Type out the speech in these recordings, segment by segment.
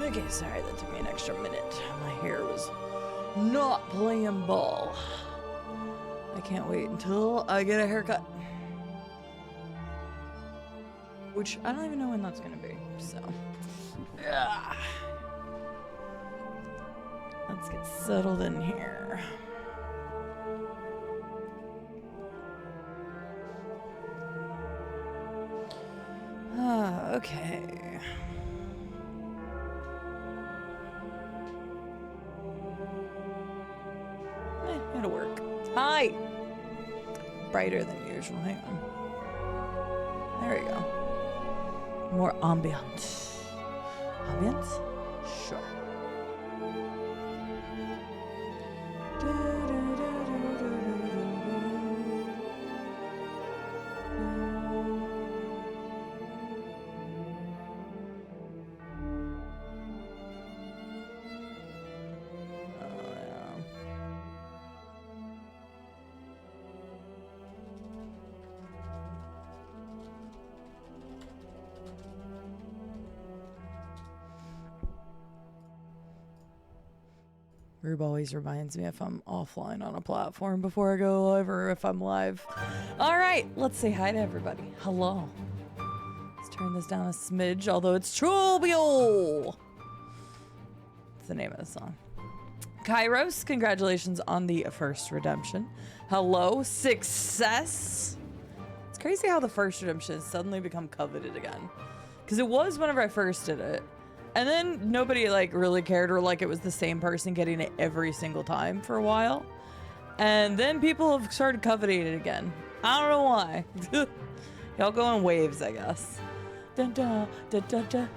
Okay, sorry, that took me an extra minute. My hair was not playing ball. I can't wait until I get a haircut. Which I don't even know when that's gonna be, so. Yeah. Let's get settled in here. Okay. It'll work. Hi! Brighter than usual. Hang on. There we go. More ambient. Ambient? Sure. Rube always reminds me if I'm offline on a platform before I go live or if I'm live. All right, let's say hi to everybody. Hello. Let's turn this down a smidge, although it's Trobio. It's the name of the song. Kairos, congratulations on the first redemption. Hello, success. It's crazy how the first redemption has suddenly become coveted again. Because it was whenever I first did it. And then nobody like really cared, or like it was the same person getting it every single time for a while. And then people have started coveting it again. I don't know why. Y'all go in waves, I guess. Dun, dun, dun, dun, dun.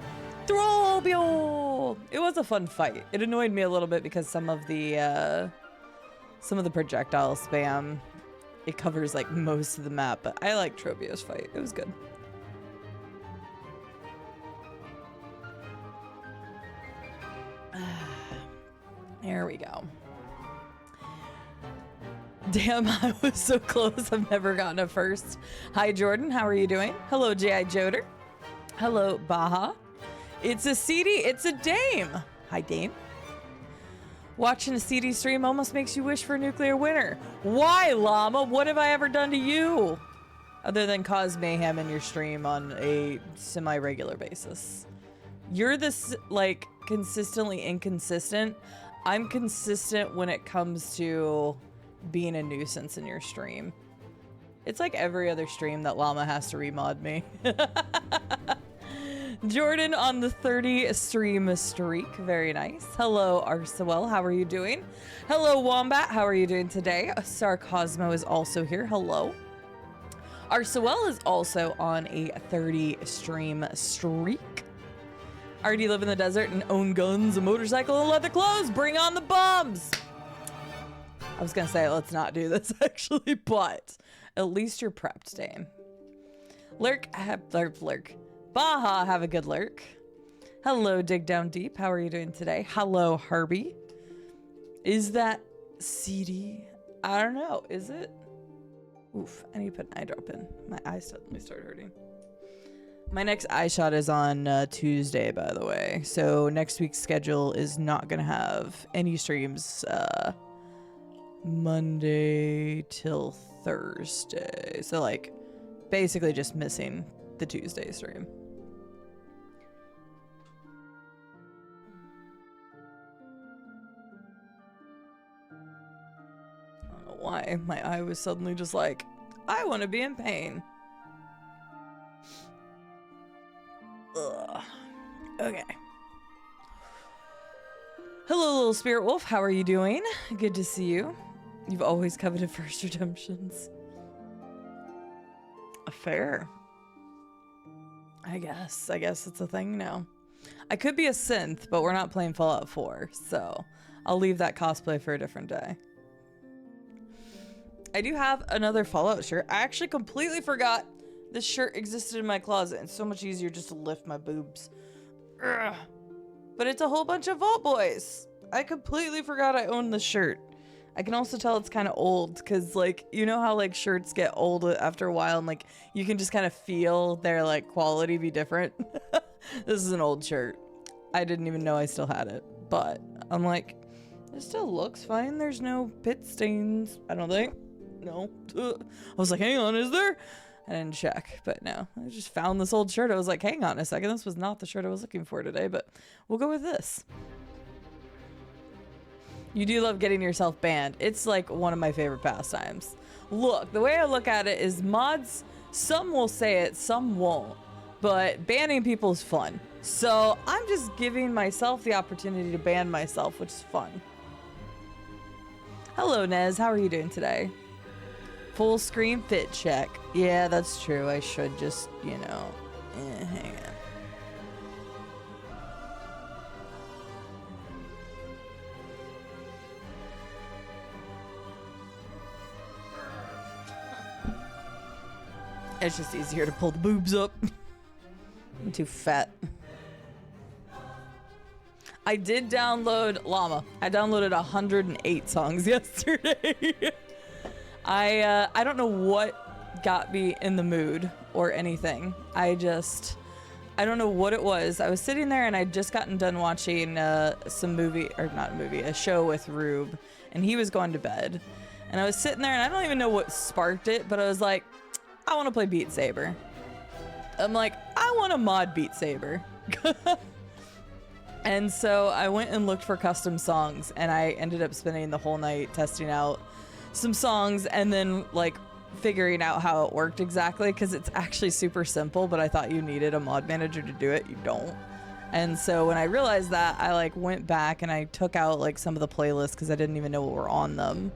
Throbio! It was a fun fight. It annoyed me a little bit because some of the projectile spam, it covers like most of the map, but I like Trobio's fight. It was good. There we go. Damn, I was so close. I've never gotten a first. Hi, Jordan. How are you doing? Hello, J.I. Joder. Hello, Baha. It's a CD. It's a Dame. Hi, Dame. Watching a CD stream almost makes you wish for a nuclear winter. Why, Llama? What have I ever done to you? Other than cause mayhem in your stream on a semi-regular basis. You're this, like, consistently inconsistent. I'm consistent when it comes to being a nuisance in your stream. It's like every other stream that Llama has to remod me. Jordan on the 30 stream streak. Very nice. Hello, Arsawell. How are you doing? Hello, Wombat. How are you doing today? Sarcosmo is also here. Hello. Arsawell is also on a 30 stream streak. Already live in the desert and own guns, a motorcycle, and leather clothes. Bring on the bums. I was gonna say let's not do this actually, but at least you're prepped, Dame. Lurk. Baha, have a good lurk. Hello, Dig Down Deep. How are you doing today? Hello, Herbie. Is that CD? I don't know. Is it? Oof, I need to put an eye drop in. My eyes suddenly start hurting. My next eye shot is on Tuesday, by the way. So next week's schedule is not going to have any streams Monday till Thursday. So, like, basically just missing the Tuesday stream. I don't know why my eye was suddenly just like, I want to be in pain. Ugh. Okay. Hello, little spirit wolf. How are you doing? Good to see you. You've always coveted first redemptions. Fair. I guess it's a thing now. I could be a synth, but we're not playing Fallout 4, so I'll leave that cosplay for a different day. I do have another Fallout shirt. I actually completely forgot this shirt existed in my closet. It's so much easier just to lift my boobs. Ugh. But it's a whole bunch of Vault Boys. I completely forgot I owned this shirt. I can also tell it's kind of old because, like, you know how, like, shirts get old after a while and, like, you can just kind of feel their, like, quality be different? This is an old shirt. I didn't even know I still had it. But I'm like, it still looks fine. There's no pit stains, I don't think. No. I was like, hang on, is there? I didn't check, but no. I just found this old shirt. I was like, hang on a second. This was not the shirt I was looking for today, but we'll go with this. You do love getting yourself banned. It's like one of my favorite pastimes. Look, the way I look at it is mods, some will say it, some won't. But banning people is fun. So I'm just giving myself the opportunity to ban myself, which is fun. Hello, Nez. How are you doing today? Full screen fit check. Yeah, that's true. I should just, you know, hang on. It's just easier to pull the boobs up. I'm too fat. I did download Llama. I downloaded 108 songs yesterday. I don't know what got me in the mood or anything. I don't know what it was. I was sitting there and I'd just gotten done watching some movie, or not a movie, a show with Rube, and he was going to bed. And I was sitting there and I don't even know what sparked it, but I was like, I want to play Beat Saber. I'm like, I want to mod Beat Saber. And so I went and looked for custom songs, and I ended up spending the whole night testing out some songs and then like figuring out how it worked exactly, because it's actually super simple, but I thought you needed a mod manager to do it. You don't. And so when I realized that, I like went back and I took out like some of the playlists because I didn't even know what were on them,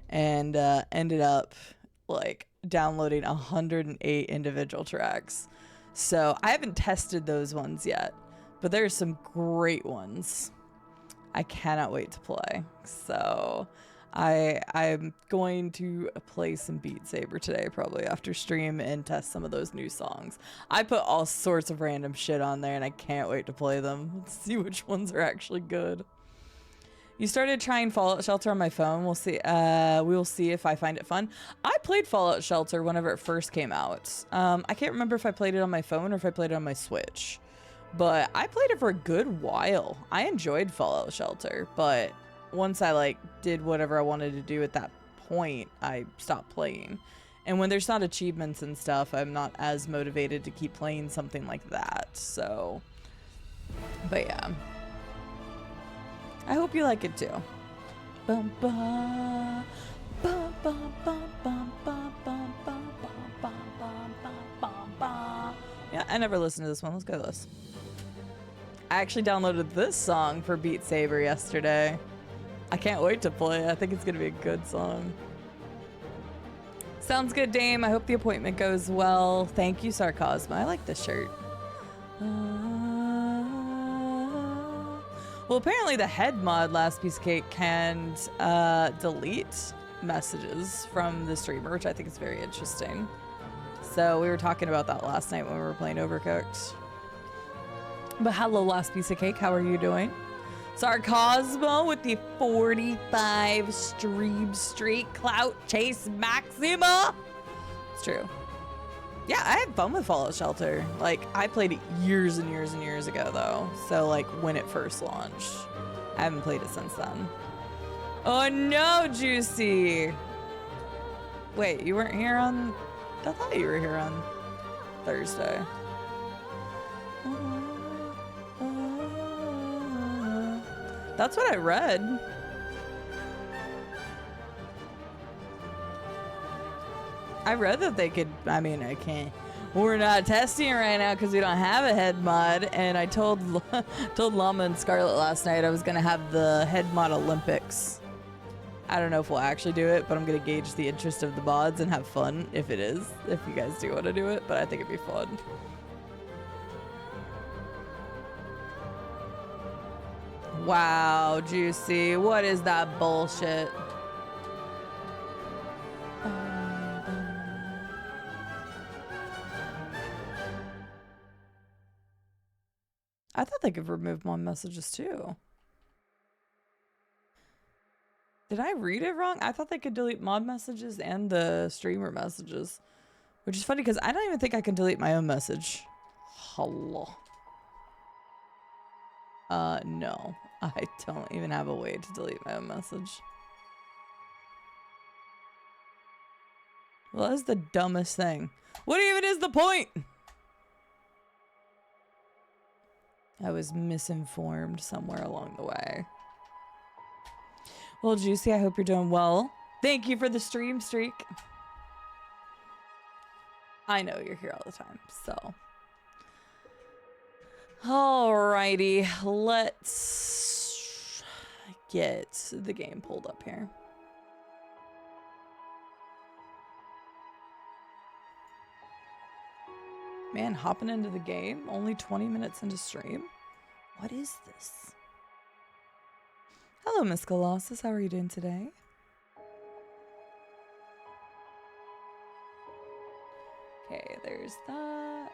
and ended up like downloading 108 individual tracks. So I haven't tested those ones yet, but there's some great ones. I cannot wait to play. So I'm going to play some Beat Saber today, probably after stream, and test some of those new songs. I put all sorts of random shit on there and I can't wait to play them. Let's see which ones are actually good. You started trying Fallout Shelter on my phone. We'll see. We will see if I find it fun. I played Fallout Shelter whenever it first came out. I can't remember if I played it on my phone or if I played it on my Switch, but I played it for a good while. I enjoyed Fallout Shelter, but once I like did whatever I wanted to do at that point, I stopped playing. And when there's not achievements and stuff, I'm not as motivated to keep playing something like that. So, but yeah. I hope you like it too. Bum, ba, bum, bum, bum, bum, bum, bum, bum, bum, bum, bum, bum. Yeah, I never listened to this one. Let's go to this. I actually downloaded this song for Beat Saber yesterday. I can't wait to play it. I think it's gonna be a good song. Sounds good, Dame. I hope the appointment goes well. Thank you, Sarcasma. I like this shirt. Well, apparently the head mod, Last Piece of Cake, can delete messages from the streamer, which I think is very interesting. So we were talking about that last night when we were playing Overcooked. But hello, Last Piece of Cake. How are you doing? Sarcasmo with the 45 stream streak clout chase maxima. It's true. Yeah, I had fun with Fallout Shelter. Like, I played it years and years and years ago, though. So, like, when it first launched. I haven't played it since then. Oh, no, Juicy. Wait, you weren't here on... I thought you were here on Thursday. That's what I read. I read that they could, I mean, I can't. We're not testing it right now because we don't have a head mod. And I told Llama and Scarlet last night I was going to have the head mod Olympics. I don't know if we'll actually do it, but I'm going to gauge the interest of the mods and have fun if it is, if you guys do want to do it. But I think it'd be fun. Wow, Juicy. What is that bullshit? I thought they could remove mod messages too. Did I read it wrong? I thought they could delete mod messages and the streamer messages. Which is funny because I don't even think I can delete my own message. Hello. No. I don't even have a way to delete my own message. Well, that's the dumbest thing. What even is the point? I was misinformed somewhere along the way. Well, Juicy, I hope you're doing well. Thank you for the stream streak. I know you're here all the time, so. Alrighty, let's get the game pulled up here. Man, hopping into the game, only 20 minutes into stream? What is this? Hello, Miss Colossus. How are you doing today? Okay, there's that.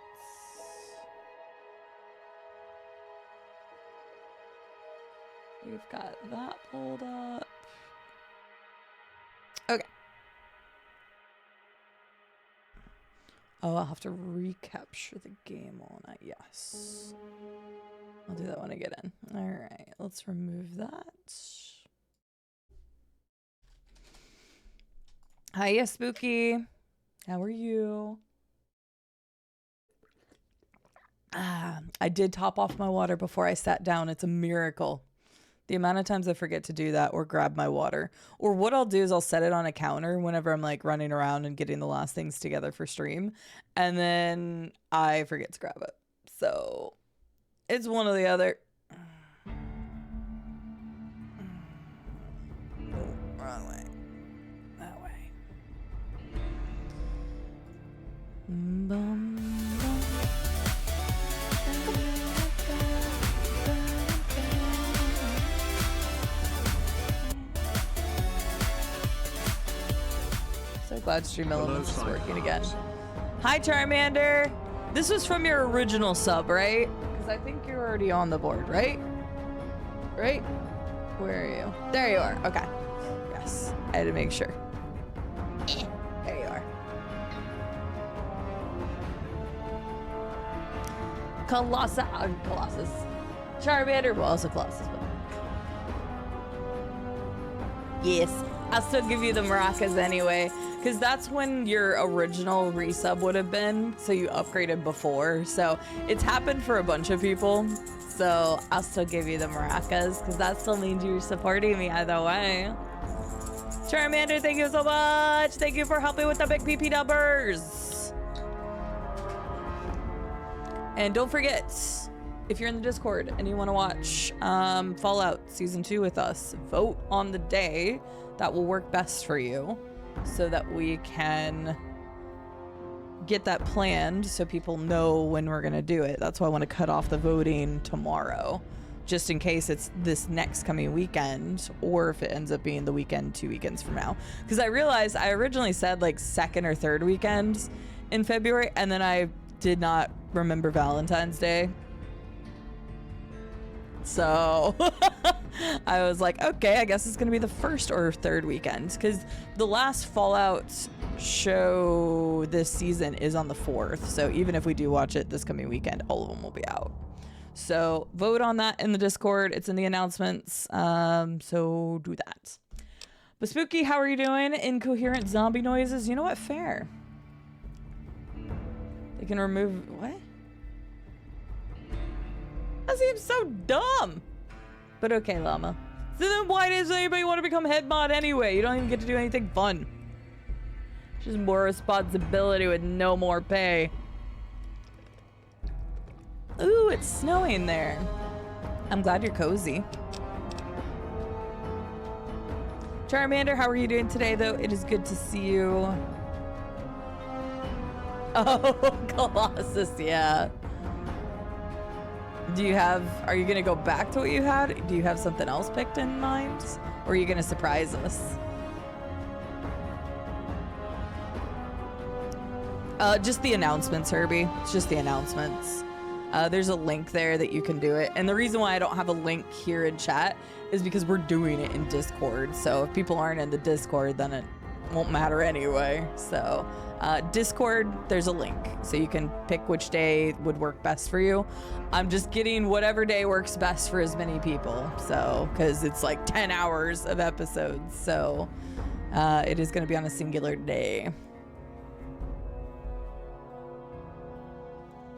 We've got that pulled up. Okay. Oh, I'll have to recapture the game on that. Yes. I'll do that when I get in. All right, let's remove that. Hiya, Spooky. How are you? I did top off my water before I sat down. It's a miracle. The amount of times I forget to do that or grab my water. Or what I'll do is I'll set it on a counter whenever I'm like running around and getting the last things together for stream. And then I forget to grab it. So it's one or the other. Oh, wrong way. That way. Bum. So glad Stream Elements is working again. Hi, Charmander. This was from your original sub, right? Because I think you're already on the board, right? Right? Where are you? There you are. Okay. Yes. I had to make sure. There you are. Colossus. Charmander. Well, also Colossus. But... yes. I'll still give you the maracas anyway, because that's when your original resub would have been, so you upgraded before. So it's happened for a bunch of people, so I'll still give you the maracas, because that still means you're supporting me either way. Charmander, thank you so much. Thank you for helping with the big PP numbers. And don't forget, if you're in the Discord and you want to watch Fallout Season 2 with us, vote on the day that will work best for you so that we can get that planned so people know when we're going to do it. That's why I want to cut off the voting tomorrow, just in case it's this next coming weekend, or if it ends up being the weekend 2 weekends from now. Because I realized I originally said like second or third weekends in February, and then I did not remember Valentine's Day. So I was like, okay, I guess it's going to be the first or third weekend, because the last Fallout show this season is on the 4th. So even if we do watch it this coming weekend, all of them will be out. So vote on that in the Discord. It's in the announcements. So do that. But Spooky, how are you doing? Incoherent zombie noises. You know what? Fair. They can remove... what? That seems so dumb. But okay, Llama. So then why does anybody want to become head mod anyway? You don't even get to do anything fun. Just more responsibility with no more pay. Ooh, it's snowing there. I'm glad you're cozy. Charmander, how are you doing today, though? It is good to see you. Oh, Colossus, yeah. Do you have, are you going to go back to what you had? Do you have something else picked in mind? Or are you going to surprise us? Just the announcements, Herbie. It's just the announcements. There's a link there that you can do it. And the reason why I don't have a link here in chat is because we're doing it in Discord. So if people aren't in the Discord, then won't matter anyway. So Discord, there's a link, so you can pick which day would work best for you. I'm just getting whatever day works best for as many people, so because it's like 10 hours of episodes, so it is going to be on a singular day.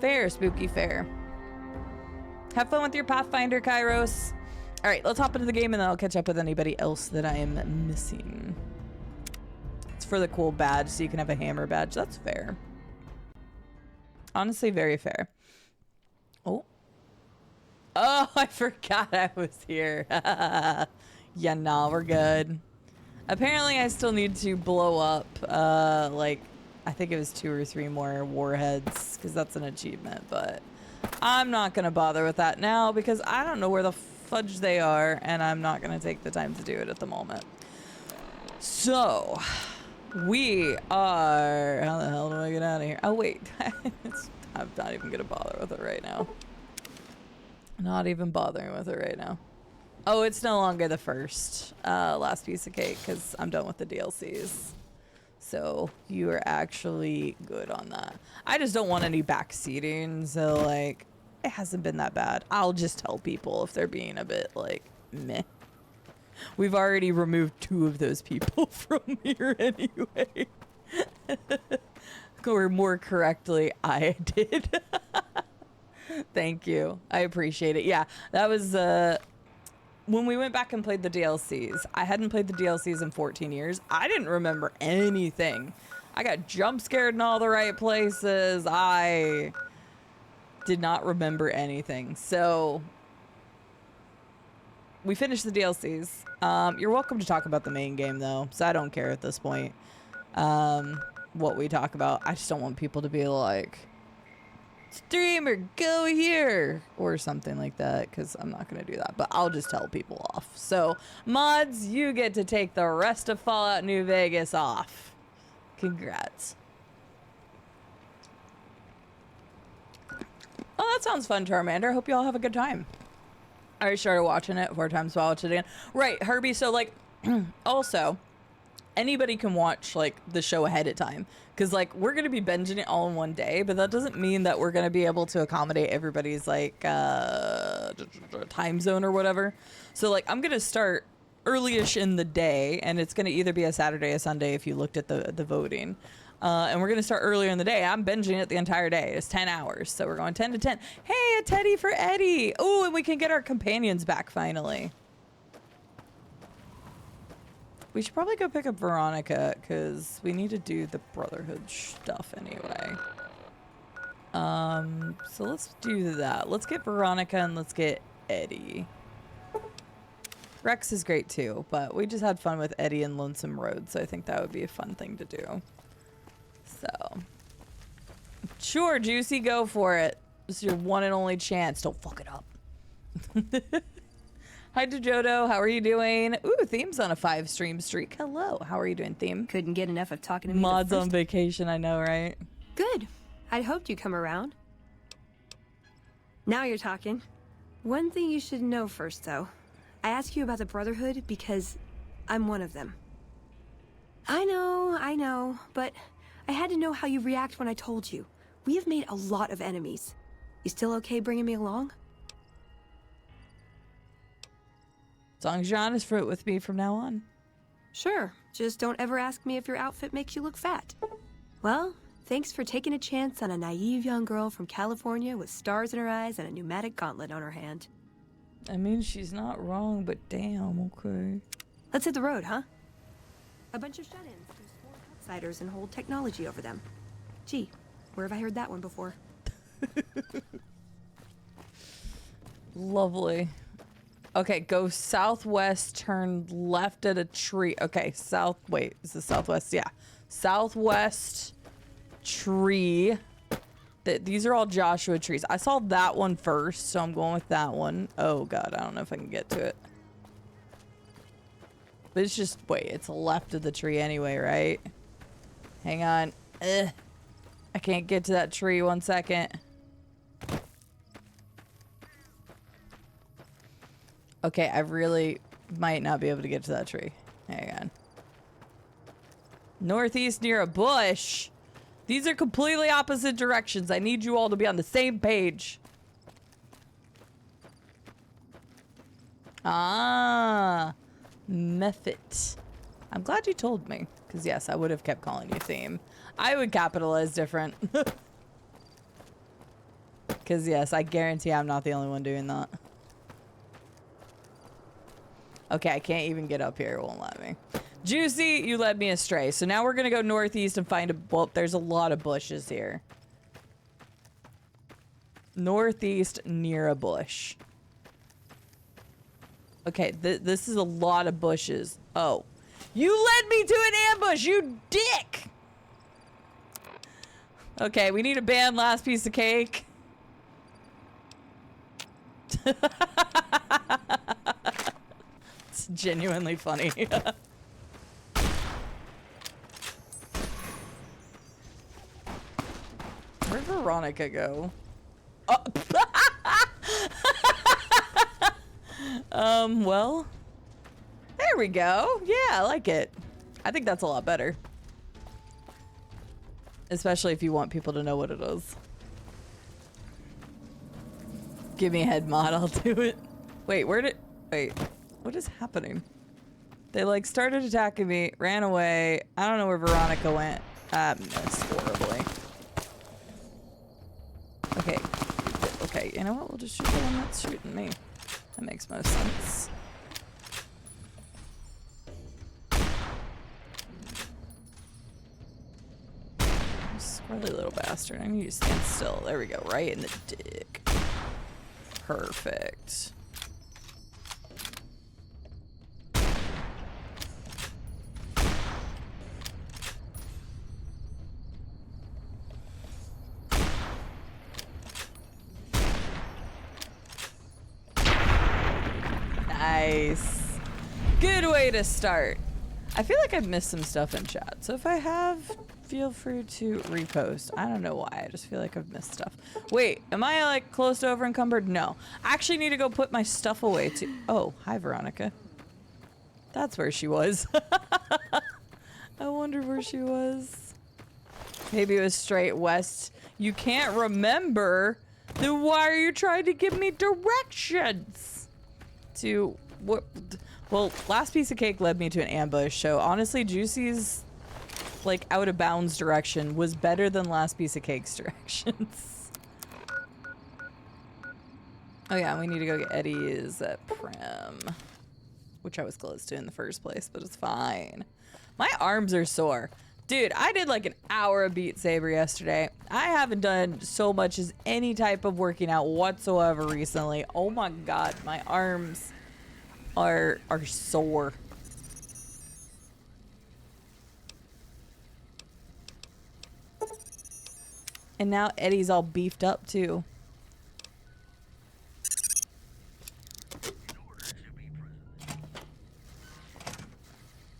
Fair, spooky fair. Have fun with your Pathfinder, Kairos. All right, let's hop into the game and then I'll catch up with anybody else that I am missing. It's for the cool badge, so you can have a hammer badge. That's fair. Honestly, very fair. Oh. Oh, I forgot I was here. Yeah, nah, we're good. Apparently, I still need to blow up, like, I think it was 2 or 3 more warheads, because that's an achievement, but I'm not going to bother with that now, because I don't know where the fudge they are, and I'm not going to take the time to do it at the moment. So, we are... How the hell do I get out of here? Oh, wait. I'm not even going to bother with it right now. Not even bothering with it right now. Oh, it's no longer the first last piece of cake, because I'm done with the DLCs. So you are actually good on that. I just don't want any backseating, so like, it hasn't been that bad. I'll just tell people if they're being a bit like, meh. We've already removed 2 of those people from here anyway. Or more correctly, I did. Thank you. I appreciate it. Yeah, that was when we went back and played the DLCs. I hadn't played the DLCs in 14 years. I didn't remember anything. I got jump scared in all the right places. I did not remember anything. So we finished the DLCs. You're welcome to talk about the main game though, so I don't care at this point what we talk about. I just don't want people to be like, streamer, go here, or something like that, because I'm not going to do that, but I'll just tell people off. So, mods, you get to take the rest of Fallout New Vegas off. Congrats. Oh, that sounds fun, Charmander. Hope you all have a good time. I already started watching it 4 times, so I'll watch it again. Right, Herbie, so, like, also, anybody can watch, like, the show ahead of time. Because, like, we're going to be binging it all in one day, but that doesn't mean that we're going to be able to accommodate everybody's, like, time zone or whatever. So, like, I'm going to start early-ish in the day, and it's going to either be a Saturday or Sunday if you looked at the voting. And we're going to start earlier in the day. I'm binging it the entire day. It's 10 hours, so we're going 10 to 10. Hey, a teddy for Eddie! Oh, and we can get our companions back, finally. We should probably go pick up Veronica, because we need to do the Brotherhood stuff anyway. So let's do that. Let's get Veronica and let's get Eddie. Rex is great too, but we just had fun with Eddie and Lonesome Road, so I think that would be a fun thing to do. So, sure, Juicy, go for it. This is your one and only chance. Don't fuck it up. Hi, Jojo. How are you doing? Ooh, Theme's on a 5-stream streak. Hello. How are you doing, Theme? Couldn't get enough of talking to me. Mods on vacation, I know, right? Good. I'd hoped you'd come around. Now you're talking. One thing you should know first, though. I asked you about the Brotherhood because I'm one of them. I know, but I had to know how you react when I told you. We have made a lot of enemies. You still okay bringing me along? As long as you're honest with me from now on. Sure. Just don't ever ask me if your outfit makes you look fat. Well, thanks for taking a chance on a naive young girl from California with stars in her eyes and a pneumatic gauntlet on her hand. I mean, she's not wrong, but damn, okay. Let's hit the road, huh? A bunch of shut-ins who swarm outsiders and hold technology over them. Gee, where have I heard that one before? Lovely. Okay, go southwest, turn left at a tree. Okay, wait, is this southwest? Yeah. Southwest tree. These are all Joshua trees. I saw that one first, so I'm going with that one. Oh god, I don't know if I can get to it. But it's just, wait, it's left of the tree anyway, right? Hang on. Ugh. I can't get to that tree, 1 second. Okay, I really might not be able to get to that tree. Hang on. Northeast near a bush. These are completely opposite directions. I need you all to be on the same page. Ah, method. I'm glad you told me, because yes, I would have kept calling you theme. I would capitalize different. Because yes, I guarantee I'm not the only one doing that. Okay, I can't even get up here. It won't let me. Juicy, you led me astray. So now we're going to go northeast and find a... Well, there's a lot of bushes here. Northeast near a bush. Okay, this is a lot of bushes. Oh. You led me to an ambush, you dick! Okay, we need a ban last piece of cake. It's genuinely funny. Where'd Veronica go? Oh. Well, there we go. Yeah, I like it. I think that's a lot better. Especially if you want people to know what it is. Give me a head mod, I'll do it. Wait, wait, what is happening? They like started attacking me, ran away. I don't know where Veronica went. I missed horribly. Okay, okay, you know what? We'll just shoot the one that's shooting me. That makes most sense. Squirrely little bastard. I need to stand still. There we go. Right in the dick. Perfect. Nice. Good way to start. I feel like I've missed some stuff in chat, so if I have, feel free to repost. I don't know why, I just feel like I've missed stuff. Wait, am I like close to over encumbered? No. I actually need to go put my stuff away too. Oh, hi Veronica. That's where she was. I wonder where she was. Maybe it was straight west. You can't remember? Then why are you trying to give me directions? To what? Well, last piece of cake led me to an ambush, so honestly, Juicy's like out of bounds direction was better than last piece of cake's directions. Oh yeah, we need to go get Eddie's at Prim, which I was close to in the first place, but it's fine. My arms are sore. Dude, I did like an hour of Beat Saber yesterday. I haven't done so much as any type of working out whatsoever recently. Oh my god, my arms are sore. And now Eddie's all beefed up too.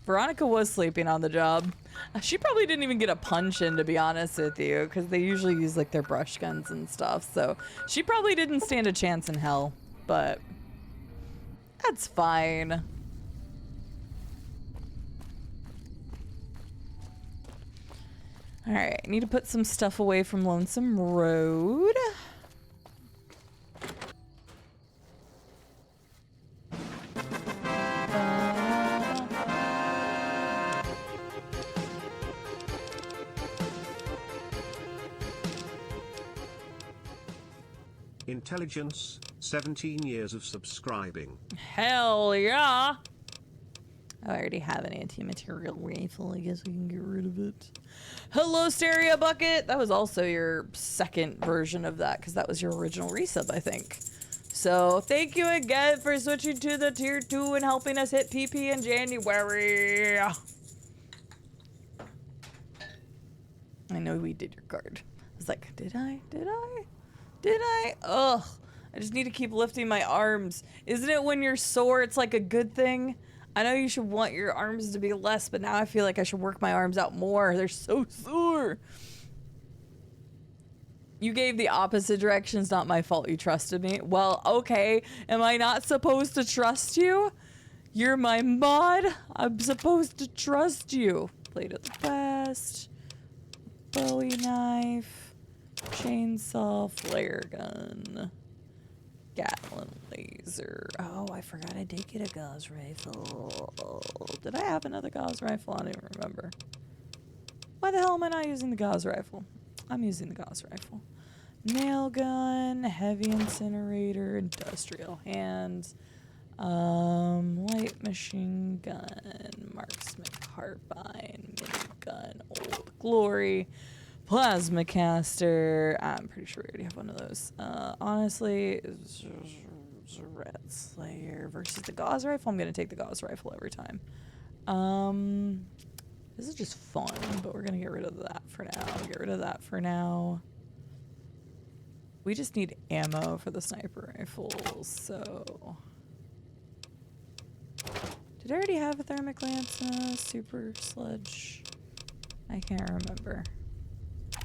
Veronica was sleeping on the job. She probably didn't even get a punch in, to be honest with you, because they usually use like their brush guns and stuff, so she probably didn't stand a chance in hell, but that's fine. Alright, I need to put some stuff away from Lonesome Road. Intelligence, 17 years of subscribing. Hell yeah! I already have an anti-material rifle. I guess we can get rid of it. Hello, Stereo Bucket! That was also your second version of that, because that was your original resub, I think. So, thank you again for switching to the tier 2 and helping us hit PP in January. I know we did your card. I was like, did I? Did I? Did I? Ugh. I just need to keep lifting my arms. Isn't it when you're sore, it's like a good thing? I know you should want your arms to be less, but now I feel like I should work my arms out more. They're so sore. You gave the opposite directions, not my fault. You trusted me. Well, okay. Am I not supposed to trust you? You're my mod. I'm supposed to trust you. Blade of the West, Bowie knife, chainsaw, flare gun, Gatling laser. Oh, I forgot I did get a Gauss rifle. Did I have another Gauss rifle? I don't even remember. Why the hell am I not using the Gauss rifle? I'm using the Gauss rifle. Nail gun, heavy incinerator, industrial hands, light machine gun, marksman carbine, minigun, old glory, plasma caster. I'm pretty sure we already have one of those. Honestly, Red Slayer versus the Gauss rifle. I'm gonna take the Gauss rifle every time. This is just fun, but we're gonna get rid of that for now. Get rid of that for now. We just need ammo for the sniper rifles, so... Did I already have a thermic lance and a super sledge? I can't remember.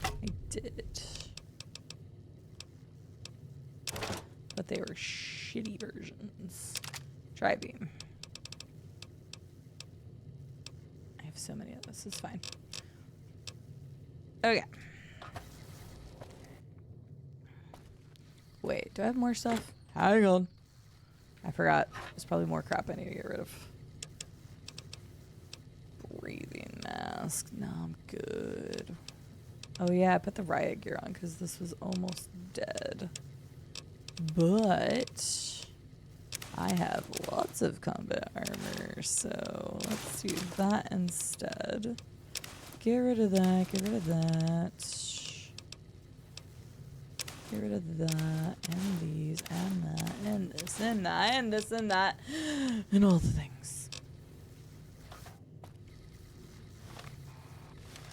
I did. But they were shitty versions. Tri-beam. I have so many of this, it's fine. Okay. Wait, do I have more stuff? Hang on. I forgot. There's probably more crap I need to get rid of. Breathing mask. No, I'm good. Oh yeah, I put the riot gear on because this was almost dead. But I have lots of combat armor, so let's do that instead. Get rid of that, get rid of that. Get rid of that, and these, and that, and this, and that, and this, and that, and all the things.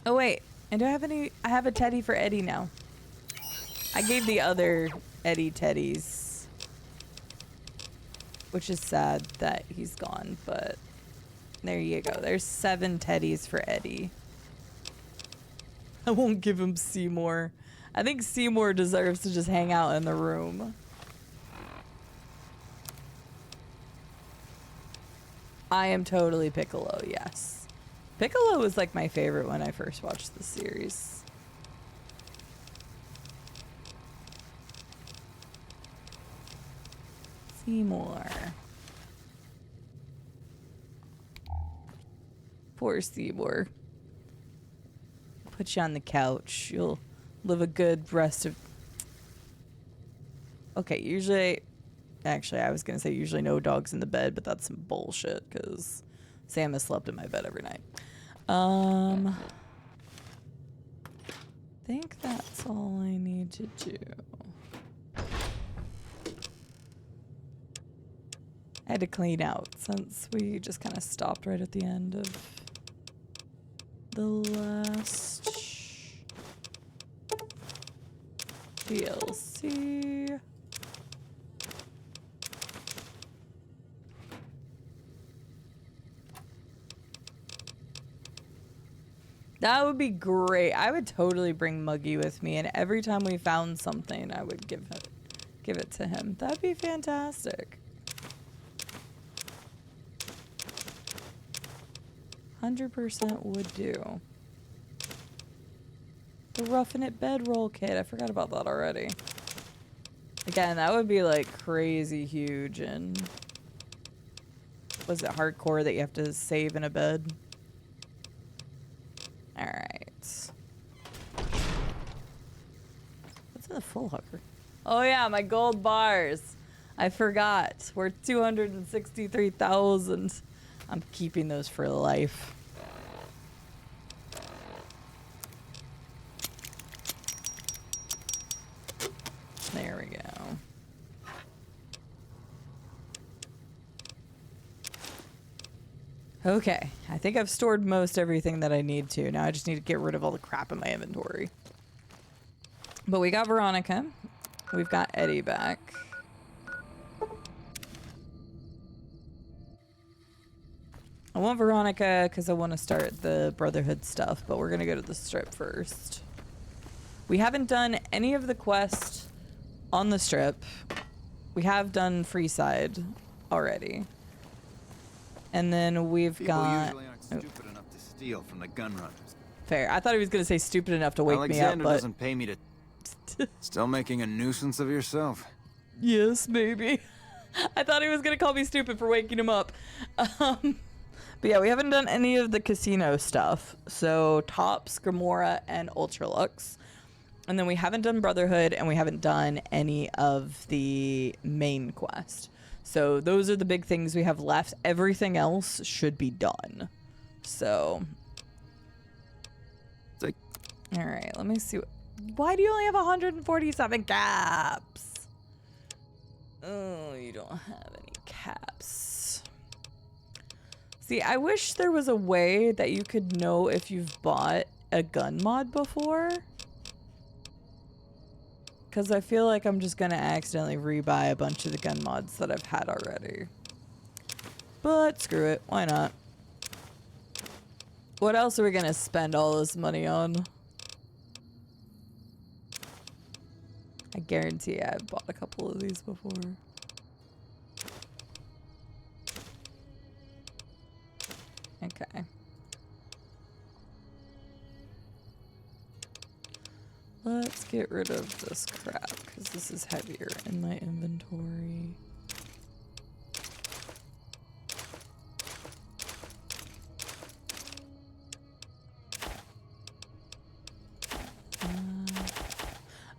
Oh wait, and do I have any? I have a teddy for Eddie now. I gave the other Eddie teddies, which is sad that he's gone, but there you go. There's 7 teddies for Eddie. I won't give him Seymour. I think Seymour deserves to just hang out in the room. I am totally Piccolo, yes. Piccolo was like my favorite when I first watched the series. Seymour. Poor Seymour. Put you on the couch. You'll live a good rest of... Okay, usually... Actually, I was going to say usually no dogs in the bed, but that's some bullshit, because Sam has slept in my bed every night. I think that's all I need to do. I had to clean out since we just kind of stopped right at the end of the last DLC. That would be great. I would totally bring Muggy with me, and every time we found something, I would give it to him. That'd be fantastic. 100% would do. The Roughing It bedroll kit. I forgot about that already. Again, that would be like crazy huge. And was it hardcore that you have to save in a bed? All right. What's in the full hugger? Oh yeah, my gold bars. I forgot. We're 263,000. I'm keeping those for life. There we go. Okay, I think I've stored most everything that I need to. Now I just need to get rid of all the crap in my inventory. But we got Veronica. We've got Eddie back. I want Veronica because I want to start the Brotherhood stuff, but we're going to go to the strip first. We haven't done any of the quests on the strip. We have done Freeside already. And then we've got... People usually aren't stupid enough to steal from the gun runners. Fair. I thought he was going to say stupid enough to wake Alexander me up, but... doesn't pay me to... Still making a nuisance of yourself? Yes, maybe. I thought he was going to call me stupid for waking him up. But yeah, we haven't done any of the casino stuff. So Tops, Gomorrah, and Ultralux. And then we haven't done Brotherhood, and we haven't done any of the main quest. So those are the big things we have left. Everything else should be done. So... all right, let me see. Why do you only have 147 caps? Oh, you don't have any caps. See, I wish there was a way that you could know if you've bought a gun mod before. Because I feel like I'm just going to accidentally rebuy a bunch of the gun mods that I've had already. But screw it, why not? What else are we going to spend all this money on? I guarantee I've bought a couple of these before. Okay. Let's get rid of this crap, because this is heavier in my inventory.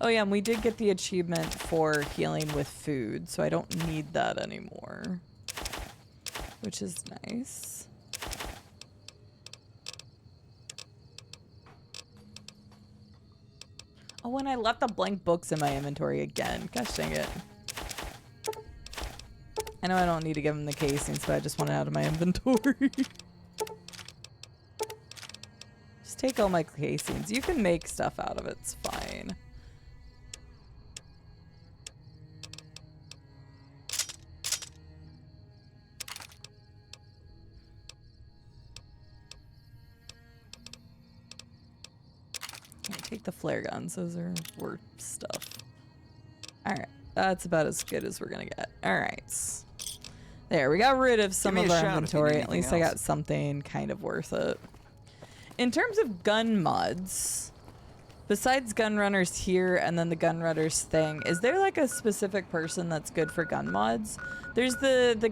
Oh yeah, and we did get the achievement for healing with food, so I don't need that anymore. Which is nice. Oh, and I left the blank books in my inventory again. Gosh dang it. I know I don't need to give them the casings, but I just want it out of my inventory. Just take all my casings. You can make stuff out of it, it's fine. Take the flare guns, those are worth stuff. Alright, that's about as good as we're gonna get. Alright. There, we got rid of some of our inventory. At least I got something kind of worth it. In terms of gun mods, besides gun runners here and then the gun runners thing, is there like a specific person that's good for gun mods? There's the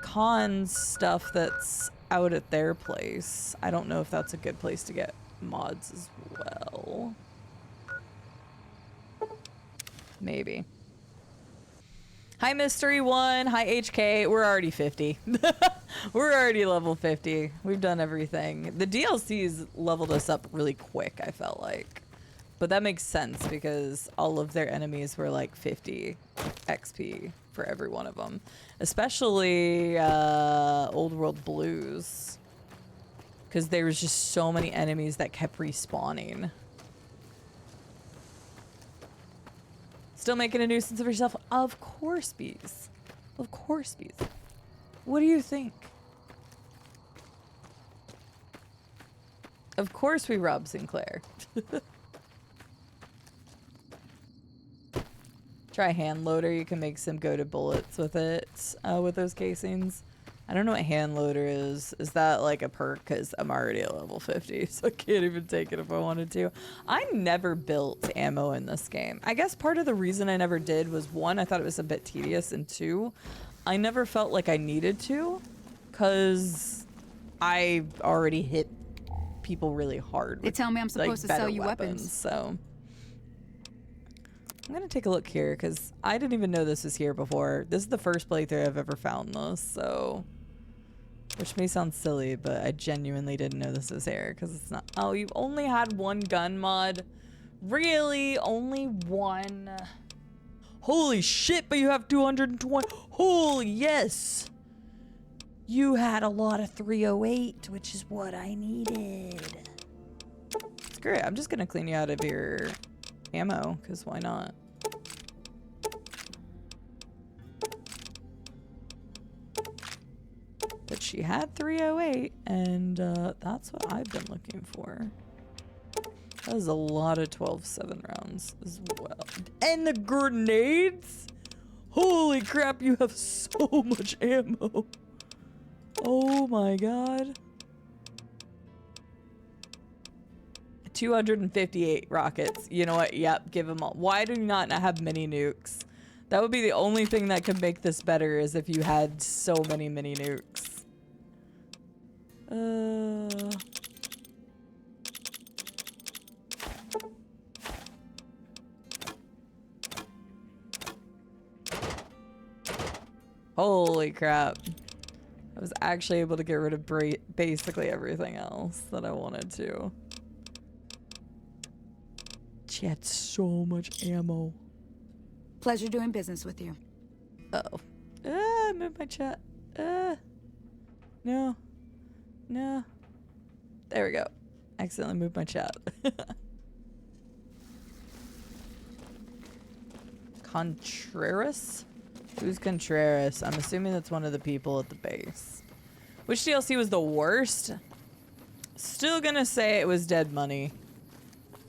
cons stuff that's out at their place. I don't know if that's a good place to get mods as well. Maybe. Hi Mystery 1, hi HK. We're already 50. We're already level 50. We've done everything. The DLCs leveled us up really quick, I felt like. But that makes sense because all of their enemies were like 50 XP for every one of them. Especially Old World Blues. Because there was just so many enemies that kept respawning. Still making a nuisance of yourself? Of course, Bees. Of course, Bees. What do you think? Of course we rob Sinclair. Try hand loader. You can make some go-to bullets with it, with those casings. I don't know what hand loader is. Is that like a perk? Because I'm already at level 50, so I can't even take it if I wanted to. I never built ammo in this game. I guess part of the reason I never did was, one, I thought it was a bit tedious, and two, I never felt like I needed to, because I already hit people really hard. They tell me I'm supposed to sell you weapons. So I'm gonna take a look here, because I didn't even know this was here before. This is the first playthrough I've ever found this, so... Which may sound silly, but I genuinely didn't know this was here, because it's not... Oh, you've only had one gun mod? Really? Only one? Holy shit, but you have 220... Holy yes! You had a lot of 308, which is what I needed. Screw it, I'm just gonna clean you out of your ammo, because why not? But she had 308, and that's what I've been looking for. That is a lot of 12-7 rounds as well. And the grenades? Holy crap, you have so much ammo. Oh my god. 258 rockets. You know what? Yep, give them all. Why do you not have mini nukes? That would be the only thing that could make this better, is if you had so many mini nukes. Holy crap. I was actually able to get rid of basically everything else that I wanted to. She had so much ammo. Pleasure doing business with you. Uh-oh. I moved my chat. No. No. There we go. Accidentally moved my chat. Contreras? Who's Contreras? I'm assuming that's one of the people at the base. Which DLC was the worst? Still gonna say it was Dead Money.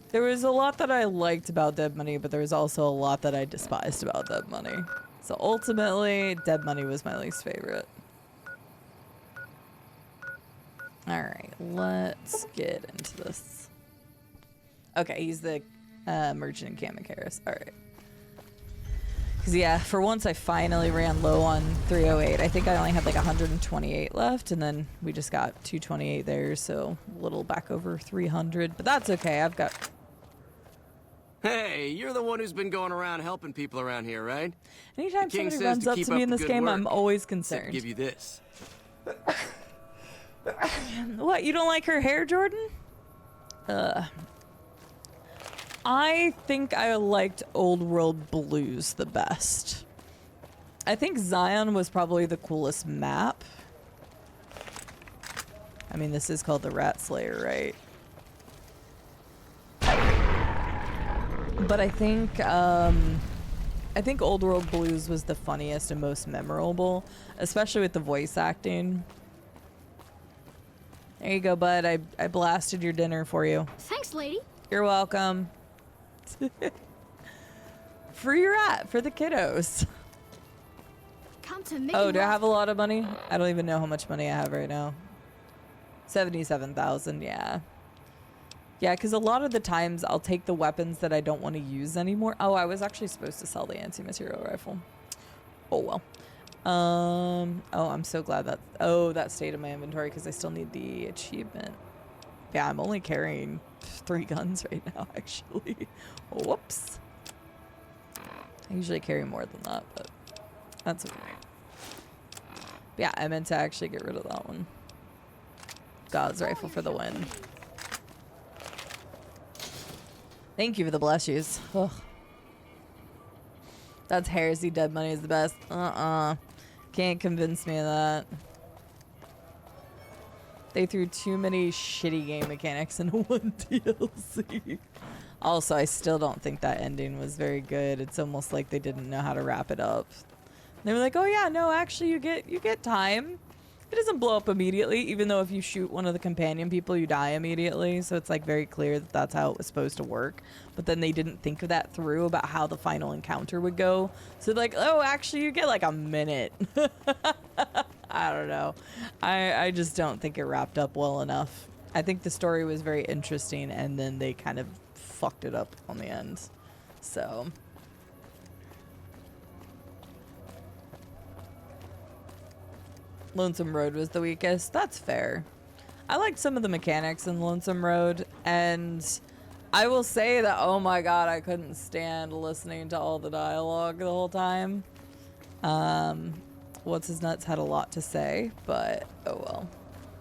There was a lot that I liked about Dead Money, but there was also a lot that I despised about Dead Money. So ultimately, Dead Money was my least favorite. Alright, let's get into this. Okay, he's the merchant in Kamikaris. Alright. Because, yeah, for once I finally ran low on 308. I think I only had like 128 left, and then we just got 228 there, so a little back over 300. But that's okay, I've got... Hey, you're the one who's been going around helping people around here, right? Anytime somebody runs up to me in this game, I'm always concerned. Give you this. What, you don't like her hair, Jordan? I think I liked Old World Blues the best. I think Zion was probably the coolest map. I mean, this is called the Rat Slayer, right? But I think Old World Blues was the funniest and most memorable, especially with the voice acting. There you go, bud. I blasted your dinner for you. Thanks, lady. You're welcome. Free rat for the kiddos. Come to me. Oh, do I have a lot of money? I don't even know how much money I have right now. 77,000, yeah. Yeah, because a lot of the times I'll take the weapons that I don't want to use anymore. Oh, I was actually supposed to sell the anti-material rifle. Oh, well. Oh, I'm so glad that... Oh, that stayed in my inventory because I still need the achievement. Yeah, I'm only carrying 3 guns right now, actually. Whoops. I usually carry more than that, but that's okay. Yeah, I meant to actually get rid of that one. God's rifle for the win. Thank you for the blushes. Ugh. That's heresy. Dead Money is the best. Can't convince me of that. They threw too many shitty game mechanics into one DLC. Also, I still don't think that ending was very good. It's almost like they didn't know how to wrap it up. They were like, "Oh yeah, no, actually, you get time. It doesn't blow up immediately, even though if you shoot one of the companion people, you die immediately." So it's like very clear that that's how it was supposed to work. But then they didn't think of that through about how the final encounter would go. So like, "Oh, actually, you get like a minute." I don't know. I just don't think it wrapped up well enough. I think the story was very interesting, and then they kind of fucked it up on the end. So... Lonesome Road was the weakest. That's fair. I liked some of the mechanics in Lonesome Road, and I will say that, oh my god, I couldn't stand listening to all the dialogue the whole time. What's His Nuts had a lot to say, but oh well.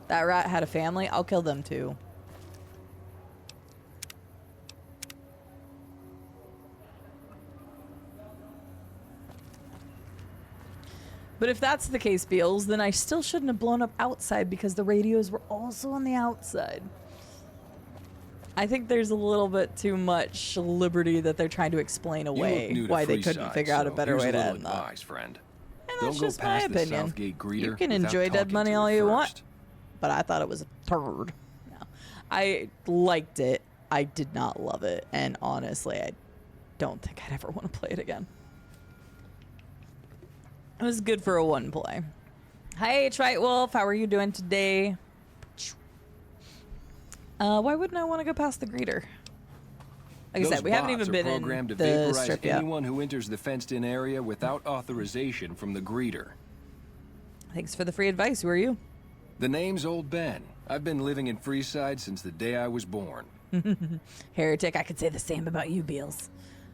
That rat had a family. I'll kill them too. But if that's the case, Beals, then I still shouldn't have blown up outside because the radios were also on the outside. I think there's a little bit too much liberty that they're trying to explain away why they couldn't figure out a better way to end that. Friend. And that's just my opinion. You can enjoy Dead Money all you want, but I thought it was a turd. No. I liked it. I did not love it. And honestly, I don't think I'd ever want to play it again. It was good for a one play. Hey, Trite Wolf, how are you doing today? Why wouldn't I want to go past the greeter? Like I Those said, we haven't bots even are been in programmed to the vaporize strip yet. anyone who enters the fenced-in area without authorization from the greeter. Thanks for the free advice. Who are you? The name's Old Ben. I've been living in Freeside since the day I was born. Heretic, I could say the same about you, Beals.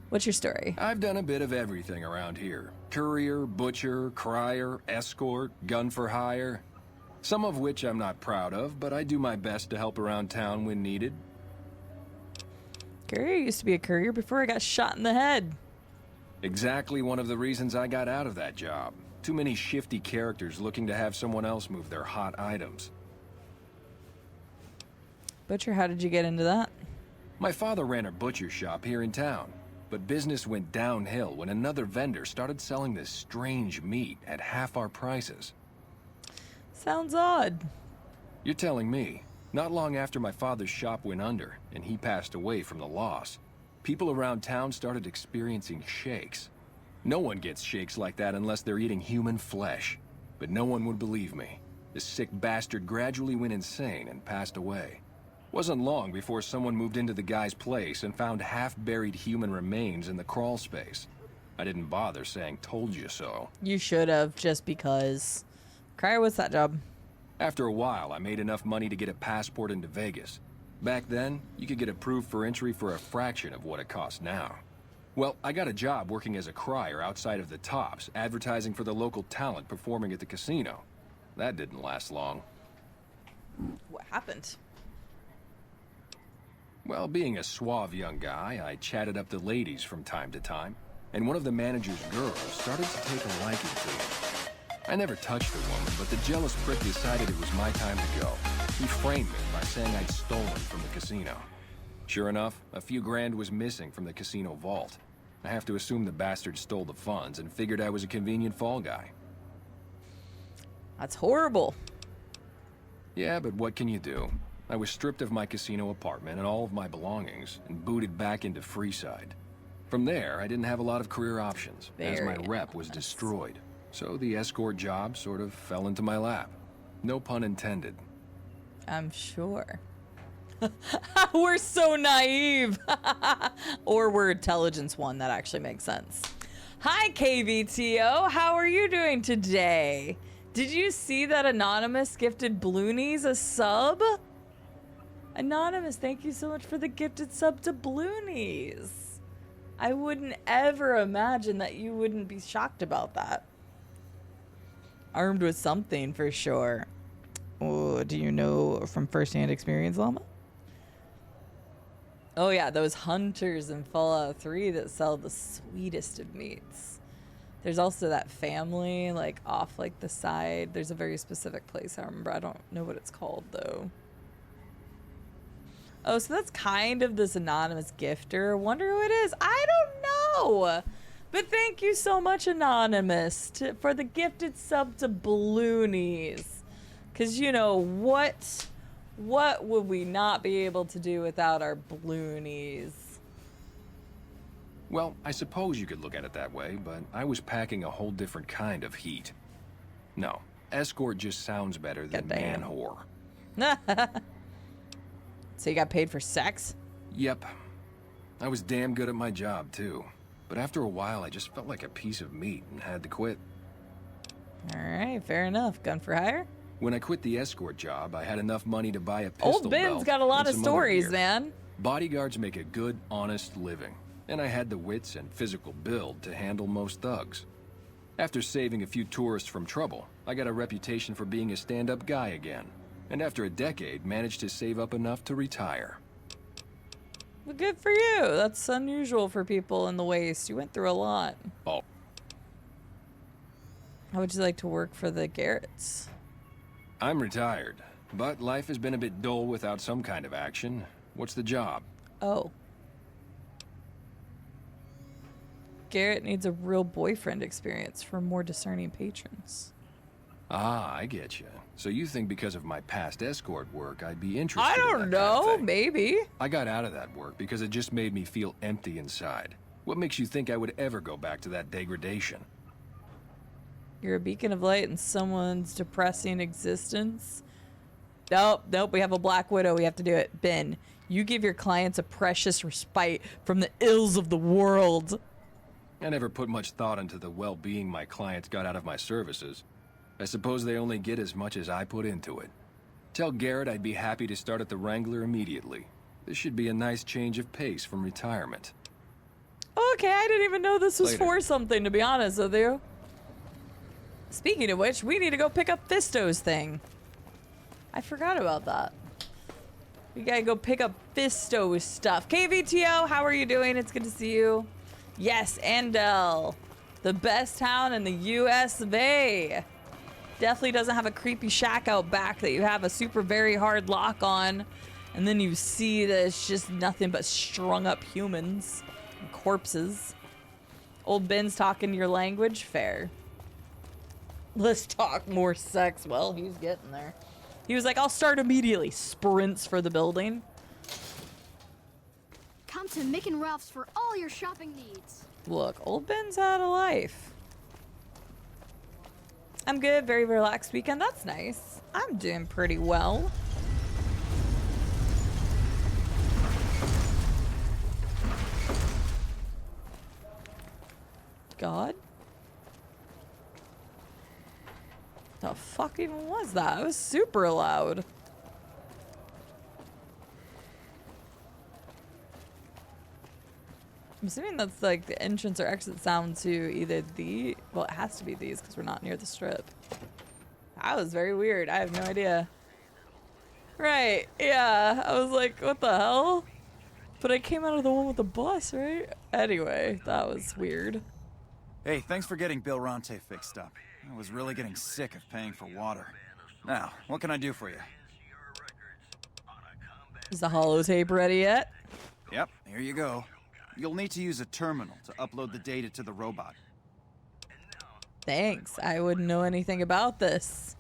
What's your story? I've done a bit of everything around here. Courier, butcher, crier, escort, gun for hire. Some of which I'm not proud of, but I do my best to help around town when needed. Courier used to be a courier before I got shot in the head. Exactly one of the reasons I got out of that job. Too many shifty characters looking to have someone else move their hot items. Butcher, how did you get into that? My father ran a butcher shop here in town, but business went downhill when another vendor started selling this strange meat at half our prices. Sounds odd. You're telling me. Not long after my father's shop went under, and he passed away from the loss, people around town started experiencing shakes. No one gets shakes like that unless they're eating human flesh. But no one would believe me. The sick bastard gradually went insane and passed away. Wasn't long before someone moved into the guy's place and found half-buried human remains in the crawl space. I didn't bother saying told you so. You should have, just because. Crier, what's that job? After a while, I made enough money to get a passport into Vegas. Back then, you could get approved for entry for a fraction of what it costs now. Well, I got a job working as a crier outside of the Tops, advertising for the local talent performing at the casino. That didn't last long. What happened? Well, being a suave young guy, I chatted up the ladies from time to time, and one of the manager's girls started to take a liking to me. I never touched the woman, but the jealous prick decided it was my time to go. He framed me by saying I'd stolen from the casino. Sure enough, a few grand was missing from the casino vault. I have to assume the bastard stole the funds and figured I was a convenient fall guy. That's horrible. Yeah, but what can you do? I was stripped of my casino apartment and all of my belongings and booted back into Freeside. From there, I didn't have a lot of career options, as my rep was destroyed. So the escort job sort of fell into my lap. No pun intended. I'm sure. We're so naive. Or we're intelligence one. That actually makes sense. Hi, KVTO. How are you doing today? Did you see that Anonymous gifted Bloonies a sub? Anonymous, thank you so much for the gifted sub to Bloonies. I wouldn't ever imagine that you wouldn't be shocked about that. Armed with something for sure. Oh, do you know from firsthand experience, Llama? Oh yeah, those hunters in Fallout 3 that sell the sweetest of meats. There's also that family, like off like the side. There's a very specific place I remember. I don't know what it's called though. Oh, so that's kind of this anonymous gifter. Wonder who it is. I don't know. But thank you so much, Anonymous, for the gifted sub to Bloonies. Because, you know, what would we not be able to do without our Bloonies? Well, I suppose you could look at it that way, but I was packing a whole different kind of heat. No, escort just sounds better than man whore. So you got paid for sex? Yep. I was damn good at my job, too. But after a while, I just felt like a piece of meat and had to quit. All right, fair enough. Gun for hire? When I quit the escort job, I had enough money to buy a pistol Old Ben's belt got a lot and of some other stories, gear. man. Bodyguards make a good, honest living, and I had the wits and physical build to handle most thugs. After saving a few tourists from trouble, I got a reputation for being a stand-up guy again, and after a decade, managed to save up enough to retire. Well, good for you. That's unusual for people in the Waste. You went through a lot. Oh. How would you like to work for the Garretts? I'm retired, but life has been a bit dull without some kind of action. What's the job? Oh. Garrett needs a real boyfriend experience for more discerning patrons. Ah, I get you. So you think because of my past escort work, I'd be interested I in don't that know, kind of thing. maybe. I got out of that work because it just made me feel empty inside. What makes you think I would ever go back to that degradation? You're a beacon of light in someone's depressing existence. Nope. We have a Black Widow. We have to do it. Ben, you give your clients a precious respite from the ills of the world. I never put much thought into the well-being my clients got out of my services. I suppose they only get as much as I put into it. Tell Garrett I'd be happy to start at the Wrangler immediately. This should be a nice change of pace from retirement. Okay, I didn't even know this was Later. for something, to be honest with you. Speaking of which, we need to go pick up Fisto's thing. I forgot about that. We gotta go pick up Fisto's stuff. KVTO, how are you doing? It's good to see you. Yes, Andel. The best town in the US of A. Definitely doesn't have a creepy shack out back that you have a super very hard lock on. And then you see that it's just nothing but strung up humans and corpses. Old Ben's talking your language. Fair. Let's talk more sex. Well, he's getting there. He was like, I'll start immediately. Sprints for the building. Come to Mick and Ralph's for all your shopping needs. Look, old Ben's out of life. I'm good. Very relaxed weekend. That's nice. I'm doing pretty well. God. The fuck even was that? It was super loud. I'm assuming that's like the entrance or exit sound to either the... Well, it has to be these because we're not near the strip. That was very weird. I have no idea. Right. Yeah. I was like, what the hell? But I came out of the one with the bus, right? Anyway, that was weird. Hey, thanks for getting Bill Ronte fixed up. I was really getting sick of paying for water. Now, what can I do for you? Is the holotape ready yet? Yep, here you go. You'll need to use a terminal to upload the data to the robot. Thanks. I wouldn't know anything about this.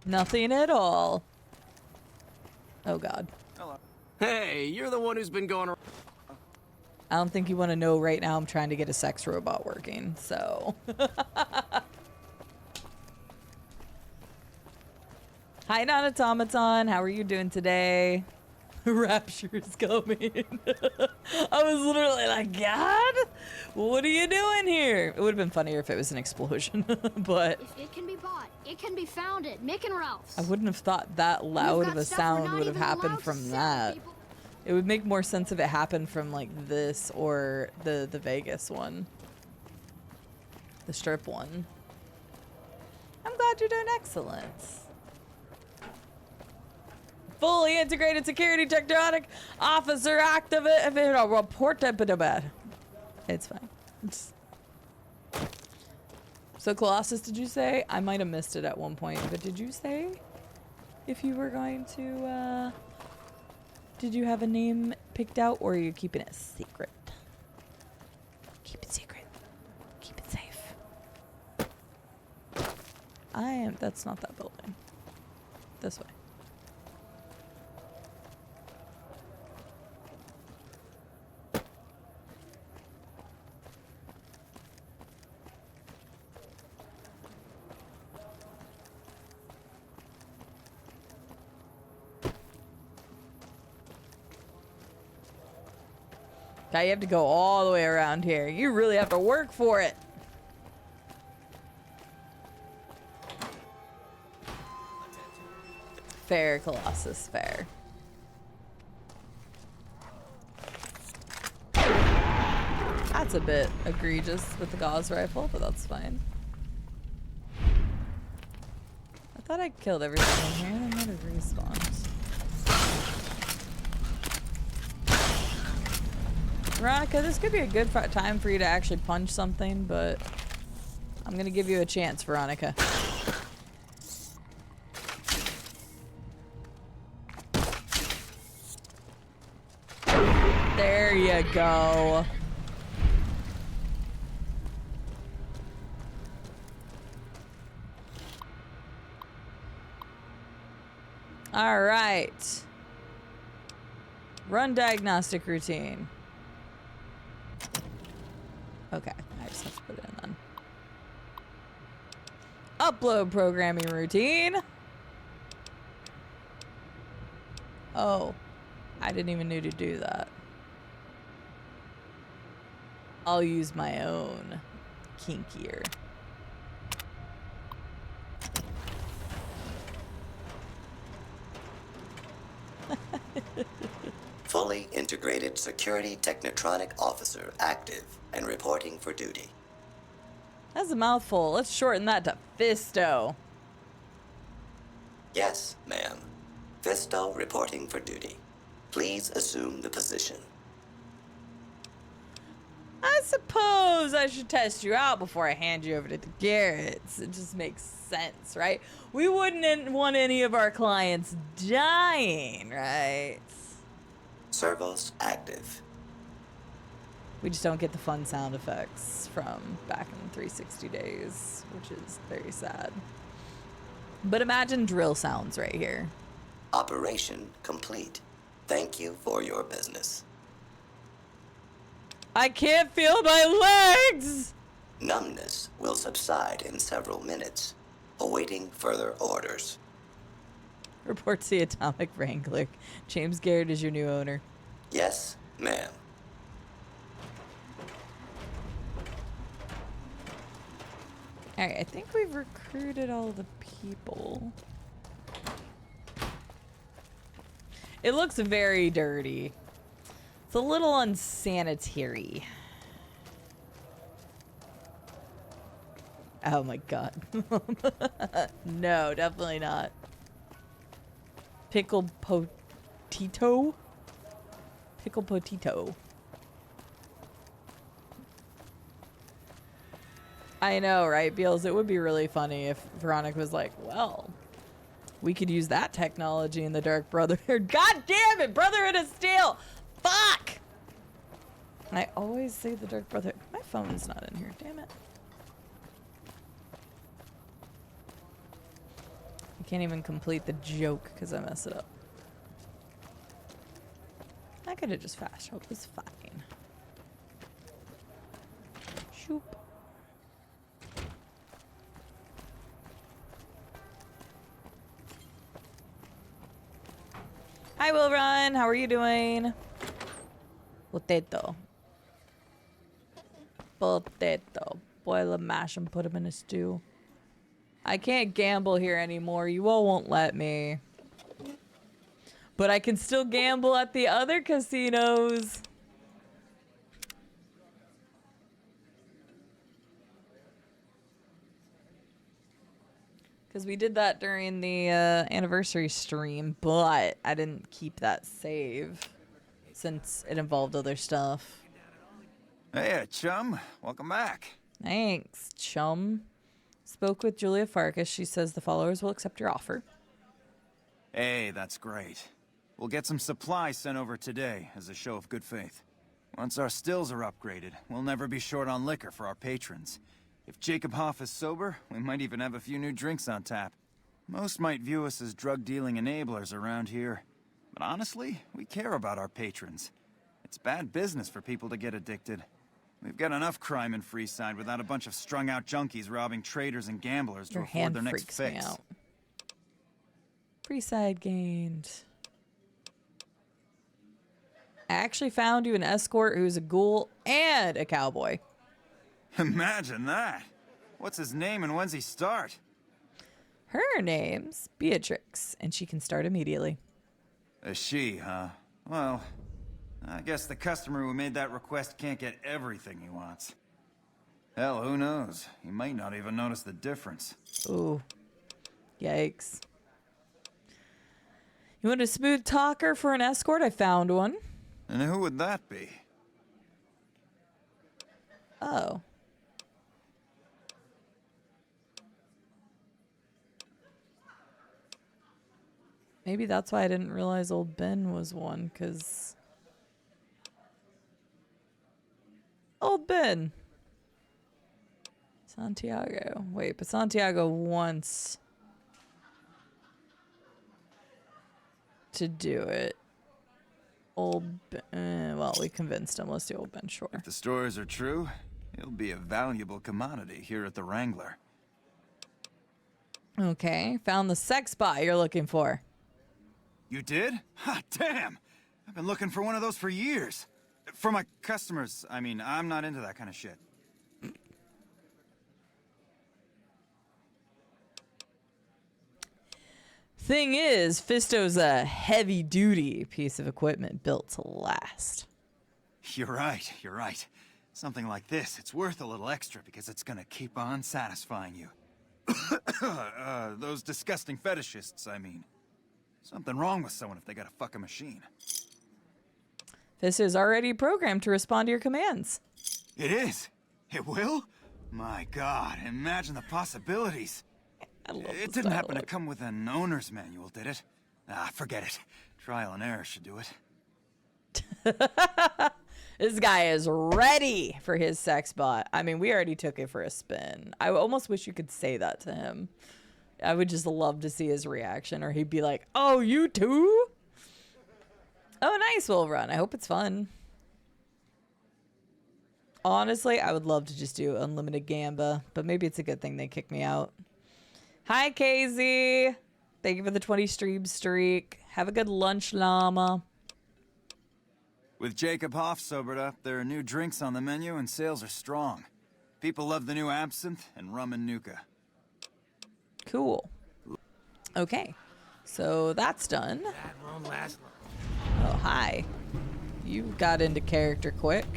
Nothing at all. Oh, God. Hello. Hey, you're the one who's been going around. I don't think you want to know right now I'm trying to get a sex robot working, so... Hi, non-automaton. How are you doing today? Rapture is coming. I was literally like, God, what are you doing here? It would have been funnier if it was an explosion, but... If it can be bought, it can be found at Mick and Ralph's. I wouldn't have thought that loud of a sound would have happened from that. It would make more sense if it happened from like this or the Vegas one. The strip one. I'm glad you're doing excellent. Fully integrated security tectonic officer activate report. It's fine. So Colossus, did you say? I might have missed it at one point, but did you say if you were going to did you have a name picked out, or are you keeping it secret? Keep it secret. Keep it safe. That's not that building. This way. Now you have to go all the way around here. You really have to work for it. Fair, Colossus, fair. That's a bit egregious with the Gauss rifle, but that's fine. I thought I killed everything in here, and then it respawns. Veronica, this could be a good time for you to actually punch something, but I'm gonna give you a chance, Veronica. There you go. All right. Run diagnostic routine. Okay, I just have to put it in then. Upload programming routine. Oh, I didn't even know to do that. I'll use my own kinkier. Fully integrated security technotronic officer active and reporting for duty. That's a mouthful. Let's shorten that to Fisto. Yes, ma'am. Fisto reporting for duty. Please assume the position. I suppose I should test you out before I hand you over to the Garretts. It just makes sense, right? We wouldn't want any of our clients dying, right? Servos active. We just don't get the fun sound effects from back in 360 days, which is very sad. But imagine drill sounds right here. Operation complete. Thank you for your business. I can't feel my legs! Numbness will subside in several minutes. Awaiting further orders. Report to the Atomic Wrangler. James Garrett is your new owner. Yes, ma'am. Alright, I think we've recruited all the people. It looks very dirty. It's a little unsanitary. Oh my god. No, definitely not. Pickled potito? Pickled potito. I know, right, Beals? It would be really funny if Veronica was like, well, we could use that technology in the Dark Brotherhood. God damn it! Brotherhood of Steel! Fuck! I always say the Dark Brotherhood. My phone's not in here, damn it. I can't even complete the joke because I messed it up. I could have just fast traveled. It was fine. Shoop. Hi, Will Run. How are you doing? Potato. Potato. Boil and mash and put them in a stew. I can't gamble here anymore. You all won't let me. But I can still gamble at the other casinos. Because we did that during the anniversary stream, but I didn't keep that save since it involved other stuff. Hey, chum. Welcome back. Thanks, chum. Spoke with Julia Farkas. She says the followers will accept your offer. Hey, that's great. We'll get some supplies sent over today as a show of good faith. Once our stills are upgraded, we'll never be short on liquor for our patrons. If Jacob Hoff is sober, we might even have a few new drinks on tap. Most might view us as drug-dealing enablers around here. But honestly, we care about our patrons. It's bad business for people to get addicted. We've got enough crime in Freeside without a bunch of strung-out junkies robbing traders and gamblers to afford their next fix. Me out. Freeside gained. I actually found you an escort who's a ghoul and a cowboy. Imagine that. What's his name and when's he start? Her name's Beatrix, and she can start immediately. A she, huh? Well, I guess the customer who made that request can't get everything he wants. Hell, who knows? He might not even notice the difference. Ooh. Yikes. You want a smooth talker for an escort? I found one. And who would that be? Oh. Maybe that's why I didn't realize old Ben was one, because... Old Ben! Santiago. Wait, but Santiago wants to do it. Old Ben... well, we convinced him. Let's do Old Ben, sure. If the stories are true, he'll be a valuable commodity here at the Wrangler. Okay, found the sex bot you're looking for. You did? Ha, damn! I've been looking for one of those for years. For my customers, I mean, I'm not into that kind of shit. Thing is, Fisto's a heavy-duty piece of equipment built to last. You're right, you're right. Something like this, it's worth a little extra because it's gonna keep on satisfying you. Those disgusting fetishists, I mean. Something wrong with someone if they got a fucking machine. Fisto's already programmed to respond to your commands. It is? It will? My God, imagine the possibilities. I love It this didn't happen to dialogue. come with an owner's manual, did it? Ah, forget it. Trial and error should do it. This guy is ready for his sex bot. I mean, we already took it for a spin. I almost wish you could say that to him. I would just love to see his reaction, or he'd be like, "Oh, you too? Oh, nice, Will Run. I hope it's fun." Honestly, I would love to just do unlimited gamba, but maybe it's a good thing they kicked me out. Hi, KZ. Thank you for the 20 stream streak. Have a good lunch, llama. With Jacob Hoff sobered up, there are new drinks on the menu and sales are strong. People love the new absinthe and rum and nuka. Cool. Okay, so that's done. That won't last long. Oh, hi. You got into character quick.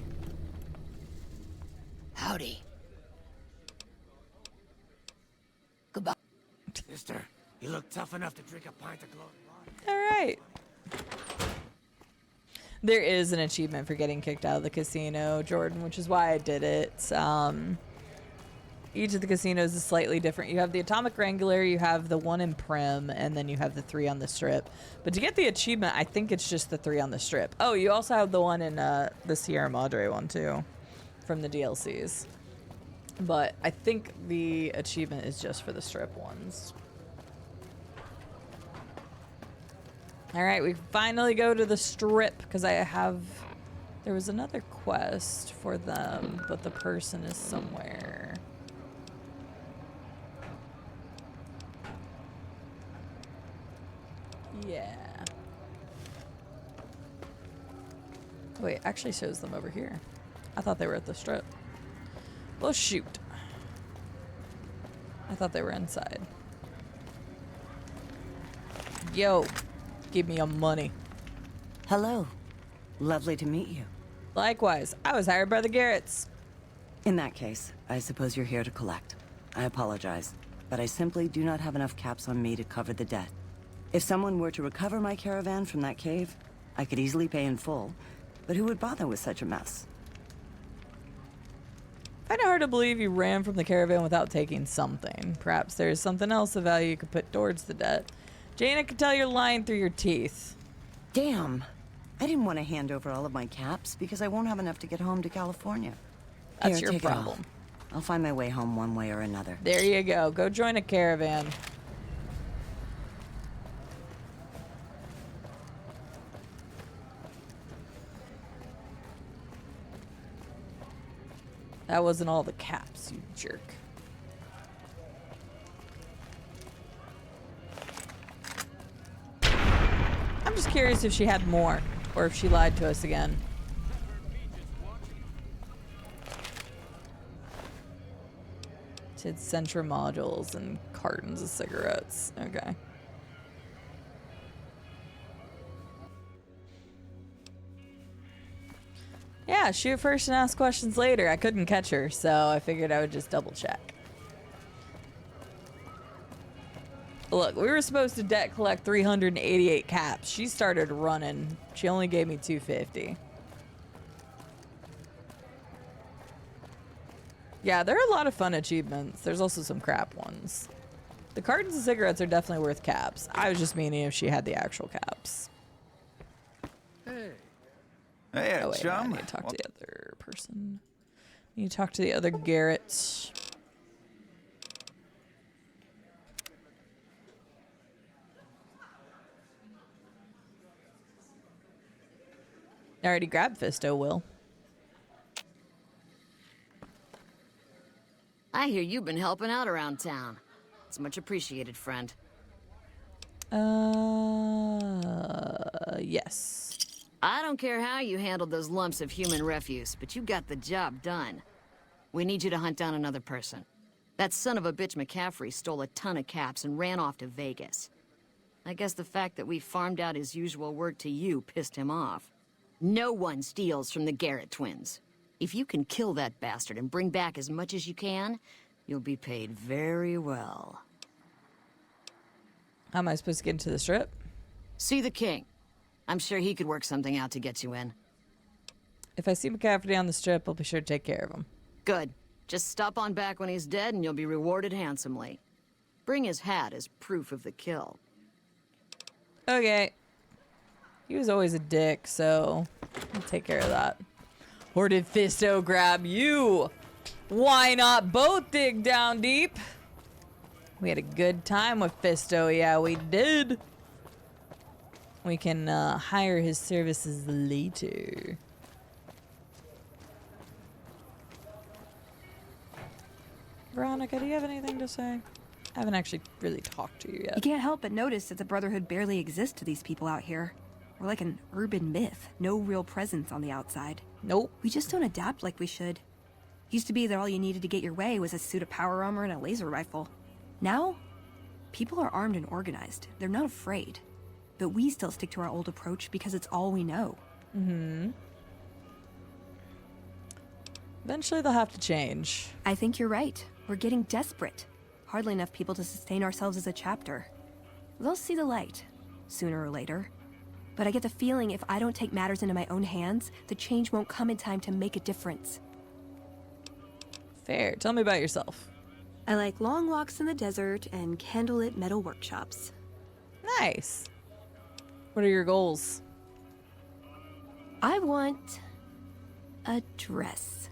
Howdy. Goodbye. Sister, you look tough enough to drink a pint of glowing water. All right. There is an achievement for getting kicked out of the casino, Jordan, which is why I did it. Each of the casinos is slightly different. You have the Atomic Wrangler, you have the one in Prim, and then you have the 3 on the Strip. But to get the achievement, I think it's just the 3 on the Strip. Oh, you also have the one in the Sierra Madre one, too, from the DLCs. But I think the achievement is just for the Strip ones. All right, we finally go to the Strip because there was another quest for them, but the person is somewhere. Yeah. Wait, actually shows them over here. I thought they were at the Strip. Well, shoot. I thought they were inside. Yo, give me your money. Hello. Lovely to meet you. Likewise, I was hired by the Garretts. In that case, I suppose you're here to collect. I apologize, but I simply do not have enough caps on me to cover the debt. If someone were to recover my caravan from that cave, I could easily pay in full, but who would bother with such a mess? I find it hard to believe you ran from the caravan without taking something. Perhaps there's something else of value you could put towards the debt. Jane, I can tell you're lying through your teeth. Damn. I didn't want to hand over all of my caps because I won't have enough to get home to California. That's Here, your take it all. problem. I'll find my way home one way or another. There you go. Go join a caravan. That wasn't all the caps, you jerk. I'm just curious if she had more, or if she lied to us again. She had Sentra modules and cartons of cigarettes. Okay. Yeah, shoot first and ask questions later. I couldn't catch her, so I figured I would just double check. Look, we were supposed to debt collect 388 caps. She started running. She only gave me 250. Yeah, there are a lot of fun achievements. There's also some crap ones. The cartons of cigarettes are definitely worth caps. I was just meaning if she had the actual caps. Hey. Hey, Oh, wait, I chum. need to talk to the other person. Need to talk to the other Garretts. I already grabbed Fisto, Will. I hear you've been helping out around town. It's much appreciated, friend. Yes. I don't care how you handled those lumps of human refuse, but you got the job done. We need you to hunt down another person. That son of a bitch McCaffrey stole a ton of caps and ran off to Vegas. I guess the fact that we farmed out his usual work to you pissed him off. No one steals from the Garrett twins. If you can kill that bastard and bring back as much as you can, you'll be paid very well. How am I supposed to get into the strip? See the king. I'm sure he could work something out to get you in. If I see McCaffrey on the strip, I'll be sure to take care of him. Good. Just stop on back when he's dead and you'll be rewarded handsomely. Bring his hat as proof of the kill. Okay. He was always a dick, so I'll take care of that. Or did Fisto grab you? Why not both dig down deep? We had a good time with Fisto, yeah, we did. We can hire his services later. Veronica, do you have anything to say? I haven't actually really talked to you yet. You can't help but notice that the Brotherhood barely exists to these people out here. We're like an urban myth, no real presence on the outside. Nope. We just don't adapt like we should. Used to be that all you needed to get your way was a suit of power armor and a laser rifle. Now, people are armed and organized. They're not afraid. But we still stick to our old approach because it's all we know. Mm-hmm. Eventually they'll have to change. I think you're right. We're getting desperate. Hardly enough people to sustain ourselves as a chapter. They'll see the light, sooner or later. But I get the feeling if I don't take matters into my own hands, the change won't come in time to make a difference. Fair. Tell me about yourself. I like long walks in the desert and candlelit metal workshops. Nice. What are your goals? I want a dress.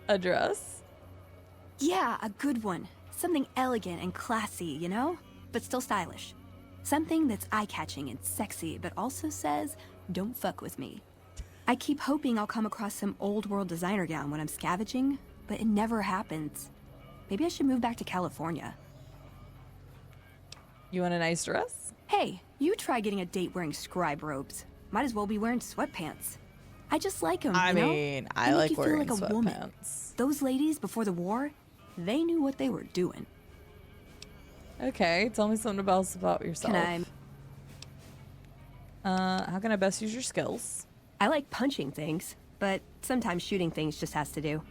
A dress? Yeah, a good one. Something elegant and classy, you know? But still stylish. Something that's eye-catching and sexy, but also says, don't fuck with me. I keep hoping I'll come across some old-world designer gown when I'm scavenging, but it never happens. Maybe I should move back to California. You want a nice dress? Hey, you try getting a date wearing scribe robes. Might as well be wearing sweatpants. I just like them, I you know? mean, I They make like you feel wearing like a woman. sweatpants. Those ladies before the war, they knew what they were doing. Okay, tell me something else about yourself. Can how can I best use your skills? I like punching things, but sometimes shooting things just has to do.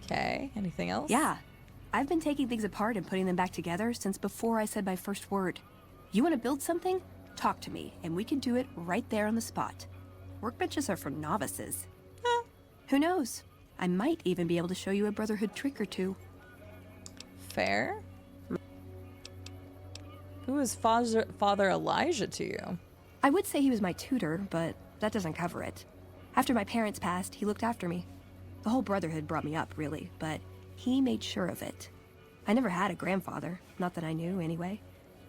Okay, anything else? Yeah, I've been taking things apart and putting them back together since before I said my first word. You want to build something? Talk to me, and we can do it right there on the spot. Workbenches are for novices. Who knows? I might even be able to show you a Brotherhood trick or two. Fair. Who is Father Elijah to you? I would say he was my tutor, but that doesn't cover it. After my parents passed, he looked after me. The whole Brotherhood brought me up, really, but he made sure of it. I never had a grandfather, not that I knew anyway.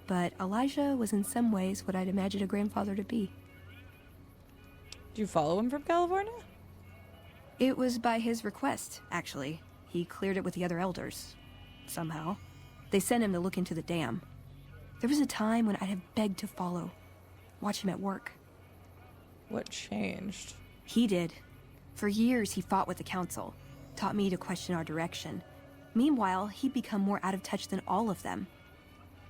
But Elijah was in some ways what I'd imagine a grandfather to be. Did you follow him from California? It was by his request, actually. He cleared it with the other elders. Somehow. They sent him to look into the dam. There was a time when I'd have begged to follow. Watch him at work. What changed? He did. For years, he fought with the council. Taught me to question our direction. Meanwhile, he'd become more out of touch than all of them.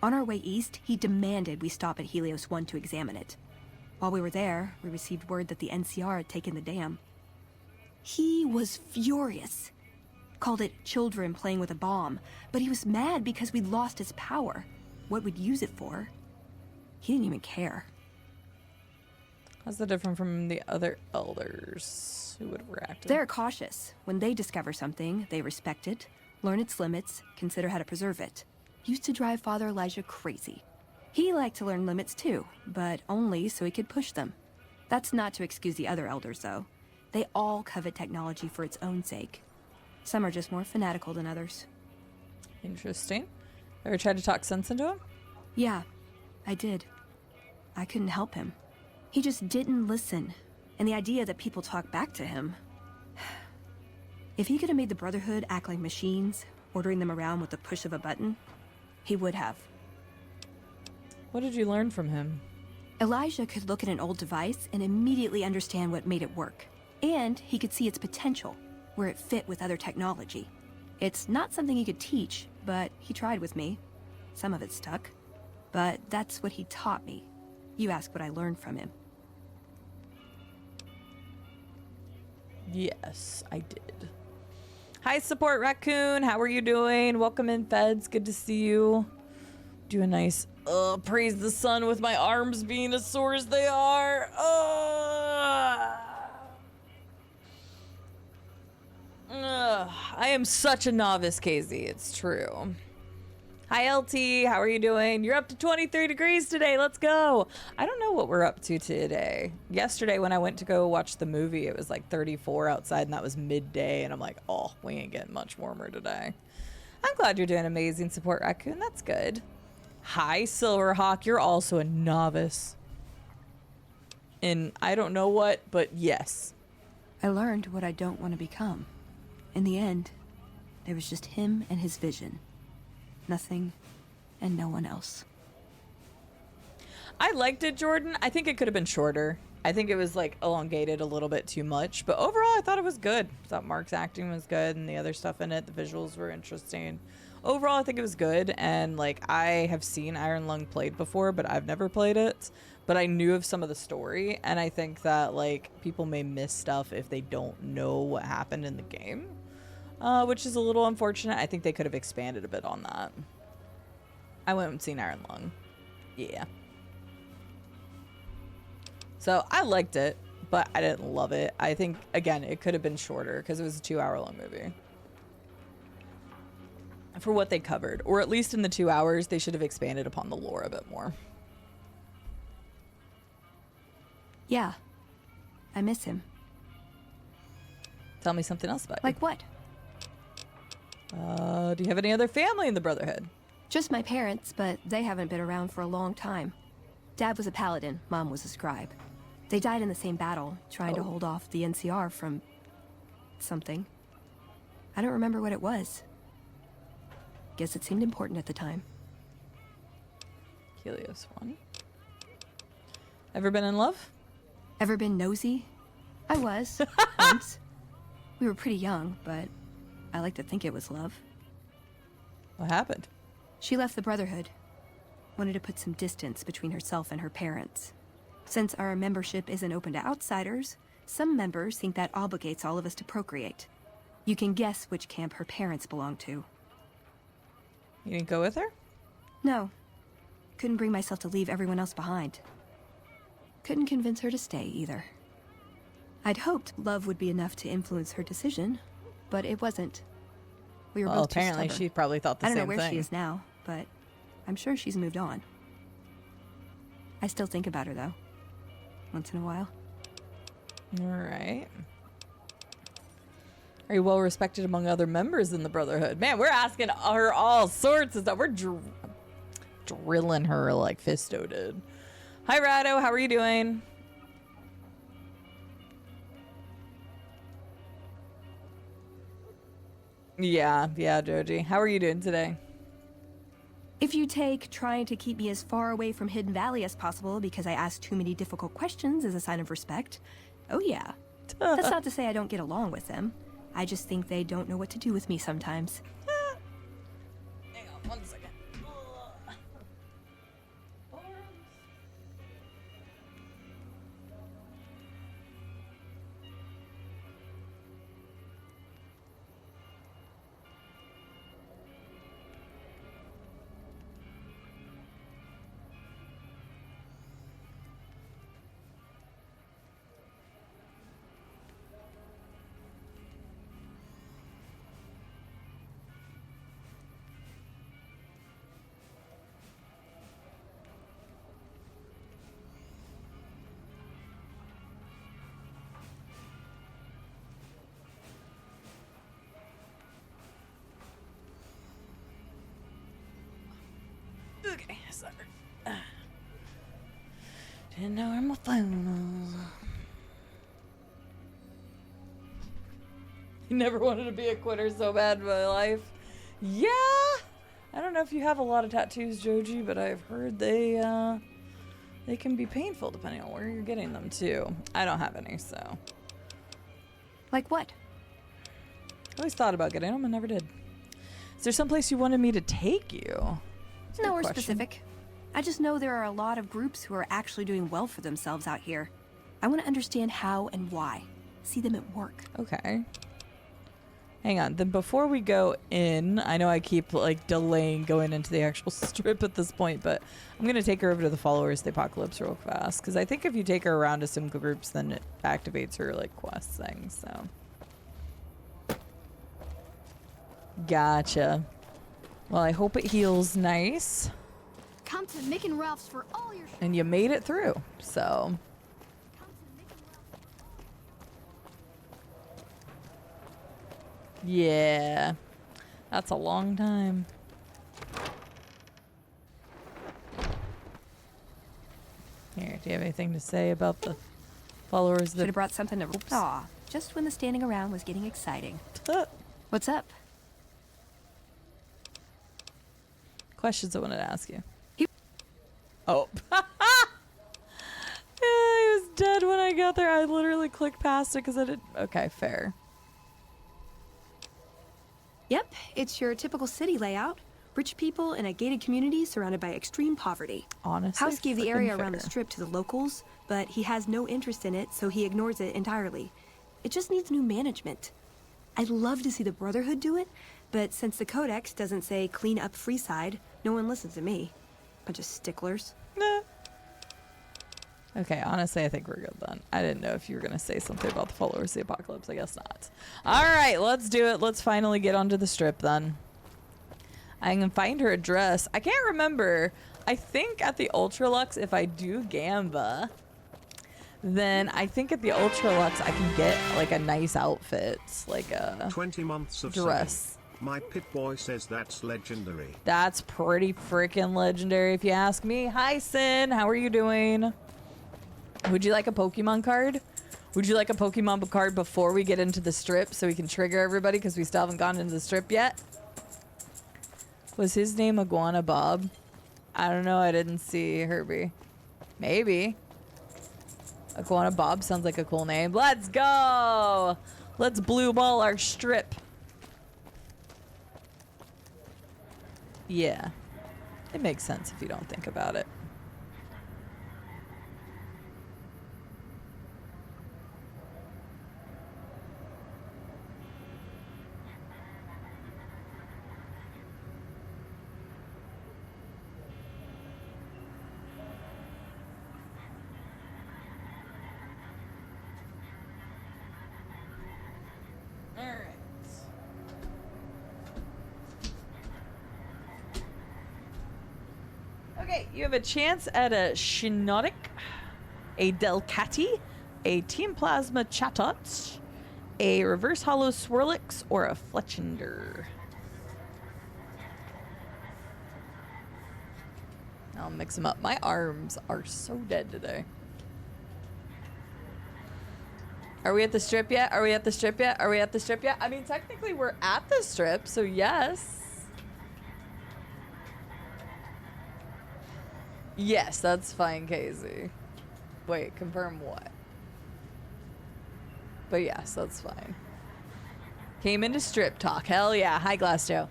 On our way east, he demanded we stop at Helios 1 to examine it. While we were there, we received word that the NCR had taken the dam. He was furious. Called it children playing with a bomb, but he was mad because we'd lost his power. What we'd use it for. He didn't even care. How's that different from the other elders who would have reacted? They're cautious. When they discover something, they respect it, learn its limits, consider how to preserve it. Used to drive Father Elijah crazy. He liked to learn limits too, but only so he could push them. That's not to excuse the other elders, though. They all covet technology for its own sake. Some are just more fanatical than others. Interesting. Ever tried to talk sense into him? Yeah, I did. I couldn't help him. He just didn't listen. And the idea that people talk back to him... If he could have made the Brotherhood act like machines, ordering them around with the push of a button, he would have. What did you learn from him? Elijah could look at an old device and immediately understand what made it work. And he could see its potential, where it fit with other technology. It's not something he could teach, but he tried with me. Some of it stuck. But that's what he taught me. You ask what I learned from him. Yes, I did. Hi, Support Raccoon. How are you doing? Welcome in, Feds. Good to see you. Do a nice, praise the sun with my arms being as sore as they are. I am such a novice, Casey. It's true. Hi, LT. How are you doing? You're up to 23 degrees today. Let's go. I don't know what we're up to today. Yesterday, when I went to go watch the movie, it was like 34 outside, and that was midday. And I'm like, oh, we ain't getting much warmer today. I'm glad you're doing amazing, Support Raccoon. That's good. Hi, Silverhawk. You're also a novice. And I don't know what, but yes. I learned what I don't want to become. In the end, there was just him and his vision. Nothing and no one else. I liked it, Jordan. I think it could have been shorter. I think it was like elongated a little bit too much, but overall I thought it was good. I thought Mark's acting was good and the other stuff in it, the visuals were interesting. Overall, I think it was good, and like I have seen Iron Lung played before, but I've never played it. But I knew of some of the story, and I think that like people may miss stuff if they don't know what happened in the game, which is a little unfortunate. I think they could have expanded a bit on that. I went and seen Iron Lung. Yeah. So I liked it, but I didn't love it. I think, again, it could have been shorter because it was a 2-hour-long movie. For what they covered. Or at least in the 2 hours, they should have expanded upon the lore a bit more. Yeah. I miss him. Tell me something else about Like what? Do you have any other family in the Brotherhood? Just my parents, but they haven't been around for a long time. Dad was a paladin, Mom was a scribe. They died in the same battle, trying to hold off the NCR from... something. I don't remember what it was. Guess it seemed important at the time. Helios 1. Ever been in love? Ever been nosy? I was, once. We were pretty young, but I like to think it was love. What happened? She left the Brotherhood. Wanted to put some distance between herself and her parents. Since our membership isn't open to outsiders, some members think that obligates all of us to procreate. You can guess which camp her parents belong to. You didn't go with her? No. Couldn't bring myself to leave everyone else behind. Couldn't convince her to stay, either. I'd hoped love would be enough to influence her decision, but it wasn't. We were both too apparently stubborn. she probably thought the same thing. I don't know where she is now, but I'm sure she's moved on. I still think about her, though. Once in a while. All right. Are you well respected among other members in the Brotherhood? Man, we're asking her all sorts of stuff. We're drilling her like Fisto did. Hi, Rado. How are you doing? Yeah, Joji. How are you doing today? If you take trying to keep me as far away from Hidden Valley as possible because I ask too many difficult questions as a sign of respect, oh yeah. That's not to say I don't get along with them. I just think they don't know what to do with me sometimes. Hang on 1 second. Okay, sorry. Didn't know where my phone was. You never wanted to be a quitter so bad in my life. Yeah! I don't know if you have a lot of tattoos, Joji, but I've heard they They can be painful depending on where you're getting them too. I don't have any, so. Like what? I always thought about getting them and never did. Is there someplace you wanted me to take you? Nowhere specific. I just know there are a lot of groups who are actually doing well for themselves out here. I want to understand how and why. See them at work. Okay. Hang on. Then before we go in, I know I keep like delaying going into the actual strip at this point, but I'm going to take her over to the Followers of the Apocalypse real fast. Because I think if you take her around to some groups, then it activates her like quest thing, so. Gotcha. Well, I hope it heals nice. Come to Mick and Ralph's for all your... And you made it through, so. Yeah. That's a long time. Here, do you have anything to say about the Followers? Should have brought something to... Aw, just when the standing around was getting exciting. What's up? Questions I wanted to ask you. Oh. Yeah, he was dead when I got there. I literally clicked past it because I didn't... Okay, fair. Yep, it's your typical city layout. Rich people in a gated community surrounded by extreme poverty. Honestly, House gave the area freaking around the fair. strip to the locals, but he has no interest in it, so he ignores it entirely. It just needs new management. I'd love to see the Brotherhood do it, but since the Codex doesn't say clean up Freeside, no one listens to me. Bunch of sticklers. Nah. Okay, honestly, I think we're good then. I didn't know if you were going to say something about the Followers of the Apocalypse. I guess not. All right, let's do it. Let's finally get onto the strip then. I can find her address. I can't remember. I think at the Ultralux, if I do Gamba, then I think at the Ultralux I can get like a nice outfit, like a 20 months of dress. My Pip-Boy says that's legendary. That's pretty freaking legendary if you ask me. Hi, Sin. How are you doing? Would you like a Pokemon card? Would you like a Pokemon card before we get into the strip so we can trigger everybody because we still haven't gone into the strip yet? Was his name Iguana Bob? I don't know. I didn't see Herbie. Maybe. Iguana Bob sounds like a cool name. Let's go! Let's blue ball our strip. Yeah. It makes sense if you don't think about it. Okay, you have a chance at a Shinotic, a Delcatty, a Team Plasma Chatot, a Reverse Hollow Swirlix, or a Fletchender. I'll mix them up. My arms are so dead today. Are we at the strip yet? Are we at the strip yet? Are we at the strip yet? I mean, technically we're at the strip, so yes. Yes, that's fine, Casey. Wait, confirm what? But yes, that's fine. Came into strip talk. Hell yeah. Hi, Glass Joe.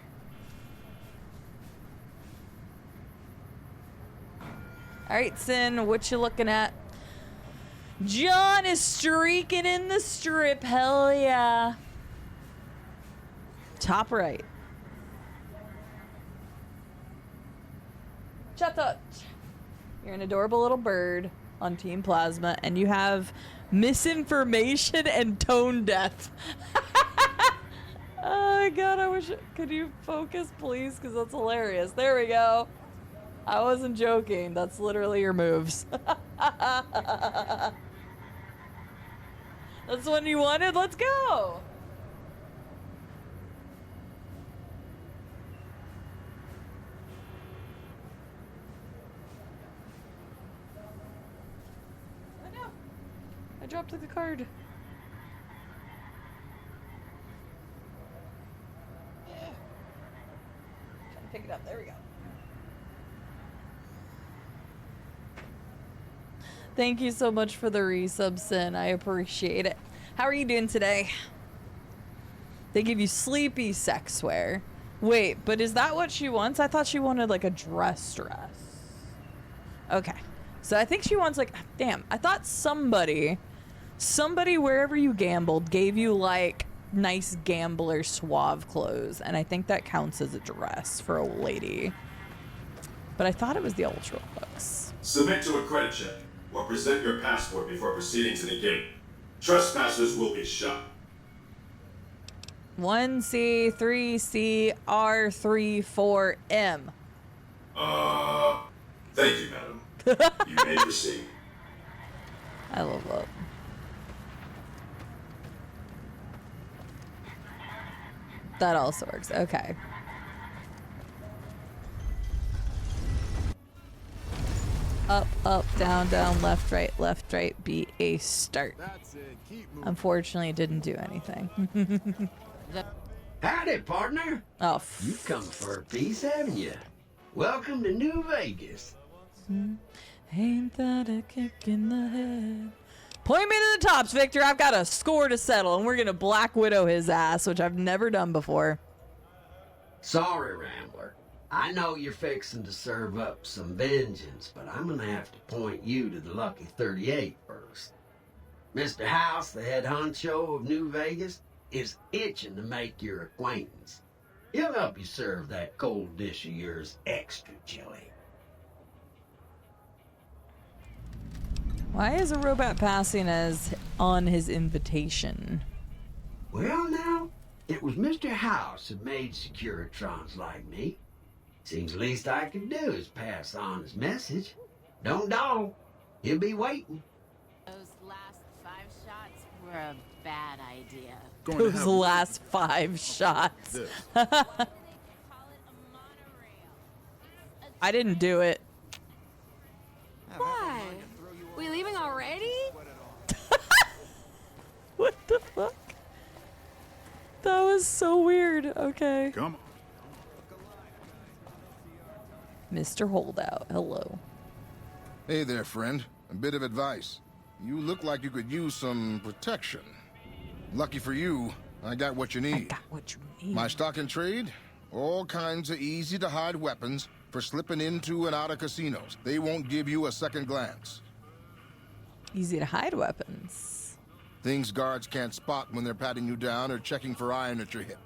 All right, Sin, what you looking at? John is streaking in the strip. Hell yeah. Top right. Chatot. You're an adorable little bird on Team Plasma, and you have misinformation and tone deaf. Oh my god, I wish... Could you focus, please? Because that's hilarious. There we go. I wasn't joking. That's literally your moves. That's the one you wanted? Let's go! I dropped the card. Yeah. Trying to pick it up. There we go. Thank you so much for the resub, Sin. I appreciate it. How are you doing today? They give you sleepy sex wear. Wait, but is that what she wants? I thought she wanted like a dress. Okay. So I think she wants like, damn, I thought somebody wherever you gambled gave you like nice gambler suave clothes. And I think that counts as a dress for a lady. But I thought it was the ultra looks. Submit to a credit check or present your passport before proceeding to the gate. Trespassers will be shot. 1C, 3C, R3, 4M. Thank you, madam. You may proceed. I love that. That also works. Okay. Up, up, down, down, left, right, be a start. That's it. Keep moving. Unfortunately, it didn't do anything. Howdy, partner. Oh, You come for a piece, haven't you? Welcome to New Vegas. ain't that a kick in the head? Point me to the tops, Victor. I've got a score to settle, and we're gonna Black Widow his ass, which I've never done before. Sorry, Rambler. I know you're fixing to serve up some vengeance, but I'm gonna have to point you to the Lucky 38 first. Mr. House, the head honcho of New Vegas, is itching to make your acquaintance. He'll help you serve that cold dish of yours extra chili. Why is a robot passing as on his invitation? Well, now, it was Mr. House who made Securitrons like me. Seems the least I can do is pass on his message. Don't dawdle. He'll be waiting. Those last 5 shots were a bad idea. Those last 5 shots. I didn't do it. Why? We leaving already? What the fuck? That was so weird. Okay. Come on. Mr. Holdout, hello. Hey there, friend. A bit of advice. You look like you could use some protection. Lucky for you, I got what you need. My stock and trade? All kinds of easy-to-hide weapons for slipping into and out of casinos. They won't give you a second glance. Easy-to-hide weapons. Things guards can't spot when they're patting you down or checking for iron at your hip.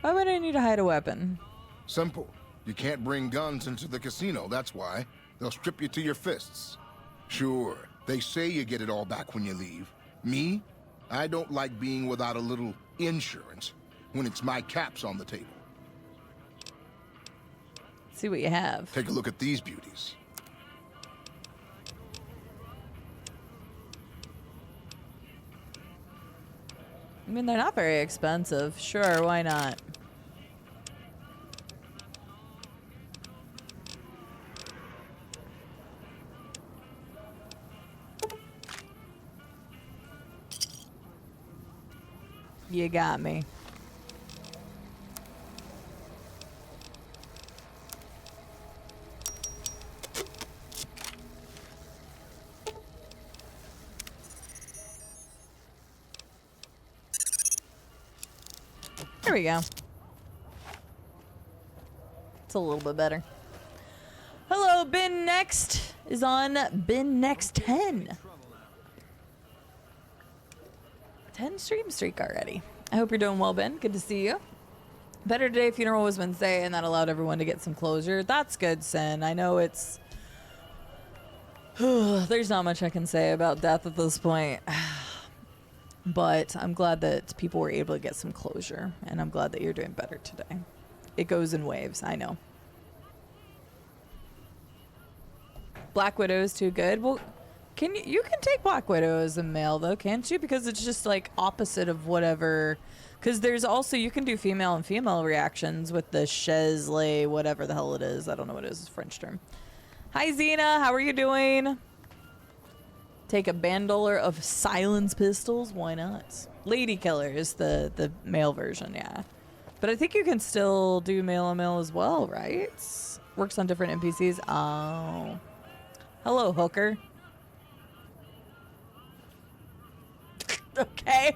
Why would I need to hide a weapon? Simple. You can't bring guns into the casino, that's why. They'll strip you to your fists. Sure, they say you get it all back when you leave. Me? I don't like being without a little insurance when it's my caps on the table. See what you have. Take a look at these beauties. I mean, they're not very expensive. Sure, why not? You got me. There we go. It's a little bit better. Hello, Bin Next is on Bin Next 10. 10 stream streak already. I hope you're doing well, Ben. Good to see you. Better Today Funeral was Wednesday, and that allowed everyone to get some closure. That's good, Sin. I know it's... There's not much I can say about death at this point. But I'm glad that people were able to get some closure, and I'm glad that you're doing better today. It goes in waves, I know. Black Widow is too good. Well, you can take Black Widow as a male though, can't you? Because it's just like opposite of whatever. Because there's also, you can do female and female reactions with the Chesley, whatever the hell it is. I don't know what it is. It's a French term. Hi Xena, how are you doing? Take a bandoler of silence pistols. Why not? Lady Killer is the male version, yeah. But I think you can still do mail-on-mail as well, right? Works on different NPCs. Oh. Hello, hooker. Okay.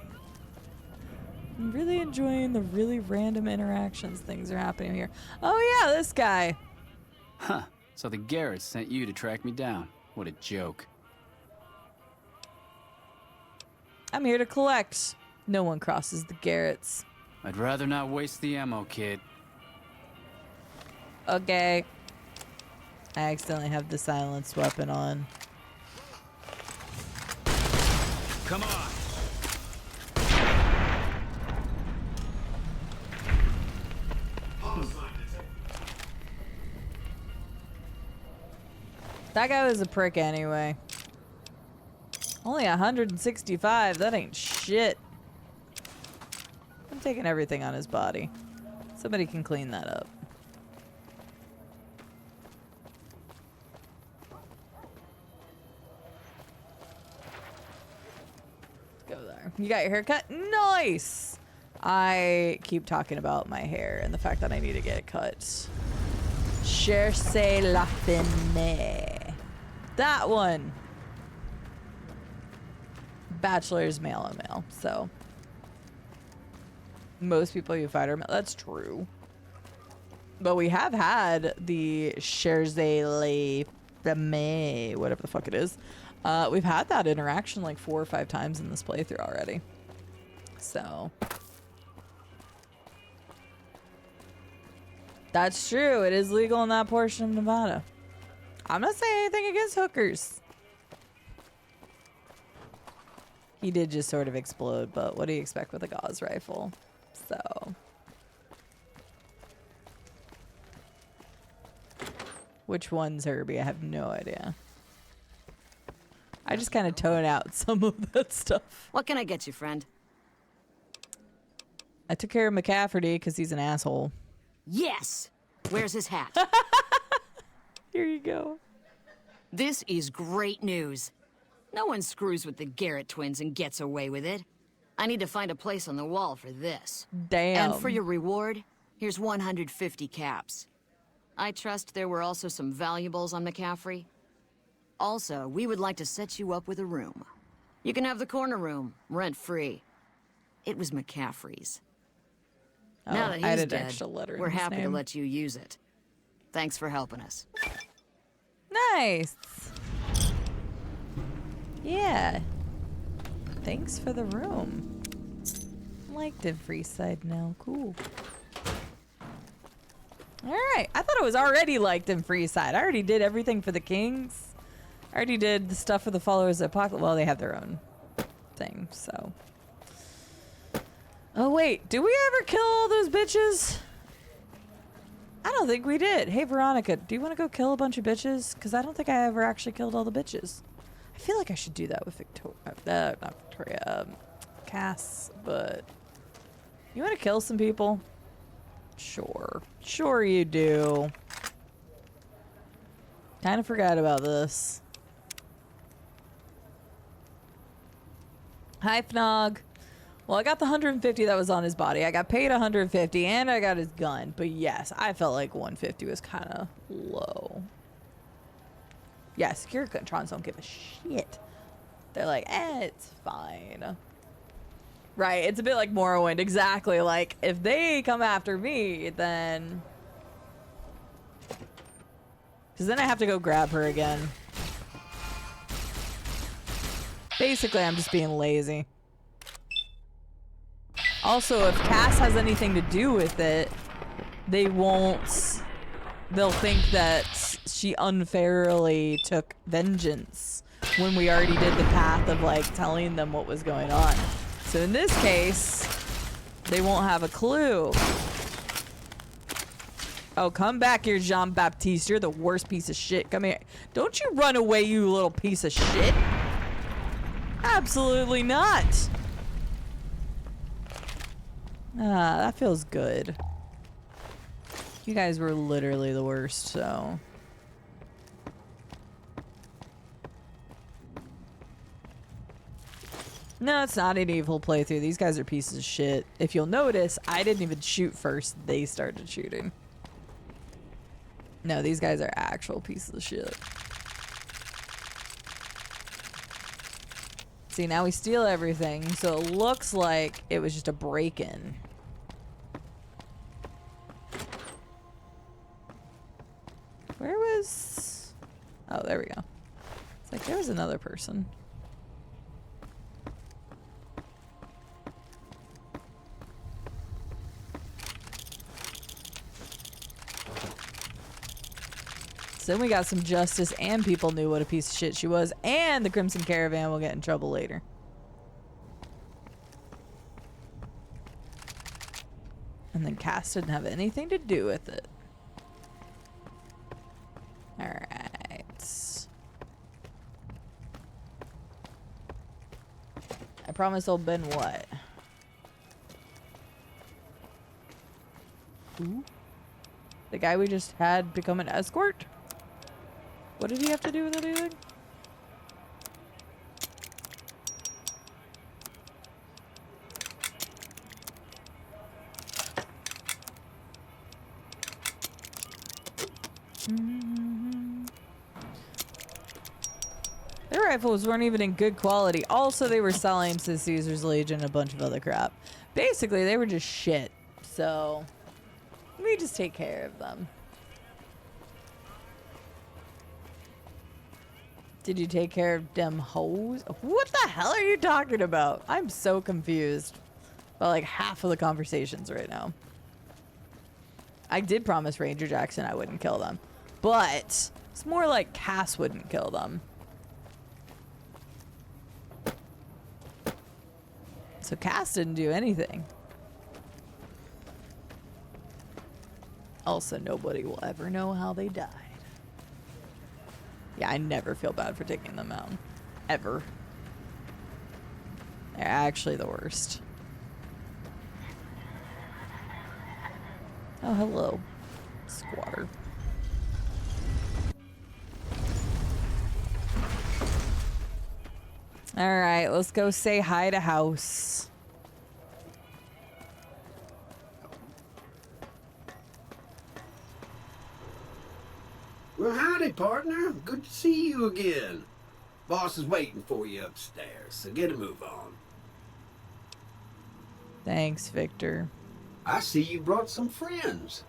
I'm really enjoying the really random interactions things are happening here. Oh yeah, this guy. Huh. So the Garretts sent you to track me down. What a joke. I'm here to collect. No one crosses the Garretts. I'd rather not waste the ammo, kid. Okay. I accidentally have the silenced weapon on. Come on. That guy was a prick anyway. Only 165, that ain't shit. I'm taking everything on his body. Somebody can clean that up. Go there. You got your hair cut? Nice! I keep talking about my hair and the fact that I need to get it cut. Cherchez la fine. That one. Bachelor's male on male, so. Most people you fight are male. That's true. But we have had the Cherchez la fine, whatever the fuck it is. We've had that interaction like 4 or 5 times in this playthrough already. So. That's true. It is legal in that portion of Nevada. I'm not saying anything against hookers. He did just sort of explode, but what do you expect with a gauze rifle? So. Which one's Herbie? I have no idea. I just kind of tone out some of that stuff. What can I get you, friend? I took care of McCafferty because he's an asshole. Yes! Where's his hat? Here you go. This is great news. No one screws with the Garrett twins and gets away with it. I need to find a place on the wall for this. Damn. And for your reward, here's 150 caps. I trust there were also some valuables on McCaffrey. Also, we would like to set you up with a room. You can have the corner room, rent-free. It was McCaffrey's. Oh, Now that I he's had an dead, extra letter in we're his happy to name. let you use it. Thanks for helping us. Nice. Yeah. Thanks for the room. Liked it, Freeside now. Cool. Alright. I thought it was already liked in Freeside. I already did everything for the Kings. I already did the stuff for the followers of Apocalypse. Well, they have their own thing, so. Oh, wait. Did we ever kill all those bitches? I don't think we did. Hey, Veronica, do you want to go kill a bunch of bitches? Because I don't think I ever actually killed all the bitches. I feel like I should do that with Victoria. Not Victoria. Cass, but. You want to kill some people? Sure. Sure you do. Kind of forgot about this. Hi, Fnog. Well, I got the 150 that was on his body. I got paid 150 and I got his gun. But yes, I felt like 150 was kind of low. Yeah, secure controns don't give a shit. They're like, it's fine. Right, it's a bit like Morrowind. Exactly. Like, if they come after me, then... Because then I have to go grab her again. Basically, I'm just being lazy. Also, if Cass has anything to do with it, they won't... They'll think that she unfairly took vengeance when we already did the path of, like, telling them what was going on. So in this case, they won't have a clue. Oh, come back here, Jean-Baptiste. You're the worst piece of shit. Come here. Don't you run away, you little piece of shit. Absolutely not. Ah, that feels good. You guys were literally the worst, so... No, it's not an evil playthrough. These guys are pieces of shit. If you'll notice, I didn't even shoot first. They started shooting. No, these guys are actual pieces of shit. See, now we steal everything, so it looks like it was just a break-in. Where was... Oh, there we go. It's like there was another person. So then we got some justice and people knew what a piece of shit she was, and the Crimson Caravan will get in trouble later. And then Cass didn't have anything to do with it. Alright. I promised old Ben what? Who? The guy we just had become an escort? What did he have to do with anything? Their rifles weren't even in good quality. Also, they were selling to Caesar's Legion and a bunch of other crap. Basically, they were just shit. So, we just take care of them. Did you take care of them hoes? What the hell are you talking about? I'm so confused by like half of the conversations right now. I did promise Ranger Jackson I wouldn't kill them, but it's more like Cass wouldn't kill them. So Cass didn't do anything. Also, nobody will ever know how they died. Yeah, I never feel bad for taking them out. Ever. They're actually the worst. Oh, hello, squatter. All right, let's go say hi to House. Well, howdy, partner. Good to see you again. Boss is waiting for you upstairs, so get a move on. Thanks, Victor. I see you brought some friends.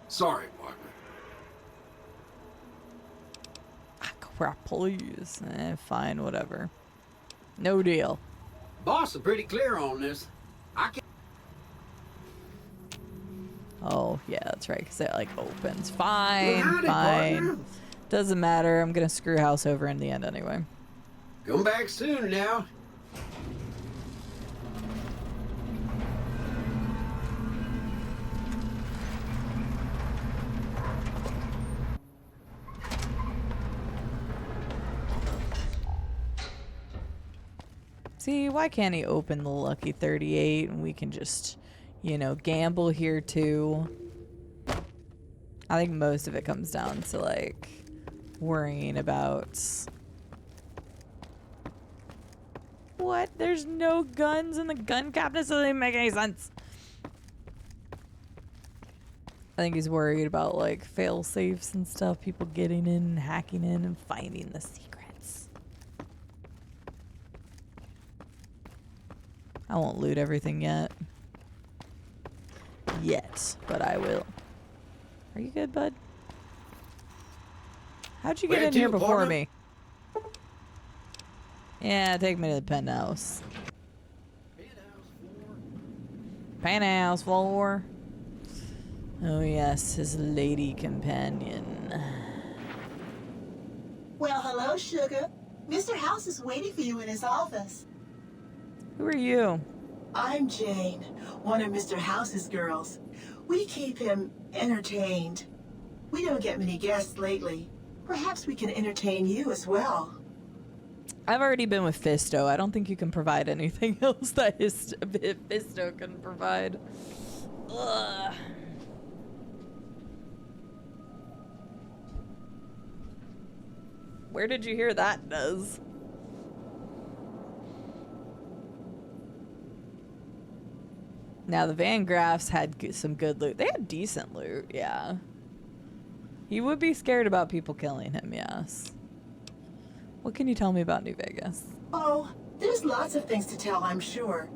Sorry, partner. Crap, please. Fine, whatever. No deal. Boss is pretty clear on this. I can. Oh, yeah, that's right, because it, like, opens. Fine, Well, howdy, fine. partner. Doesn't matter. I'm going to screw House over in the end anyway. Come back soon now. See, why can't he open the Lucky 38 and we can just, you know, gamble here too? I think most of it comes down to, like, worrying about... What? There's no guns in the gun cabinet, so they don't make any sense. I think he's worried about, like, fail safes and stuff, people getting in and hacking in and finding the secrets. I won't loot everything yet. But I will. Are you good, bud? How'd you get in here before me? Yeah, take me to the penthouse. Penthouse floor. Oh yes, his lady companion. Well, hello, sugar. Mr. House is waiting for you in his office. Who are you? I'm Jane, one of Mr. House's girls. We keep him entertained. We don't get many guests lately. Perhaps we can entertain you as well. I've already been with Fisto. I don't think you can provide anything else that Fisto can provide. Ugh. Where did you hear that, Nuz? Now, the Van Graffs had some good loot. They had decent loot, yeah. He would be scared about people killing him, yes. What can you tell me about New Vegas? Oh, there's lots of things to tell, I'm sure.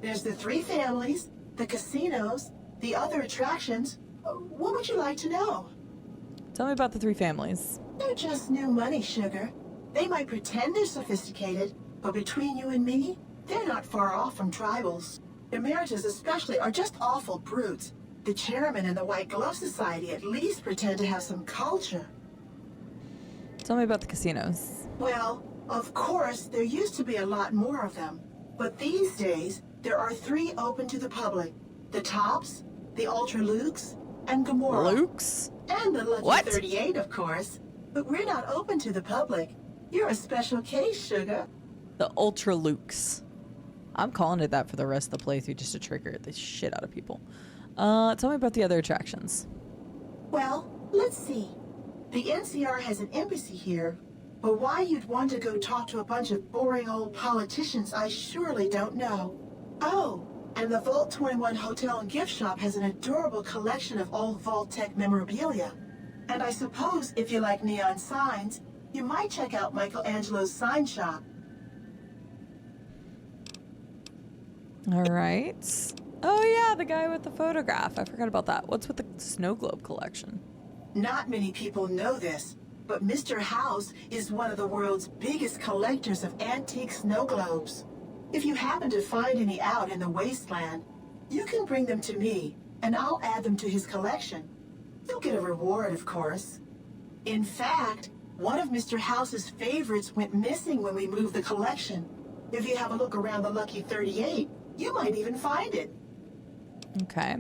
There's the 3 families, the casinos, the other attractions. What would you like to know? Tell me about the 3 families. They're just new money, sugar. They might pretend they're sophisticated, but between you and me, they're not far off from tribals. Emeritus especially are just awful brutes. The chairman and the White Glove Society at least pretend to have some culture. Tell me about the casinos. Well, of course, there used to be a lot more of them. But these days, there are 3 open to the public. The Tops, the Ultra Lukes, and Gamora. Lukes? And the Lucky What? 38, of course. But we're not open to the public. You're a special case, sugar. The Ultra Lukes. I'm calling it that for the rest of the playthrough just to trigger the shit out of people. Tell me about the other attractions. Well, let's see. The NCR has an embassy here, but why you'd want to go talk to a bunch of boring old politicians, I surely don't know. Oh, and the Vault 21 Hotel and Gift Shop has an adorable collection of old Vault-Tec memorabilia. And I suppose if you like neon signs, you might check out Michelangelo's sign shop. All right. Oh, yeah, the guy with the photograph. I forgot about that. What's with the snow globe collection? Not many people know this, but Mr. House is one of the world's biggest collectors of antique snow globes. If you happen to find any out in the wasteland, you can bring them to me, and I'll add them to his collection. You'll get a reward, of course. In fact, one of Mr. House's favorites went missing when we moved the collection. If you have a look around the Lucky 38, you might even find it. Okay.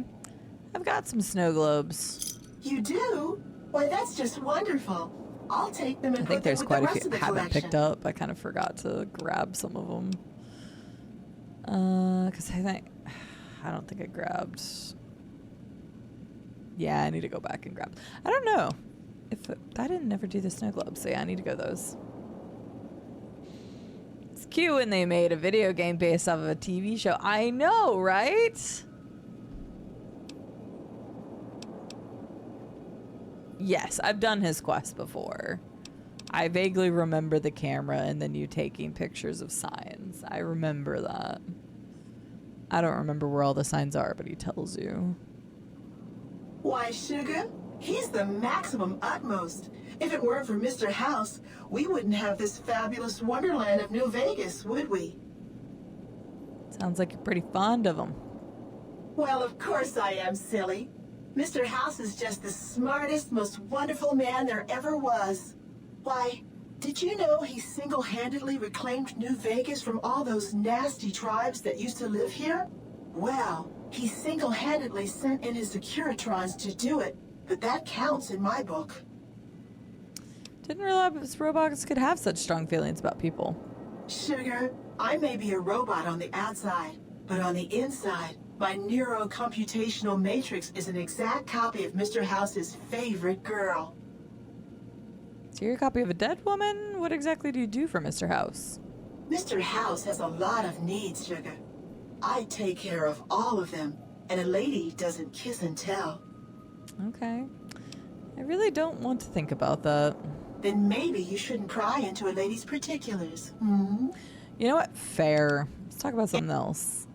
I've got some snow globes. You do? Why, that's just wonderful. I'll take them and I think put them there's with quite the a rest few of the I haven't collection. picked up. I kind of forgot to grab some of them. Because I don't think I grabbed. Yeah, I need to go back and grab. I don't know if I didn't never do the snow globes, so yeah, I need to go those. It's cute when they made a video game based off of a TV show. I know, right? Yes, I've done his quest before. I vaguely remember the camera and then you taking pictures of signs. I remember that. I don't remember where all the signs are, but he tells you. Why, sugar, he's the maximum utmost. If it weren't for Mr. House, we wouldn't have this fabulous wonderland of New Vegas, would we? Sounds like you're pretty fond of him. Well, of course I am, silly. Mr. House is just the smartest, most wonderful man there ever was. Why, did you know he single-handedly reclaimed New Vegas from all those nasty tribes that used to live here? Well, he single-handedly sent in his Securitrons to do it, but that counts in my book. Didn't realize robots could have such strong feelings about people. Sugar, I may be a robot on the outside, but on the inside, my neurocomputational matrix is an exact copy of Mr. House's favorite girl. So you're a copy of a dead woman? What exactly do you do for Mr. House? Mr. House has a lot of needs, sugar. I take care of all of them, and a lady doesn't kiss and tell. Okay. I really don't want to think about that. Then maybe you shouldn't pry into a lady's particulars. Hmm? You know what? Fair. Let's talk about something else.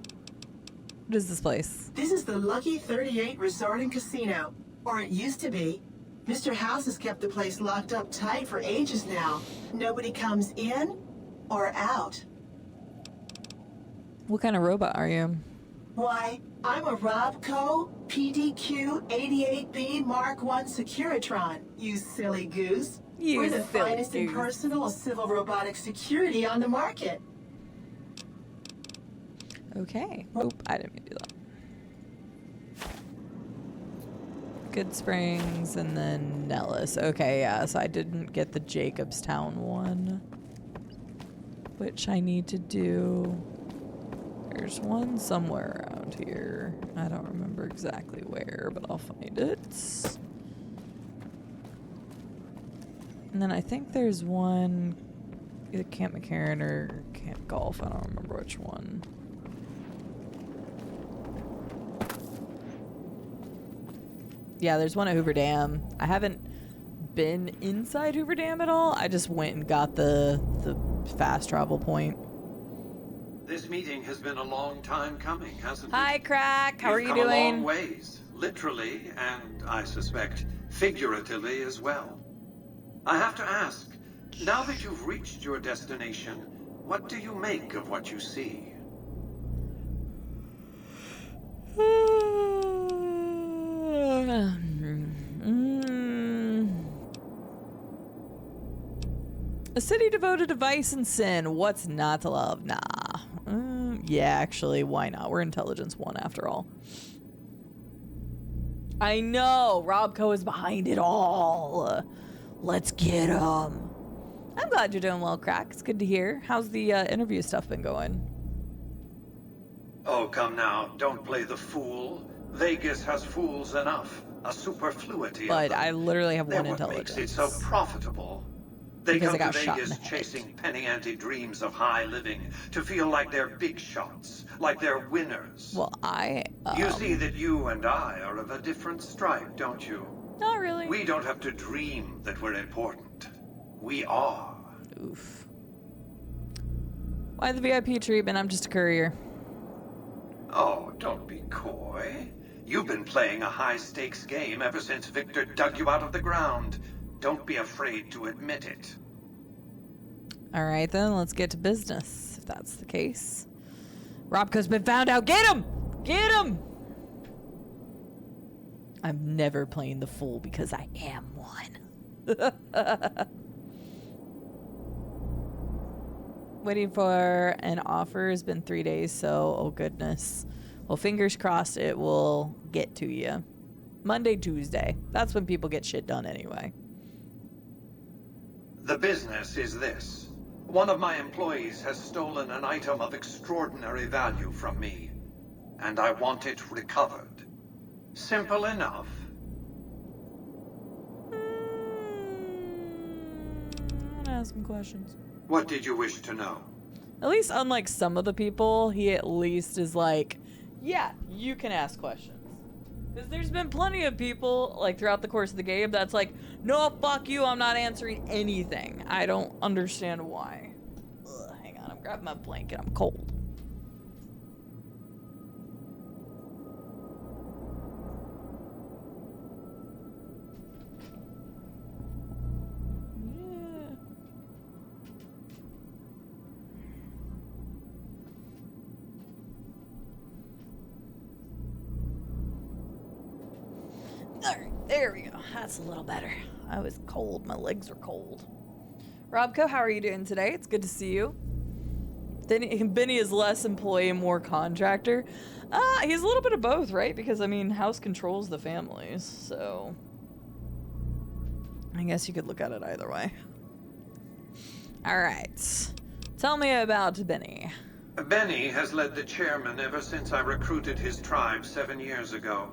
What is this place? This is the Lucky 38 Resort and Casino, or it used to be. Mr. House has kept the place locked up tight for ages now. Nobody comes in or out. What kind of robot are you? Why, I'm a Robco PDQ 88B Mark I Securitron, you silly goose. You We're the silly finest in goose. personal civil robotic security on the market. Okay. Oop, I didn't mean to do that. Good Springs and then Nellis. Okay, yeah, so I didn't get the Jacobstown one, which I need to do. There's one somewhere around here. I don't remember exactly where, but I'll find it. And then I think there's one, either Camp McCarran or Camp Golf. I don't remember which one. Yeah, there's one at Hoover Dam. I haven't been inside Hoover Dam at all. I just went and got the fast travel point. This meeting has been a long time coming, hasn't it? Hi, Crack. How are you You've come a long doing? ways, literally, and I suspect figuratively as well. I have to ask, now that you've reached your destination, what do you make of what you see? A city devoted to vice and sin. What's not to love? Nah. Yeah, actually, why not? We're intelligence 1 after all. I know. Robco is behind it all. Let's get him. I'm glad you're doing well, Crack. It's good to hear. How's the interview stuff been going? Oh, come now. Don't play the fool. Vegas has fools enough. A superfluity But of them. I literally have They're one what intelligence. makes it so profitable. They Because I come got to shot in Vegas the head. chasing penny-ante dreams of high living, to feel like they're big shots, like they're winners. Well, You see that you and I are of a different stripe, don't you? Not really. We don't have to dream that we're important. We are. Oof. Why the VIP treatment? I'm just a courier. Oh, don't be coy. You've been playing a high-stakes game ever since Victor dug you out of the ground. Don't be afraid to admit it. All right, then. Let's get to business, if that's the case. Robco's been found out. Get him! Get him! I'm never playing the fool because I am one. Waiting for an offer has been 3 days, so oh goodness. Well, fingers crossed it will get to you. Monday, Tuesday. That's when people get shit done anyway. The business is this. One of my employees has stolen an item of extraordinary value from me, and I want it recovered. Simple enough. I'm gonna ask him questions. What did you wish to know? At least unlike some of the people, he at least is like, yeah, you can ask questions. Because there's been plenty of people, like, throughout the course of the game that's like, no, fuck you, I'm not answering anything. I don't understand why. Ugh, hang on, I'm grabbing my blanket, I'm cold. Alright, there we go. That's a little better. I was cold. My legs are cold. Robco, how are you doing today? It's good to see you. Benny is less employee and more contractor. He's a little bit of both, right? Because, I mean, house controls the families, so... I guess you could look at it either way. Alright. Tell me about Benny. Benny has led the chairman ever since I recruited his tribe 7 years ago.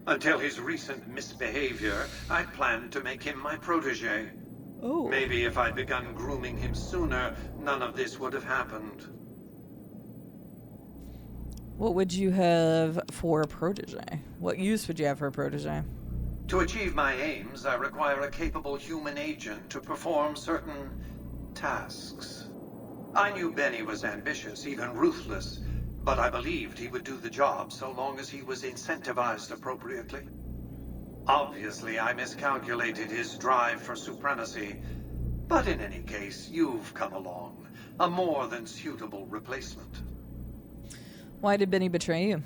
Until his recent misbehavior, I planned to make him my protege. Oh. Maybe if I'd begun grooming him sooner, none of this would have happened. What would you have for a protege? What use would you have for a protege? To achieve my aims, I require a capable human agent to perform certain tasks. I knew Benny was ambitious, even ruthless, but I believed he would do the job so long as he was incentivized appropriately. Obviously, I miscalculated his drive for supremacy, but in any case, you've come along. A more than suitable replacement. Why did Benny betray you?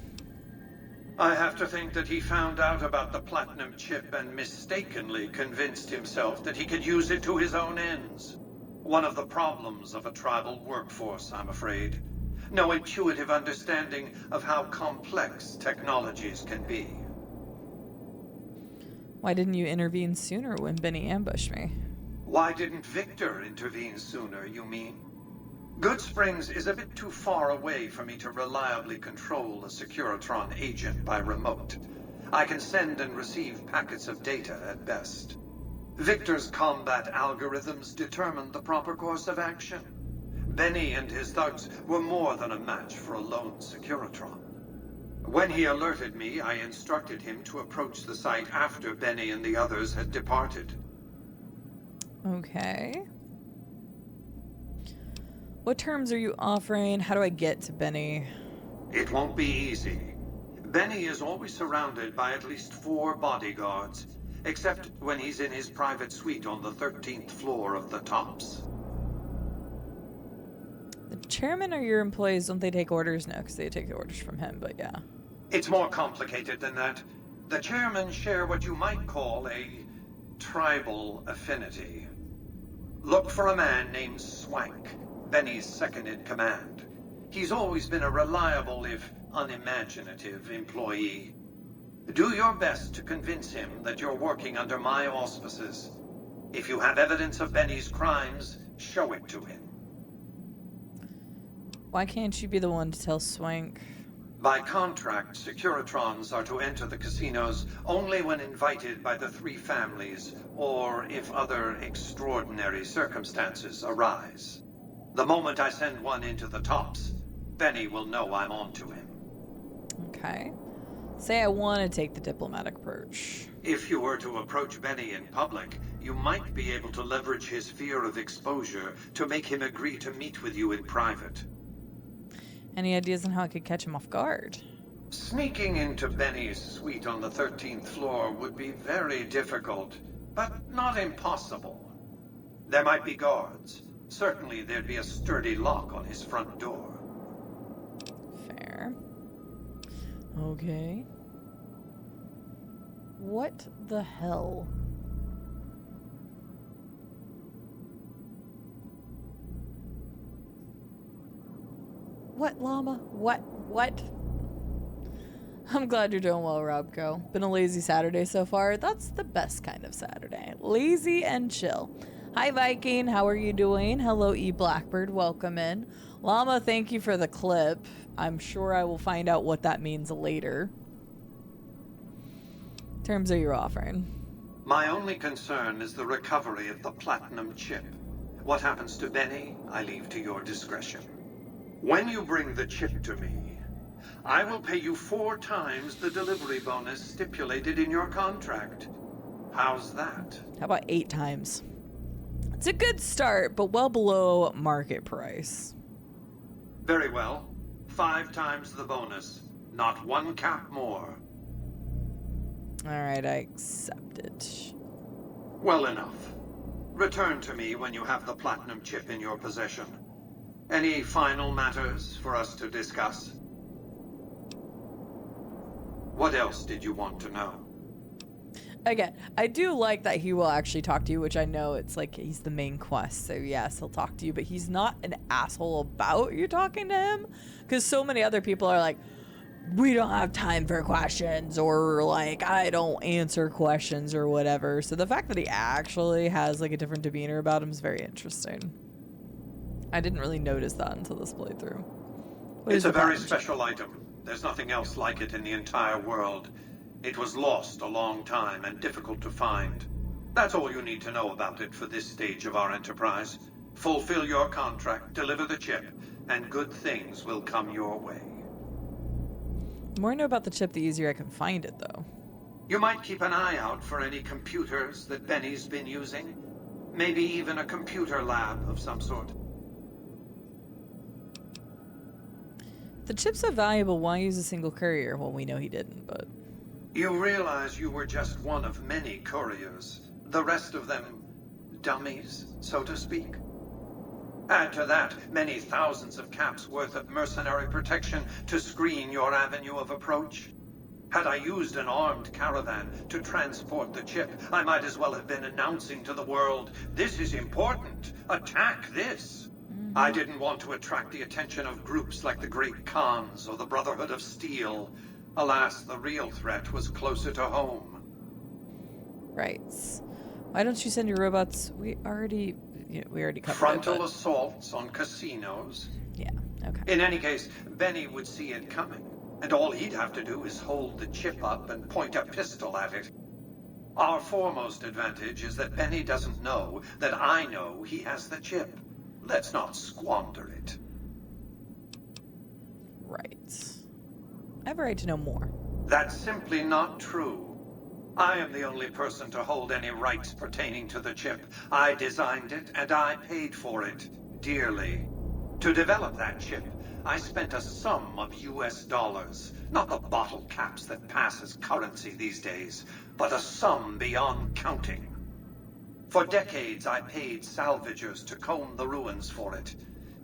I have to think that he found out about the platinum chip and mistakenly convinced himself that he could use it to his own ends. One of the problems of a tribal workforce, I'm afraid. No intuitive understanding of how complex technologies can be. Why didn't you intervene sooner when Benny ambushed me? Why didn't Victor intervene sooner, you mean? Good Springs is a bit too far away for me to reliably control a Securitron agent by remote. I can send and receive packets of data at best. Victor's combat algorithms determined the proper course of action. Benny and his thugs were more than a match for a lone Securitron. When he alerted me, I instructed him to approach the site after Benny and the others had departed. Okay. What terms are you offering? How do I get to Benny? It won't be easy. Benny is always surrounded by at least 4 bodyguards, except when he's in his private suite on the 13th floor of the Tops. The chairman or your employees, don't they take orders? No, because they take orders from him, but yeah. It's more complicated than that. The chairmen share what you might call a tribal affinity. Look for a man named Swank, Benny's second-in-command. He's always been a reliable, if unimaginative, employee. Do your best to convince him that you're working under my auspices. If you have evidence of Benny's crimes, show it to him. Why can't you be the one to tell Swank? By contract, Securitrons are to enter the casinos only when invited by the 3 families, or if other extraordinary circumstances arise. The moment I send one into the Tops, Benny will know I'm on to him. Okay. Say I want to take the diplomatic approach. If you were to approach Benny in public, you might be able to leverage his fear of exposure to make him agree to meet with you in private. Any ideas on how I could catch him off guard? Sneaking into Benny's suite on the 13th floor would be very difficult, but not impossible. There might be guards. Certainly there'd be a sturdy lock on his front door. Fair. Okay. What the hell? What, llama? What? I'm glad you're doing well, Robco. Been a lazy Saturday so far. That's the best kind of Saturday. Lazy and chill. Hi, Viking. How are you doing? Hello, E. Blackbird. Welcome in. Llama, thank you for the clip. I'm sure I will find out what that means later. Terms are you offering? My only concern is the recovery of the platinum chip. What happens to Benny, I leave to your discretion. When you bring the chip to me, I will pay you 4 times the delivery bonus stipulated in your contract. How's that? How about 8 times? It's a good start, but well below market price. Very well. 5 times the bonus. Not 1 cap more. Alright, I accept it. Well enough. Return to me when you have the platinum chip in your possession. Any final matters for us to discuss? What else did you want to know? Again, I do like that he will actually talk to you, which I know it's like he's the main quest, so yes, he'll talk to you, but he's not an asshole about you talking to him, because so many other people are like, we don't have time for questions, or like, I don't answer questions, or whatever. So the fact that he actually has like a different demeanor about him is very interesting. I didn't really notice that until this playthrough. It's a very special item. There's nothing else like it in the entire world. It was lost a long time and difficult to find. That's all you need to know about it for this stage of our enterprise. Fulfill your contract, deliver the chip, and good things will come your way. The more I know about the chip, the easier I can find it, though. You might keep an eye out for any computers that Benny's been using. Maybe even a computer lab of some sort. If the chip's so valuable, why use a single courier? Well, we know he didn't, but... You realize you were just one of many couriers. The rest of them, dummies, so to speak. Add to that many thousands of caps worth of mercenary protection to screen your avenue of approach. Had I used an armed caravan to transport the chip, I might as well have been announcing to the world, this is important, attack this. I didn't want to attract the attention of groups like the Great Khans or the Brotherhood of Steel. Alas, the real threat was closer to home. Right. Why don't you send your robots? We already covered Frontal it, but... assaults on casinos. Yeah, okay. In any case, Benny would see it coming, and all he'd have to do is hold the chip up and point a pistol at it. Our foremost advantage is that Benny doesn't know that I know he has the chip. Let's not squander it. Right. I have a right to know more. That's simply not true. I am the only person to hold any rights pertaining to the chip. I designed it, and I paid for it dearly. To develop that chip, I spent a sum of US dollars. Not the bottle caps that pass as currency these days, but a sum beyond counting. For decades, I paid salvagers to comb the ruins for it.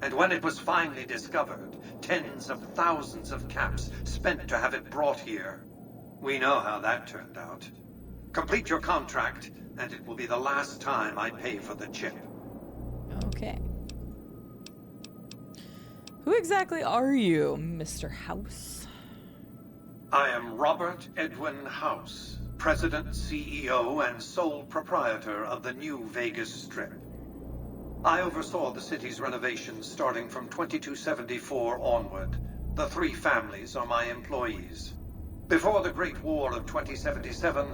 And when it was finally discovered, tens of thousands of caps spent to have it brought here. We know how that turned out. Complete your contract, and it will be the last time I pay for the chip. Okay. Who exactly are you, Mr. House? I am Robert Edwin House, President, CEO, and sole proprietor of the New Vegas Strip. I oversaw the city's renovations starting from 2274 onward. The 3 families are my employees. Before the Great War of 2077,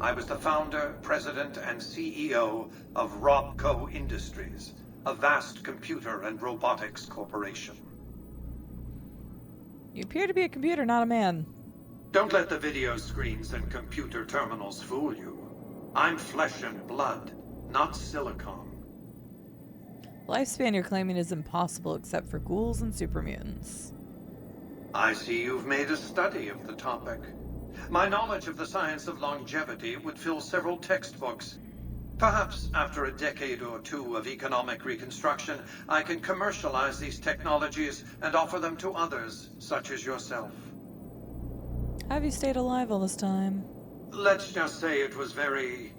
I was the founder, president, and CEO of Robco Industries, a vast computer and robotics corporation. You appear to be a computer, not a man. Don't let the video screens and computer terminals fool you. I'm flesh and blood, not silicon. Lifespan you're claiming is impossible except for ghouls and super mutants. I see you've made a study of the topic. My knowledge of the science of longevity would fill several textbooks. Perhaps after a decade or 2 of economic reconstruction, I can commercialize these technologies and offer them to others, such as yourself. How have you stayed alive all this time? Let's just say it was very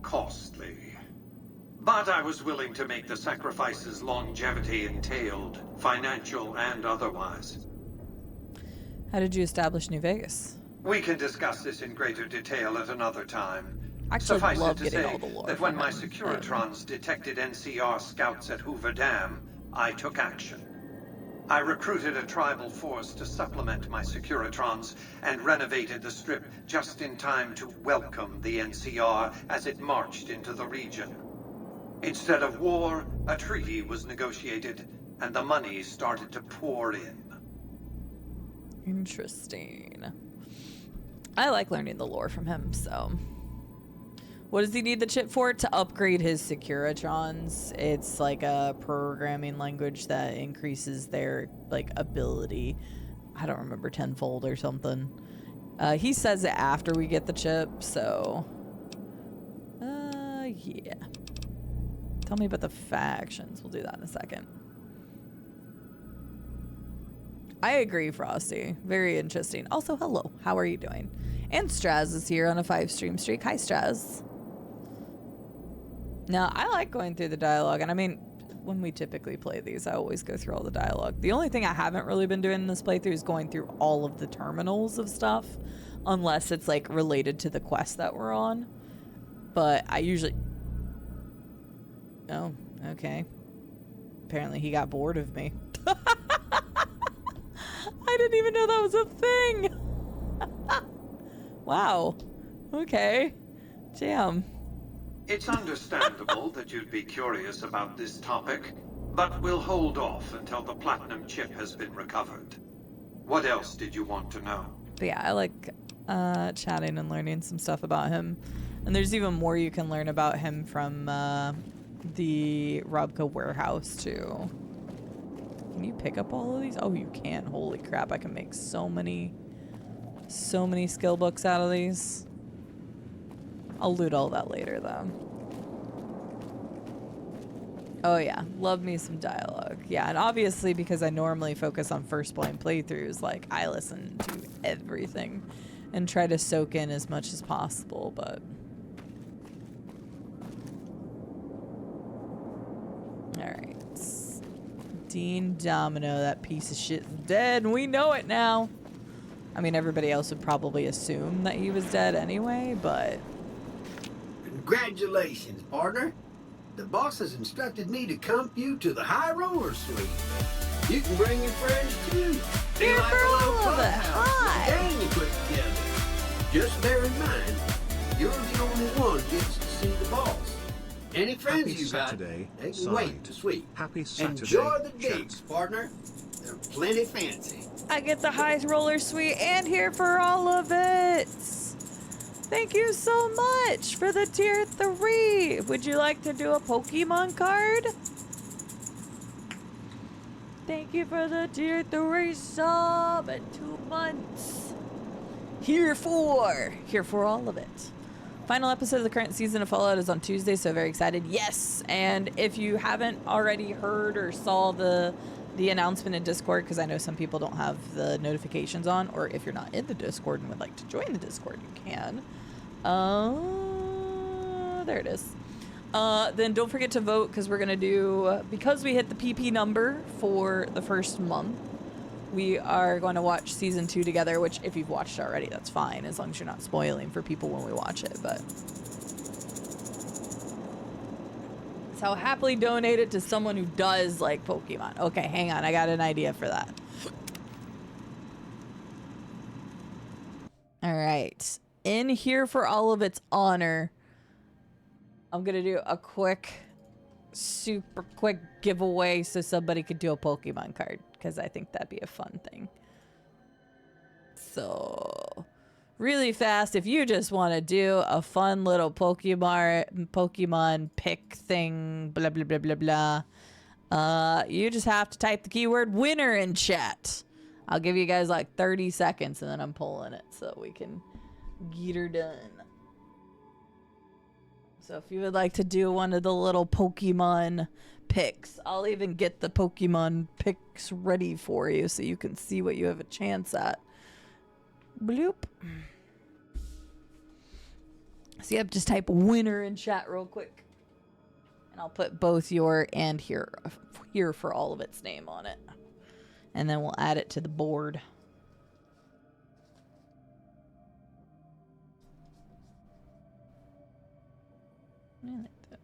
costly. But I was willing to make the sacrifices longevity entailed, financial and otherwise. How did you establish New Vegas? We can discuss this in greater detail at another time. Actually, Suffice love it to getting say all the lore that from when my him. Securitrons detected NCR scouts at Hoover Dam, I took action. I recruited a tribal force to supplement my Securitrons and renovated the Strip just in time to welcome the NCR as it marched into the region. Instead of war, a treaty was negotiated, and the money started to pour in. Interesting. I like learning the lore from him, so... What does he need the chip for? To upgrade his Securitrons. It's like a programming language that increases their, like, ability. I don't remember, tenfold or something. He says it after we get the chip, so... yeah. Tell me about the factions. We'll do that in a second. I agree, Frosty. Very interesting. Also, hello. How are you doing? And Straz is here on a 5-stream streak. Hi, Straz. Now, I like going through the dialogue, and I mean, when we typically play these, I always go through all the dialogue. The only thing I haven't really been doing in this playthrough is going through all of the terminals of stuff, unless it's, like, related to the quest that we're on. But I usually... Oh, okay. Apparently he got bored of me. I didn't even know that was a thing. Wow. Okay. Damn. It's understandable that you'd be curious about this topic, but we'll hold off until the platinum chip has been recovered. What else did you want to know? But yeah, I like chatting and learning some stuff about him. And there's even more you can learn about him from the Robco warehouse too. Can you pick up all of these? Oh, you can. Holy crap, I can make so many skill books out of these. I'll loot all that later though. Oh yeah, love me some dialogue. Yeah, and obviously because I normally focus on first playing playthroughs, like I listen to everything and try to soak in as much as possible, but alright. Dean Domino, that piece of shit, is dead, and we know it now. I mean, everybody else would probably assume that he was dead anyway, but... Congratulations, partner. The boss has instructed me to comp you to the High Roller Suite. You can bring your friends too. Here Be like for a little all of it. clubhouse, Hi. the gang you put together. Just bear in mind, you're the only one who gets to see the boss. Any friends Happy you Saturday, got, they can side. wait to sweet. Happy Saturday, Enjoy the chat. dates, partner. They're plenty fancy. I get the high roller suite and here for all of it. Thank you so much for the tier 3. Would you like to do a Pokemon card? Thank you for the tier 3 sub at 2 months. Here for all of it. Final episode of the current season of Fallout is on Tuesday, so very excited. Yes, and if you haven't already heard or saw the announcement in Discord, because I know some people don't have the notifications on, or if you're not in the Discord and would like to join the Discord, you can. There it is. Then don't forget to vote, because we're going to do, because we hit the PP number for the first month, we are going to watch season 2 together, which if you've watched already, that's fine, as long as you're not spoiling for people when we watch it, but. So I'll happily donate it to someone who does like Pokemon. Okay, hang on, I got an idea for that. All right, in here for all of its honor, I'm gonna do a super quick giveaway so somebody could do a Pokemon card, because I think that'd be a fun thing. So, really fast, if you just want to do a fun little Pokemon pick thing, blah, blah, blah, blah, blah, you just have to type the keyword winner in chat. I'll give you guys like 30 seconds and then I'm pulling it so we can get her done. So if you would like to do one of the little Pokemon picks, I'll even get the Pokemon picks ready for you so you can see what you have a chance at. Bloop. So yep, just type winner in chat real quick. And I'll put both your and here for all of its name on it. And then we'll add it to the board. I like that.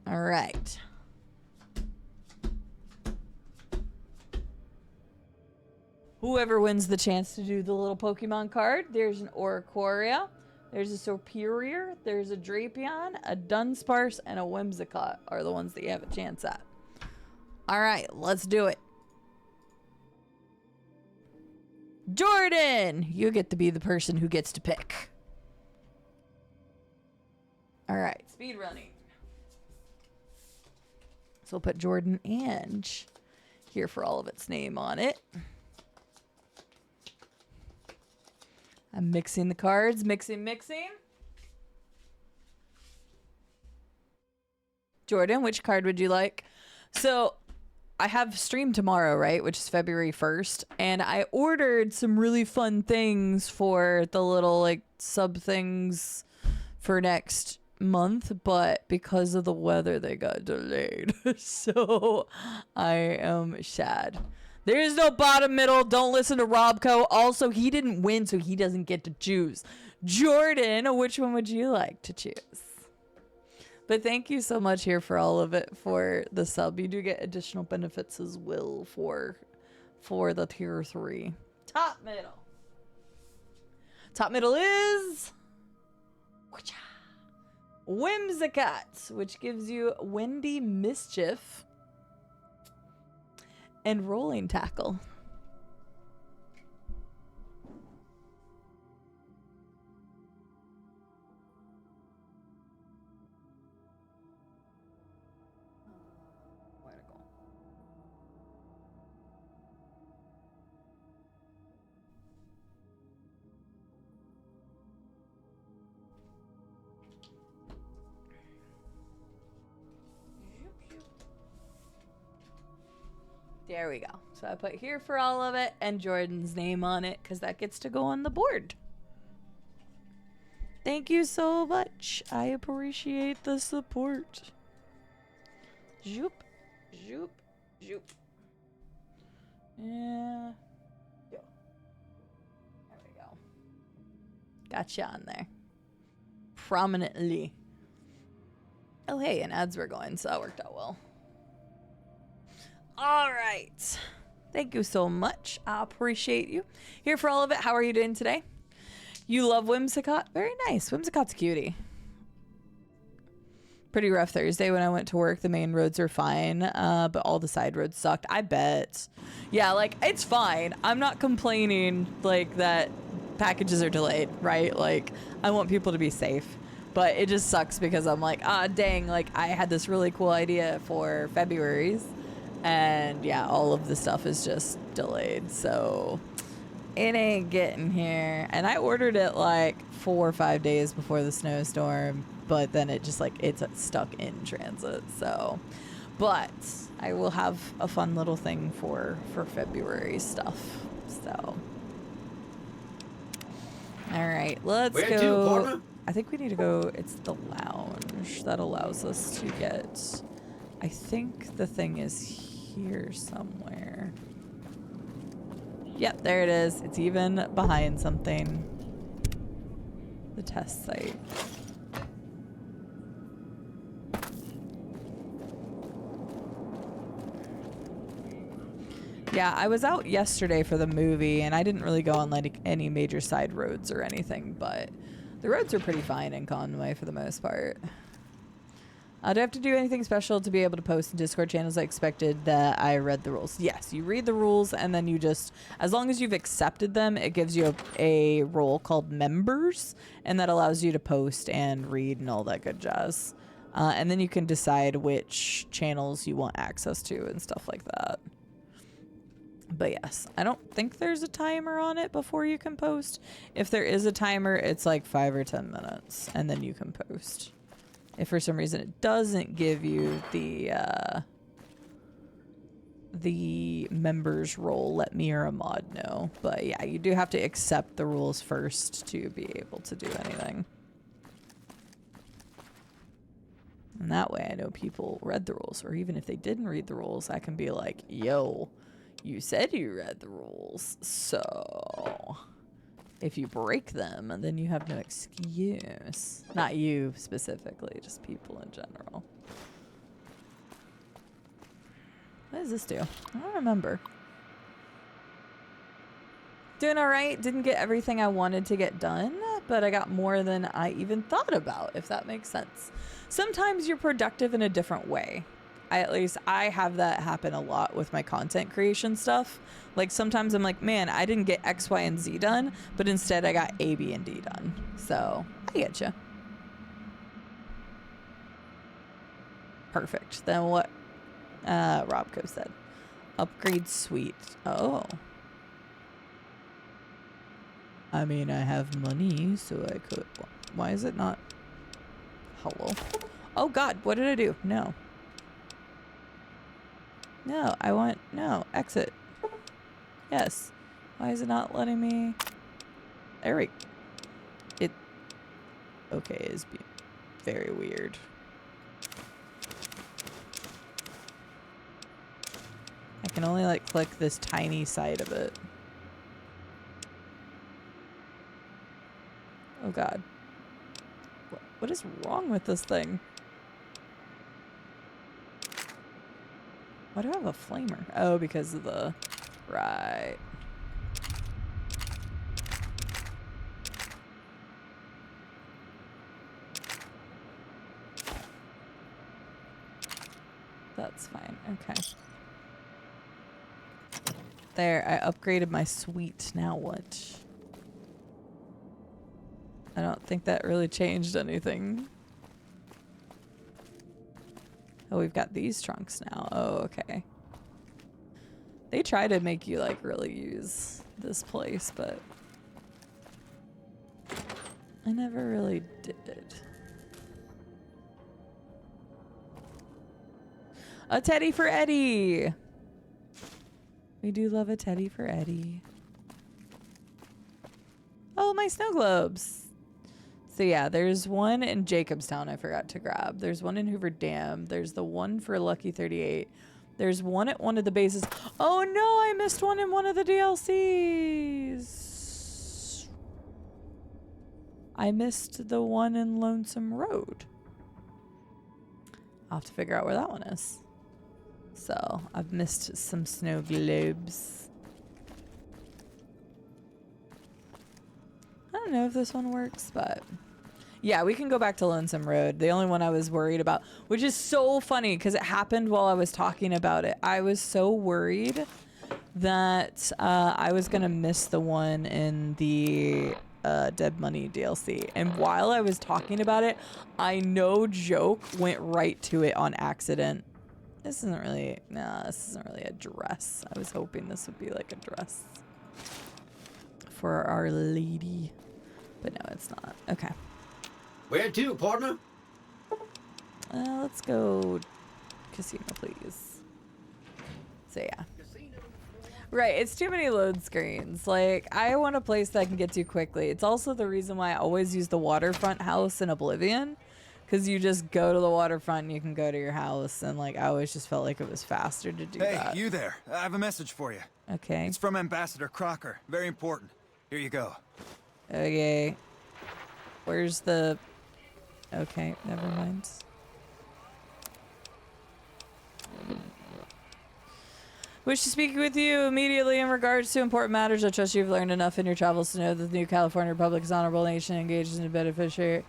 All right. Whoever wins the chance to do the little Pokemon card, there's an Oricorio, there's a Superior, there's a Drapion, a Dunsparce, and a Whimsicott are the ones that you have a chance at. All right, let's do it. Jordan, you get to be the person who gets to pick. All right, speed running. So we'll put Jordan and here for all of its name on it. I'm mixing the cards, mixing. Jordan, which card would you like? So I have stream tomorrow, right? Which is February 1st. And I ordered some really fun things for the little like sub things for next month, but because of the weather they got delayed. So I am sad. There is no bottom middle. Don't listen to Robco. Also, he didn't win, so he doesn't get to choose. Jordan, which one would you like to choose? But thank you so much here for all of it for the sub. You do get additional benefits as well for the tier 3. Top middle. Top middle is Whimsicott, which gives you Windy Mischief and Rolling Tackle. Where'd it go? There we go. So I put here for all of it and Jordan's name on it because that gets to go on the board. Thank you so much. I appreciate the support. Zoop, zoop, zoop. Yeah. There we go. Gotcha on there. Prominently. Oh, hey, and ads were going, so that worked out well. All right. Thank you so much. I appreciate you. Here for all of it. How are you doing today? You love Whimsicott? Very nice. Whimsicott's cutie. Pretty rough Thursday when I went to work. The main roads are fine, but all the side roads sucked. I bet. Yeah, like, it's fine. I'm not complaining, like, that packages are delayed, right? Like, I want people to be safe. But it just sucks because I'm like, ah, dang, like, I had this really cool idea for February's. And, yeah, all of the stuff is just delayed. So, it ain't getting here. And I ordered it, like, 4 or 5 days before the snowstorm. But then it just, like, it's stuck in transit. So, but I will have a fun little thing for February stuff. So, all right, let's Where to, go. partner? I think we need to go. It's the lounge that allows us to get. I think the thing is here somewhere. Yep, there it is. It's even behind something. The test site. Yeah, I was out yesterday for the movie, and I didn't really go on like any major side roads or anything, but the roads are pretty fine in Conway for the most part. Do I have to do anything special to be able to post in Discord channels? I expected that I read the rules. Yes, you read the rules, and then you just, as long as you've accepted them, it gives you a role called members, and that allows you to post and read and all that good jazz. And then you can decide which channels you want access to and stuff like that. But yes, I don't think there's a timer on it before you can post. If there is a timer, it's like 5 or 10 minutes, and then you can post. If for some reason it doesn't give you the members role, let me or a mod know. But yeah, you do have to accept the rules first to be able to do anything. And that way I know people read the rules, or even if they didn't read the rules, I can be like, yo, you said you read the rules, so if you break them, then you have no excuse. Not you specifically, just people in general. What does this do? I don't remember. Doing all right. Didn't get everything I wanted to get done, but I got more than I even thought about, if that makes sense. Sometimes you're productive in a different way. At least I have that happen a lot with my content creation stuff. Like sometimes I'm like, man, I didn't get X, Y, and Z done, but instead I got A, B, and D done. So I get you. Perfect. Then what Robco said. Upgrade suite. Oh. I mean, I have money, so I could. Why is it not? Hello? Oh God, what did I do? No. No, I want, no, exit. Yes. Why is it not letting me? There we, it, okay, is being very weird. I can only like click this tiny side of it. Oh God. What is wrong with this thing? Why do I have a flamer? Oh, because of the... Right. That's fine. Okay. There, I upgraded my suite. Now what? I don't think that really changed anything. Oh, we've got these trunks now. Oh, okay. They try to make you like really use this place, but I never really did. A teddy for Eddie. We do love a teddy for Eddie. Oh, my snow globes. So yeah, there's one in Jacobstown I forgot to grab. There's one in Hoover Dam. There's the one for Lucky 38. There's one at one of the bases. Oh no, I missed one in one of the DLCs. I missed the one in Lonesome Road. I'll have to figure out where that one is. So I've missed some snow globes. I don't know if this one works, but Yeah, we can go back to Lonesome Road. The only one I was worried about, which is so funny because it happened while I was talking about it. I was so worried that I was going to miss the one in the Dead Money DLC. And while I was talking about it, I no joke went right to it on accident. This isn't really a dress. I was hoping this would be like a dress for Our Lady. But no, it's not. Okay. Where to, partner? Let's go casino, please. So yeah. Right, it's too many load screens. Like, I want a place that I can get to quickly. It's also the reason why I always use the waterfront house in Oblivion. Because you just go to the waterfront and you can go to your house. And, like, I always just felt like it was faster to do that. Hey, you there. I have a message for you. Okay. It's from Ambassador Crocker. Very important. Here you go. Okay. Where's the... Okay, never mind. Wish to speak with you immediately in regards to important matters. I trust you've learned enough in your travels to know that the new California Republic is an honorable nation engaged in a beneficent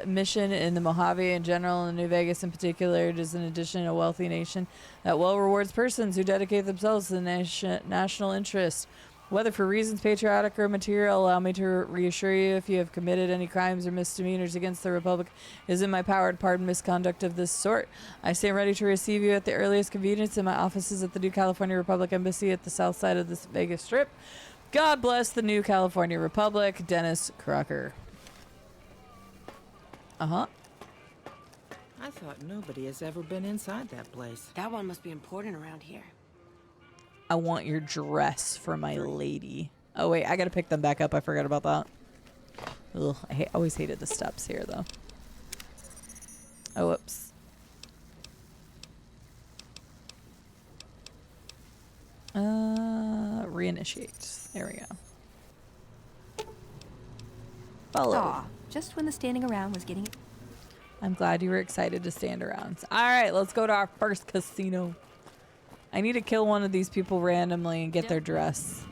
mission in the Mojave in general and New Vegas in particular. It is in addition a wealthy nation that well rewards persons who dedicate themselves to the national interest. Whether for reasons patriotic or material, allow me to reassure you if you have committed any crimes or misdemeanors against the Republic, it is in my power to pardon misconduct of this sort. I stand ready to receive you at the earliest convenience in my offices at the New California Republic Embassy at the south side of the Vegas Strip. God bless the New California Republic, Dennis Crocker. Uh-huh. I thought nobody has ever been inside that place. That one must be important around here. I want your dress for my lady. Oh, wait, I gotta pick them back up. I forgot about that. Ugh, I always hated the steps here, though. Oh, whoops. Reinitiate. There we go. Follow. Aw, just when the standing around was getting... I'm glad you were excited to stand around. All right, let's go to our first casino. I need to kill one of these people randomly and get their dress.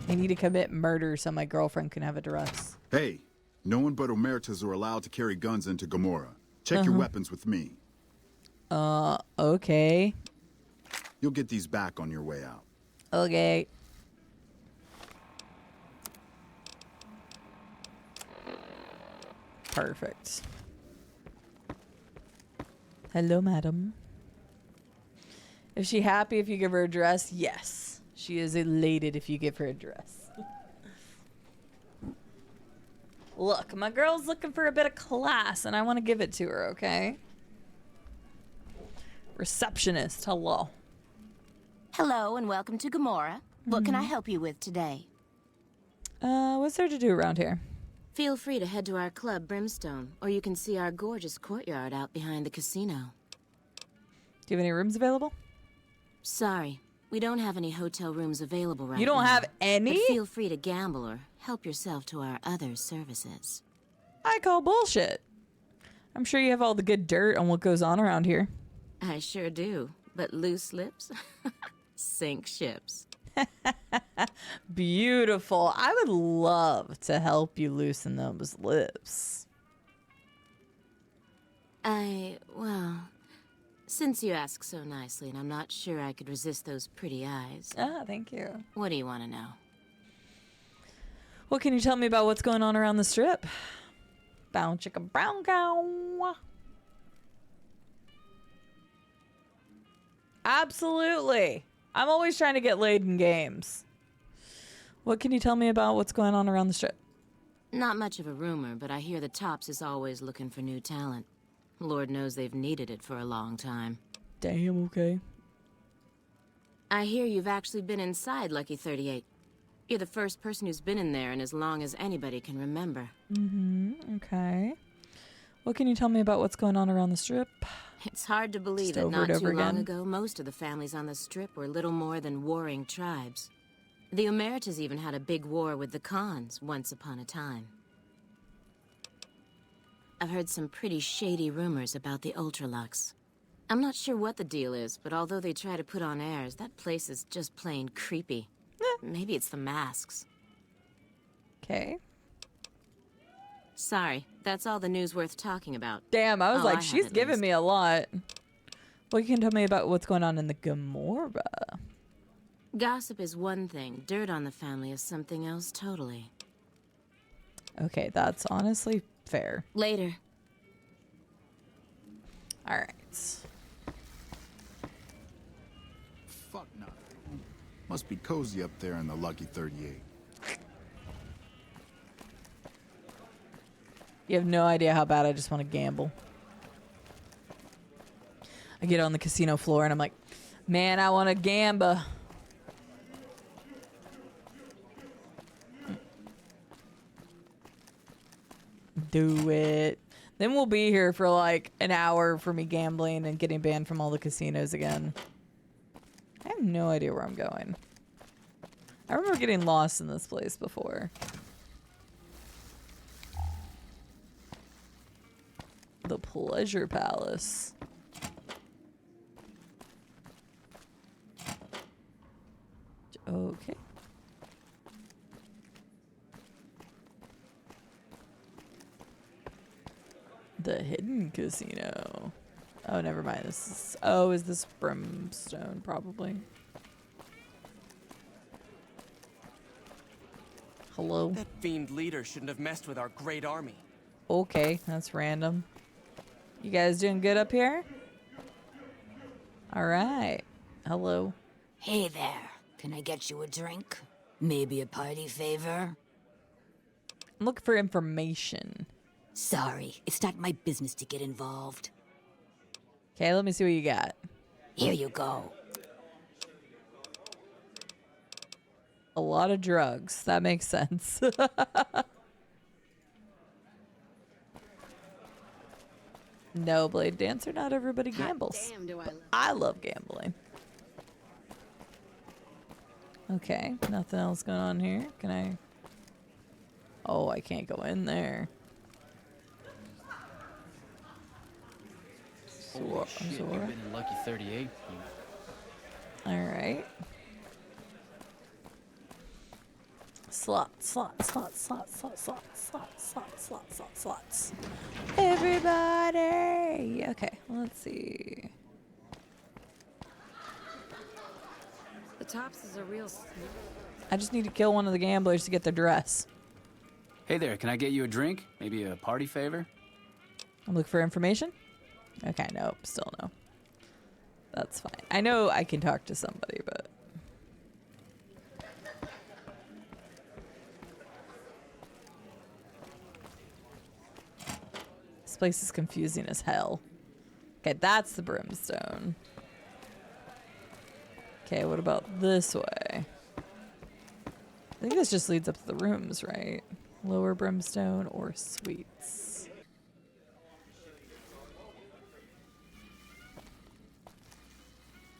I need to commit murder so my girlfriend can have a dress. Hey, no one but Omertas are allowed to carry guns into Gomorrah. Check your weapons with me. Okay. You'll get these back on your way out. Okay. Perfect. Hello, madam. Is she happy if you give her a dress? Yes. She is elated if you give her a dress. Look, my girl's looking for a bit of class, and I want to give it to her, okay? Receptionist, hello. Hello, and welcome to Gomorrah. What can I help you with today? What's there to do around here? Feel free to head to our club, Brimstone, or you can see our gorgeous courtyard out behind the casino. Do you have any rooms available? Sorry, we don't have any hotel rooms available right now. You don't have any? But feel free to gamble or help yourself to our other services. I call bullshit. I'm sure you have all the good dirt on what goes on around here. I sure do, but loose lips sink ships. Beautiful. I would love to help you loosen those lips. Well, since you ask so nicely, and I'm not sure I could resist those pretty eyes. Ah, thank you. What do you want to know? What can you tell me about what's going on around the strip? Bow chicka brown cow. Absolutely. I'm always trying to get laid in games. What can you tell me about what's going on around the strip? Not much of a rumor, but I hear the Tops is always looking for new talent. Lord knows they've needed it for a long time. Damn, okay. I hear you've actually been inside Lucky 38. You're the first person who's been in there in as long as anybody can remember. Okay. What can you tell me about what's going on around the strip? It's hard to believe that not too long ago, most of the families on the strip were little more than warring tribes. The Omertas even had a big war with the Khans once upon a time. I've heard some pretty shady rumors about the Ultralux. I'm not sure what the deal is, but although they try to put on airs, that place is just plain creepy. Maybe it's the masks. Okay. Sorry, that's all the news worth talking about. Damn, I was All like, I have, she's at giving least. me a lot. Well, you can tell me about what's going on in the Gomorrah. Gossip is one thing. Dirt on the family is something else totally. Okay, that's honestly fair. Later. All right. Fuck no. Must be cozy up there in the Lucky 38. You have no idea how bad I just want to gamble. I get on the casino floor and I'm like, man, I want to gamble. Do it. Then we'll be here for like an hour for me gambling and getting banned from all the casinos again. I have no idea where I'm going. I remember getting lost in this place before. The Pleasure Palace. Okay. The Hidden Casino. Oh, never mind. This is... Oh, is this Brimstone? Probably. Hello? That fiend leader shouldn't have messed with our great army. Okay, that's random. You guys doing good up here? Alright. Hello. Hey there. Can I get you a drink? Maybe a party favor? I'm looking for information. Sorry, it's not my business to get involved. Okay, let me see what you got. Here you go. A lot of drugs. That makes sense. No, Blade Dancer, not everybody gambles. Damn, do I love I love gambling. Okay, nothing else going on here. Can I... Oh, I can't go in there. Holy shit, you've been in Lucky 38. Alright. Slots. Everybody! Okay, let's see. The Tops is a real... I just need to kill one of the gamblers to get their dress. Hey there, can I get you a drink? Maybe a party favor? I'm looking for information? Okay, nope, still no. That's fine. I know I can talk to somebody, but... This place is confusing as hell. Okay, that's the Brimstone. Okay, what about this way? I think this just leads up to the rooms, right? Lower Brimstone or Suites.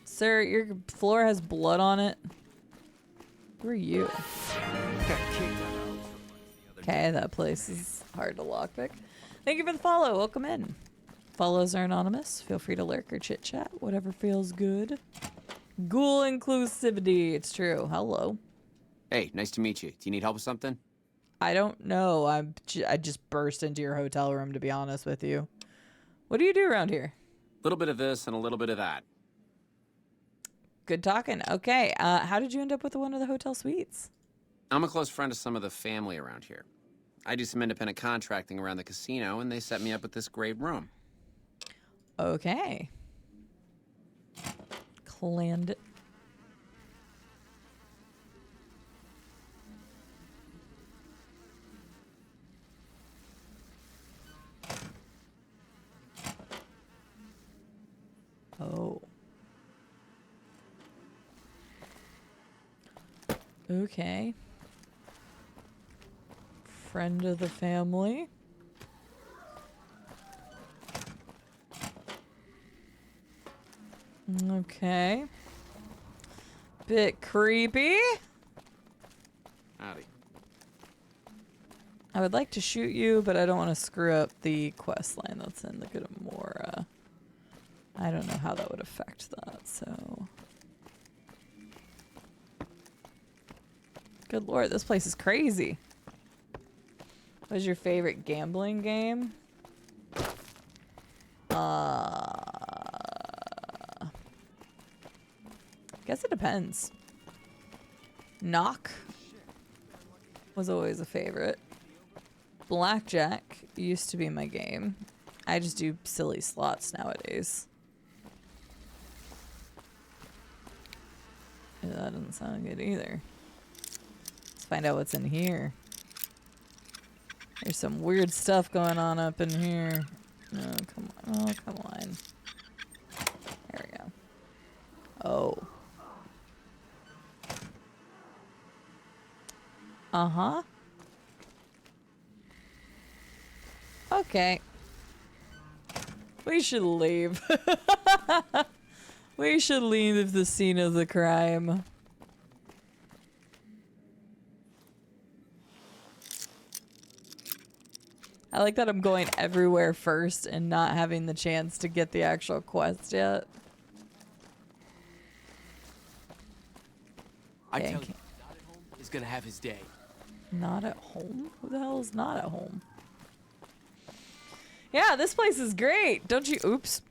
Sir, your floor has blood on it. Who are you? Okay, that place is hard to lockpick. Thank you for the follow. Welcome in. Follows are anonymous. Feel free to lurk or chit chat. Whatever feels good. Ghoul inclusivity. It's true. Hello. Hey, nice to meet you. Do you need help with something? I don't know. I just burst into your hotel room, to be honest with you. What do you do around here? A little bit of this and a little bit of that. Good talking. Okay. How did you end up with one of the hotel suites? I'm a close friend of some of the family around here. I do some independent contracting around the casino, and they set me up with this great room. Okay. Clandid. Oh. Okay. Friend of the family. Okay. Bit creepy. Howdy. I would like to shoot you, but I don't want to screw up the quest line that's in the Gomorrah. I don't know how that would affect that, so... Good lord, this place is crazy. What was your favorite gambling game? Guess it depends. Knock was always a favorite. Blackjack used to be my game. I just do silly slots nowadays. Yeah, that doesn't sound good either. Let's find out what's in here. There's some weird stuff going on up in here. Oh, come on. Oh, come on. There we go. Oh. Uh-huh. Okay. We should leave. We should leave the scene of the crime. I like that I'm going everywhere first and not having the chance to get the actual quest yet. I tell you, not at home is gonna have his day. Not at home? Who the hell is not at home? Yeah, this place is great. Don't you? Oops.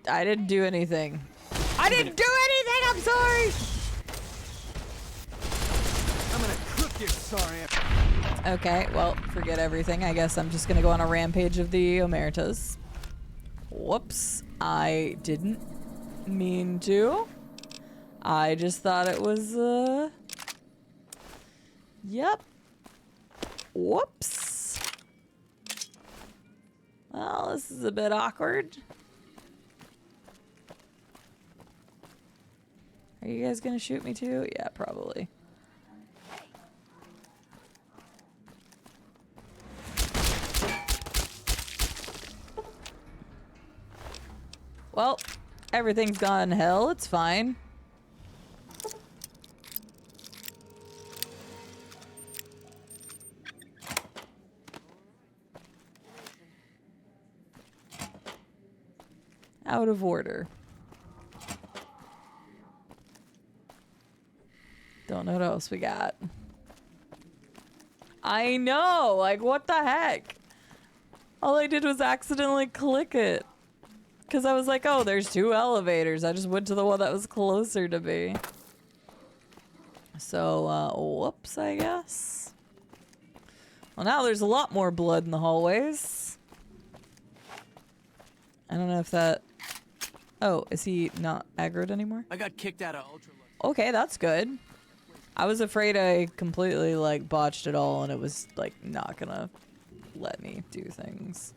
I didn't do anything. I didn't do anything! I'm sorry! I'm gonna cook your sorry. Okay, well, forget everything. I guess I'm just gonna go on a rampage of the Omertas. Whoops. I didn't mean to. I just thought it was, Yep. Whoops. Well, this is a bit awkward. Are you guys gonna shoot me too? Yeah, probably. Well, everything's gone hell. It's fine. Out of order. Don't know what else we got. I know! Like, what the heck? All I did was accidentally click it. Because I was like, oh, there's 2 elevators. I just went to the one that was closer to me. So, whoops, I guess. Well, now there's a lot more blood in the hallways. I don't know if that... Oh, is he not aggroed anymore? I got kicked out of Ultra. Okay, that's good. I was afraid I completely, like, botched it all and it was, like, not gonna let me do things.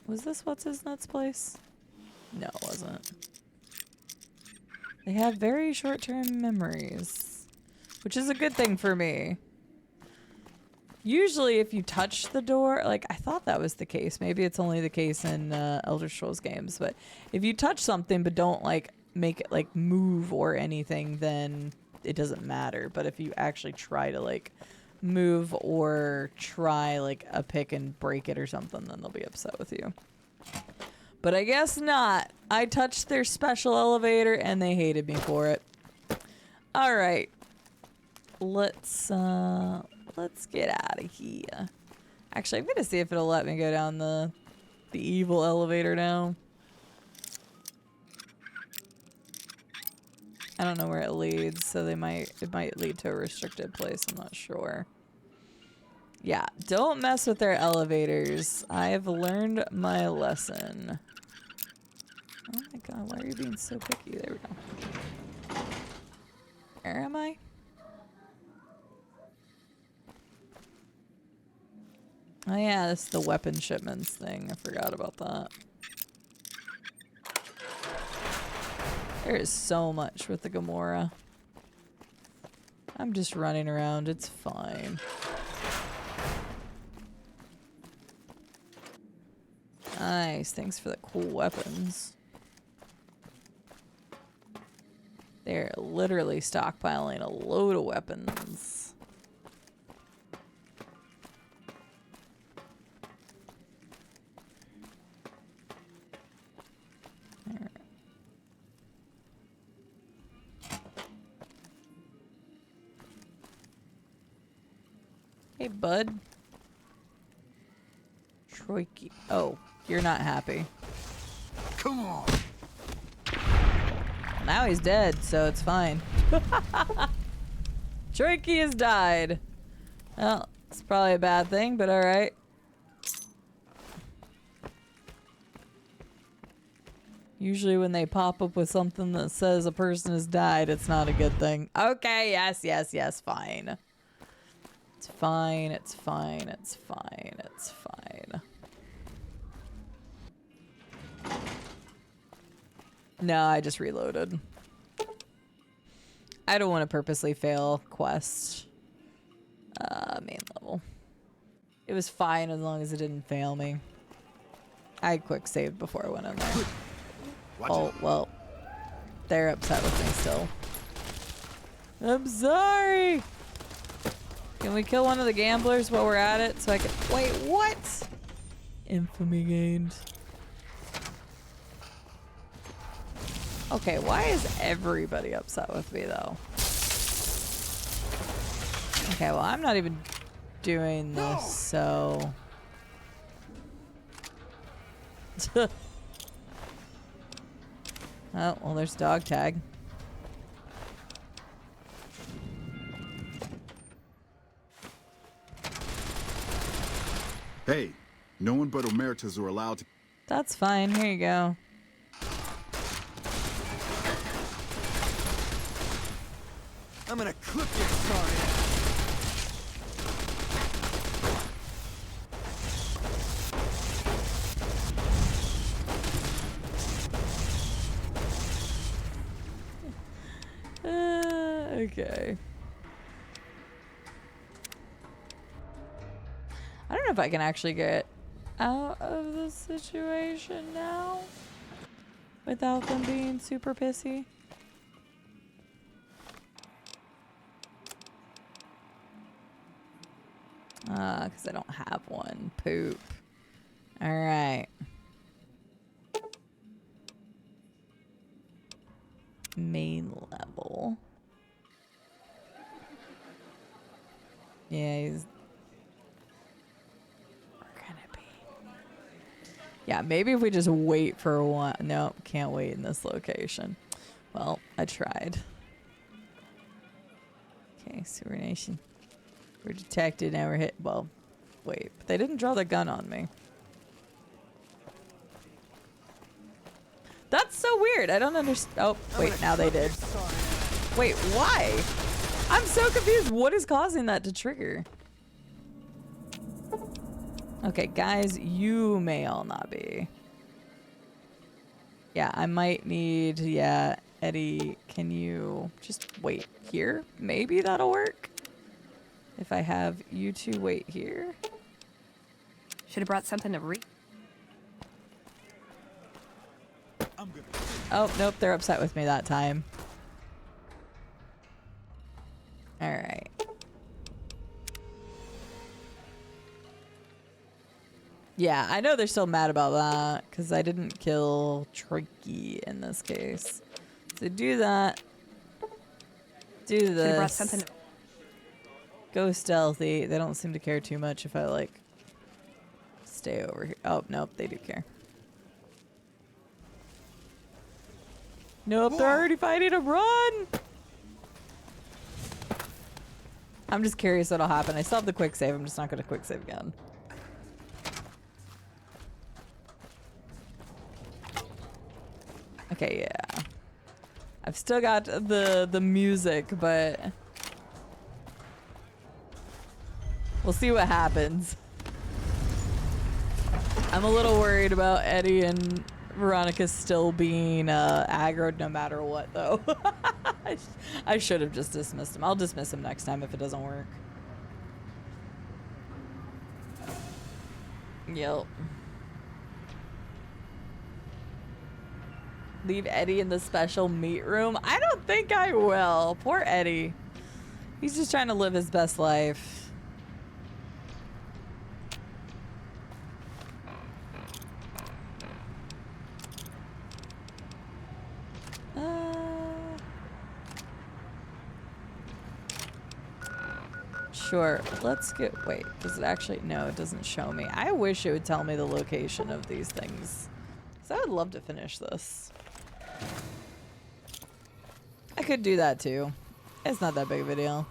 Was this what's-his-nuts place? No, it wasn't. They have very short-term memories, which is a good thing for me. Usually if you touch the door, like, I thought that was the case. Maybe it's only the case in Elder Scrolls games, but if you touch something but don't, like, make it, like, move or anything, then it doesn't matter. But if you actually try to, like, move or try, like, a pick and break it or something, then they'll be upset with you. But I guess not. I touched their special elevator and they hated me for it. Alright. Let's get out of here. Actually, I'm gonna see if it'll let me go down the evil elevator now. I don't know where it leads, so it might lead to a restricted place. I'm not sure. Yeah, don't mess with their elevators. I've learned my lesson. Oh my god, why are you being so picky? There we go. Where am I? Oh yeah, this is the weapon shipments thing. I forgot about that. There is so much with the Gamora. I'm just running around. It's fine. Nice. Thanks for the cool weapons. They're literally stockpiling a load of weapons. Hey, bud. Troiki. Oh, you're not happy. Come on. Now he's dead, so it's fine. Troiki has died. Well, it's probably a bad thing, but alright. Usually when they pop up with something that says a person has died, it's not a good thing. Okay, yes, yes, yes, fine. It's fine, it's fine, it's fine, it's fine. No, I just reloaded. I don't want to purposely fail quest. Main level. It was fine as long as it didn't fail me. I quick saved before I went in there. Oh, well. They're upset with me still. I'm sorry! Can we kill one of the gamblers while we're at it so I can— Wait, what? Infamy gained. Okay, why is everybody upset with me though? Okay, well I'm not even doing this, so... Oh, well there's dog tag. Hey, no one but Omertas are allowed to... That's fine, here you go. I'm gonna clip your sorry ass. Okay. I don't know if I can actually get out of this situation now without them being super pissy. Because I don't have one. Poop. Alright. Main level. Yeah, he's... We're gonna be... Yeah, maybe if we just wait for a while. Nope, can't wait in this location. Well, I tried. Okay, Sewer Nation. We're detected, now we're hit. Well, wait, but they didn't draw the gun on me. That's so weird. I don't understand. Oh, wait, now they did. Wait, why? I'm so confused. What is causing that to trigger? Okay, guys, you may all not be. Yeah, I might need, yeah, Eddie, can you just wait here? Maybe that'll work. If I have you two wait here. Should have brought something to read. Oh, nope, they're upset with me that time. Alright. Yeah, I know they're still mad about that, because I didn't kill Troiki in this case. So do that. Do this. Should have brought something. Go stealthy. They don't seem to care too much if I, like, stay over here. Oh, nope, they do care. Nope, they're already fighting to run! I'm just curious what'll happen. I still have the quick save. I'm just not going to quick save again. Okay, yeah. I've still got the music, but we'll see what happens. I'm a little worried about Eddie and Veronica still being aggroed no matter what, though. I should have just dismissed him. I'll dismiss him next time if it doesn't work. Yep. Leave Eddie in the special meat room? I don't think I will. Poor Eddie. He's just trying to live his best life. Sure, let's get, wait, does it actually, no, it doesn't show me. I wish it would tell me the location of these things. Because I would love to finish this. I could do that too. It's not that big of a deal.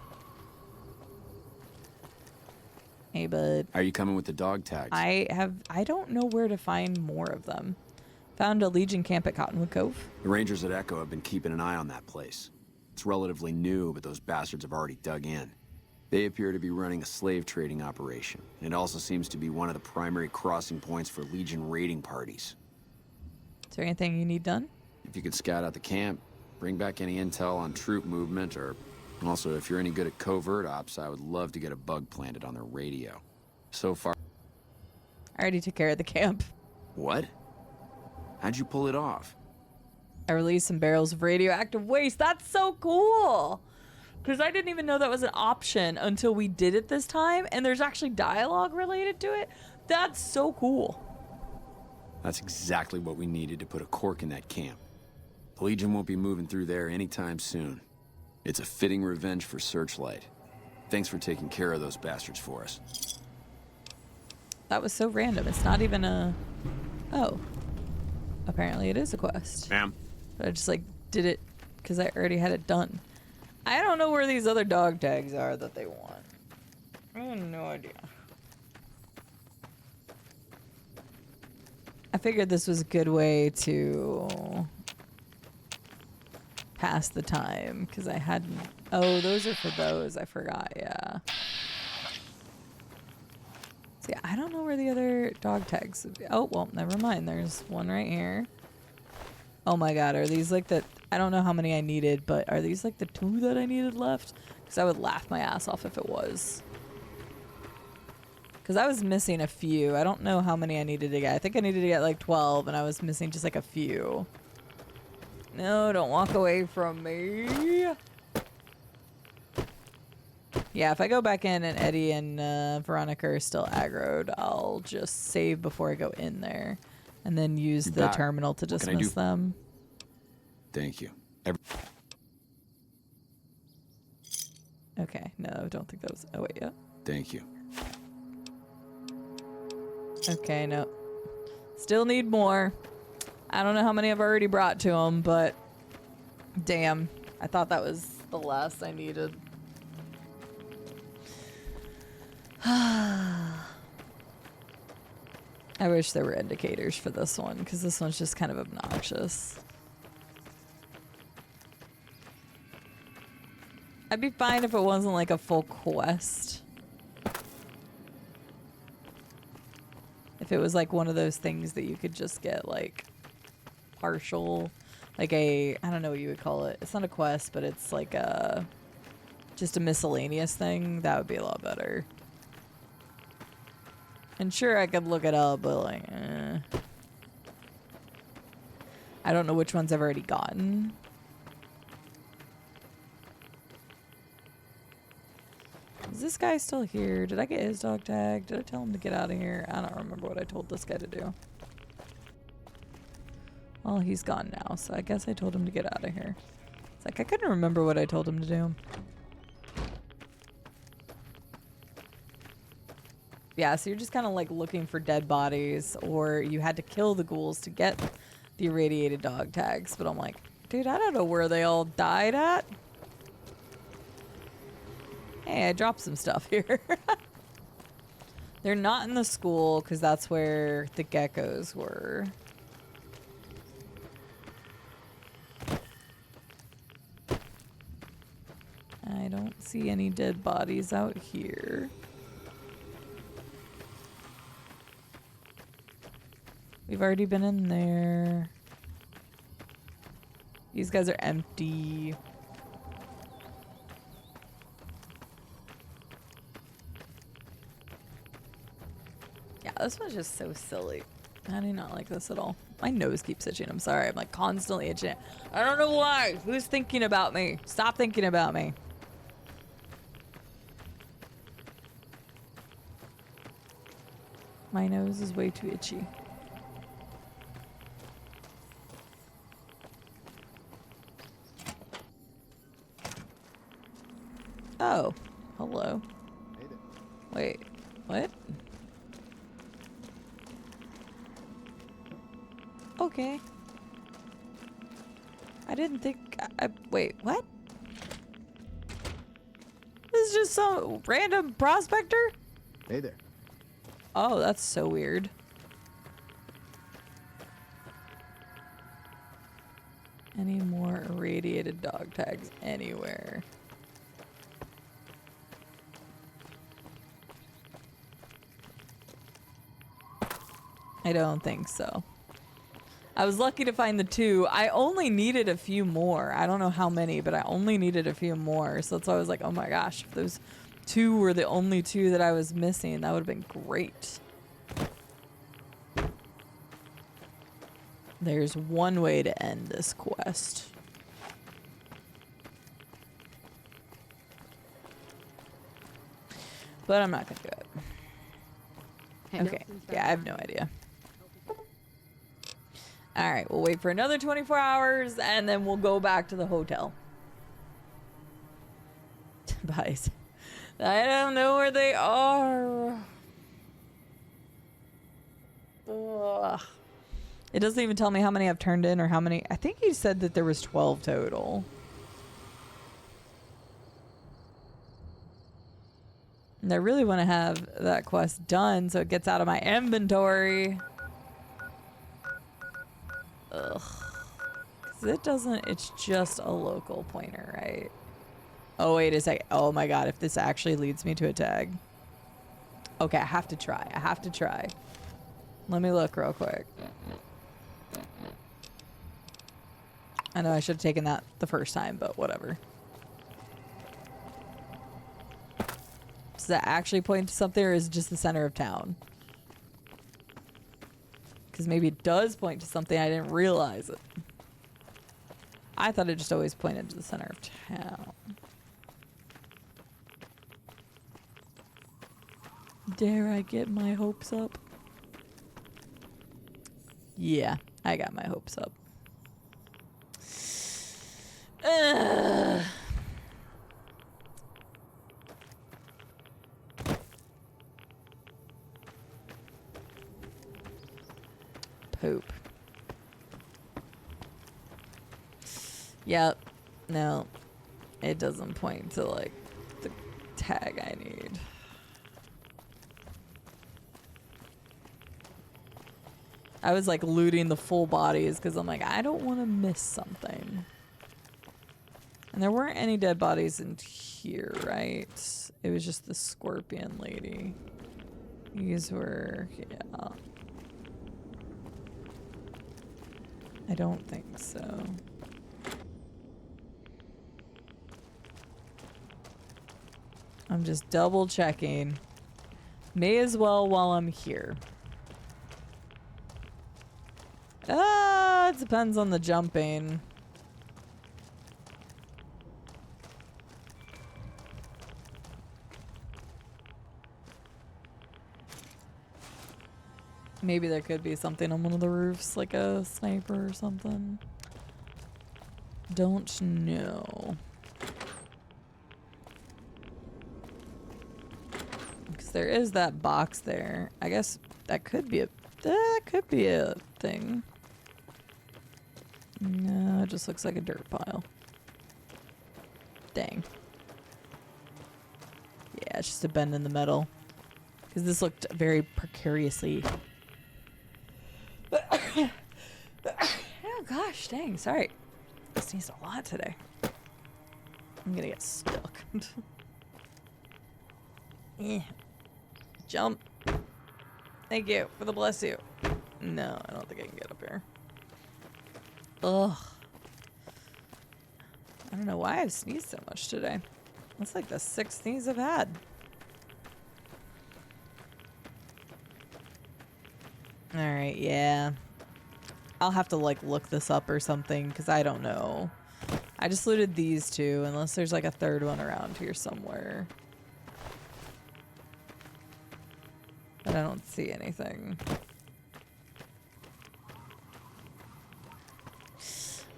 Hey, bud. Are you coming with the dog tags? I don't know where to find more of them. Found a Legion camp at Cottonwood Cove. The Rangers at Echo have been keeping an eye on that place. It's relatively new, but those bastards have already dug in. They appear to be running a slave trading operation. It also seems to be one of the primary crossing points for Legion raiding parties. Is there anything you need done? If you could scout out the camp, bring back any intel on troop movement, or also if you're any good at covert ops, I would love to get a bug planted on their radio. So far... I already took care of the camp. What? How'd you pull it off? I released some barrels of radioactive waste. That's so cool! Because I didn't even know that was an option until we did it this time, and there's actually dialogue related to it. That's so cool. That's exactly what we needed to put a cork in that camp. The Legion won't be moving through there anytime soon. It's a fitting revenge for Searchlight. Thanks for taking care of those bastards for us. That was so random. It's not even a... Oh. Apparently it is a quest. Ma'am. But I just, like, did it because I already had it done. I don't know where these other dog tags are that they want. I have no idea. I figured this was a good way to pass the time because I hadn't... Oh, those are for those. I forgot, yeah. See, I don't know where the other dog tags would be. Oh, well, never mind. There's one right here. Oh my god, are these like the... I don't know how many I needed, but are these like the 2 that I needed left? Because I would laugh my ass off if it was. Because I was missing a few. I don't know how many I needed to get. I think I needed to get like 12, and I was missing just like a few. No, don't walk away from me. Yeah, if I go back in and Eddie and Veronica are still aggroed, I'll just save before I go in there. And then use the terminal to dismiss them. Thank you. Okay, no, I don't think that was... Oh, wait, yeah. Thank you. Okay, no. Still need more. I don't know how many I've already brought to him, but... Damn. I thought that was the last I needed. I wish there were indicators for this one, because this one's just kind of obnoxious. I'd be fine if it wasn't like a full quest. If it was like one of those things that you could just get like partial, like a, I don't know what you would call it. It's not a quest, but it's like a, just a miscellaneous thing. That would be a lot better. And sure, I could look it up, but like, I don't know which ones I've already gotten. Is this guy still here? Did I get his dog tag? Did I tell him to get out of here? I don't remember what I told this guy to do. Well, he's gone now, so I guess I told him to get out of here. It's like, I couldn't remember what I told him to do. Yeah, so you're just kind of like looking for dead bodies, or you had to kill the ghouls to get the irradiated dog tags. But I'm like, dude, I don't know where they all died at. Hey, I dropped some stuff here. They're not in the school because that's where the geckos were. I don't see any dead bodies out here. We've already been in there. These guys are empty. Yeah, this one's just so silly. I do not like this at all. My nose keeps itching. I'm sorry. I'm like constantly itching. I don't know why. Who's thinking about me? Stop thinking about me. My nose is way too itchy. Oh, hello. Wait, what? Okay. I didn't think wait, what? This is just some random prospector? Hey there. Oh, that's so weird. Any more irradiated dog tags anywhere? I don't think so. I was lucky to find the 2. I only needed a few more. I don't know how many, but I only needed a few more. So that's why I was like, oh my gosh, if those 2 were the only 2 that I was missing, that would have been great. There's one way to end this quest. But I'm not gonna do it. Okay, yeah, I have no idea. Alright, we'll wait for another 24 hours and then we'll go back to the hotel. Bodies. I don't know where they are. Ugh. It doesn't even tell me how many I've turned in or how many. I think he said that there was 12 total. And I really want to have that quest done so it gets out of my inventory. Ugh. 'Cause it doesn't, it's just a local pointer, right? Oh, wait a second. Oh my god, if this actually leads me to a tag. Okay, I have to try. I have to try. Let me look real quick. I know I should have taken that the first time, but whatever. Does that actually point to something, or is it just the center of town? Because maybe it does point to something, I didn't realize it. I thought it just always pointed to the center of town. Dare I get my hopes up? Yeah, I got my hopes up. Poop. Yep. No. It doesn't point to, like, the tag I need. I was, like, looting the full bodies because I'm like, I don't want to miss something. And there weren't any dead bodies in here, right? It was just the scorpion lady. These were, yeah. I don't think so. I'm just double checking. May as well while I'm here. It depends on the jumping. Maybe there could be something on one of the roofs, like a sniper or something. Don't know. Because there is that box there. I guess that could be a thing. No, it just looks like a dirt pile. Dang. Yeah, it's just a bend in the metal. Because this looked very precariously. Oh gosh, dang, sorry. I sneezed a lot today. I'm gonna get stuck. Yeah. Jump. Thank you for the bless you. No, I don't think I can get up here. Ugh. I don't know why I've sneezed so much today. That's like the 6th sneeze I've had. Alright, yeah. I'll have to, like, look this up or something, because I don't know. I just looted these 2, unless there's, like, a 3rd one around here somewhere. But I don't see anything.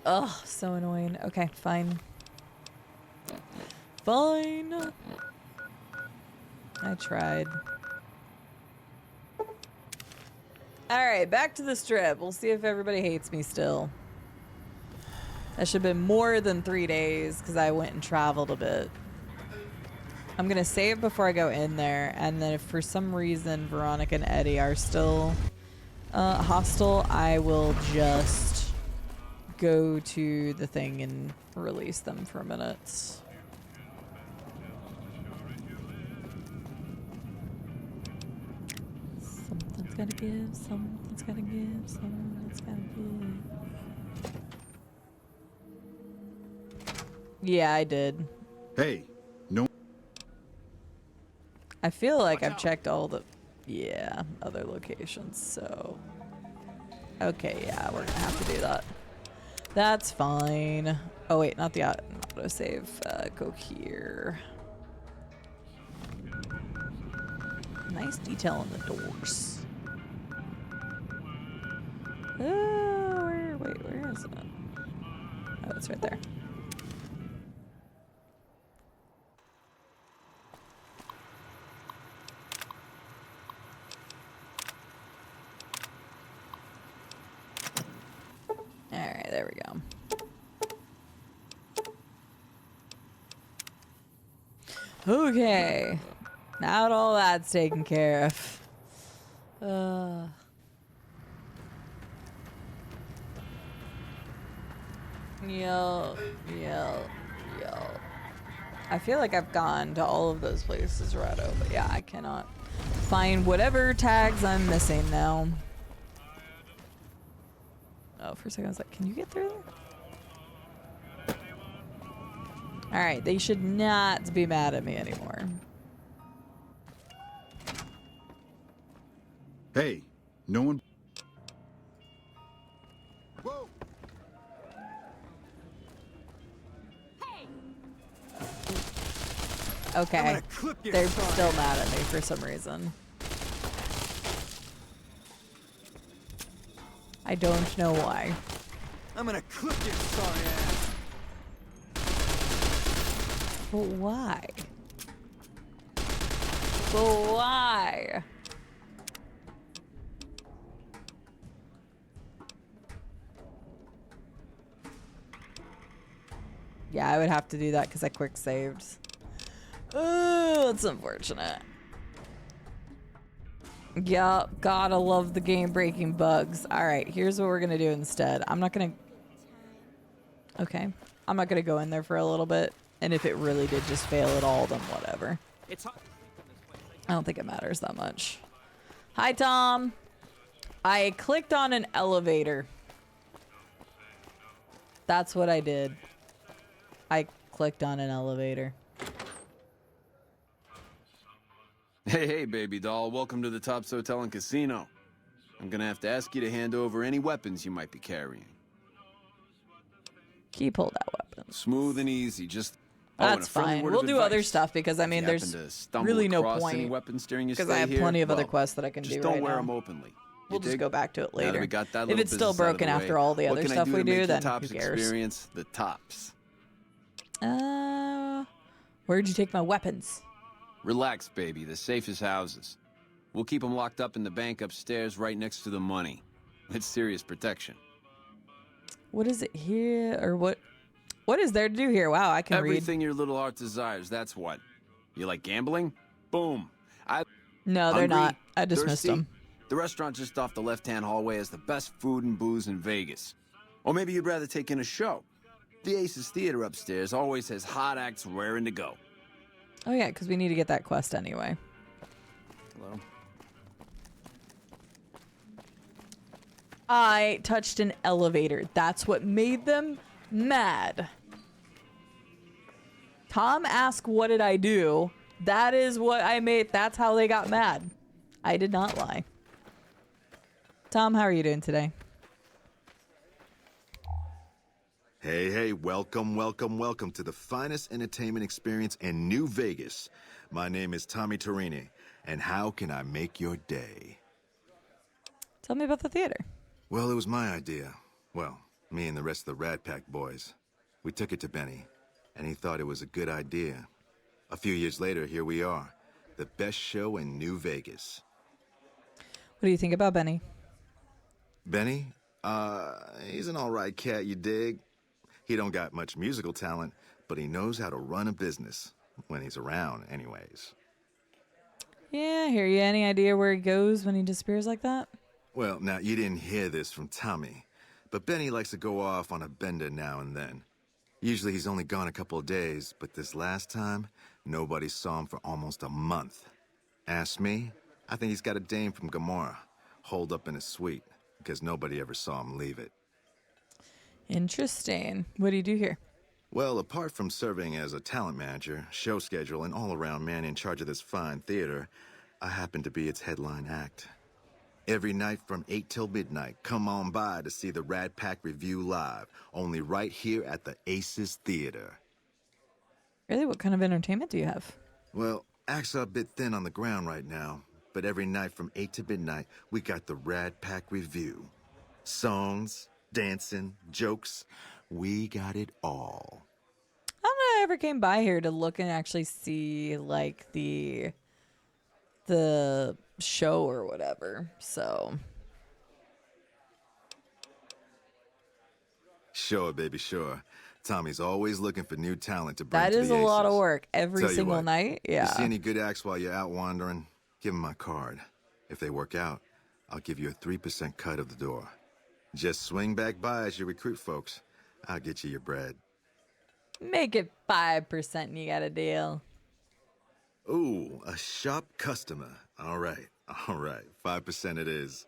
Ugh, so annoying. Okay, fine. Fine. I tried. Alright, back to the strip. We'll see if everybody hates me still. That should have been more than 3 days because I went and traveled a bit. I'm going to save before I go in there, and then if for some reason Veronica and Eddie are still hostile, I will just go to the thing and release them for a minute. Something's gotta give, something's gotta give, something's gotta give. Yeah, I did. Hey, no. I feel like I've checked all the, other locations, so. Okay, yeah, we're gonna have to do that. That's fine. Oh wait, not the autosave. Go here. Nice detail on the doors. Where is it? Oh, it's right there. Alright, there we go. Okay. Now that all that's taken care of. Yo. I feel like I've gone to all of those places, Rado, but yeah, I cannot find whatever tags I'm missing now. Oh, for a second I was like, can you get through there? Alright, they should not be mad at me anymore. Hey, no one. Whoa. Okay, they're still mad at me for some reason. I don't know why. I'm gonna clip your sorry ass. But why? But why? Yeah, I would have to do that because I quick saved. Oh, that's unfortunate. Yeah, gotta love the game-breaking bugs. Alright, here's what we're gonna do instead. I'm not gonna... Okay. I'm not gonna go in there for a little bit. And if it really did just fail at all, then whatever. I don't think it matters that much. Hi, Tom. I clicked on an elevator. That's what I did. I clicked on an elevator. Hey, baby doll. Welcome to the Tops Hotel and Casino. I'm gonna have to ask you to hand over any weapons you might be carrying. Keep hold that weapon. Smooth and easy, just... That's fine. We'll do other stuff because, I mean, there's really no point. Because I have plenty of other quests that I can do right now. Just don't wear them openly. We'll just go back to it later. If it's still broken after all the other stuff we do, then who cares? Experience the tops. Where'd you take my weapons? Relax, baby. The safest houses. We'll keep them locked up in the bank upstairs right next to the money. It's serious protection. What is it here? Or what? What is there to do here? Wow, I can read. Everything your little heart desires, that's what. You like gambling? Boom. No, they're not. I dismissed them. The restaurant just off the left-hand hallway has the best food and booze in Vegas. Or maybe you'd rather take in a show. The Aces Theater upstairs always has hot acts raring to go. Oh yeah, because we need to get that quest anyway. Hello? I touched an elevator. That's what made them mad. Tom asked, what did I do? That is what I made. That's how they got mad. I did not lie. Tom, how are you doing today? Hey, welcome to the finest entertainment experience in New Vegas. My name is Tommy Torini, and how can I make your day? Tell me about the theater. Well, it was my idea. Well, me and the rest of the Rat Pack boys. We took it to Benny, and he thought it was a good idea. A few years later, here we are. the best show in New Vegas. What do you think about Benny? Benny? He's an alright cat, you dig? He don't got much musical talent, but he knows how to run a business. When he's around, anyways. Yeah, I hear you. Any idea where he goes when he disappears like that? Well, now, you didn't hear this from Tommy, but Benny likes to go off on a bender now and then. Usually he's only gone a couple of days, but this last time, nobody saw him for almost a month. Ask me, I think he's got a dame from Gomorrah, holed up in his suite, because nobody ever saw him leave it. Interesting. What do you do here? Well, apart from serving as a talent manager, show schedule, and all-around man in charge of this fine theater, I happen to be its headline act. Every night from 8 till midnight, come on by to see the Rat Pack Review live, only right here at the Aces Theater. Really? What kind of entertainment do you have? Well, acts are a bit thin on the ground right now, but every night from 8 to midnight, we got the Rat Pack Review. Songs, dancing, jokes, we got it all. I don't know, I ever came by here to look and actually see, like, the show or whatever, so. Sure, baby, sure. Tommy's always looking for new talent to bring That to is the a lot of Aces. work every Tell you single what, night. Yeah. You see any good acts while you're out wandering, give them my card. If they work out, I'll give you a 3% cut of the door. Just swing back by as you recruit folks. I'll get you your bread. Make it 5% and you got a deal. Ooh, a sharp customer. All right. 5% it is.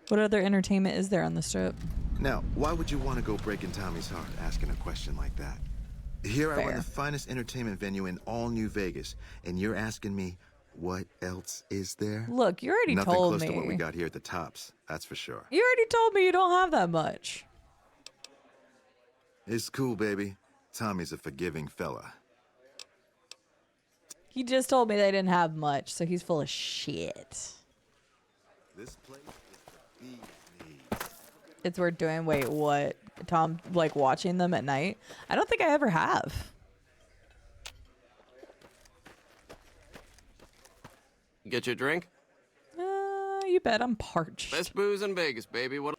What other entertainment is there on the strip? Now, why would you want to go breaking Tommy's heart asking a question like that? Here I run the finest entertainment venue in all New Vegas, and you're asking me, what else is there? Look, you already Nothing told close me. to what we got here at the Tops, that's for sure. You already told me you don't have that much. It's cool, baby. Tommy's a forgiving fella. He just told me they didn't have much, so he's full of shit. This place is the bee's knees. It's worth doing. Wait, what? Tom, like watching them at night? I don't think I ever have. Get your drink? You bet. I'm parched. Best booze in Vegas, baby. What?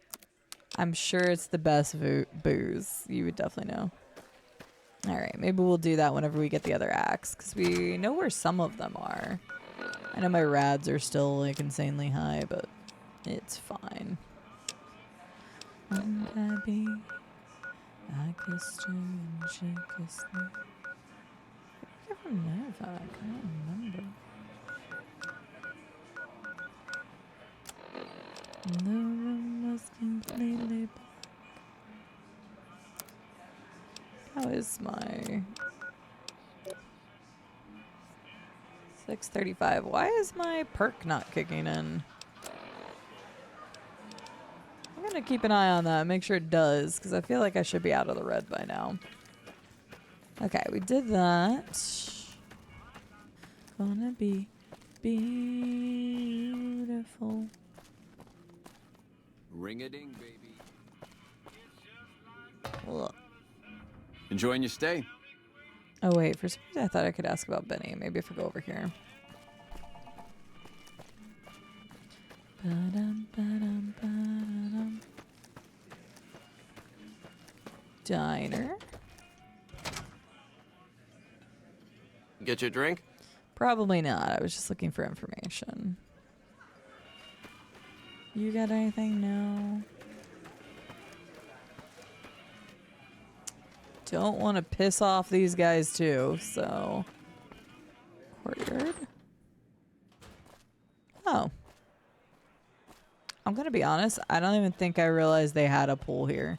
I'm sure it's the best booze. You would definitely know. All right, maybe we'll do that whenever we get the other acts, because we know where some of them are. I know my rads are still like insanely high, but it's fine. Wouldn't I be? I kissed her and she kissed me. I don't know if I can't remember. The room was completely black. How is my 6:35? Why is my perk not kicking in? I'm gonna keep an eye on that, make sure it does, because I feel like I should be out of the red by now. Okay, we did that. Gonna be beautiful. Ring-a-ding, baby. Ugh. Enjoying your stay? Oh wait, for some reason I thought I could ask about Benny. Maybe if I go over here. Ba-dum, ba-dum, ba-dum. Diner. Get your drink? Probably not. I was just looking for information. You got anything? No. Don't want to piss off these guys too, so. Courtyard. Oh. I'm gonna be honest, I don't even think I realized they had a pool here.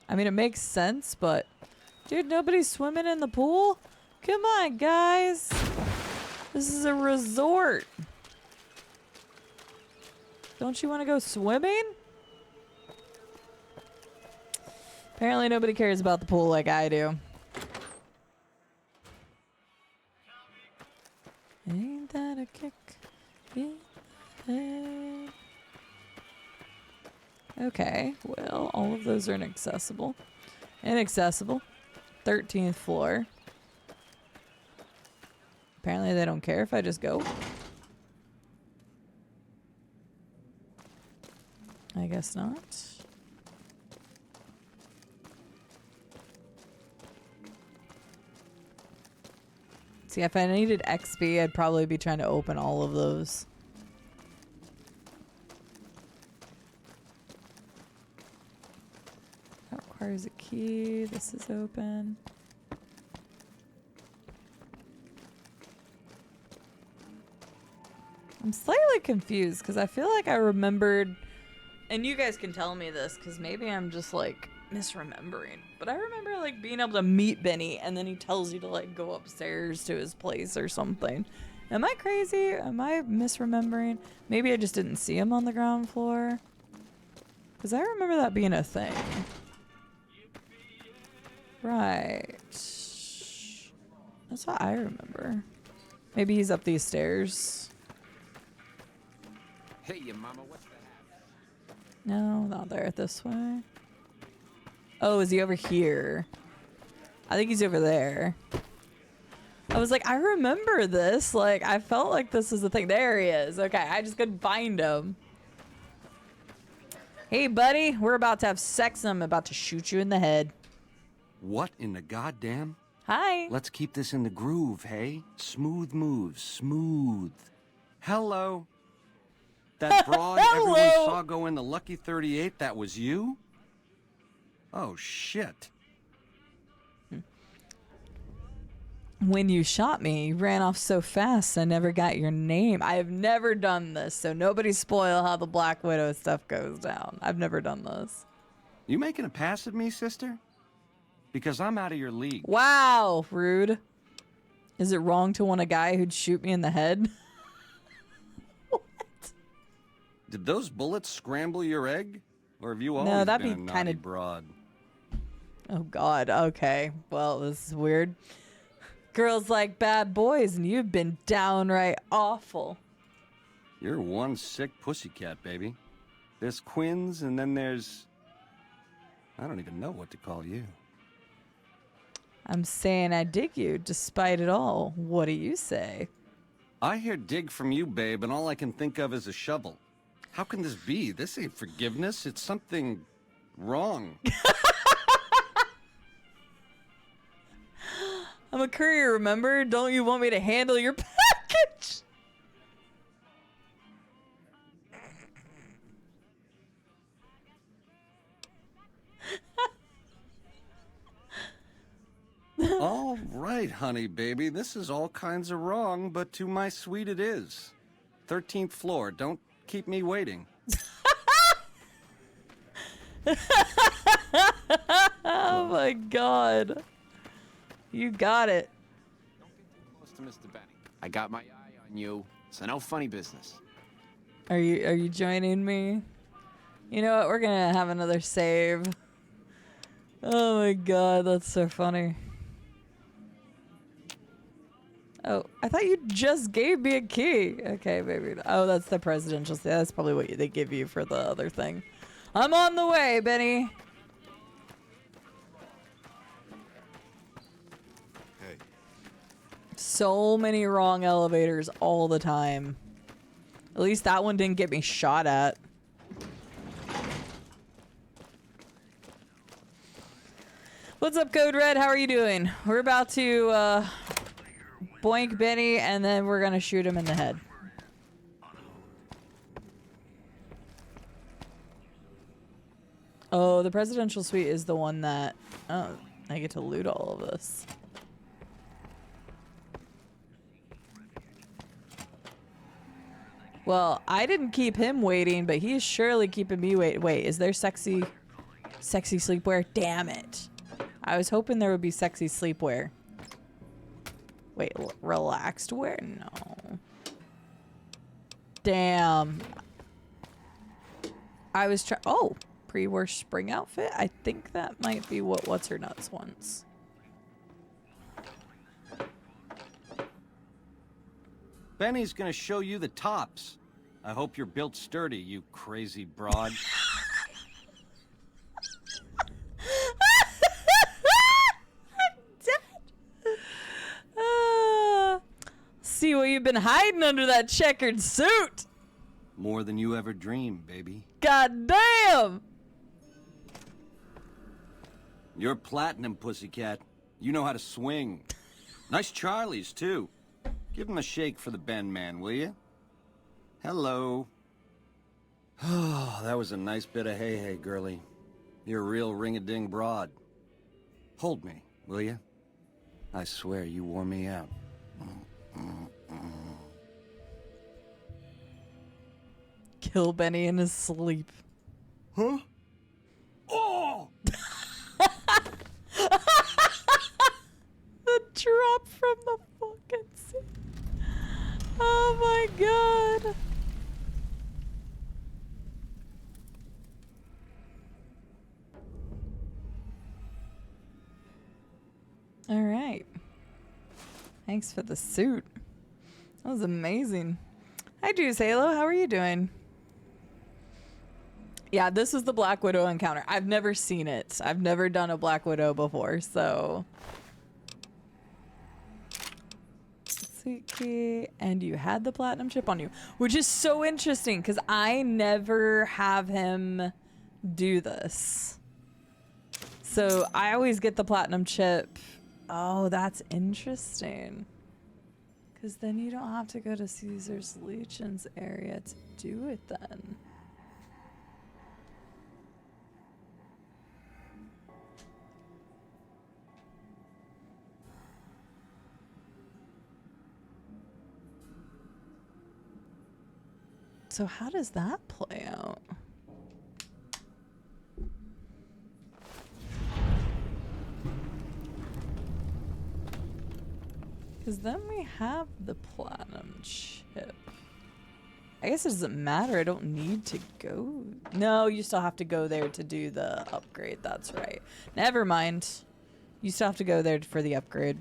I mean, it makes sense, but dude, nobody's swimming in the pool? Come on, guys. This is a resort. Don't you want to go swimming? Apparently nobody cares about the pool like I do. Ain't that a kick? Okay, well, all of those are inaccessible. Inaccessible. 13th floor. Apparently they don't care if I just go. I guess not. See, if I needed XP, I'd probably be trying to open all of those. That requires a key. This is open. I'm slightly confused because I feel like I remembered, and you guys can tell me this because maybe I'm just like misremembering, but I remember like being able to meet Benny and then he tells you to like go upstairs to his place or something. Am I crazy? Am I misremembering? Maybe I just didn't see him on the ground floor because I remember that being a thing. Right. That's what I remember. Maybe he's up these stairs. Hey, your mama, what's that? No, not there. This way. Oh, is he over here? I think he's over there. I was like, I remember this. Like, I felt like this was the thing. There he is. Okay, I just couldn't find him. Hey, buddy, we're about to have sex and I'm about to shoot you in the head. What in the goddamn? Hi. Let's keep this in the groove, hey? Smooth moves, smooth. Hello. That broad everyone saw go in the Lucky 38, that was you? Oh, shit. When you shot me, you ran off so fast I never got your name. I have never done this, so nobody spoil how the Black Widow stuff goes down. I've never done this. You making a pass at me, sister? Because I'm out of your league. Wow, rude. Is it wrong to want a guy who'd shoot me in the head? Did those bullets scramble your egg? Or have you always No, that'd been be a kind naughty of broad? Oh God. Okay. Well, this is weird. Girls like bad boys, and you've been downright awful. You're one sick pussycat, baby. There's Quinn's, and then there's... I don't even know what to call you. I'm saying I dig you, despite it all. What do you say? I hear dig from you, babe, and all I can think of is a shovel. How can this be? This ain't forgiveness. It's something wrong. I'm a courier, remember? Don't you want me to handle your package? All right, honey, baby. This is all kinds of wrong, but to my suite it is. 13th floor. Don't keep me waiting. Oh my God. You got it. Close to Mr. Benny. I got my eye on you, so no funny business. Are you joining me? You know what? We're gonna have another save. Oh my God, that's so funny. Oh, I thought you just gave me a key. Okay, maybe. Oh, that's the presidential. That's probably what they give you for the other thing. I'm on the way, Benny. Hey. So many wrong elevators all the time. At least that one didn't get me shot at. What's up, Code Red? How are you doing? We're about to boink Benny, and then we're gonna shoot him in the head. Oh, the presidential suite is the one that... Oh, I get to loot all of this. Well, I didn't keep him waiting, but he is surely keeping me wait. Wait, is there sexy sleepwear? Damn it. I was hoping there would be sexy sleepwear. Wait, relaxed wear? No. Damn. I was trying... Oh, pre-war spring outfit? I think that might be what What's Her Nuts wants. Benny's gonna show you the tops. I hope you're built sturdy, you crazy broad. you've been hiding under that checkered suit. More than you ever dreamed, baby. God damn! You're platinum, pussycat. You know how to swing. Nice Charlies, too. Give him a shake for the Ben man, will you? Hello. Oh, that was a nice bit of hey-hey, girlie. You're a real ring-a-ding broad. Hold me, will you? I swear you wore me out. Kill Benny in his sleep. Huh? Oh! The drop from the fucking seat. Oh my god. All right. Thanks for the suit. That was amazing. Hi, Juice Halo. How are you doing? Yeah, this was the Black Widow encounter. I've never seen it. I've never done a Black Widow before, so. Sweet key. And you had the platinum chip on you, which is so interesting because I never have him do this. So I always get the platinum chip. Oh, that's interesting. Because then you don't have to go to Caesar's Legions area to do it then. So how does that play out? Because then we have the platinum chip. I guess it doesn't matter. I don't need to go. No, you still have to go there to do the upgrade. That's right. Never mind. You still have to go there for the upgrade.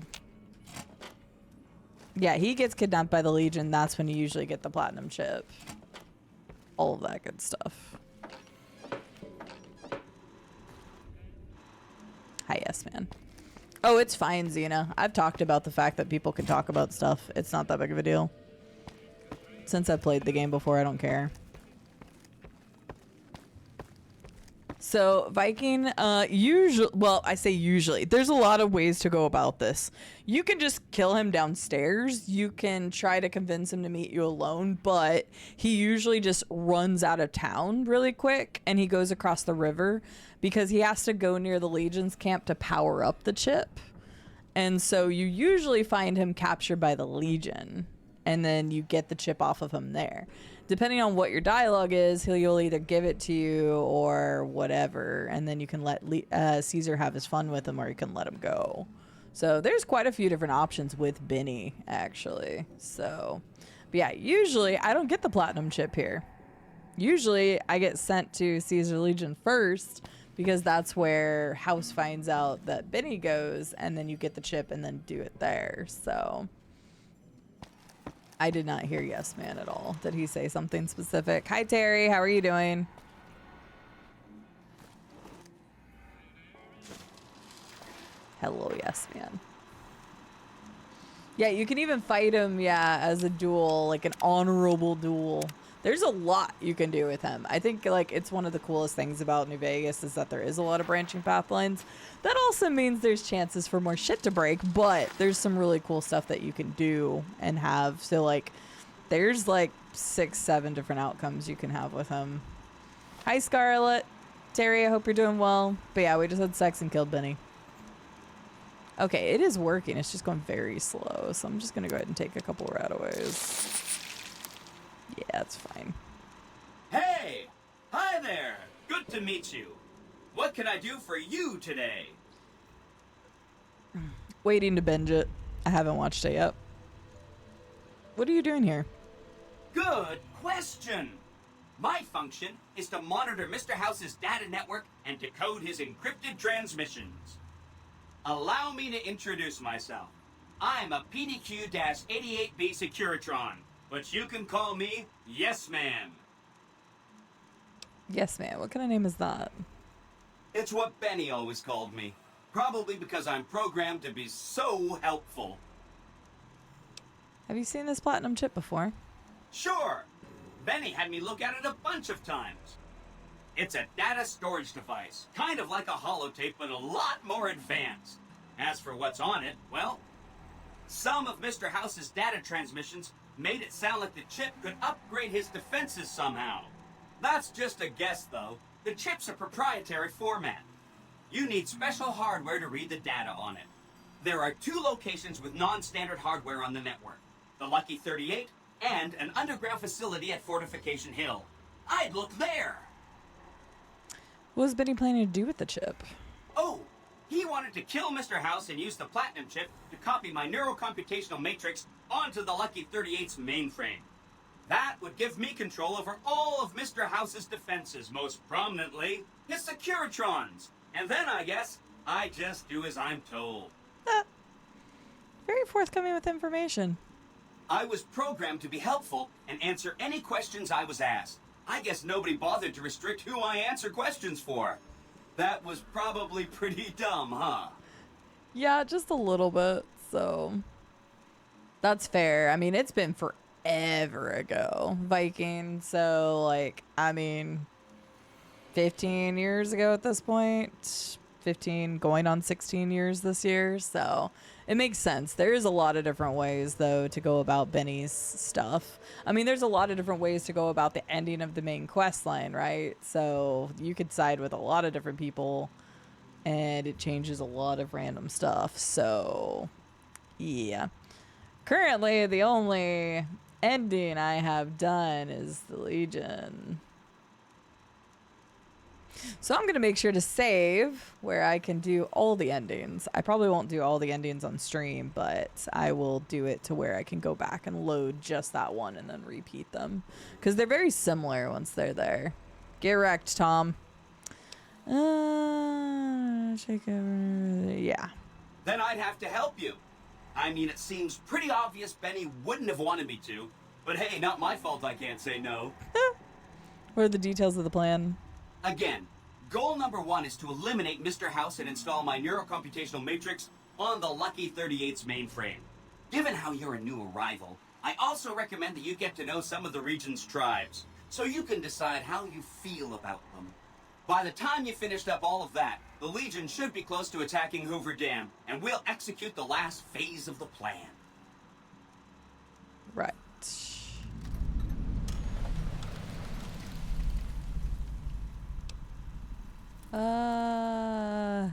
Yeah, he gets kidnapped by the Legion. That's when you usually get the platinum chip. All of that good stuff. Hi, yes, man. Oh, it's fine, Xena. I've talked about the fact that people can talk about stuff. It's not that big of a deal. Since I played the game before, I don't care. So, Viking, usually, well, I say usually. There's a lot of ways to go about this. You can just kill him downstairs. You can try to convince him to meet you alone, but he usually just runs out of town really quick, and he goes across the river because he has to go near the Legion's camp to power up the chip. And so you usually find him captured by the Legion, and then you get the chip off of him there. Depending on what your dialogue is, he'll either give it to you or whatever, and then you can let Caesar have his fun with him, or you can let him go. So there's quite a few different options with Benny, actually. So, but yeah, usually I don't get the platinum chip here. Usually I get sent to Caesar Legion first, because that's where House finds out that Benny goes, and then you get the chip and then do it there. So I did not hear yes man at all. Did he say something specific? Hi Terry, how are you doing? Hello, yes man. Yeah, you can even fight him, yeah, as a duel, like an honorable duel. There's a lot you can do with him. I think like it's one of the coolest things about New Vegas is that there is a lot of branching path lines. That also means there's chances for more shit to break, but there's some really cool stuff that you can do and have. So like there's like 6-7 different outcomes you can have with him. Hi Scarlett. Terry, I hope you're doing well. But yeah, we just had sex and killed Benny. Okay, it is working. It's just going very slow. So I'm just going to go ahead and take a couple rataways. Yeah, that's fine. Hey! Hi there! Good to meet you. What can I do for you today? Waiting to binge it. I haven't watched it yet. What are you doing here? Good question! My function is to monitor Mr. House's data network and decode his encrypted transmissions. Allow me to introduce myself. I'm a PDQ-88B Securitron. But you can call me Yes Man. Yes Man, what kind of name is that? It's what Benny always called me. Probably because I'm programmed to be so helpful. Have you seen this platinum chip before? Sure. Benny had me look at it a bunch of times. It's a data storage device, kind of like a holotape, but a lot more advanced. As for what's on it, well, some of Mr. House's data transmissions made it sound like the chip could upgrade his defenses somehow. That's just a guess, though. The chip's a proprietary format. You need special hardware to read the data on it. There are 2 locations with non-standard hardware on the network. The Lucky 38 and an underground facility at Fortification Hill. I'd look there. What was Benny planning to do with the chip? Oh, he wanted to kill Mr. House and use the platinum chip to copy my neurocomputational matrix onto the Lucky 38's mainframe. That would give me control over all of Mr. House's defenses, most prominently his Securitrons. And then, I guess, I just do as I'm told. Very forthcoming with information. I was programmed to be helpful and answer any questions I was asked. I guess nobody bothered to restrict who I answer questions for. That was probably pretty dumb, huh? Yeah, just a little bit, so... That's fair. I mean, it's been forever ago, Viking, so, like, I mean... 15 years ago at this point. 15 going on 16 years this year, so it makes sense. There's a lot of different ways though to go about Benny's stuff. I mean, there's a lot of different ways to go about the ending of the main quest line, right? So you could side with a lot of different people and it changes a lot of random stuff. So yeah, currently the only ending I have done is the Legion. So I'm going to make sure to save where I can do all the endings. I probably won't do all the endings on stream, but I will do it to where I can go back and load just that one and then repeat them. Because they're very similar once they're there. Get wrecked, Tom. Yeah. Then I'd have to help you. I mean, it seems pretty obvious Benny wouldn't have wanted me to. But hey, not my fault I can't say no. What are the details of the plan? Again, goal number 1 is to eliminate Mr. House and install my neurocomputational matrix on the Lucky 38's mainframe. Given how you're a new arrival, I also recommend that you get to know some of the region's tribes, so you can decide how you feel about them. By the time you finished up all of that, the Legion should be close to attacking Hoover Dam, and we'll execute the last phase of the plan. Right.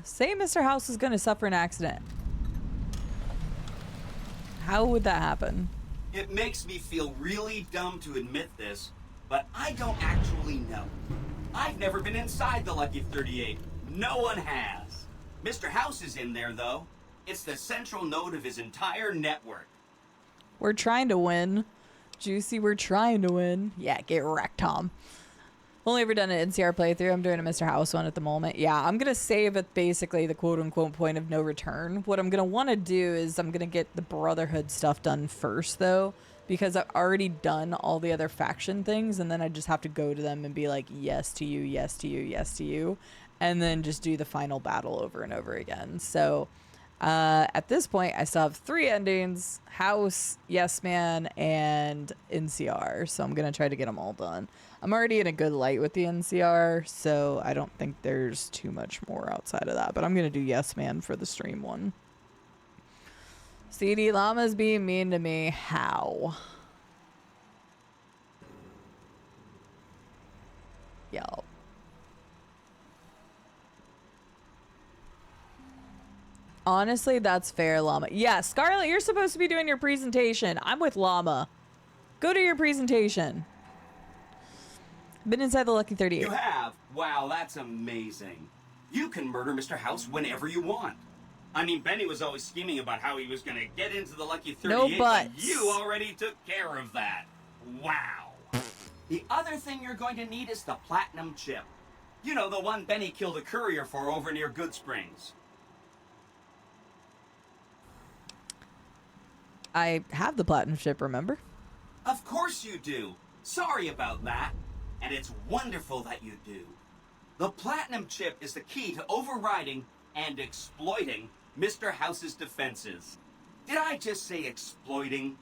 Say Mr. House is gonna suffer an accident. How would that happen? It makes me feel really dumb to admit this, but I don't actually know. I've never been inside the Lucky 38. No one has. Mr. House is in there, though. It's the central node of his entire network. We're trying to win. Juicy, we're trying to win. Yeah, get wrecked, Tom. Only ever done an NCR playthrough. I'm doing a Mr. House one at the moment. Yeah, I'm going to save at basically the quote-unquote point of no return. What I'm going to want to do is I'm going to get the Brotherhood stuff done first, though, because I've already done all the other faction things, and then I just have to go to them and be like, yes to you, yes to you, yes to you, and then just do the final battle over and over again. So at this point, I still have 3 endings: House, Yes Man, and NCR. So I'm going to try to get them all done. I'm already in a good light with the NCR, so I don't think there's too much more outside of that. But I'm going to do Yes Man for the stream one. CD Llama's being mean to me. How? Yo. Honestly, that's fair, Llama. Yeah, Scarlett, you're supposed to be doing your presentation. I'm with Llama. Go to your presentation. Been inside the Lucky 38. You have? Wow, that's amazing. You can murder Mr. House whenever you want. I mean, Benny was always scheming about how he was going to get into the Lucky 38, no buts. But you already took care of that. Wow. The other thing you're going to need is the platinum chip. You know, the one Benny killed a courier for over near Good Springs. I have the platinum chip, remember? Of course you do. Sorry about that. And it's wonderful that you do. The platinum chip is the key to overriding and exploiting Mr. House's defenses. Did I just say exploiting?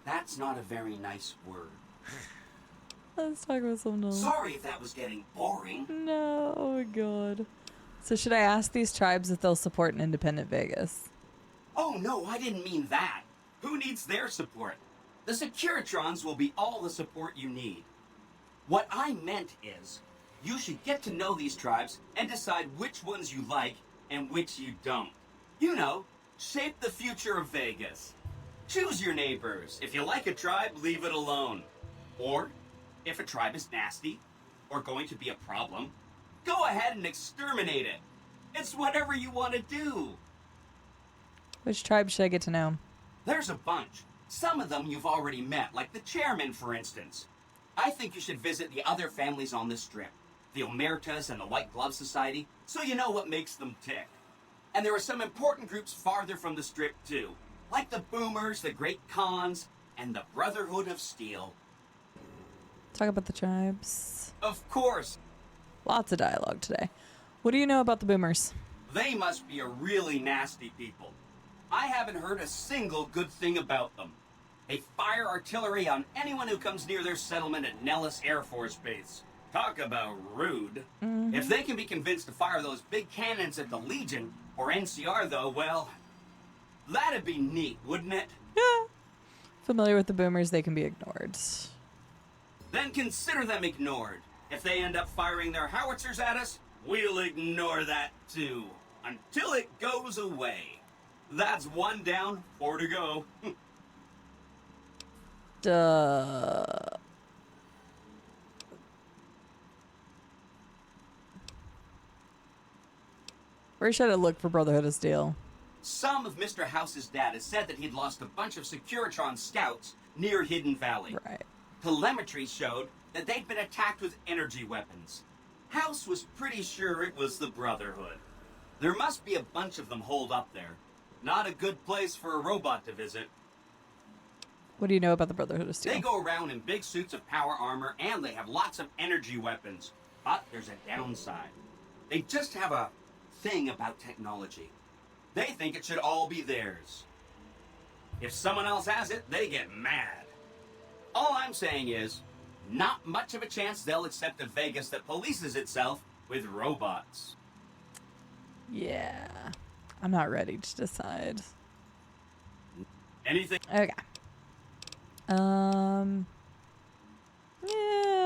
That's not a very nice word. Let's talk about something else. Sorry if that was getting boring. No, oh my god. So should I ask these tribes if they'll support an independent Vegas? Oh no, I didn't mean that. Who needs their support? The Securitrons will be all the support you need. What I meant is, you should get to know these tribes and decide which ones you like and which you don't. You know, shape the future of Vegas. Choose your neighbors. If you like a tribe, leave it alone. Or, if a tribe is nasty or going to be a problem, go ahead and exterminate it. It's whatever you want to do. Which tribe should I get to know? There's a bunch. Some of them you've already met, like the chairman, for instance. I think you should visit the other families on the strip, the Omertas and the White Glove Society, so you know what makes them tick. And there are some important groups farther from the strip, too, like the Boomers, the Great Khans, and the Brotherhood of Steel. Talk about the tribes. Of course. Lots of dialogue today. What do you know about the Boomers? They must be a really nasty people. I haven't heard a single good thing about them. They fire artillery on anyone who comes near their settlement at Nellis Air Force Base. Talk about rude. If they can be convinced to fire those big cannons at the Legion, or NCR though, well, that'd be neat, wouldn't it? Yeah. Familiar with the Boomers, they can be ignored. Then consider them ignored. If they end up firing their howitzers at us, we'll ignore that too, until it goes away. That's 1 down, 4 to go. Duh. Where should I look for Brotherhood of Steel? Some of Mr. House's data said that he'd lost a bunch of Securitron scouts near Hidden Valley. Right. Telemetry showed that they'd been attacked with energy weapons. House was pretty sure it was the Brotherhood. There must be a bunch of them holed up there. Not a good place for a robot to visit. What do you know about the Brotherhood of Steel? They go around in big suits of power armor, and they have lots of energy weapons. But there's a downside. They just have a thing about technology. They think it should all be theirs. If someone else has it, they get mad. All I'm saying is, not much of a chance they'll accept a Vegas that polices itself with robots. Yeah. I'm not ready to decide. Anything? Okay. Yeah,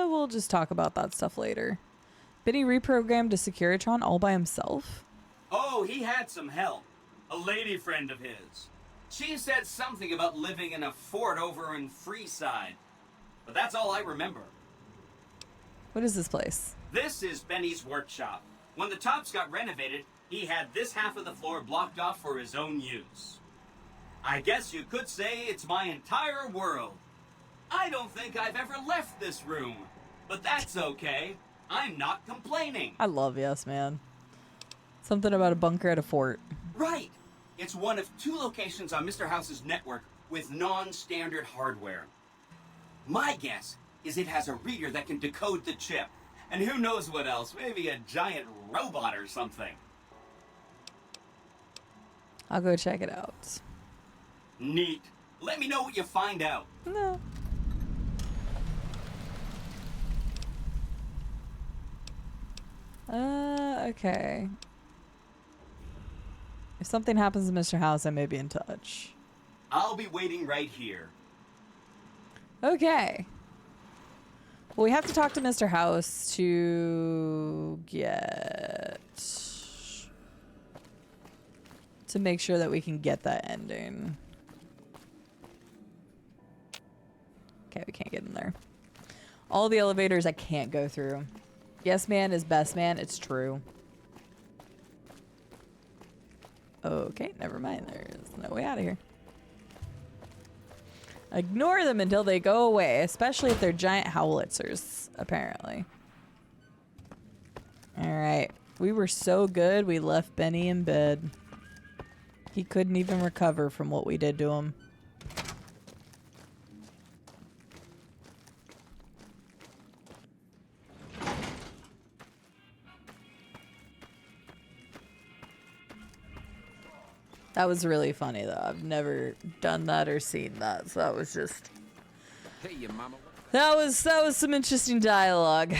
we'll just talk about that stuff later. Benny reprogrammed a Securitron all by himself? Oh, he had some help. A lady friend of his. She said something about living in a fort over in Freeside. But that's all I remember. What is this place? This is Benny's workshop. When the tops got renovated, he had this half of the floor blocked off for his own use. I guess you could say it's my entire world. I don't think I've ever left this room. But that's okay. I'm not complaining. I love Yes Man. Something about a bunker at a fort. Right. It's one of 2 locations on Mr. House's network with non-standard hardware. My guess is it has a reader that can decode the chip. And who knows what else? Maybe a giant robot or something. I'll go check it out. Neat. Let me know what you find out. No. Okay. If something happens to Mr. House, I may be in touch. I'll be waiting right here. Okay. Well, we have to talk to Mr. House to make sure that we can get that ending. Okay, we can't get in there. All the elevators I can't go through. Yes man is best man, it's true. Okay, never mind. There's no way out of here. Ignore them until they go away, especially if they're giant howitzers, apparently. Alright. We were so good, we left Benny in bed. He couldn't even recover from what we did to him. That was really funny, though. I've never done that or seen that, so that was just... Hey, your mama. That was some interesting dialogue.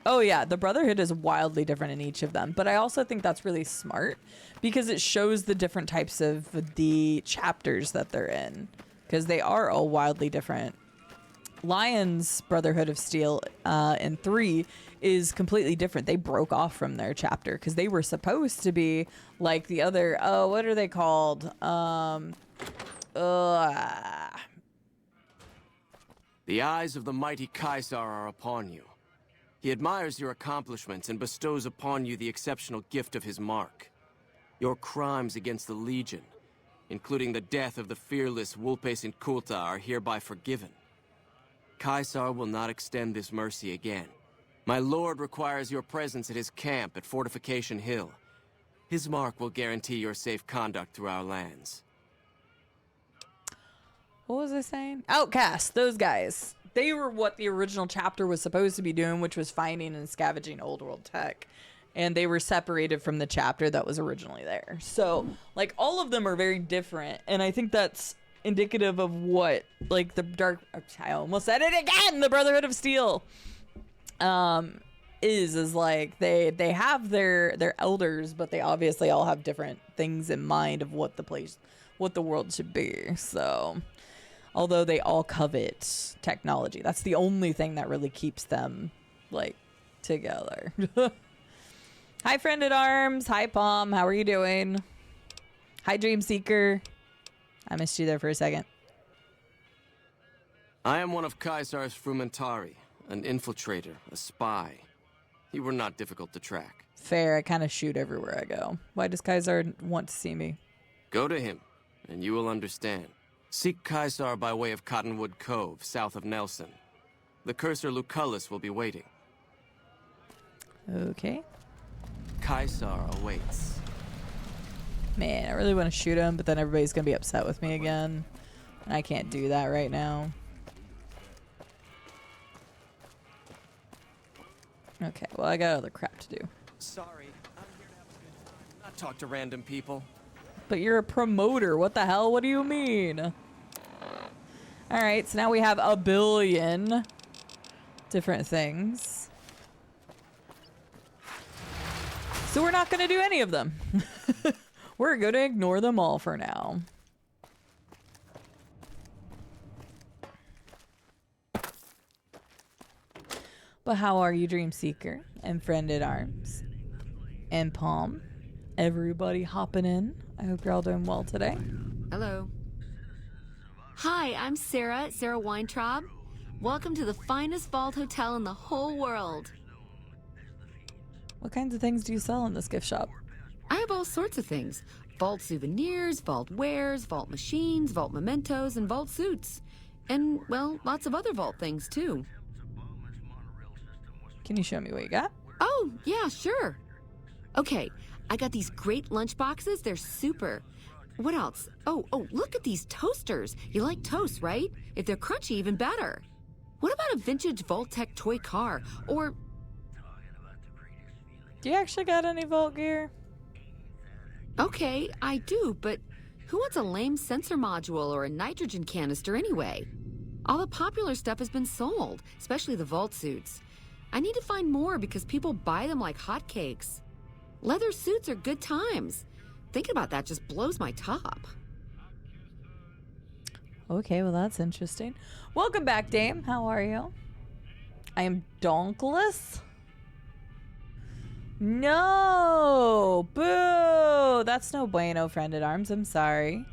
Oh yeah, the Brotherhood is wildly different in each of them, but I also think that's really smart because it shows the different types of the chapters that they're in, because they are all wildly different. Lion's Brotherhood of Steel in 3 is completely different. They broke off from their chapter because they were supposed to be like the other, what are they called? The eyes of the mighty Caesar are upon you. He admires your accomplishments and bestows upon you the exceptional gift of his mark. Your crimes against the Legion, including the death of the fearless Wulpes Inculta, are hereby forgiven. Caesar will not extend this mercy again. My lord requires your presence at his camp at Fortification Hill. His mark will guarantee your safe conduct through our lands. What was I saying? Outcasts, those guys. They were what the original chapter was supposed to be doing, which was finding and scavenging old world tech. And they were separated from the chapter that was originally there. So, like, all of them are very different. And I think that's indicative of what, like, the I almost said it again! The Brotherhood of Steel is like, they have their elders, but they obviously all have different things in mind of what the world should be. So... although they all covet technology. That's the only thing that really keeps them, like, together. Hi, Friend at Arms. Hi, Palm. How are you doing? Hi, Dream Seeker. I missed you there for a second. I am one of Caesar's frumentari, an infiltrator, a spy. You were not difficult to track. Fair. I kind of shoot everywhere I go. Why does Caesar want to see me? Go to him, and you will understand. Seek Caesar by way of Cottonwood Cove, south of Nelson. The cursor Lucullus will be waiting. Okay. Caesar awaits. Man, I really want to shoot him, but then everybody's going to be upset with me again. And I can't do that right now. Okay, well, I got other crap to do. Sorry, I'm here to have a good time, not talk to random people. But you're a promoter. What the hell? What do you mean? All right, so now we have a billion different things. So we're not going to do any of them. We're going to ignore them all for now. But how are you, Dream Seeker and Friend at Arms and Palm? Everybody hopping in. I hope you're all doing well today. Hello. Hi, I'm Sarah Weintraub. Welcome to the finest vault hotel in the whole world. What kinds of things do you sell in this gift shop? I have all sorts of things. Vault souvenirs, vault wares, vault machines, vault mementos, and vault suits. And, well, lots of other vault things, too. Can you show me what you got? Oh, yeah, sure. Okay, I got these great lunch boxes. They're super. What else? Oh, look at these toasters. You like toast, right? If they're crunchy, even better. What about a vintage Vault-Tec toy car? Or... do you actually got any Vault gear? Okay, I do, but who wants a lame sensor module or a nitrogen canister anyway? All the popular stuff has been sold, especially the Vault suits. I need to find more because people buy them like hotcakes. Leather suits are good times. Thinking about that just blows my top. Okay, well, that's interesting. Welcome back, Dame. How are you? I am donkless. No! Boo! That's no bueno, Friend at Arms. I'm sorry.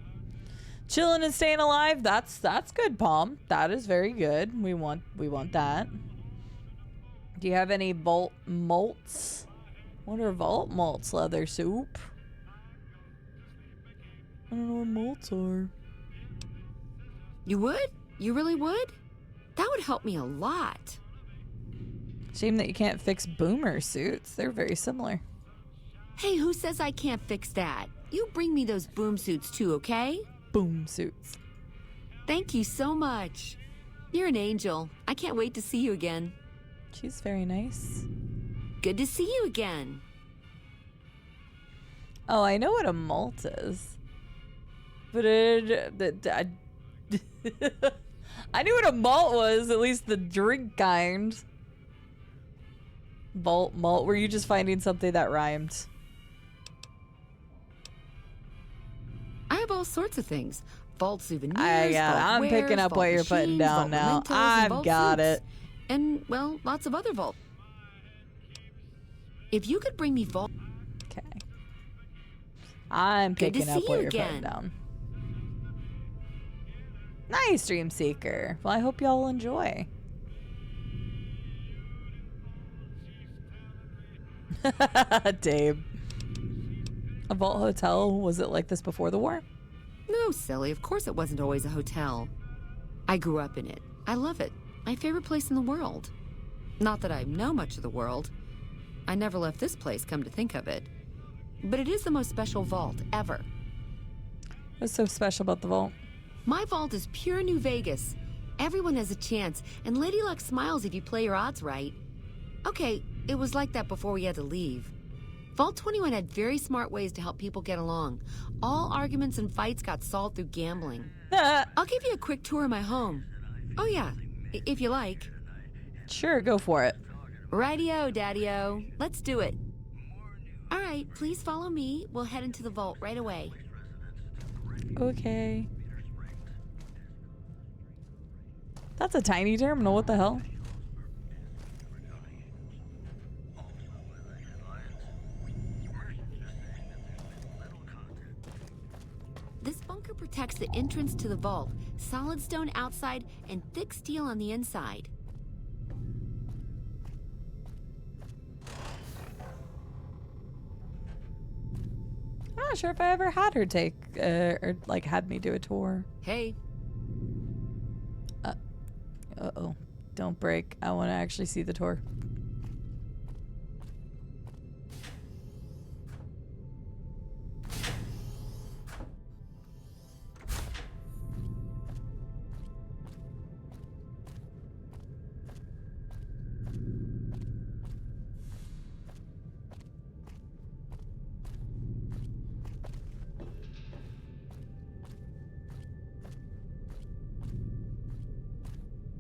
Chilling and staying alive. That's good, Palm. That is very good. We want that. Do you have any Vault malts? What are Vault malts? Leather soup? I don't know what malts are. You would? You really would? That would help me a lot. Shame that you can't fix boomer suits. They're very similar. Hey, who says I can't fix that? You bring me those boom suits too, okay? Boom suits. Thank you so much. You're an angel. I can't wait to see you again. She's very nice. Good to see you again. Oh, I know what a malt is. But I knew what a malt was, at least the drink kind. Vault, malt, were you just finding something that rhymed? I have all sorts of things. Vault souvenirs, I'm picking up what you're putting down now. I've got it. And, well, lots of other vault. If you could bring me vault... Okay. I'm picking up what you're putting down. Nice, Dream Seeker. Well, I hope y'all enjoy. Dave. A vault hotel, was it like this before the war? No, silly. Of course it wasn't always a hotel. I grew up in it. I love it. My favorite place in the world. Not that I know much of the world. I never left this place, come to think of it. But it is the most special vault ever. What's so special about the vault? My vault is pure New Vegas. Everyone has a chance, and Lady Luck smiles if you play your odds right. Okay, it was like that before we had to leave. Vault 21 had very smart ways to help people get along. All arguments and fights got solved through gambling. I'll give you a quick tour of my home. Oh yeah, if you like. Sure, go for it. Rightio, Daddy-o. Let's do it. All right, please follow me. We'll head into the vault right away. Okay. That's a tiny terminal. What the hell? This bunker protects the entrance to the vault. Solid stone outside and thick steel on the inside. I'm not sure if I ever had her take, or like had me do a tour. Hey. Uh-oh. Don't break. I want to actually see the tour.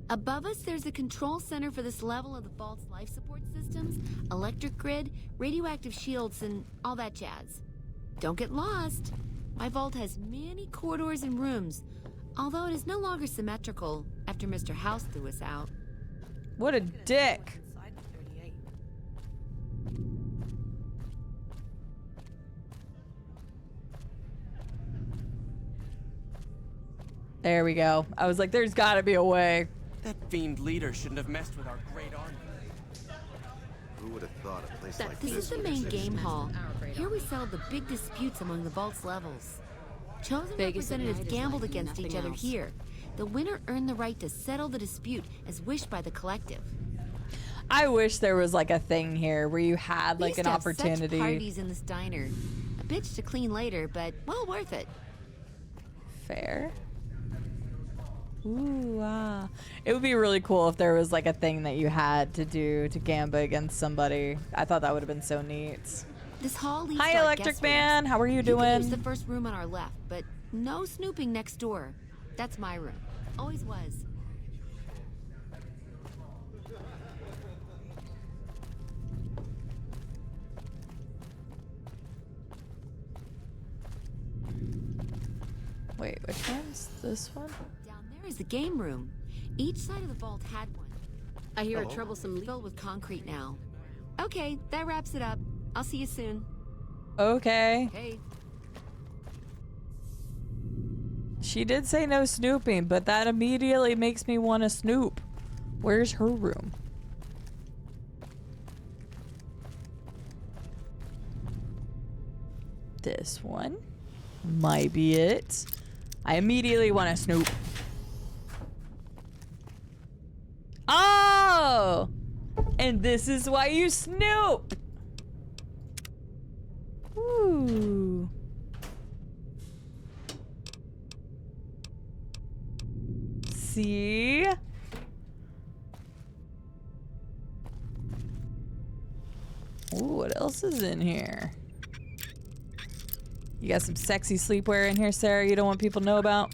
Above us, there's a control center for this level of the vault's life support systems, electric grid, radioactive shields, and all that jazz. Don't get lost. My vault has many corridors and rooms, although it is no longer symmetrical after Mr. House threw us out. What a dick. There we go. I was like, there's gotta be a way. That fiend leader shouldn't have messed with our great army. Who would have thought a place like This is the main game hall. Here we settled the big disputes among the vault's levels. Chosen representatives gambled against each other here. The winner earned the right to settle the dispute as wished by the collective. I wish there was like a thing here where you had like an opportunity. Such parties in this diner. A bitch to clean later, but well worth it. Fair. Ooh, it would be really cool if there was like a thing that you had to do to gamba against somebody. I thought that would have been so neat. This hall leads Hi, to our Electric guest Man. rooms. How are you You doing? can use the first room on our left, but no snooping next door. That's my room. Always was. Wait, which one's this one? Down there is the game room. Each side of the vault had one. I hear a troublesome filled with concrete now. Okay, that wraps it up. I'll see you soon. Okay. Hey. She did say no snooping, but that immediately makes me want to snoop. Where's her room? This one might be it. I immediately want to snoop. Oh! And this is why you snoop! Ooh. See? Ooh, what else is in here? You got some sexy sleepwear in here, Sarah, you don't want people to know about?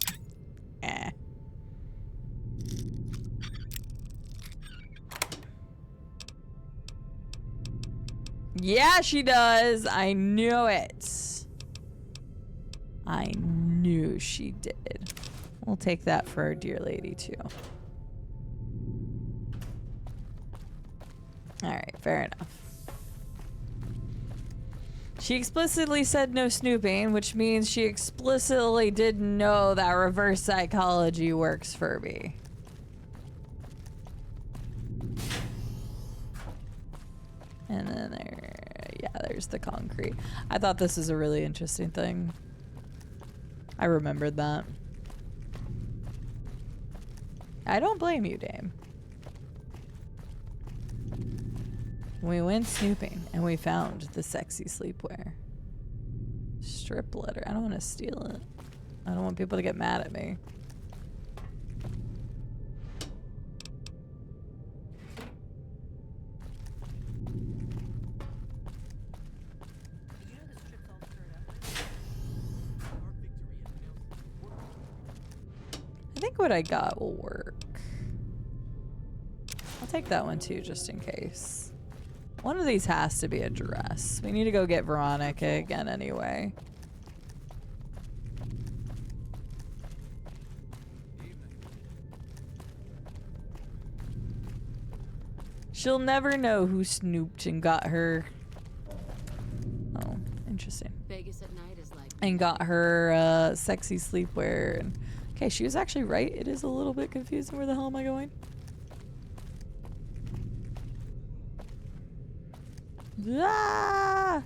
Eh. Yeah, she does. I knew it. I knew she did. We'll take that for our dear lady, too. Alright, fair enough. She explicitly said no snooping, which means she explicitly didn't know that reverse psychology works for me. And then there's the concrete. I thought this was a really interesting thing. I remembered that. I don't blame you, Dame. We went snooping and we found the sexy sleepwear. Strip letter. I don't want to steal it. I don't want people to get mad at me. I think what I got will work. I'll take that one too, just in case. One of these has to be a dress. We need to go get Veronica again anyway. She'll never know who snooped and got her. Oh, interesting. Vegas at night is like. And got her sexy sleepwear. And okay, she was actually right. It is a little bit confusing. Where the hell am I going? Ah!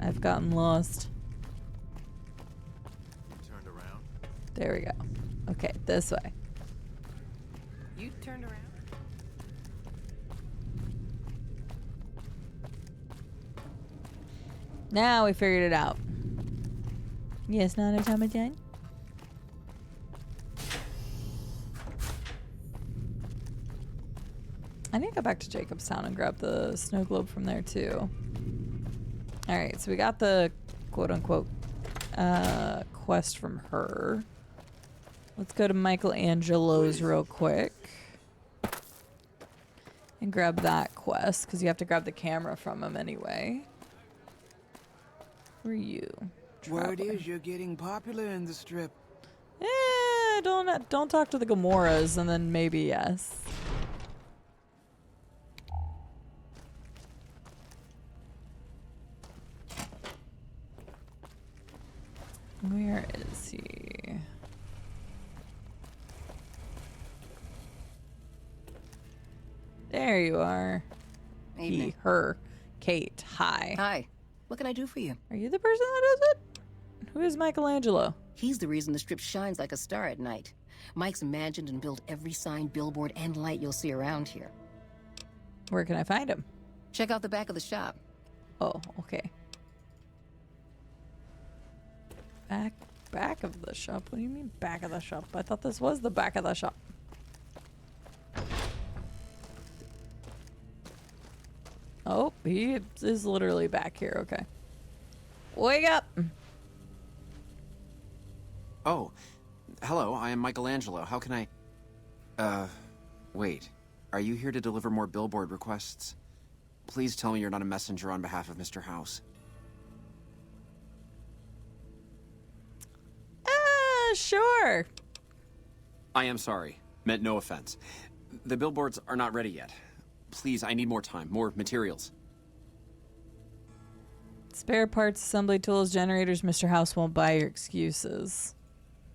I've gotten lost. Turned around. There we go. Okay, this way. You turned around? Now we figured it out. Yes, Nana Tamajan. I need to go back to Jacobstown and grab the snow globe from there too. Alright, so we got the quote-unquote quest from her. Let's go to Michelangelo's real quick. And grab that quest, because you have to grab the camera from him anyway. Who are you? Word is you're getting popular in the strip. Don't talk to the Gamoras, and then maybe yes. Where is he? There you are. Evening. He, her, Kate. Hi. Hi. What can I do for you? Are you the person that does it? Who is Michelangelo? He's the reason the strip shines like a star at night. Mike's imagined and built every sign, billboard, and light you'll see around here. Where can I find him? Check out the back of the shop. Oh, okay. Back of the shop? What do you mean back of the shop? I thought this was the back of the shop. Oh, he is literally back here. Okay. Wake up! Oh, hello, I am Michelangelo. How can I... wait. Are you here to deliver more billboard requests? Please tell me you're not a messenger on behalf of Mr. House. Sure. I am sorry. Meant no offense. The billboards are not ready yet. Please, I need more time, more materials. Spare parts, assembly tools, generators. Mr. House won't buy your excuses.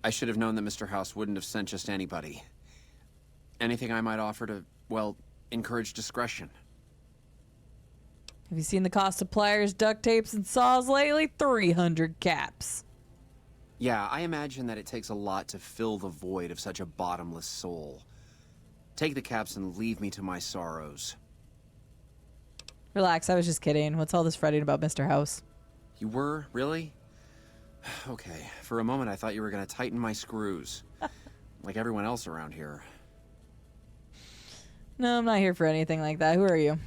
I should have known that Mr. House wouldn't have sent just anybody. Anything I might offer to, well, encourage discretion. Have you seen the cost of pliers, duct tapes, and saws lately? 300 caps. Yeah, I imagine that it takes a lot to fill the void of such a bottomless soul. Take the caps and leave me to my sorrows. Relax, I was just kidding. What's all this fretting about Mr. House? You were? Really? Okay, for a moment I thought you were gonna tighten my screws. Like everyone else around here. No, I'm not here for anything like that. Who are you?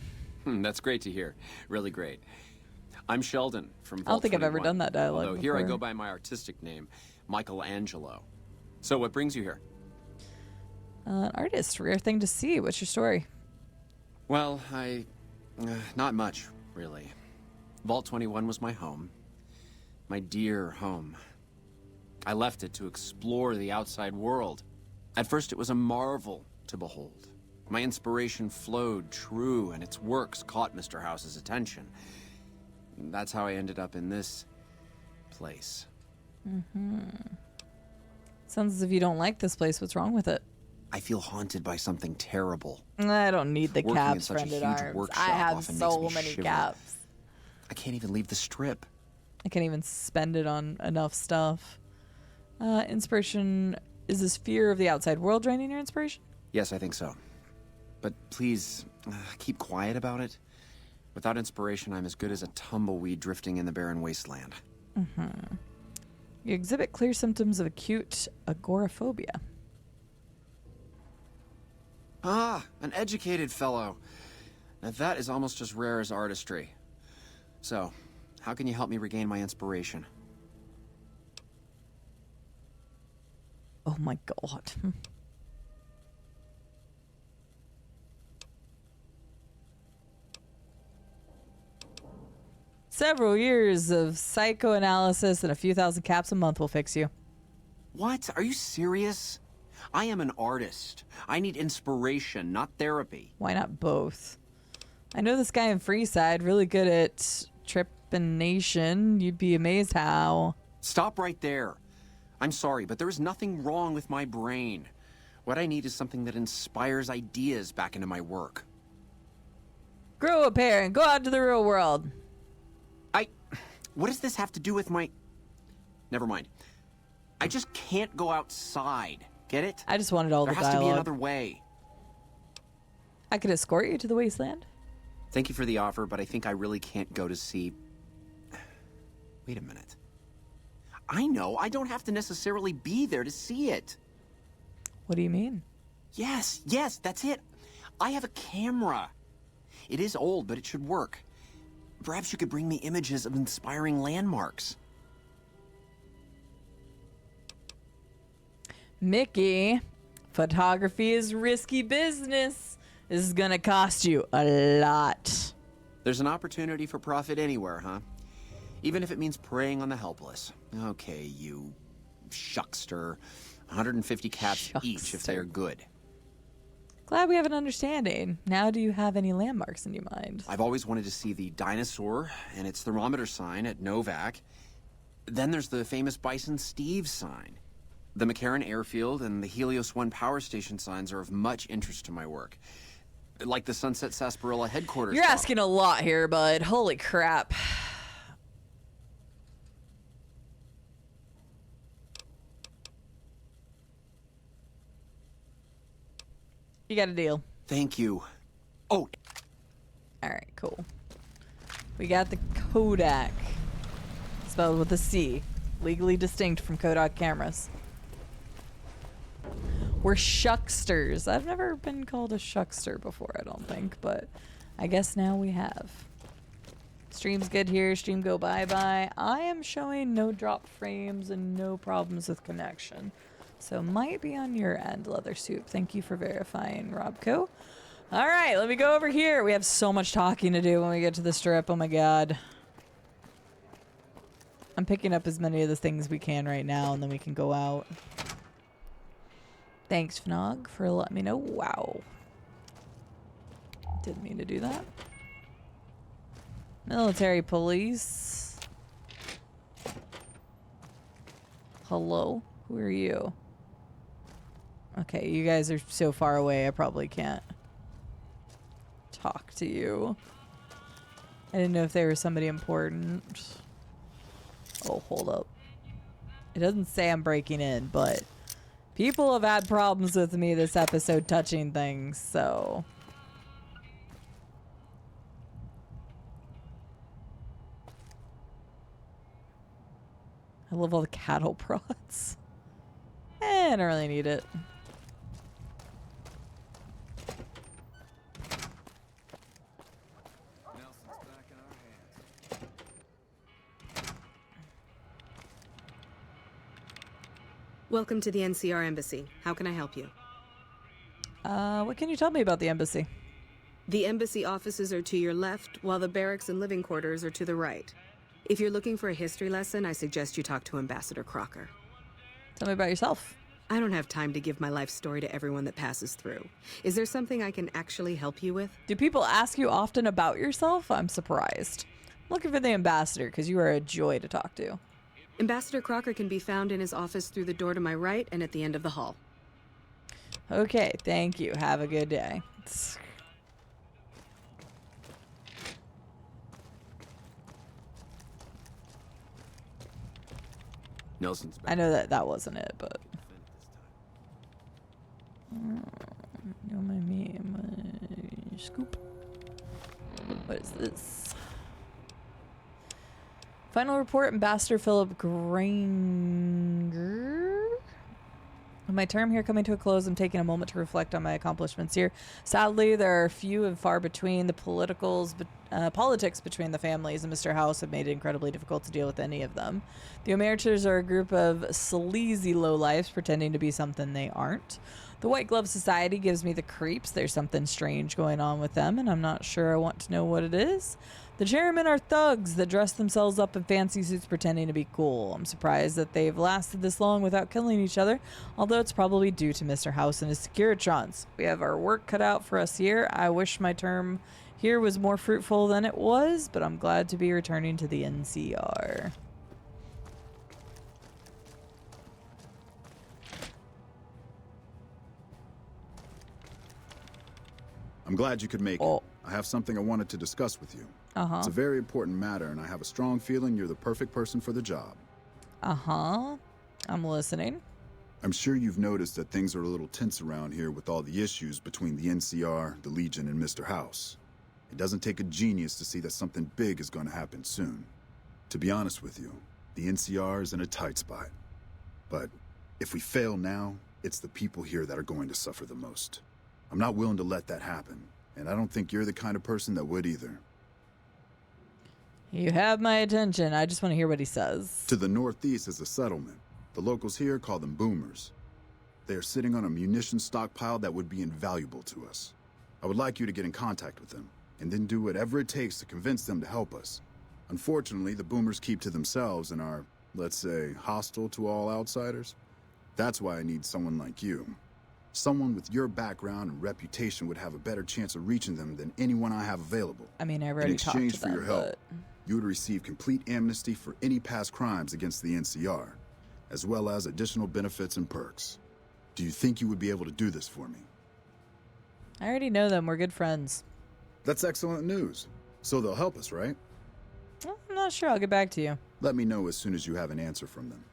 That's great to hear. Really great. I'm Sheldon from Vault I don't think I've ever 21, done that dialogue although here I before. go by my artistic name, Michelangelo. So what brings you here? An artist, rare thing to see. What's your story? Well, not much, really. Vault 21 was my home. My dear home. I left it to explore the outside world. At first it was a marvel to behold. My inspiration flowed true, and its works caught Mr. House's attention. That's how I ended up in this place. Sounds as if you don't like this place. What's wrong with it? I feel haunted by something terrible. I don't need the Working in caps, such a friend at huge arms. workshop I have often so makes me many shiver. caps. I can't even leave the strip. I can't even spend it on enough stuff. Inspiration. Is this fear of the outside world draining your inspiration? Yes, I think so. But please, keep quiet about it. Without inspiration, I'm as good as a tumbleweed drifting in the barren wasteland. You exhibit clear symptoms of acute agoraphobia. Ah, an educated fellow. Now that is almost as rare as artistry. So, how can you help me regain my inspiration? Oh my god. Several years of psychoanalysis and a few thousand caps a month will fix you. What? Are you serious? I am an artist. I need inspiration, not therapy. Why not both? I know this guy in Freeside, really good at trepanation. You'd be amazed how. Stop right there. I'm sorry, but there is nothing wrong with my brain. What I need is something that inspires ideas back into my work. Grow a pair and go out to the real world. What does this have to do with my... Never mind. I just can't go outside. Get it? I just wanted all there the has dialogue. to be another way. I could escort you to the wasteland. Thank you for the offer, but I think I really can't go to see... Wait a minute. I know. I don't have to necessarily be there to see it. What do you mean? Yes, that's it. I have a camera. It is old, but it should work. Perhaps you could bring me images of inspiring landmarks. Mickey, photography is risky business. This is gonna cost you a lot. There's an opportunity for profit anywhere, huh? Even if it means preying on the helpless. Okay, you shuckster. 150 caps each if they're good. Glad we have an understanding. Now, do you have any landmarks in your mind? I've always wanted to see the dinosaur and its thermometer sign at NVAC. Then there's the famous Bison Steve sign. The McCarran Airfield and the Helios 1 power station signs are of much interest to my work. Like the Sunset Sarsaparilla headquarters. You're asking a lot here, bud. Holy crap. You got a deal. Thank you. Oh. All right, cool. We got the Kodak. Spelled with a C. Legally distinct from Kodak cameras. We're shucksters. I've never been called a shuckster before, I don't think, but I guess now we have. Stream's good here. Stream go bye-bye. I am showing no drop frames and no problems with connection. So might be on your end, Leather Soup. Thank you for verifying, Robco. All right, let me go over here. We have so much talking to do when we get to the strip. Oh my god. I'm picking up as many of the things we can right now, and then we can go out. Thanks, Fnog, for letting me know. Wow. Didn't mean to do that. Military police. Hello? Who are you? Okay, you guys are so far away, I probably can't talk to you. I didn't know if they were somebody important. Oh, hold up. It doesn't say I'm breaking in, but people have had problems with me this episode touching things, so... I love all the cattle prods. I don't really need it. Welcome to the NCR Embassy. How can I help you? What can you tell me about the embassy? The embassy offices are to your left, while the barracks and living quarters are to the right. If you're looking for a history lesson, I suggest you talk to Ambassador Crocker. Tell me about yourself. I don't have time to give my life story to everyone that passes through. Is there something I can actually help you with? Do people ask you often about yourself? I'm surprised. I'm looking for the ambassador because you are a joy to talk to. Ambassador Crocker can be found in his office through the door to my right and at the end of the hall. Okay, thank you. Have a good day. Nelson's back. I know that wasn't it, but my scoop. What is this? Final report, Ambassador Philip Granger. With my term here coming to a close, I'm taking a moment to reflect on my accomplishments here. Sadly, there are few and far between. The politics between the families and Mr. House have made it incredibly difficult to deal with any of them. The Omerators are a group of sleazy lowlifes pretending to be something they aren't. The White Glove Society gives me the creeps. There's something strange going on with them, and I'm not sure I want to know what it is. The chairmen are thugs that dress themselves up in fancy suits pretending to be cool. I'm surprised that they've lasted this long without killing each other, although it's probably due to Mr. House and his Securitrons. We have our work cut out for us here. I wish my term here was more fruitful than it was, but I'm glad to be returning to the NCR. I'm glad you could make it. I have something I wanted to discuss with you. It's a very important matter, and I have a strong feeling you're the perfect person for the job. I'm listening. I'm sure you've noticed that things are a little tense around here with all the issues between the NCR, the Legion, and Mr. House. It doesn't take a genius to see that something big is going to happen soon. To be honest with you, the NCR is in a tight spot. But if we fail now, it's the people here that are going to suffer the most. I'm not willing to let that happen, and I don't think you're the kind of person that would either. You have my attention. I just want to hear what he says. To the northeast is a settlement. The locals here call them boomers. They are sitting on a munition stockpile that would be invaluable to us. I would like you to get in contact with them, and then do whatever it takes to convince them to help us. Unfortunately, the boomers keep to themselves and are, let's say, hostile to all outsiders. That's why I need someone like you. Someone with your background and reputation would have a better chance of reaching them than anyone I have available. I mean, I already talked to them. In exchange for your help, you would receive complete amnesty for any past crimes against the NCR, as well as additional benefits and perks. Do you think you would be able to do this for me? I already know them. We're good friends. That's excellent news. So they'll help us, right? I'm not sure. I'll get back to you. Let me know as soon as you have an answer from them.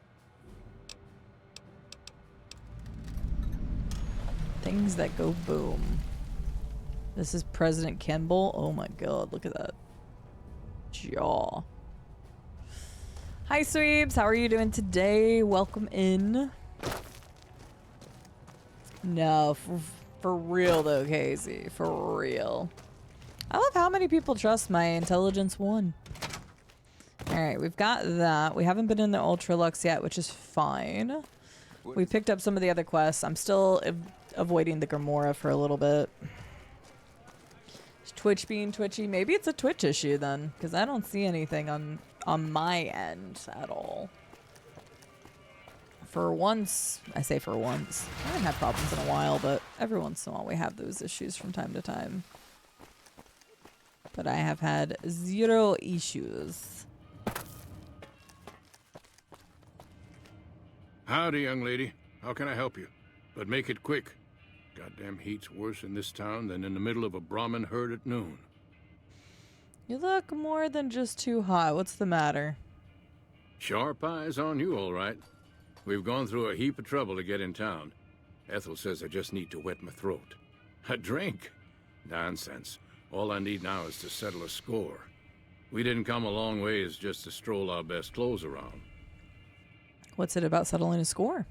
Things that go boom. This is President Kimball. Oh my god, look at that jaw. Hi Sweeps, how are you doing today? Welcome in. No, for real though, Casey. For real. I love how many people trust my Intelligence 1. Alright, we've got that. We haven't been in the Ultralux yet, which is fine. We picked up some of the other quests. I'm still avoiding the Gamora for a little bit. Is Twitch being twitchy? Maybe it's a Twitch issue then, because I don't see anything on my end at all. For once, I say for once, I haven't had problems in a while, but every once in a while we have those issues from time to time. But I have had 0 issues. Howdy, young lady. How can I help you? But make it quick. Goddamn heat's worse in this town than in the middle of a Brahmin herd at noon. You look more than just too hot. What's the matter? Sharp eyes on you, all right. We've gone through a heap of trouble to get in town. Ethel says I just need to wet my throat. A drink? Nonsense. All I need now is to settle a score. We didn't come a long ways just to stroll our best clothes around. What's it about settling a score?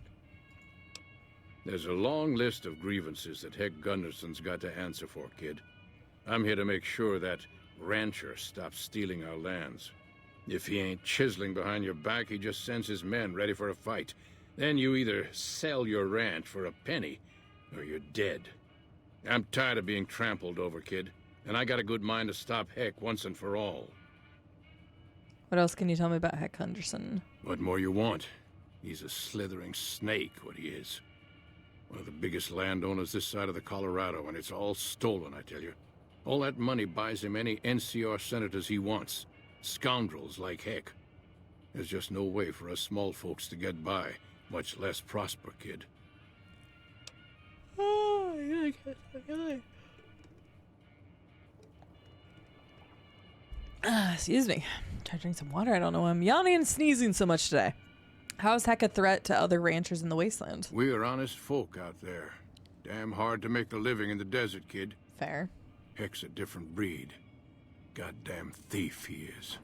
There's a long list of grievances that Heck Gunderson's got to answer for, kid. I'm here to make sure that rancher stops stealing our lands. If he ain't chiseling behind your back, he just sends his men ready for a fight. Then you either sell your ranch for a penny, or you're dead. I'm tired of being trampled over, kid, and I got a good mind to stop Heck once and for all. What else can you tell me about Heck Henderson? What more you want? He's a slithering snake, what he is. One of the biggest landowners this side of the Colorado, and it's all stolen, I tell you. All that money buys him any NCR senators he wants. Scoundrels like Heck. There's just no way for us small folks to get by, much less prosper, kid. Excuse me. Try to drink some water. I don't know why I'm yawning and sneezing so much today. How is Heck a threat to other ranchers in the wasteland? We are honest folk out there. Damn hard to make a living in the desert, kid. Fair. Heck's a different breed. Goddamn thief he is.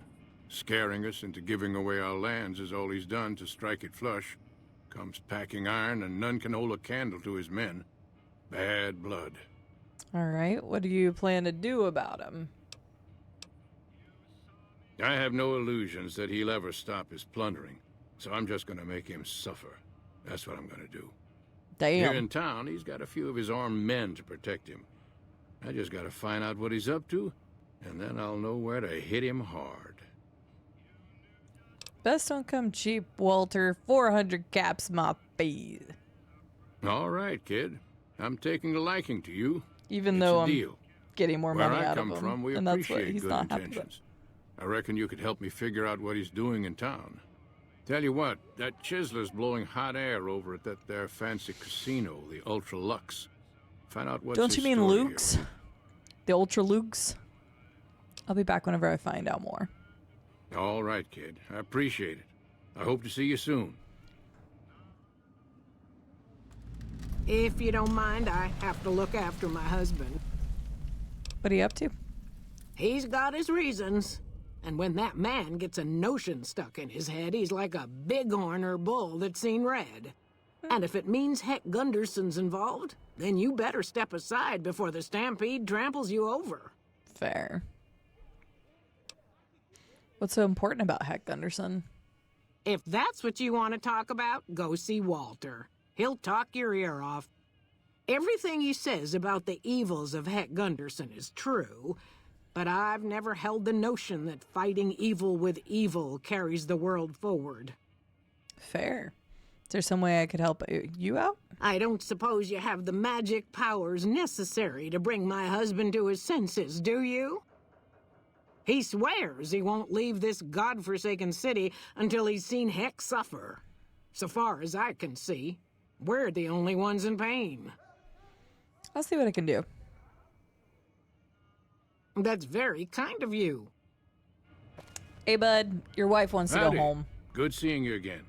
Scaring us into giving away our lands is all he's done to strike it flush. Comes packing iron, and none can hold a candle to his men. Bad blood. All right. What do you plan to do about him? I have no illusions that he'll ever stop his plundering, so I'm just gonna make him suffer. That's what I'm gonna do. Damn. Here in town, he's got a few of his armed men to protect him. I just gotta find out what he's up to, and then I'll know where to hit him hard. Best don't come cheap, Walter. 400 caps my fee. All right, kid. I'm taking a liking to you. Even It's though a I'm deal. getting more Where money I out of come him. from, we and that's what appreciate he's good not happy intentions. I reckon you could help me figure out what he's doing in town. Tell you what, that chiseler's blowing hot air over at that there fancy casino, the Ultra Lux. Find out what's Don't his you mean story Luke's? here. The Ultra Luke's? I'll be back whenever I find out more. All right, kid. I appreciate it. I hope to see you soon. If you don't mind, I have to look after my husband. What are you up to? He's got his reasons. And when that man gets a notion stuck in his head, he's like a bighorn or bull that's seen red. And if it means Heck Gunderson's involved, then you better step aside before the stampede tramples you over. Fair. What's so important about Heck Gunderson? If that's what you want to talk about, go see Walter. He'll talk your ear off. Everything he says about the evils of Heck Gunderson is true, but I've never held the notion that fighting evil with evil carries the world forward. Fair. Is there some way I could help you out? I don't suppose you have the magic powers necessary to bring my husband to his senses, do you? He swears he won't leave this godforsaken city until he's seen Heck suffer. So far as I can see, we're the only ones in pain. I'll see what I can do. That's very kind of you. Hey, bud, your wife wants to Howdy. go home. Good seeing you again.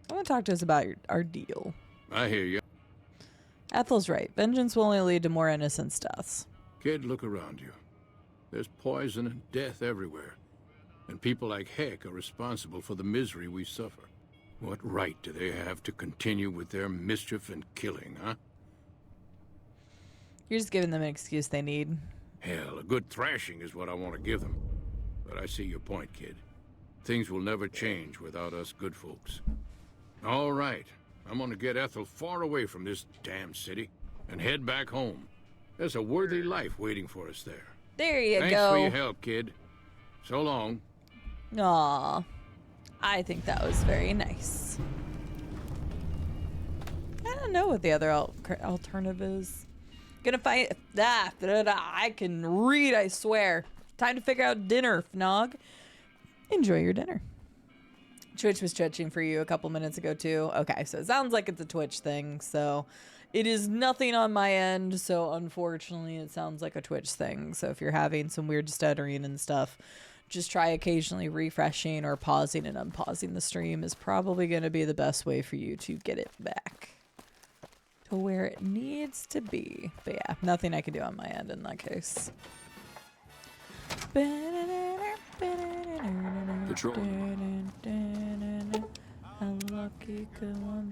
I want to talk to us about our deal. I hear you. Ethel's right. Vengeance will only lead to more innocent deaths. Kid, look around you. There's poison and death everywhere. And people like Heck are responsible for the misery we suffer. What right do they have to continue with their mischief and killing, huh? You're just giving them an excuse they need. Hell, a good thrashing is what I want to give them. But I see your point, kid. Things will never change without us good folks. All right. I'm gonna get Ethel far away from this damn city and head back home. There's a worthy life waiting for us there. There you Thanks go. for your help, kid. So long. Aw. I think that was very nice. I don't know what the other alternative is. Gonna fight that. I can read, I swear. Time to figure out dinner, Fnog. Enjoy your dinner. Twitch was twitching for you a couple minutes ago, too. Okay, so it sounds like it's a Twitch thing, so it is nothing on my end, so unfortunately it sounds like a Twitch thing. So if you're having some weird stuttering and stuff, just try occasionally refreshing or pausing and unpausing the stream is probably going to be the best way for you to get it back to where it needs to be. But yeah, nothing I can do on my end in that case. Patrol.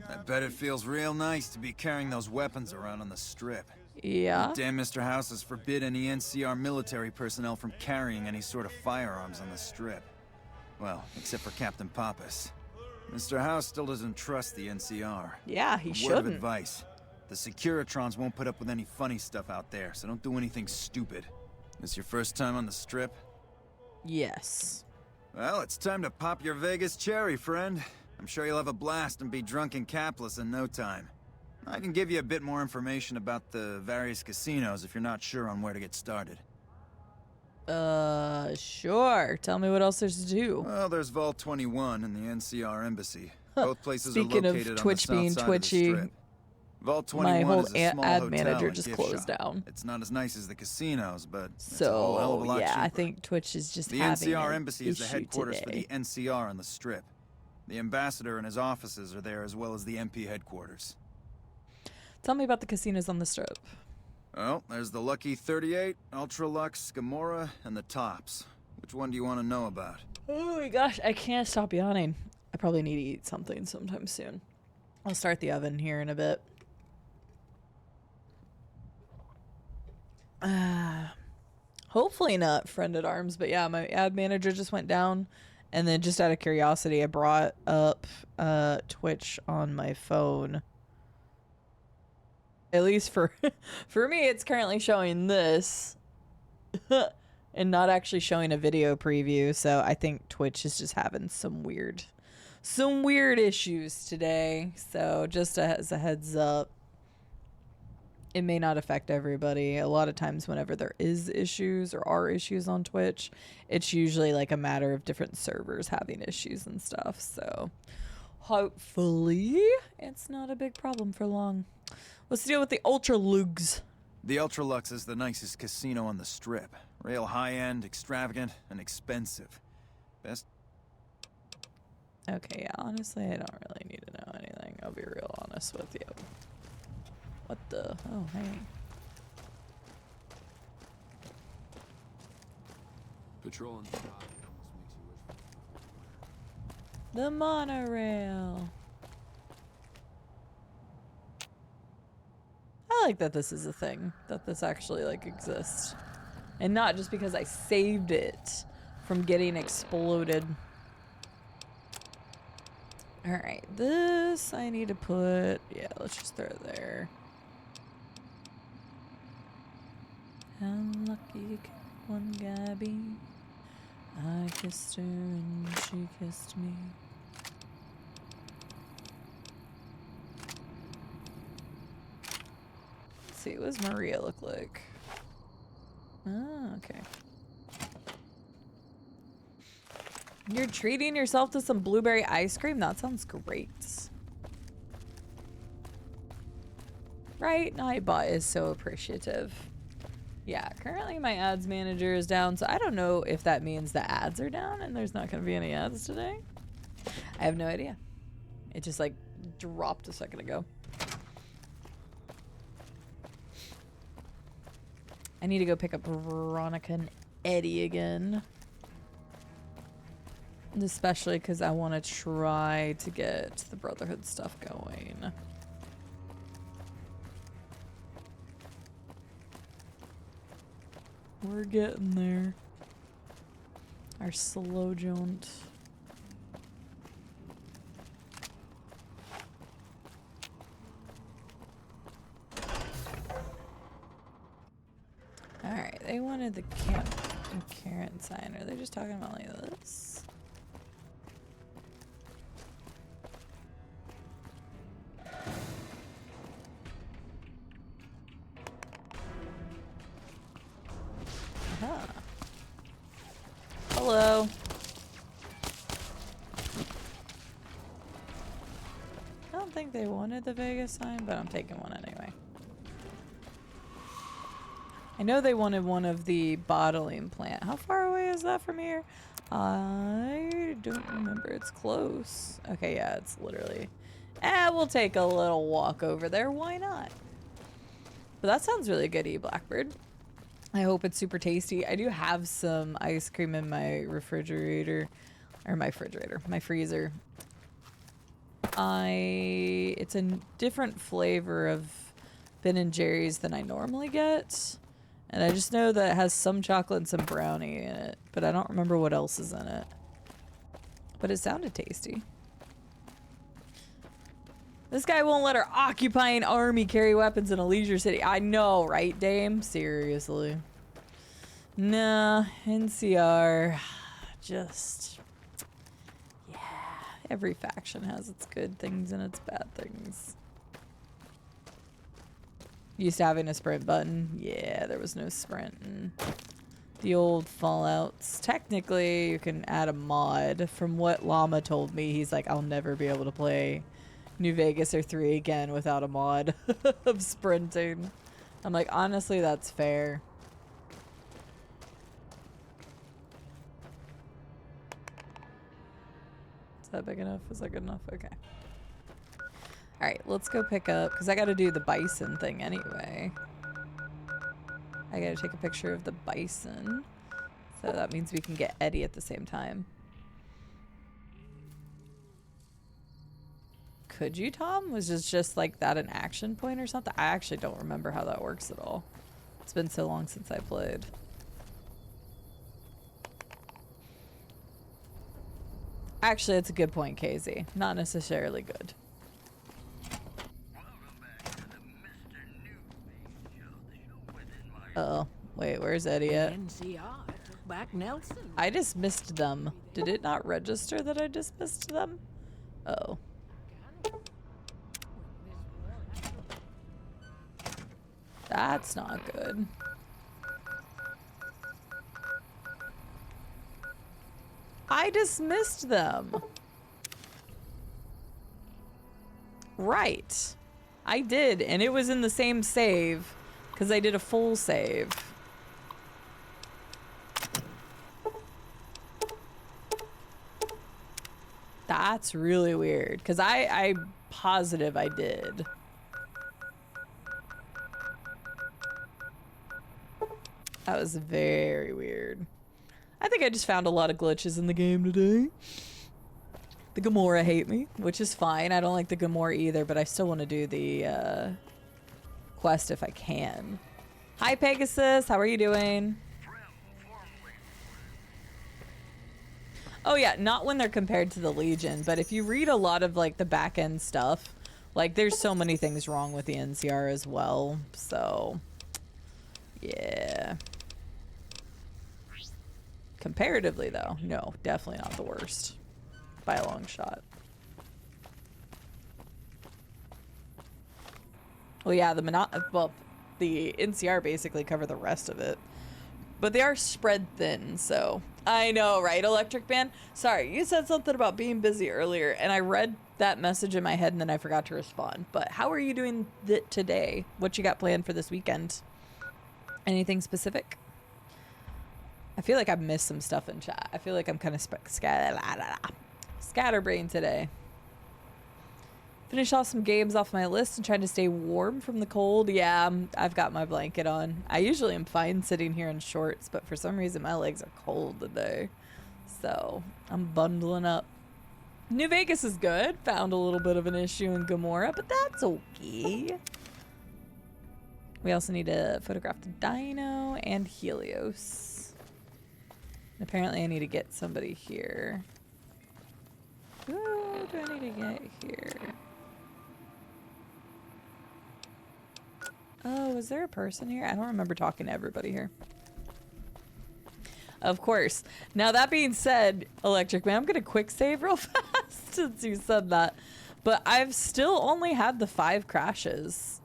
I bet it feels real nice to be carrying those weapons around on the strip. Yeah. Damn, Mr. House has forbid any NCR military personnel from carrying any sort of firearms on the strip. Well, except for Captain Pappas. Mr. House still doesn't trust the NCR. Yeah, he Word shouldn't. of advice. The Securitrons won't put up with any funny stuff out there, so don't do anything stupid. This your first time on the Strip? Yes. Well, it's time to pop your Vegas cherry, friend. I'm sure you'll have a blast and be drunk and capless in no time. I can give you a bit more information about the various casinos if you're not sure on where to get started. Sure. Tell me what else there's to do. Well, there's Vault 21 and the NCR Embassy. Both places Speaking are of located Twitch on the being south side twitchy, of the Strip. Vault my 21 whole is a small ad hotel manager and just gift closed shop. down. It's not as nice as the casinos, but it's a whole hell of a So lot yeah, I cheaper. think Twitch is just The having NCR an Embassy is the issue headquarters for today. the NCR on the Strip. The ambassador and his offices are there as well as the MP headquarters. Tell me about the casinos on the Strip. Well, there's the Lucky 38, Ultra Lux, Gamora, and the Tops. Which one do you want to know about? Oh my gosh, I can't stop yawning. I probably need to eat something sometime soon. I'll start the oven here in a bit. Hopefully not friend at arms, but yeah, my ad manager just went down, and then just out of curiosity, I brought up Twitch on my phone. At least for for me, it's currently showing this and not actually showing a video preview. So I think Twitch is just having some weird issues today. So just as a heads up, it may not affect everybody. A lot of times whenever there is issues or are issues on Twitch, it's usually like a matter of different servers having issues and stuff. So hopefully it's not a big problem for long. Let's deal with the Ultra Lugs. The Ultra Lux is the nicest casino on the Strip. Real high-end, extravagant, and expensive. Best... Okay, yeah, honestly, I don't really need to know anything. I'll be real honest with you. What the? Oh, hey. Patrolling the dock The monorail. I like that this is a thing, that this actually like exists. And not just because I saved it from getting exploded. Alright, this I need to put, yeah, let's just throw it there. How lucky can one guy be? I kissed her and she kissed me. Let's see, what does Maria look like? Oh, okay. You're treating yourself to some blueberry ice cream? That sounds great. Right? Nightbot is so appreciative. Yeah, currently my ads manager is down, so I don't know if that means the ads are down and there's not going to be any ads today. I have no idea. It just like dropped a second ago. I need to go pick up Veronica and Eddie again. Especially because I want to try to get the Brotherhood stuff going. We're getting there. Our slow jaunt. Alright, they wanted the Karen sign. Are they just talking about like this? Huh. Hello. I don't think they wanted the Vegas sign, but I'm taking one anyway. I know they wanted one of the bottling plant. How far away is that from here? I don't remember. It's close. Okay, yeah, it's literally... we'll take a little walk over there. Why not? But that sounds really good, Blackbird. I hope it's super tasty. I do have some ice cream in my refrigerator. Or my freezer. It's a different flavor of Ben & Jerry's than I normally get. And I just know that it has some chocolate and some brownie in it. But I don't remember what else is in it. But it sounded tasty. This guy won't let our occupying army carry weapons in a leisure city. I know, right, Dame? Seriously. Nah, NCR. Just... yeah. Every faction has its good things and its bad things. Used to having a sprint button. Yeah, there was no sprint in the old Fallouts. Technically, you can add a mod. From what Llama told me, he's like, I'll never be able to play New Vegas or 3 again without a mod of sprinting. I'm like, honestly, that's fair. Is that big enough? Is that good enough? Okay. Alright, let's go pick up, because I gotta do the bison thing anyway. I gotta take a picture of the bison. So that means we can get Eddie at the same time. Could you, Tom? Was it just like that an action point or something? I actually don't remember how that works at all. It's been so long since I played. Actually, it's a good point, KZ. Not necessarily good. Uh-oh. Wait, where's Eddie at? NCR took back Nelson. I dismissed them. Did it not register that I dismissed them? Uh-oh. That's not good. I dismissed them. Right. I did, and it was in the same save, because I did a full save. That's really weird, because I'm positive I did. That was very weird. I think I just found a lot of glitches in the game today. The Gamora hate me, which is fine. I don't like the Gamora either, but I still want to do the quest if I can. Hi, Pegasus. How are you doing? Oh, yeah. Not when they're compared to the Legion, but if you read a lot of, like, the back-end stuff, like, there's so many things wrong with the NCR as well. So, yeah. Comparatively, though, no, definitely not the worst by a long shot. Well, yeah, the NCR basically cover the rest of it, but they are spread thin. So I know, right, Electric Man? Sorry, you said something about being busy earlier, and I read that message in my head, and then I forgot to respond. But how are you doing today? What you got planned for this weekend? Anything specific? I feel like I've missed some stuff in chat. I feel like I'm kind of scatterbrained today. Finish off some games off my list and trying to stay warm from the cold. Yeah, I've got my blanket on. I usually am fine sitting here in shorts, but for some reason my legs are cold today. So I'm bundling up. New Vegas is good. Found a little bit of an issue in Gamora, but that's okay. We also need to photograph the Dino and Helios. Apparently I need to get somebody here. Who do I need to get here? Oh, is there a person here? I don't remember talking to everybody here. Of course. Now that being said, Electric Man, I'm gonna quick save real fast since you said that. But I've still only had the 5 crashes.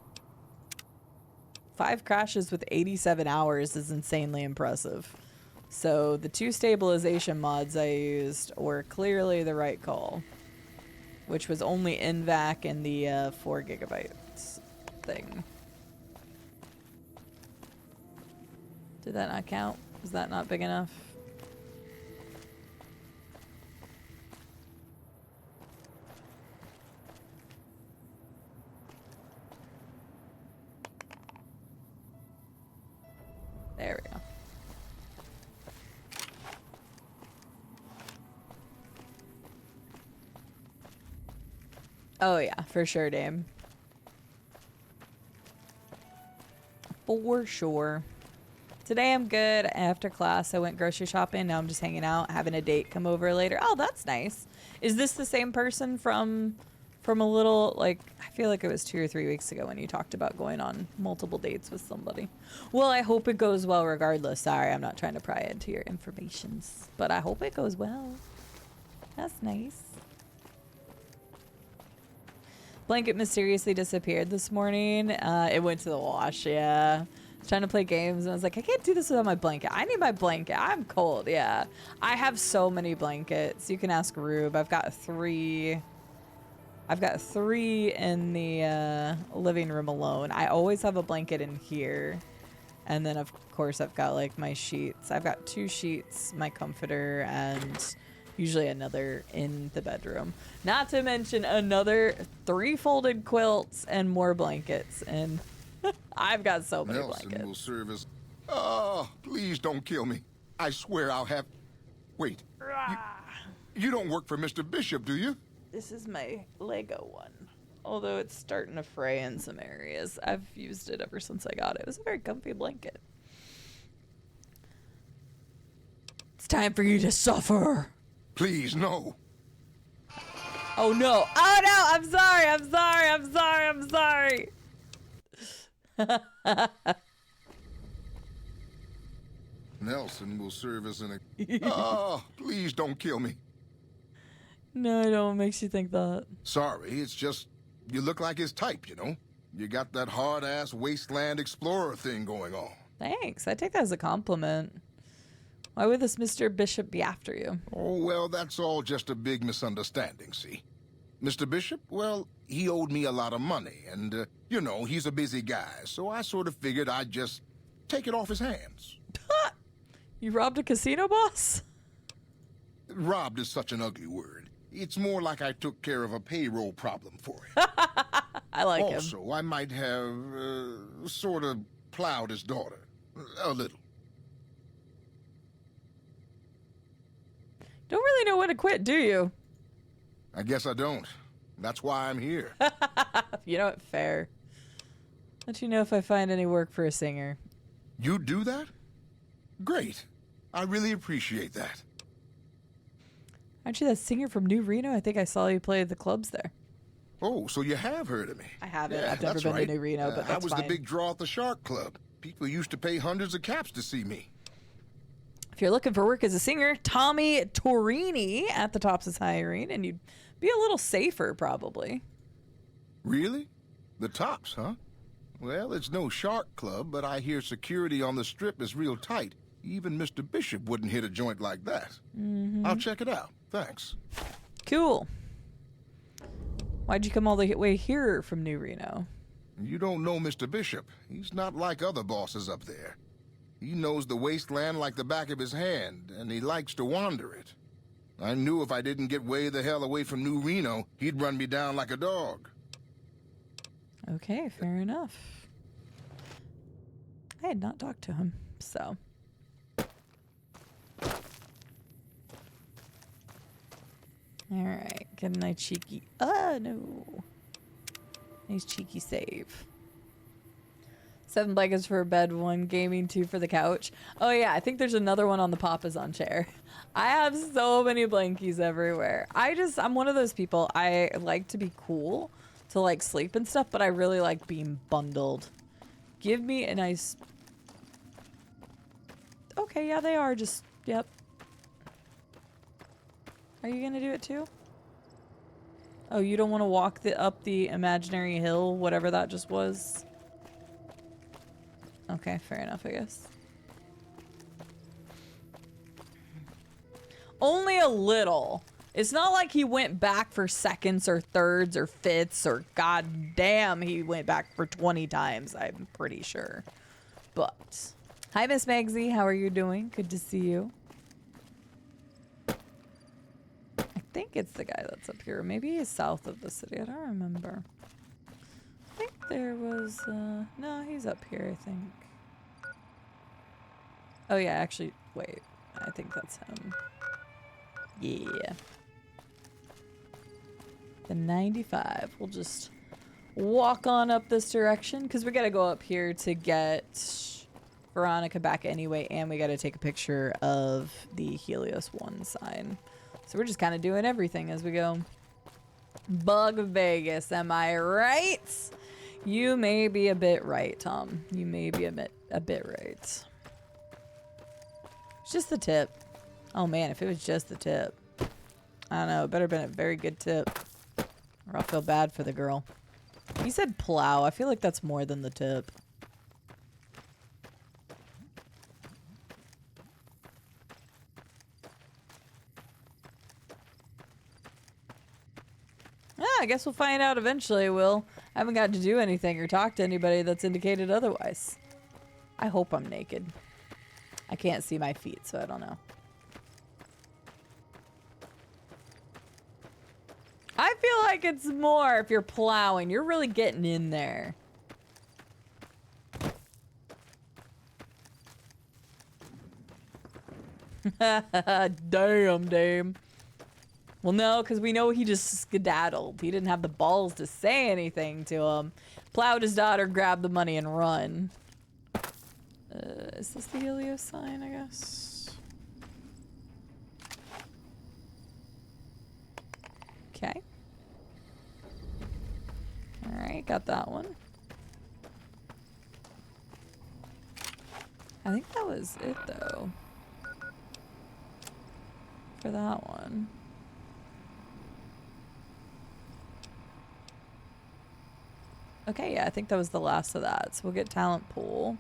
5 crashes with 87 hours is insanely impressive. So the 2 stabilization mods I used were clearly the right call, which was only NVAC and the 4 gigabytes thing. Did that not count? Was that not big enough? There we go. Oh yeah, for sure, Dame. For sure. Today I'm good. After class, I went grocery shopping. Now I'm just hanging out, having a date come over later. Oh, that's nice. Is this the same person from a little, like, I feel like it was 2 or 3 weeks ago when you talked about going on multiple dates with somebody. Well, I hope it goes well regardless. Sorry, I'm not trying to pry into your informations, but I hope it goes well. That's nice. Blanket mysteriously disappeared this morning. It went to the wash, yeah. I was trying to play games and I was like, I can't do this without my blanket. I need my blanket. I'm cold, yeah. I have so many blankets. You can ask Rube. I've got 3. I've got 3 in the living room alone. I always have a blanket in here. And then, of course, I've got, like, my sheets. I've got 2 sheets, my comforter, and usually another in the bedroom. Not to mention another 3 folded quilts and more blankets. And I've got so many Nelson blankets. will serve as... Oh, please don't kill me. I swear I'll have... Wait. You don't work for Mr. Bishop, do you? This is my Lego one. Although it's starting to fray in some areas. I've used it ever since I got it. It was a very comfy blanket. It's time for you to suffer. Please, no. Oh no. Oh no, I'm sorry. I'm sorry. I'm sorry. I'm sorry. Nelson will serve as an... Oh, please don't kill me. No, I don't. What makes you think that? Sorry, it's just... You look like his type, you know? You got that hard-ass wasteland explorer thing going on. Thanks. I take that as a compliment. Why would this Mr. Bishop be after you? Oh, well, that's all just a big misunderstanding, see? Mr. Bishop, well, he owed me a lot of money, and, you know, he's a busy guy, so I sort of figured I'd just take it off his hands. You robbed a casino boss? Robbed is such an ugly word. It's more like I took care of a payroll problem for him. I like him. Also, I might have, sort of plowed his daughter. A little. Don't really know when to quit, do you? I guess I don't. That's why I'm here. You know what? Fair. Let you know if I find any work for a singer. You do that? Great. I really appreciate that. Aren't you that singer from New Reno? I think I saw you play at the clubs there. Oh, so you have heard of me. I haven't. Yeah, I've never that's been right. to New Reno, but that's I was fine. the big draw at the Shark Club. People used to pay hundreds of caps to see me. If you're looking for work as a singer, Tommy Torini at the Tops is hiring, and you'd be a little safer, probably. Really? The Tops, huh? Well, it's no Shark Club, but I hear security on the Strip is real tight. Even Mr. Bishop wouldn't hit a joint like that. Mm-hmm. I'll check it out. Thanks. Cool. Why'd you come all the way here from New Reno? You don't know Mr. Bishop. He's not like other bosses up there. He knows the wasteland like the back of his hand, and he likes to wander it. I knew if I didn't get way the hell away from New Reno, he'd run me down like a dog. Okay, fair enough. I had not talked to him, so... Alright, get a nice cheeky... Oh, no. Nice cheeky save. 7 blankets for a bed, 1 gaming, 2 for the couch. Oh yeah, I think there's another one on the Papazon chair. I have so many blankies everywhere. I'm one of those people. I like to be cool, to like sleep and stuff, but I really like being bundled. Give me a nice... Okay, yeah, they are just... Yep. Are you gonna do it too? Oh, you don't want to walk up the imaginary hill, whatever that just was? Okay, fair enough, I guess. Only a little. It's not like he went back for seconds or thirds or fifths or goddamn he went back for 20 times, I'm pretty sure. But, hi Miss Magsy, how are you doing? Good to see you. I think it's the guy that's up here. Maybe he's south of the city, I don't remember. I think there was, no, he's up here, I think. Oh yeah, actually, wait, I think that's him. Yeah. The 95. We'll just walk on up this direction because we gotta go up here to get Veronica back anyway, and we got to take a picture of the Helios 1 sign. So we're just kind of doing everything as we go. Bug Vegas, am I right? You may be a bit right, Tom. You may be a bit right. It's just the tip. Oh man, if it was just the tip. I don't know, it better have been a very good tip. Or I'll feel bad for the girl. You said plow. I feel like that's more than the tip. Yeah, I guess we'll find out eventually, Will. I haven't got to do anything or talk to anybody that's indicated otherwise. I hope I'm naked. I can't see my feet, so I don't know. I feel like it's more if you're plowing. You're really getting in there. Damn, Dame. Well, no, because we know he just skedaddled. He didn't have the balls to say anything to him. Plowed his daughter, grabbed the money, and run. Is this the Helios sign, I guess? Okay. Alright, got that one. I think that was it, though. For that one. Okay, yeah, I think that was the last of that. So we'll get talent pool.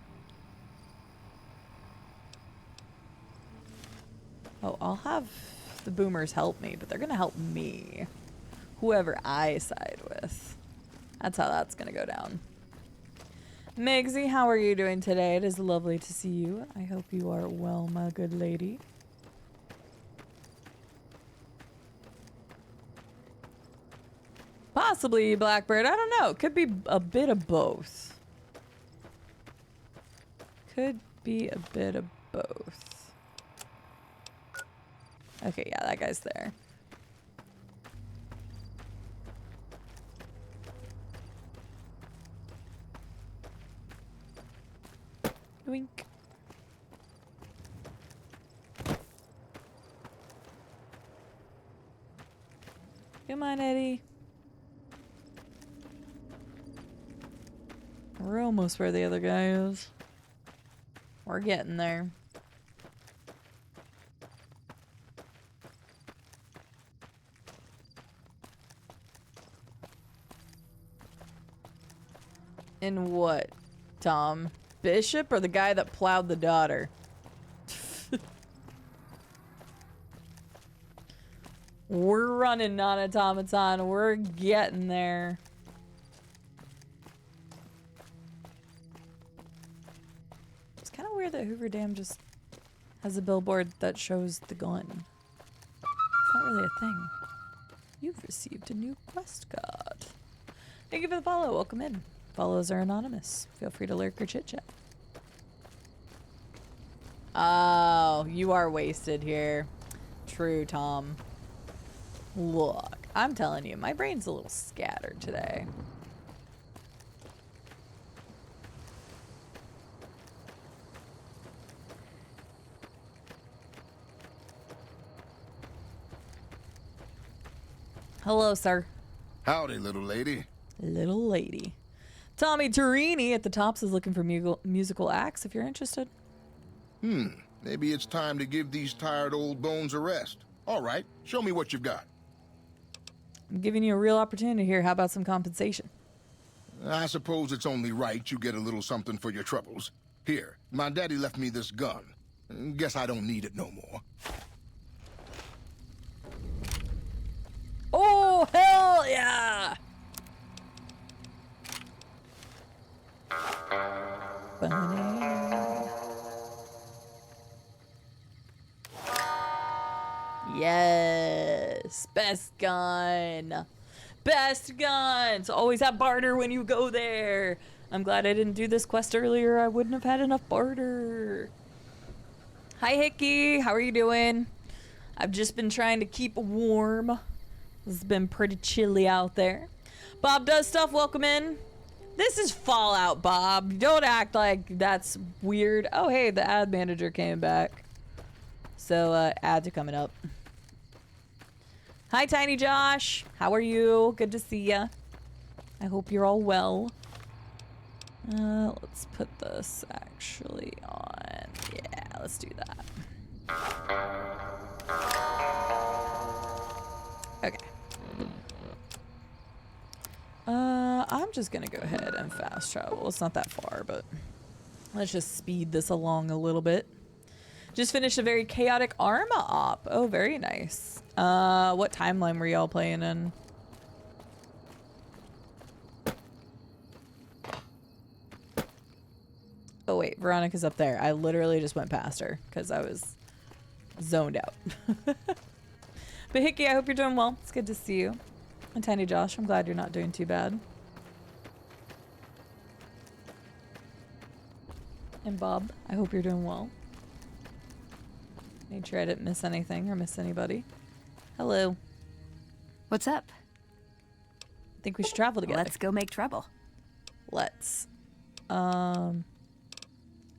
Oh, I'll have the boomers help me, but they're gonna help me. Whoever I side with. That's how that's gonna go down. Megsy, how are you doing today? It is lovely to see you. I hope you are well, my good lady. Possibly Blackbird. I don't know. Could be a bit of both. Could be a bit of both. Okay, yeah, that guy's there. Wink. Come on, Eddie. We're almost where the other guy is. We're getting there. In what, Tom? Bishop or the guy that plowed the daughter? We're running, non-automaton. We're getting there. It's kind of weird that Hoover Dam just has a billboard that shows the gun. It's not really a thing. You've received a new quest card. Thank you for the follow. Welcome in. Follows are anonymous. Feel free to lurk or chit-chat. Oh, you are wasted here. True, Tom. Look, I'm telling you, my brain's a little scattered today. Hello, sir. Howdy, little lady. Little lady. Tommy Turini at the Tops is looking for musical acts if you're interested. Maybe it's time to give these tired old bones a rest. All right, show me what you've got. I'm giving you a real opportunity here. How about some compensation? I suppose it's only right you get a little something for your troubles. Here, my daddy left me this gun. Guess I don't need it no more. Oh, hell yeah! Yes, best gun. Best guns. Always have barter when you go there. I'm glad I didn't do this quest earlier. I wouldn't have had enough barter. Hi, Hickey. How are you doing? I've just been trying to keep warm. It's been pretty chilly out there. Bob Does Stuff, welcome in. This is Fallout, Bob. Don't act like that's weird. Oh, hey, the ad manager came back. So, ads are coming up. Hi, Tiny Josh. How are you? Good to see ya. I hope you're all well. Let's put this actually on. Yeah, let's do that. Okay. I'm just gonna go ahead and fast travel. It's not that far, but let's just speed this along a little bit. Just finished a very chaotic Arma op. Oh, very nice. What timeline were y'all playing in? Oh wait, Veronica's up there. I literally just went past her because I was zoned out. But Hickey, I hope you're doing well. It's good to see you. And Tiny Josh, I'm glad you're not doing too bad. And Bob, I hope you're doing well. Made sure I didn't miss anything or miss anybody. Hello. What's up? I think we should travel together. Let's go make trouble. Let's. I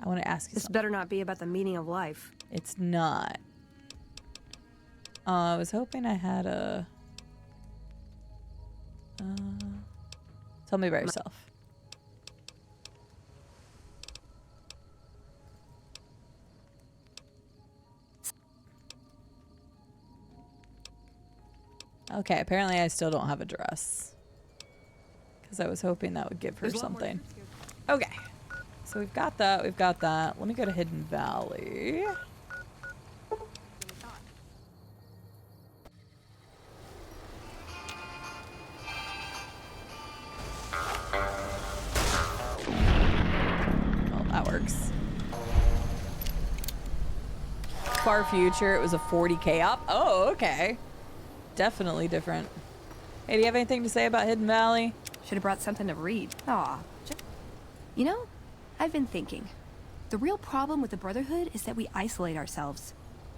want to ask you This something. better not be about the meaning of life. It's not. I was hoping I had a... tell me about yourself. Okay, apparently I still don't have a dress. Because I was hoping that would give her something. Okay. So we've got that, we've got that. Let me go to Hidden Valley. Oh, that works. Far future, it was a 40K up. Oh, okay. Definitely different. Hey, do you have anything to say about Hidden Valley? Should have brought something to read. Aw. You know, I've been thinking. The real problem with the Brotherhood is that we isolate ourselves.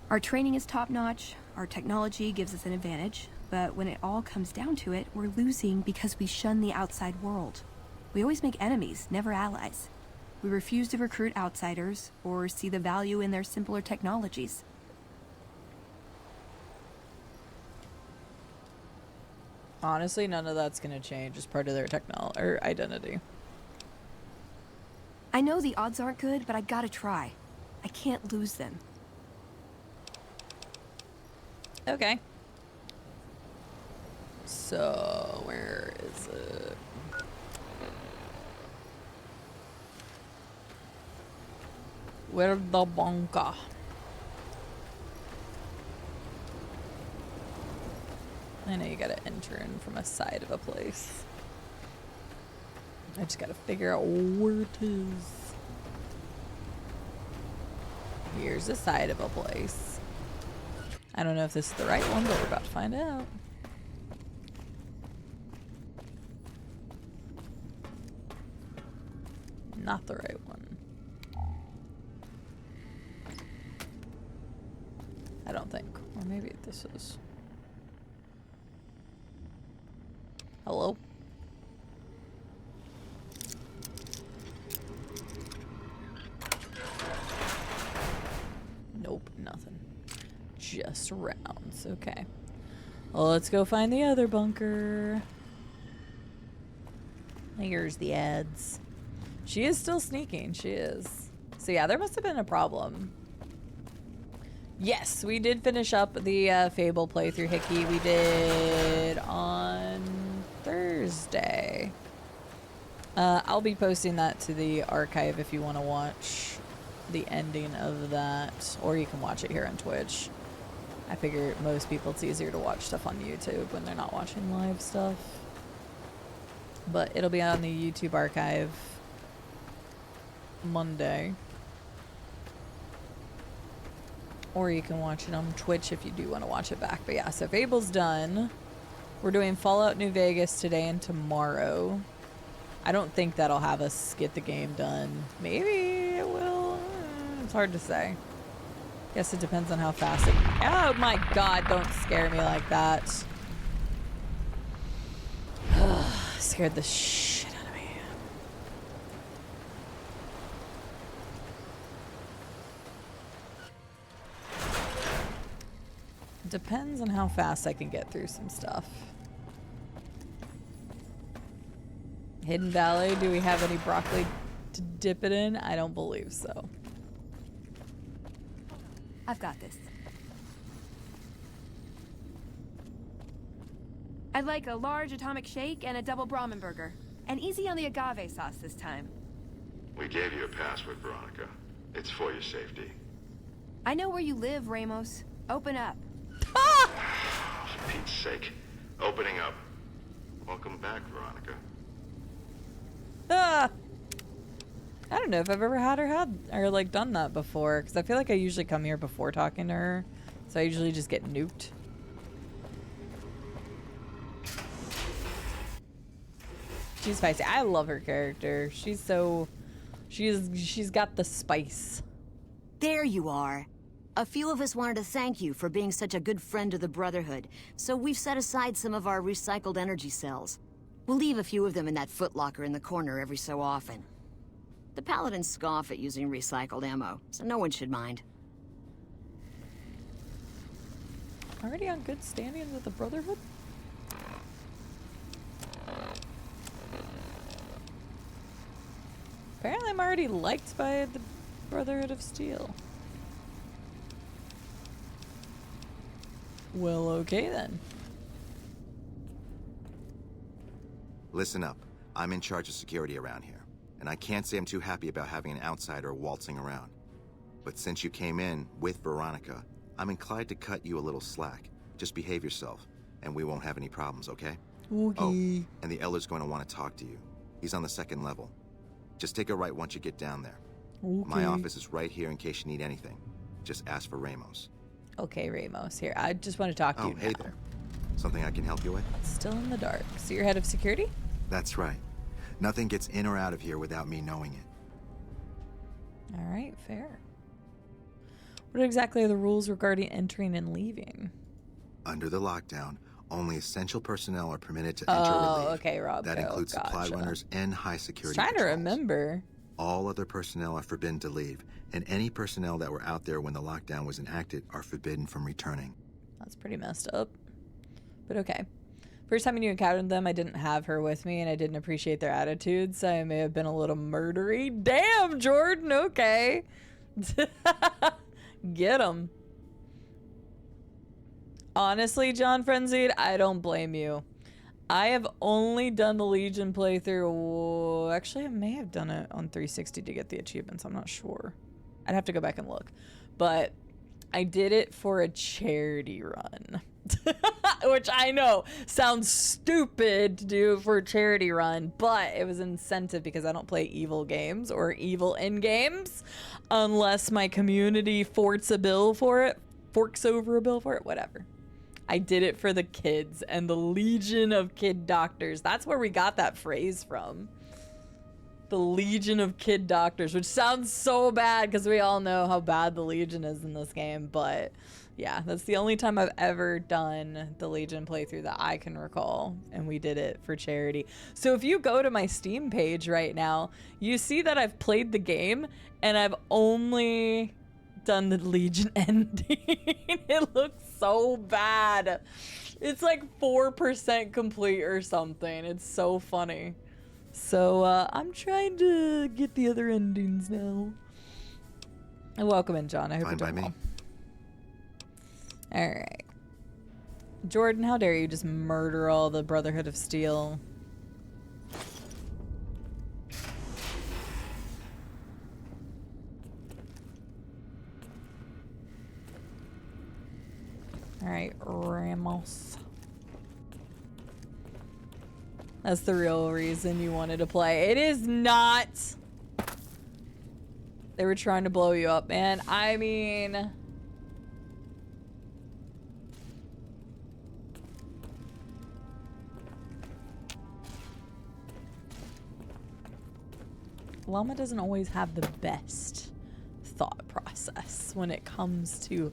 Our training is top-notch, our technology gives us an advantage, but when it all comes down to it, we're losing because we shun the outside world. We always make enemies, never allies. We refuse to recruit outsiders or see the value in their simpler technologies. Honestly, none of that's gonna change as part of their technology or identity. I know the odds aren't good, but I gotta try. I can't lose them. Okay. So, where is it? Where's the bunker? I know you gotta enter in from a side of a place. I just gotta figure out where it is. Here's the side of a place. I don't know if this is the right one, but we're about to find out. Not the right one. I don't think. Or maybe this is. Hello? Nope, nothing. Just rounds. Okay. Well, let's go find the other bunker. Here's the ads. She is still sneaking. She is. So yeah, there must have been a problem. Yes, we did finish up the Fable playthrough, Hickey. We did on Thursday. I'll be posting that to the archive if you want to watch the ending of that, or you can watch it here on Twitch. I figure most people it's easier to watch stuff on YouTube when they're not watching live stuff. But it'll be on the YouTube archive Monday. Or you can watch it on Twitch if you do want to watch it back. But yeah, so Fable's done. We're doing Fallout New Vegas today and tomorrow. I don't think that'll have us get the game done. Maybe it will. It's hard to say. Guess it depends on how fast it... Oh my god, don't scare me like that. Scared the shit out of me. Depends on how fast I can get through some stuff. Hidden Valley, do we have any broccoli to dip it in? I don't believe so. I've got this. I'd like a large atomic shake and a double Brahmin burger. And easy on the agave sauce this time. We gave you a password, Veronica. It's for your safety. I know where you live, Ramos. Open up. For Pete's sake. Opening up. Welcome back, Veronica. Ah! I don't know if I've ever had or like done that before, because I feel like I usually come here before talking to her, so I usually just get nuked. She's feisty. I love her character. She's got the spice. There you are. A few of us wanted to thank you for being such a good friend to the Brotherhood, so we've set aside some of our recycled energy cells. We'll leave a few of them in that footlocker in the corner every so often. The Paladins scoff at using recycled ammo, so no one should mind. Already on good standing with the Brotherhood? Apparently I'm already liked by the Brotherhood of Steel. Well, okay then. Listen up. I'm in charge of security around here, and I can't say I'm too happy about having an outsider waltzing around. But since you came in with Veronica, I'm inclined to cut you a little slack. Just behave yourself, and we won't have any problems, okay? Okay. Oh, and the Elder's going to want to talk to you. He's on the 2nd level. Just take a right once you get down there. Okay. My office is right here in case you need anything. Just ask for Ramos. Okay, Ramos. Here, I just want to talk to you hey now. there. Something I can help you with? Still in the dark. So you're head of security? That's right. Nothing gets in or out of here without me knowing it. All right, fair. What exactly are the rules regarding entering and leaving? Under the lockdown, only essential personnel are permitted to enter or leave. Okay, Rob. That includes supply runners and high security Trying to patrols. remember. All other personnel are forbidden to leave, and any personnel that were out there when the lockdown was enacted are forbidden from returning. That's pretty messed up. But okay. First time you encountered them, I didn't have her with me, and I didn't appreciate their attitudes. I may have been a little murdery. Damn, Jordan. Okay. Get him. Honestly, John Frenzied, I don't blame you. I have only done the Legion playthrough. Actually, I may have done it on 360 to get the achievements. I'm not sure. I'd have to go back and look. But I did it for a charity run. Which I know sounds stupid to do for a charity run, but it was an incentive because I don't play evil games or evil in games unless my community forks over a bill for it, whatever. I did it for the kids and the Legion of Kid Doctors. That's where we got that phrase from. The Legion of Kid Doctors, which sounds so bad because we all know how bad the Legion is in this game. But yeah, that's the only time I've ever done the Legion playthrough that I can recall. And we did it for charity. So if you go to my Steam page right now, you see that I've played the game and I've only done the Legion ending. It looks so bad. It's like 4% complete or something. It's so funny. So I'm trying to get the other endings now. And welcome in, John. I hope you're doing well. All right, Jordan, how dare you just murder all the Brotherhood of Steel? All right, Ramos. That's the real reason you wanted to play. It is not. They were trying to blow you up, man. I mean, Llama doesn't always have the best thought process when it comes to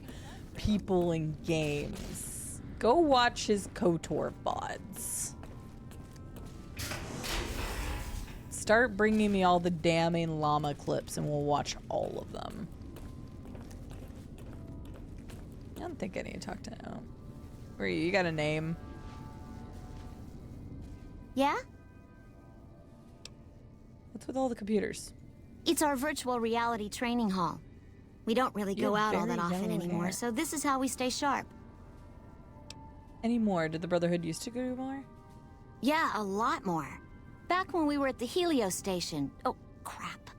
people in games. Go watch his KOTOR VODs. Start bringing me all the damning Llama clips and we'll watch all of them. I don't think I need to talk to him. Where are you? You got a name? Yeah? What's with all the computers? It's our virtual reality training hall. We don't really go out all that often anymore, so this is how we stay sharp. Anymore? Did the Brotherhood used to go more? Yeah, a lot more. Back when we were at the Helio station. Oh, crap.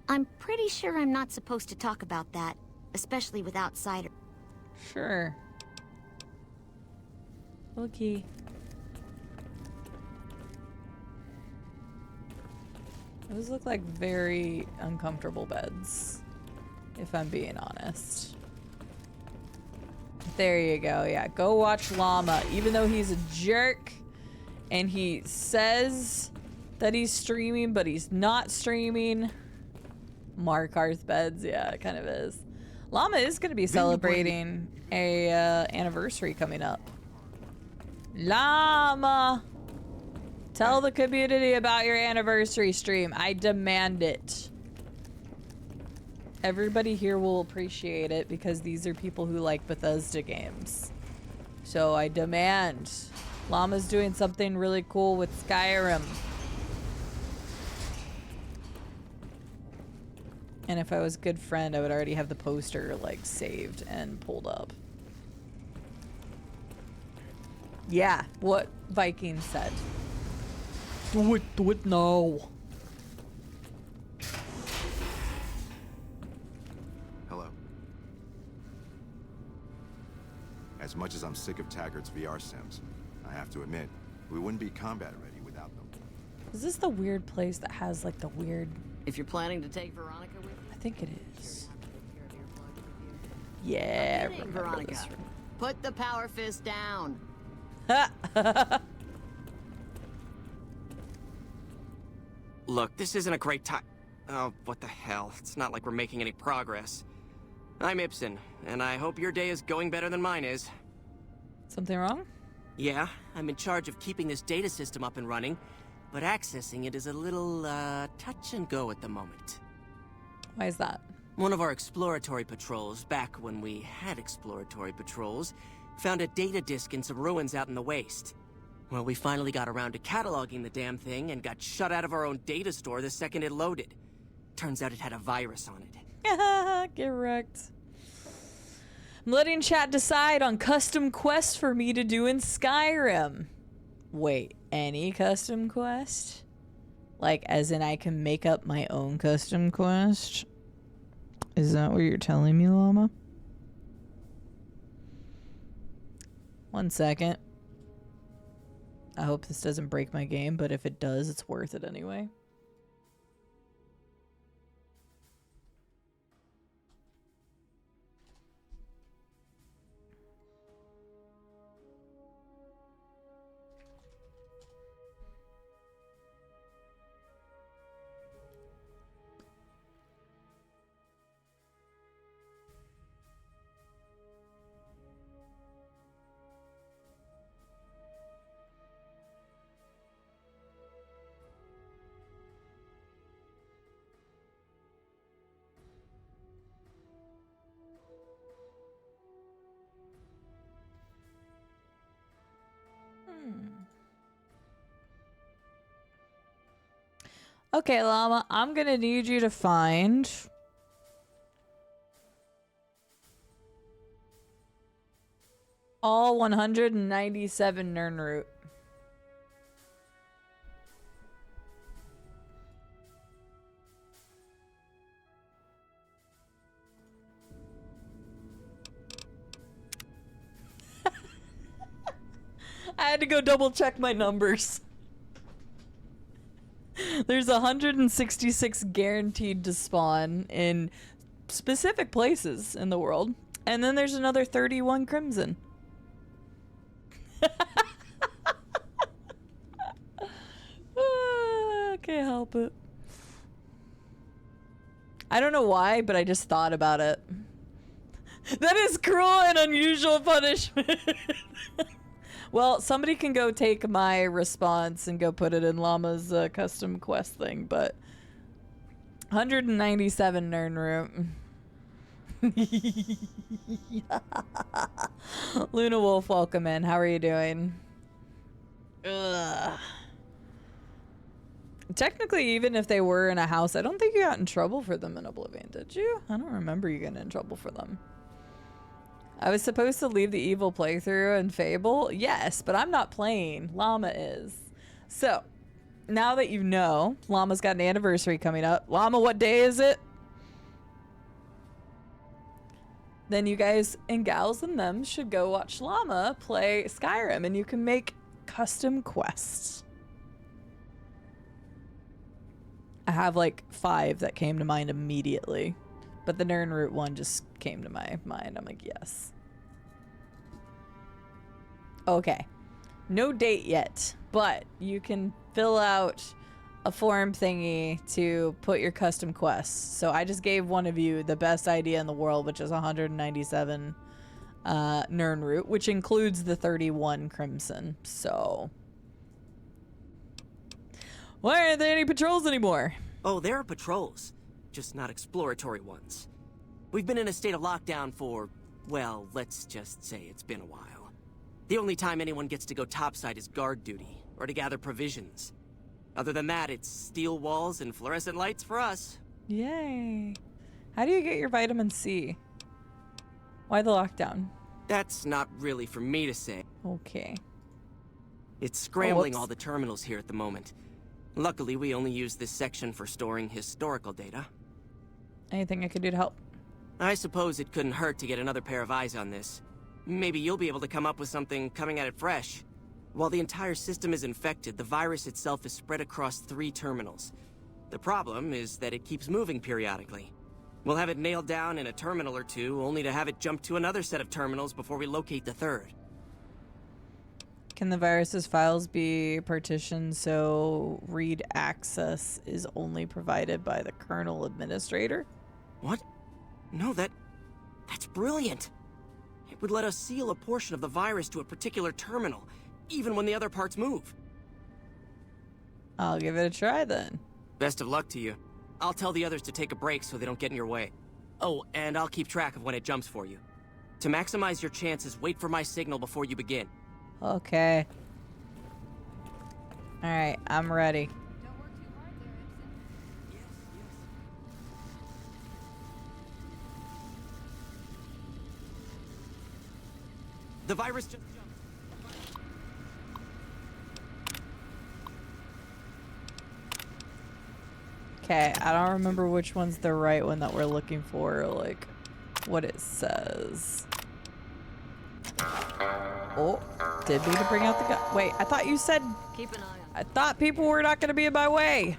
I'm pretty sure I'm not supposed to talk about that, especially with outsiders. Sure. Okay. Those look like very uncomfortable beds, if I'm being honest. There you go. Yeah, go watch Llama. Even though he's a jerk and he says that he's streaming, but he's not streaming. Markarth beds. Yeah, it kind of is. Llama is going to be celebrating a anniversary coming up. Llama! Tell the community about your anniversary stream. I demand it. Everybody here will appreciate it because these are people who like Bethesda games. So I demand. Llama's doing something really cool with Skyrim. And if I was a good friend, I would already have the poster like saved and pulled up. Yeah, what Viking said. Do it now. Hello. As much as I'm sick of Taggart's VR sims, I have to admit, we wouldn't be combat ready without them. Is this the weird place that has like the weird... If you're planning to take Veronica with you? I think it is. Yeah, I remember Veronica. this room. Put the power fist down. Look, this isn't a great time. Oh, what the hell. It's not like we're making any progress. I'm Ibsen, and I hope your day is going better than mine is. Something wrong? Yeah, I'm in charge of keeping this data system up and running, but accessing it is a little, touch and go at the moment. Why is that? One of our exploratory patrols, back when we had exploratory patrols, found a data disk in some ruins out in the waste. Well, we finally got around to cataloging the damn thing and got shut out of our own data store the second it loaded. Turns out it had a virus on it. Get wrecked. I'm letting chat decide on custom quests for me to do in Skyrim. Wait, any custom quest? Like, as in I can make up my own custom quest? Is that what you're telling me, Llama? 1 second. I hope this doesn't break my game, but if it does, it's worth it anyway. Okay, Llama, I'm gonna need you to find all 197 Nirnroot. I had to go double check my numbers. There's 166 guaranteed to spawn in specific places in the world. And then there's another 31 crimson. Can't help it. I don't know why, but I just thought about it. That is cruel and unusual punishment. Well, somebody can go take my response and go put it in Llama's custom quest thing, but 197 Nirnroot. Luna Wolf, welcome in. How are you doing? Ugh. Technically, even if they were in a house, I don't think you got in trouble for them in Oblivion, did you? I don't remember you getting in trouble for them. I was supposed to leave the evil playthrough in Fable. Yes, but I'm not playing. Llama is. So, now that you know, Llama's got an anniversary coming up. Llama, what day is it? Then you guys and gals and them should go watch Llama play Skyrim, and you can make custom quests. I have like 5 that came to mind immediately, but the Nernroot one just came to my mind. I'm like, yes. Okay. No date yet, but you can fill out a form thingy to put your custom quests. So I just gave one of you the best idea in the world, which is 197 Nernroot, which includes the 31 Crimson. So why aren't there any patrols anymore? Oh, there are patrols, just not exploratory ones. We've been in a state of lockdown for, well, let's just say it's been a while. The only time anyone gets to go topside is guard duty, or to gather provisions. Other than that, it's steel walls and fluorescent lights for us. Yay. How do you get your vitamin C? Why the lockdown? That's not really for me to say. Okay. It's scrambling all the terminals here at the moment. Luckily, we only use this section for storing historical data. Anything I could do to help? I suppose it couldn't hurt to get another pair of eyes on this. Maybe you'll be able to come up with something coming at it fresh. While the entire system is infected, the virus itself is spread across 3 terminals. The problem is that it keeps moving periodically. We'll have it nailed down in a terminal or 2, only to have it jump to another set of terminals before we locate the 3rd. Can the virus's files be partitioned so read access is only provided by the kernel administrator? What? No, that's brilliant. It would let us seal a portion of the virus to a particular terminal, even when the other parts move. I'll give it a try then. Best of luck to you. I'll tell the others to take a break so they don't get in your way. Oh, and I'll keep track of when it jumps for you. To maximize your chances, wait for my signal before you begin. Okay. Alright, I'm ready. The virus just jumped. Okay, I don't remember which one's the right one that we're looking for, like what it says. Oh, did we to bring out the gun? Wait, I thought you said. Keep an eye on. I thought people were not going to be in my way.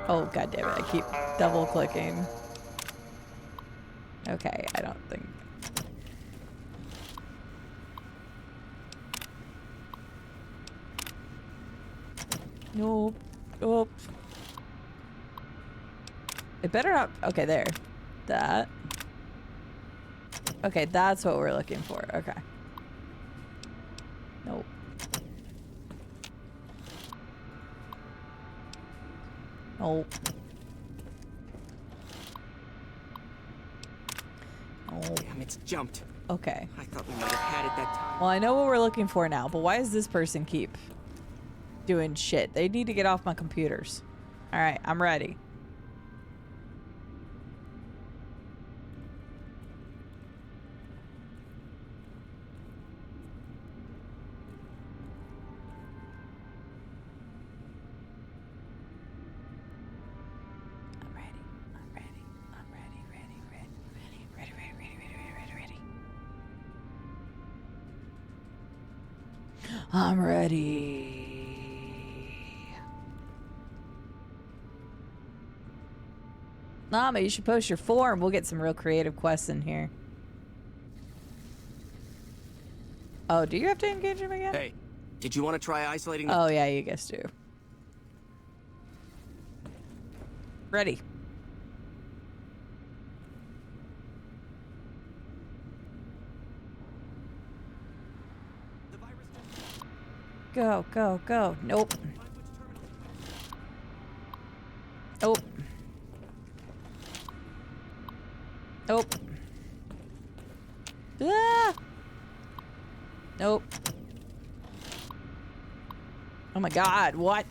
Oh, god damn it! I keep double clicking. Okay, I don't think. Nope. Nope. It better not. Okay, there. That. Okay, that's what we're looking for. Okay. Nope. Nope. Nope. Damn, it's jumped. Okay. I thought we might have had it that time. Well, I know what we're looking for now, but why does this person keep doing shit? They need to get off my computers. All right, I'm ready. I'm ready. Llama, you should post your form. We'll get some real creative quests in here. Oh, do you have to engage him again? Hey, did you want to try isolating the... Oh, yeah, you guys do. Ready. Go, go, go. Nope. Ah! Nope. Oh my god, what?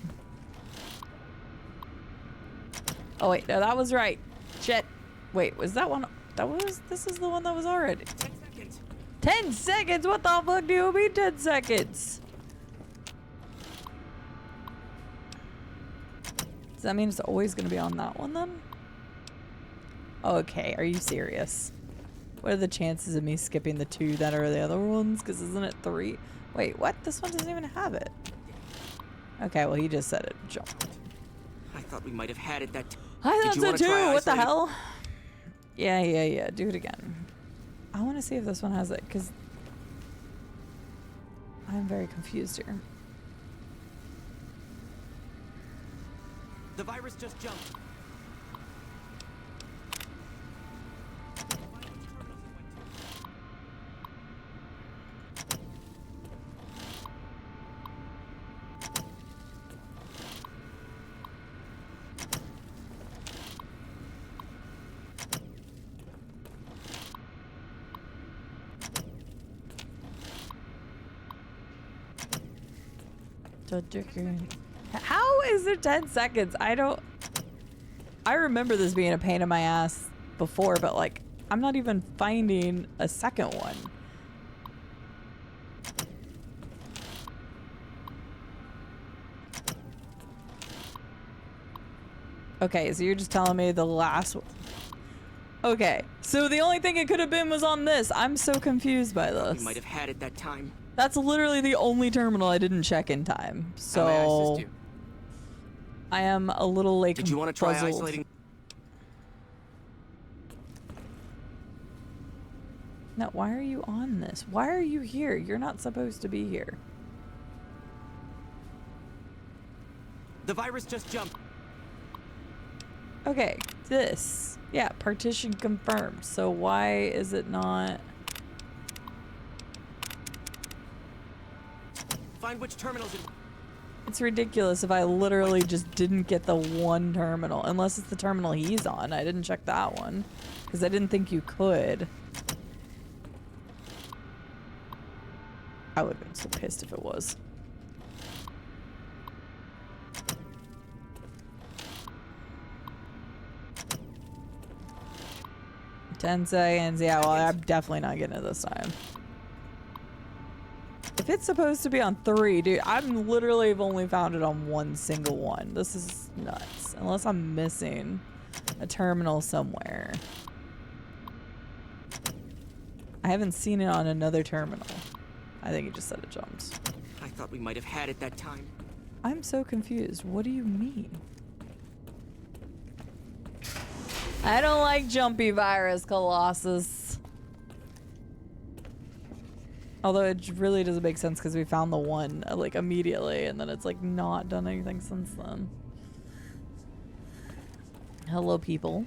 Oh wait, no, that was right. Shit. Wait, was that one? This is the one that was already. 10 seconds. 10 seconds? What the fuck do you mean 10 seconds? Does that mean it's always gonna be on that one then? Okay, are you serious? What are the chances of me skipping the 2 that are the other ones? Because isn't it 3? Wait, what? This one doesn't even have it. Okay, well he just said it. Jump. I thought we might have had it that time. I thought so too. What the isolating? hell? Yeah. Do it again. I want to see if this one has it, because I'm very confused here. The virus just jumped. How is there 10 seconds? I remember this being a pain in my ass before, but like, I'm not even finding a second one. Okay, so you're just telling me the last one. Okay, so the only thing it could have been was on this. I'm so confused by this. We might have had it that time. That's literally the only terminal I didn't check in time. So How may I assist you? I am a little like Did you want to try puzzled. isolating? Now, why are you on this? Why are you here? You're not supposed to be here. The virus just jumped. Okay, this. Yeah, partition confirmed. So why is it not? Find which terminals it... It's ridiculous if I literally just didn't get the one terminal. Unless it's the terminal he's on. I didn't check that one. Because I didn't think you could. I would have been so pissed if it was. $10 seconds. Yeah, well, I'm definitely not getting it this time. If it's supposed to be on 3, dude, I'm literally have only found it on one single one. This is nuts. Unless I'm missing a terminal somewhere. I haven't seen it on another terminal. I think he just said it jumps. I thought we might have had it that time. I'm so confused. What do you mean? I don't like jumpy virus, Colossus. Although it really doesn't make sense because we found the one like immediately and then it's like not done anything since then. Hello, people.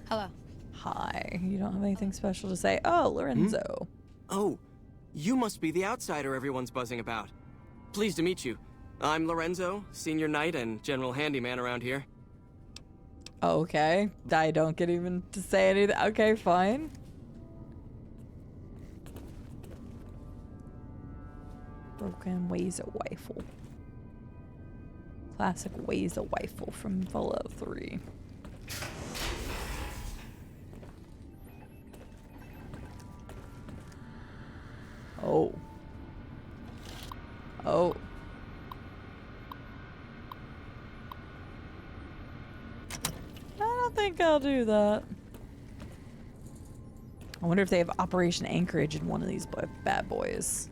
Hello. Hi. You don't have anything special to say? Oh, Lorenzo. Oh, you must be the outsider everyone's buzzing about. Pleased to meet you. I'm Lorenzo, senior knight and general handyman around here. Okay. I don't get even to say anything. Okay, fine. Broken Ways of Rifle. Classic Ways of Rifle from Fallout 3. Oh. Oh. I don't think I'll do that. I wonder if they have Operation Anchorage in one of these bad boys.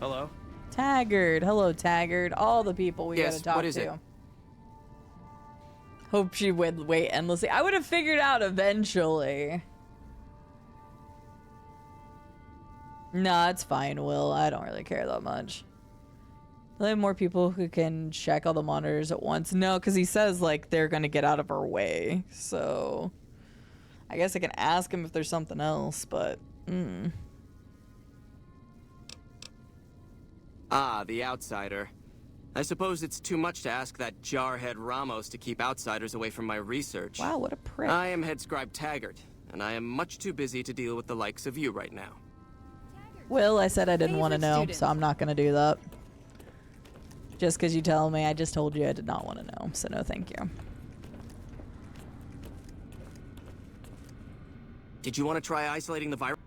Hello? Taggart. Hello, Taggart. All the people we Yes, gotta talk what is to. it? Hope she would wait endlessly. I would have figured out eventually. Nah, it's fine, Will. I don't really care that much. There are more people who can check all the monitors at once. No, because he says, like, they're going to get out of our way. So, I guess I can ask him if there's something else, but... Ah, the outsider. I suppose it's too much to ask that jarhead Ramos to keep outsiders away from my research. Wow, what a prick. I am head scribe Taggart, and I am much too busy to deal with the likes of you right now. Will, I said I didn't want to know, so I'm not going to do that. Just because you tell me, I just told you I did not want to know, so no thank you. Did you want to try isolating the virus?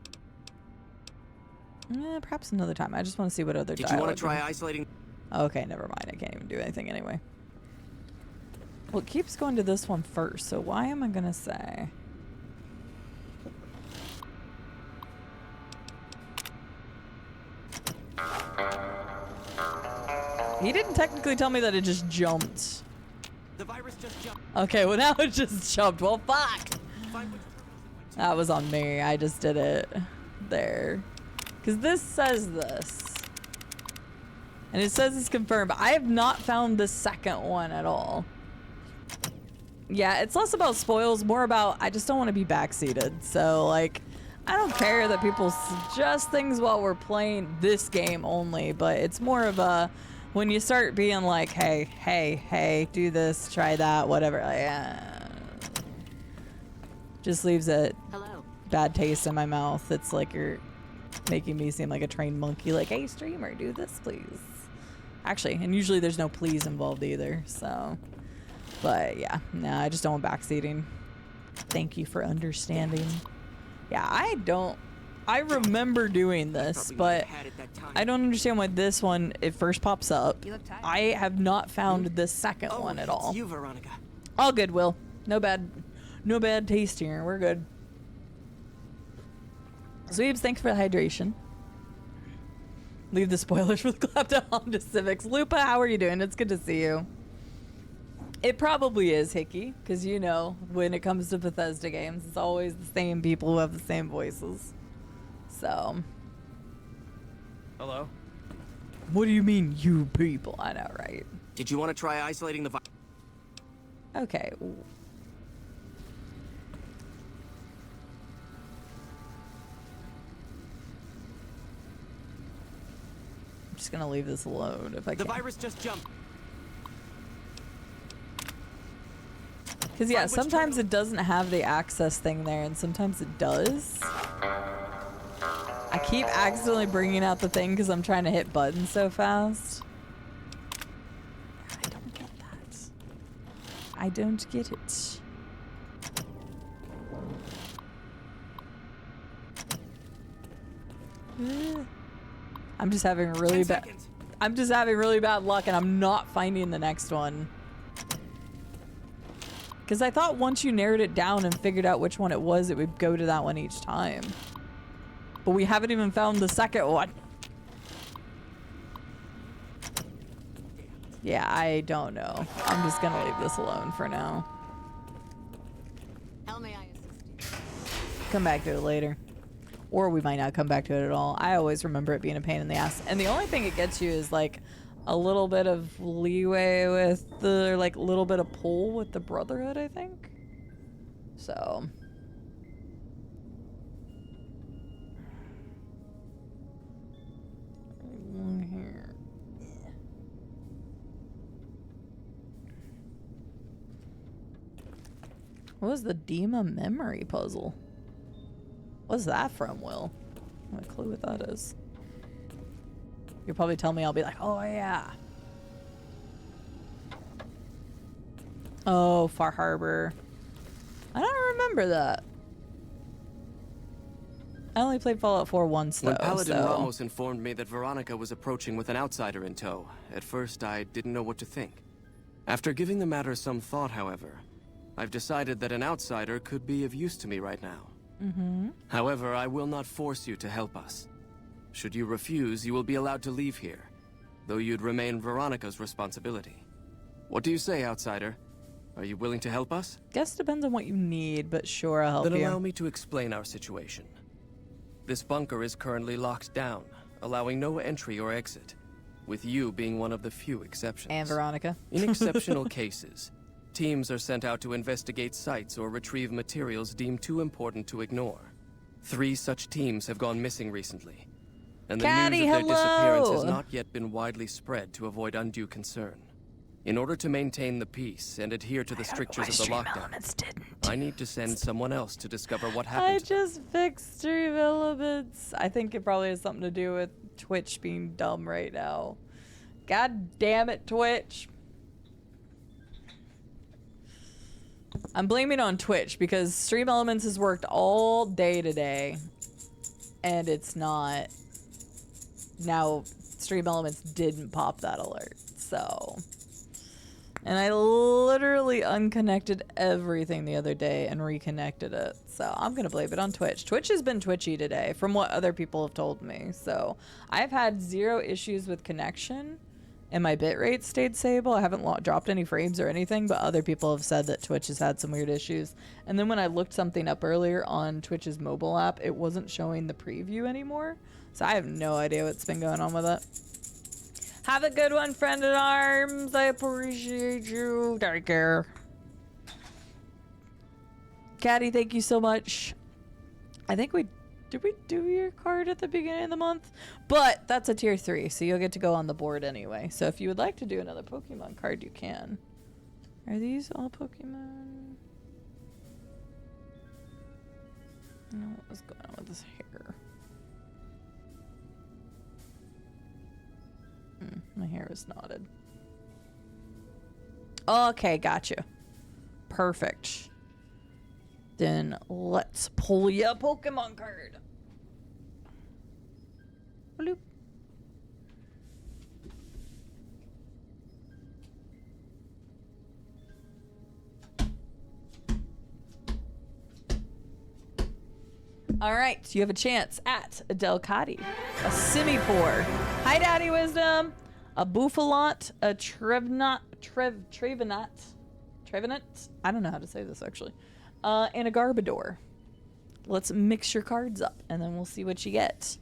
Perhaps another time. I just want to see what other Did you want to try isolating? Okay, never mind. I can't even do anything anyway. Well, it keeps going to this one first, so why am I going to say? He didn't technically tell me that it just jumped. The virus just jumped. Okay, well now it just jumped. Well, fuck. That was on me. I just did it there. Because this says this. And it says it's confirmed, but I have not found the second one at all. Yeah, it's less about spoils, more about I just don't want to be backseated. So, like, I don't care that people suggest things while we're playing this game only, but it's more of a, when you start being like, hey, do this, try that, whatever, like, just leaves a bad taste in my mouth. It's like you're making me seem like a trained monkey, like, hey, streamer, do this, please. Actually, and usually there's no please involved either, so. But yeah, no, I just don't want backseating. Thank you for understanding. Yeah, I remember doing this, but I don't understand why this one, it first pops up. I have not found the second one at all. It's you, Veronica. All good, Will. No bad taste here. We're good. Sweebs, thanks for the hydration. Leave the spoilers for the clapped Honda Civics. Lupa, how are you doing? It's good to see you. It probably is Hickey, because you know, when it comes to Bethesda games, it's always the same people who have the same voices. So. Hello? What do you mean, you people? I know, right? Did you want to try isolating the virus? Okay. I'm just gonna leave this alone if I can. The virus just jumped. Because yeah, sometimes it doesn't have the access thing there, and sometimes it does. I keep accidentally bringing out the thing because I'm trying to hit buttons so fast. I don't get that. I don't get it. I'm just having really bad. I'm just having really bad luck, and I'm not finding the next one. Because I thought once you narrowed it down and figured out which one it was, it would go to that one each time. But we haven't even found the second one. Yeah, I don't know. I'm just gonna leave this alone for now. How may I assist you? Come back to it later. Or we might not come back to it at all. I always remember it being a pain in the ass. And the only thing it gets you is like a little bit of leeway with the, like, little bit of pull with the Brotherhood, I think. So. Here. What was the Dima memory puzzle? What's that from, Will? I have a clue what that is. You'll probably tell me, I'll be like, oh yeah. Oh, Far Harbor. I don't remember that. I only played Fallout 4 once, though. When Paladin so. Ramos informed me that Veronica was approaching with an outsider in tow, at first I didn't know what to think. After giving the matter some thought, however, I've decided that an outsider could be of use to me right now. However, I will not force you to help us. Should you refuse, you will be allowed to leave here, though you'd remain Veronica's responsibility. What do you say, outsider? Are you willing to help us? Guess depends on what you need, but sure, I'll help Then you. allow me to explain our situation. This bunker is currently locked down, allowing no entry or exit, with you being one of the few exceptions. And Veronica. In exceptional cases, teams are sent out to investigate sites or retrieve materials deemed too important to ignore. 3 such teams have gone missing recently, and the Caddy, news of their disappearance has hello! not yet been widely spread to avoid undue concern. In order to maintain the peace and adhere to the strictures of the lockdown, I need to send someone else to discover what happened I to them. just fixed stream elements. I think it probably has something to do with Twitch being dumb right now. God damn it, Twitch. I'm blaming on Twitch because Stream Elements has worked all day today and it's not. Now Stream Elements didn't pop that alert, so. And I literally unconnected everything the other day and reconnected it. So I'm gonna blame it on Twitch. Twitch has been twitchy today from what other people have told me. So I've had 0 issues with connection and my bitrate stayed stable. I haven't dropped any frames or anything, but other people have said that Twitch has had some weird issues. And then when I looked something up earlier on Twitch's mobile app, it wasn't showing the preview anymore. So I have no idea what's been going on with it. Have a good one, friend at arms. I appreciate you. Take care. Caddy, thank you so much. I think did we do your card at the beginning of the month? But that's a tier 3, so you'll get to go on the board anyway. So if you would like to do another Pokemon card, you can. Are these all Pokemon? I don't know what was going on with this hair. My hair is knotted. Okay, gotcha. Perfect. Then let's pull you a Pokemon card. Bloop. All right, you have a chance at a Delcatty, a Simipour, Hi Daddy Wisdom, a Buffalant, a Trevenant, I don't know how to say this actually, and a Garbodor. Let's mix your cards up and then we'll see what you get.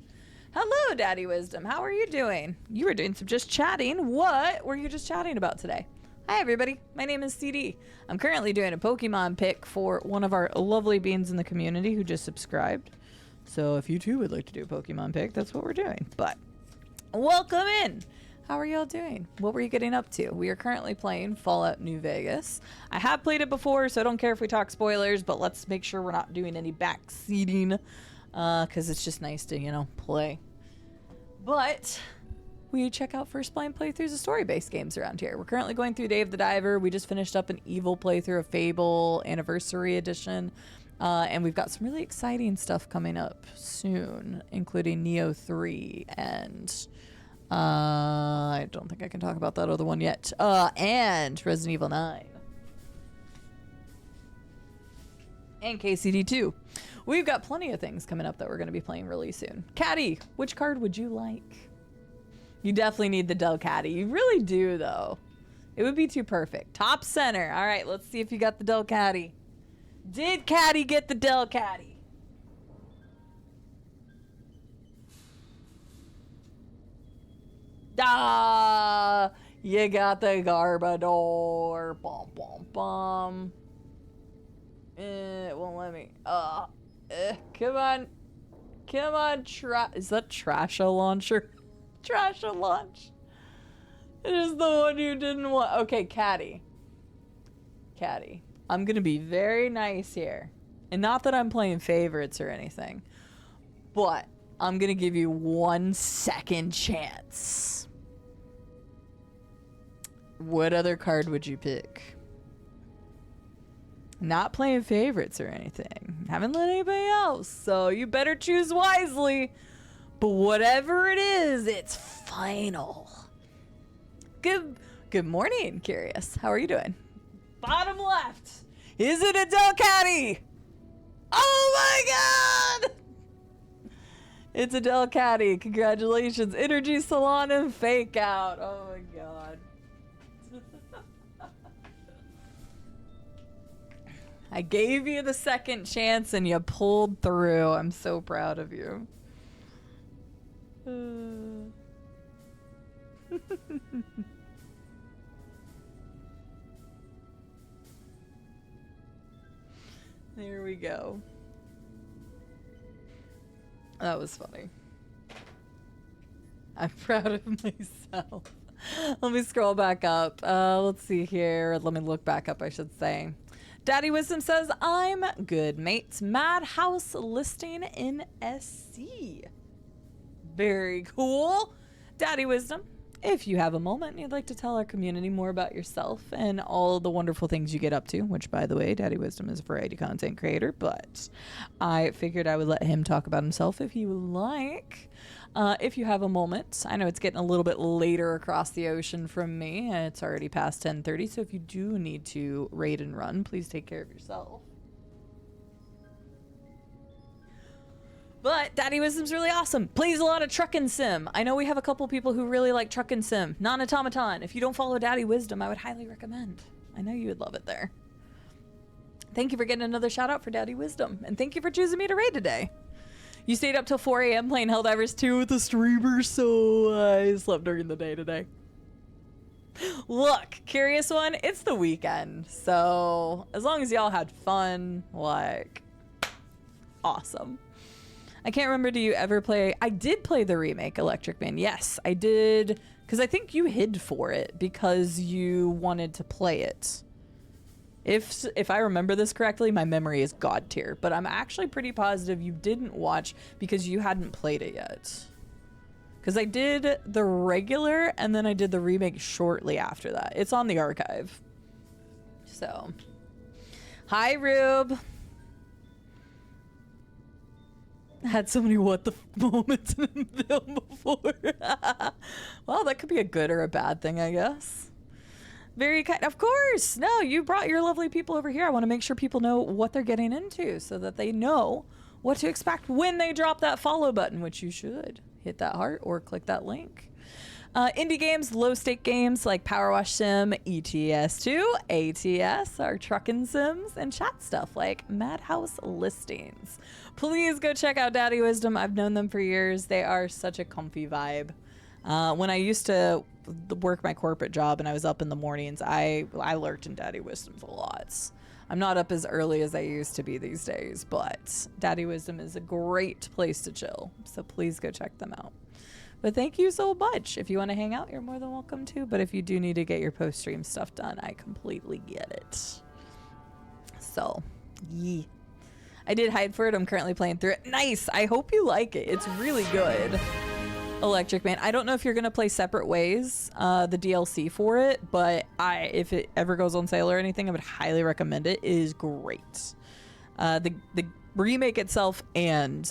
Hello, Daddy Wisdom. How are you doing? You were doing some just chatting. What were you just chatting about today? Hi, everybody. My name is CD. I'm currently doing a Pokemon pick for one of our lovely beans in the community who just subscribed. So if you too would like to do a Pokemon pick, that's what we're doing. But welcome in. How are y'all doing? What were you getting up to? We are currently playing Fallout New Vegas. I have played it before, so I don't care if we talk spoilers, but let's make sure we're not doing any backseating, because it's just nice to, you know, play. But we check out first blind playthroughs of story-based games around here. We're currently going through Dave the Diver. We just finished up an Evil playthrough of Fable Anniversary Edition. And we've got some really exciting stuff coming up soon, including Neo 3 and I don't think I can talk about that other one yet. And Resident Evil 9. And KCD 2. We've got plenty of things coming up that we're going to be playing really soon. Caddy, which card would you like? You definitely need the Delcatty. You really do, though. It would be too perfect. Top center. All right, let's see if you got the Delcatty. Did Caddy get the Delcatty? Ah, you got the Garbodor. Bum, bum, bum. It won't let me. Come on. Come on, is that Trasha Launcher? Trasha Launch. It is the one you didn't want. Okay, Caddy. Caddy. I'm gonna be very nice here. And not that I'm playing favorites or anything. But I'm gonna give you 1 second chance. What other card would you pick? Not playing favorites or anything. Haven't let anybody else, so you better choose wisely. But whatever it is, it's final. Good morning, Curious. How are you doing? Bottom left. Is it a Delcatty? Oh my god! It's a Delcatty. Congratulations. Energy Salon and Fake Out. Oh my god. I gave you the second chance and you pulled through. I'm so proud of you. There we go. That was funny. I'm proud of myself. Let me scroll back up. Let's see here. Let me look back up, I should say. Daddy Wisdom says, I'm good, mates. Madhouse listing in SC. Very cool. Daddy Wisdom, if you have a moment and you'd like to tell our community more about yourself and all the wonderful things you get up to, which, by the way, Daddy Wisdom is a variety content creator, but I figured I would let him talk about himself if he would like. If you have a moment, I know it's getting a little bit later across the ocean from me. It's already past 10:30, so if you do need to raid and run, please take care of yourself. But Daddy Wisdom's really awesome. Plays a lot of truckin' sim. I know we have a couple people who really like truckin' sim. Non-automaton. If you don't follow Daddy Wisdom, I would highly recommend. I know you would love it there. Thank you for getting another shout out for Daddy Wisdom. And thank you for choosing me to raid today. You stayed up till 4 a.m. playing Helldivers 2 with the streamer, so I slept during the day today. Look, curious one, it's the weekend, so as long as y'all had fun, like, awesome. I can't remember, do you ever play? I did play the remake, Electric Man. Yes, I did, because I think you hid for it because you wanted to play it. If I remember this correctly, my memory is god tier, but I'm actually pretty positive you didn't watch because you hadn't played it yet. Because I did the regular and then I did the remake shortly after that. It's on the archive. So, hi Rube. Had so many what the moments in the film before. Well, that could be a good or a bad thing, I guess. Very kind. Of course. No, you brought your lovely people over here. I want to make sure people know what they're getting into so that they know what to expect when they drop that follow button, which you should. Hit that heart or click that link. Indie games, low-stake games like Power Wash Sim, ETS2, ATS, our truckin' sims, and chat stuff like Madhouse listings. Please go check out Daddy Wisdom. I've known them for years. They are such a comfy vibe. When I used to work my corporate job and I was up in the mornings, I lurked in Daddy Wisdom's a lot. I'm not up as early as I used to be these days, but Daddy Wisdom is a great place to chill. So please go check them out. But thank you so much. If you want to hang out, you're more than welcome to. But if you do need to get your post-stream stuff done, I completely get it. So, yee. I did hide for it. I'm currently playing through it. Nice. I hope you like it. It's really good. Electric Man. I don't know if you're gonna play separate ways, the DLC for it, but if it ever goes on sale or anything, I would highly recommend it. It is great. The remake itself and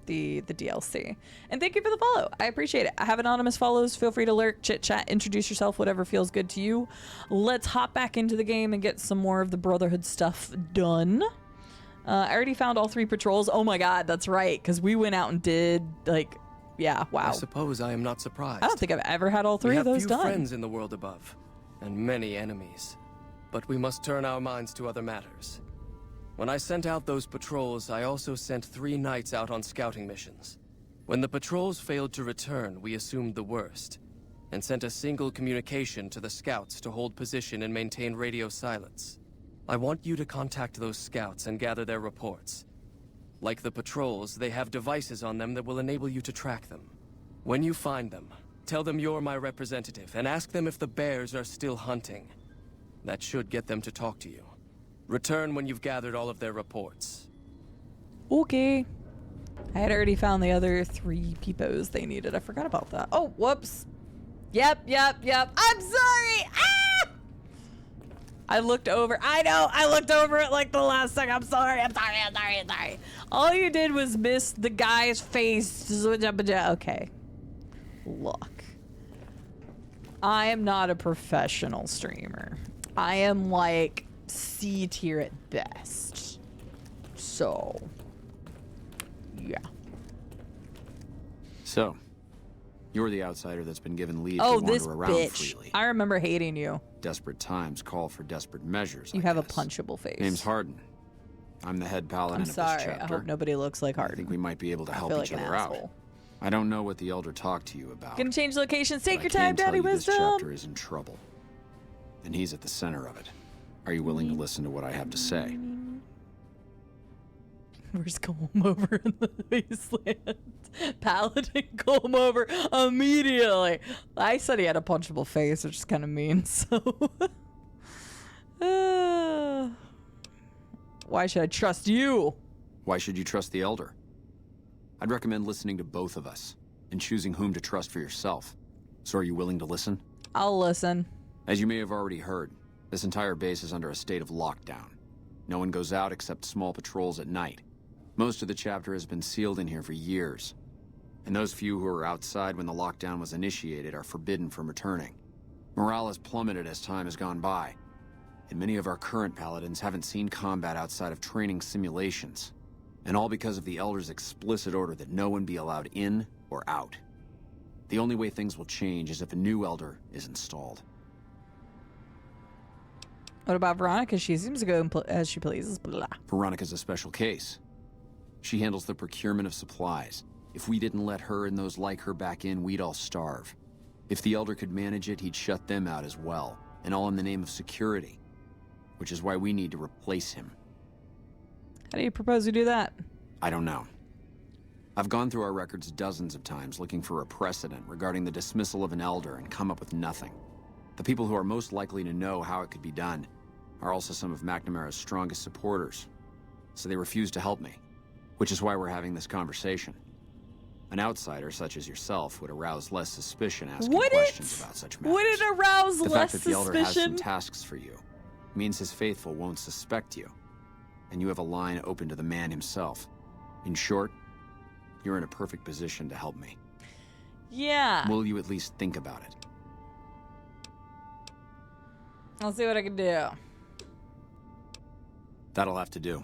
the DLC. And thank you for the follow. I appreciate it. I have anonymous follows. Feel free to lurk, chit chat, introduce yourself, whatever feels good to you. Let's hop back into the game and get some more of the Brotherhood stuff done. I already found all 3 patrols. Oh my god, that's right, because we went out and did like. Yeah, wow. I suppose I am not surprised. I don't think I've ever had all 3 of those done. We have few friends in the world above, and many enemies. But we must turn our minds to other matters. When I sent out those patrols, I also sent 3 knights out on scouting missions. When the patrols failed to return, we assumed the worst, and sent a single communication to the scouts to hold position and maintain radio silence. I want you to contact those scouts and gather their reports. Like the patrols, they have devices on them that will enable you to track them. When you find them, tell them you're my representative and ask them if the bears are still hunting. That should get them to talk to you. Return when you've gathered all of their reports. Okay. I had already found the other 3 peepos they needed. I forgot about that. Oh, whoops. Yep. I'm sorry! Ah! I looked over. I know. I looked over it like the last second. I'm sorry. All you did was miss the guy's face. Okay. Look. I am not a professional streamer. I am like C tier at best. So, yeah. So, you're the outsider that's been given leave to wander around freely. I remember hating you. Desperate times call for desperate measures. You have a punchable face. Name's Hardin. I'm the head paladin of this chapter. I hope nobody looks like Hardin. I think we might be able to help each other out. I don't know what the Elder talked to you about. Gonna change locations. Take your time, Daddy Wisdom. This chapter is in trouble, and he's at the center of it. Are you willing to listen to what I have to say? Where's comb over in the wasteland? Paladin comb over immediately. I said he had a punchable face, which is kind of mean, so. Why should I trust you? Why should you trust the Elder? I'd recommend listening to both of us and choosing whom to trust for yourself. So are you willing to listen? I'll listen. As you may have already heard, this entire base is under a state of lockdown. No one goes out except small patrols at night. Most of the chapter has been sealed in here for years. And those few who were outside when the lockdown was initiated are forbidden from returning. Morale has plummeted as time has gone by. And many of our current paladins haven't seen combat outside of training simulations. And all because of the Elder's explicit order that no one be allowed in or out. The only way things will change is if a new Elder is installed. What about Veronica? She seems to go as she pleases. Blah. Veronica's a special case. She handles the procurement of supplies. If we didn't let her and those like her back in, we'd all starve. If the Elder could manage it, he'd shut them out as well. And all in the name of security. Which is why we need to replace him. How do you propose we do that? I don't know. I've gone through our records dozens of times looking for a precedent regarding the dismissal of an Elder and come up with nothing. The people who are most likely to know how it could be done are also some of McNamara's strongest supporters. So they refuse to help me. Which is why we're having this conversation. An outsider such as yourself would arouse less suspicion asking questions about such matters. Would it arouse the less fact that the Elder has some suspicion? tasks for you means his faithful won't suspect you. And you have a line open to the man himself. In short, you're in a perfect position to help me. Yeah. Will you at least think about it? I'll see what I can do. That'll have to do.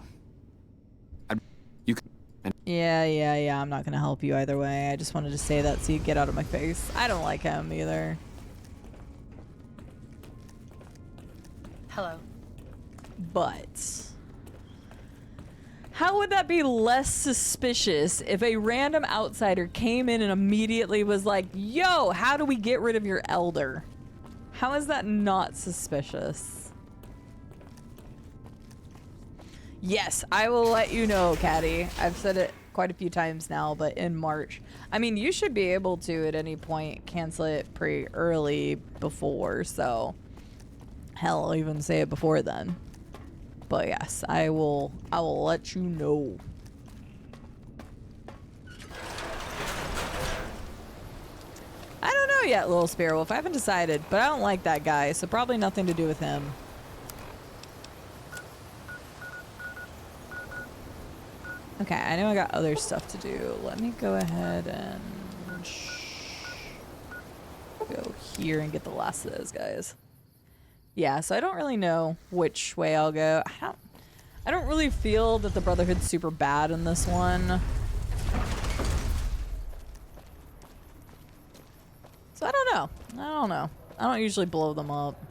Yeah. I'm not gonna help you either way. I just wanted to say that so you get out of my face. I don't like him either. Hello. But how would that be less suspicious if a random outsider came in and immediately was like, yo, how do we get rid of your Elder? How is that not suspicious? Yes, I will let you know, Caddy. I've said it quite a few times now, but in March. I mean, you should be able to at any point cancel it pretty early before, so hell, I'll even say it before then. But yes, I will let you know. I don't know yet, Little Spearwolf. I haven't decided, but I don't like that guy, so probably nothing to do with him. Okay, I know I got other stuff to do. Let me go ahead and go here and get the last of those guys. Yeah, so I don't really know which way I'll go. I don't really feel that the Brotherhood's super bad in this one. So I don't know. I don't usually blow them up.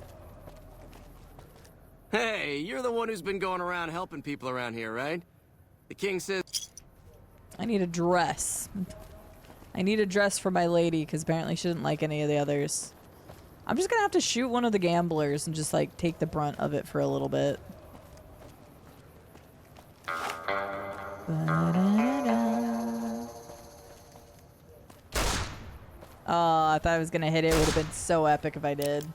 Hey, you're the one who's been going around helping people around here, right? The king says... I need a dress. I need a dress for my lady, because apparently she didn't like any of the others. I'm just gonna have to shoot one of the gamblers and just, like, take the brunt of it for a little bit. Oh, I thought I was gonna hit it. It would have been so epic if I did.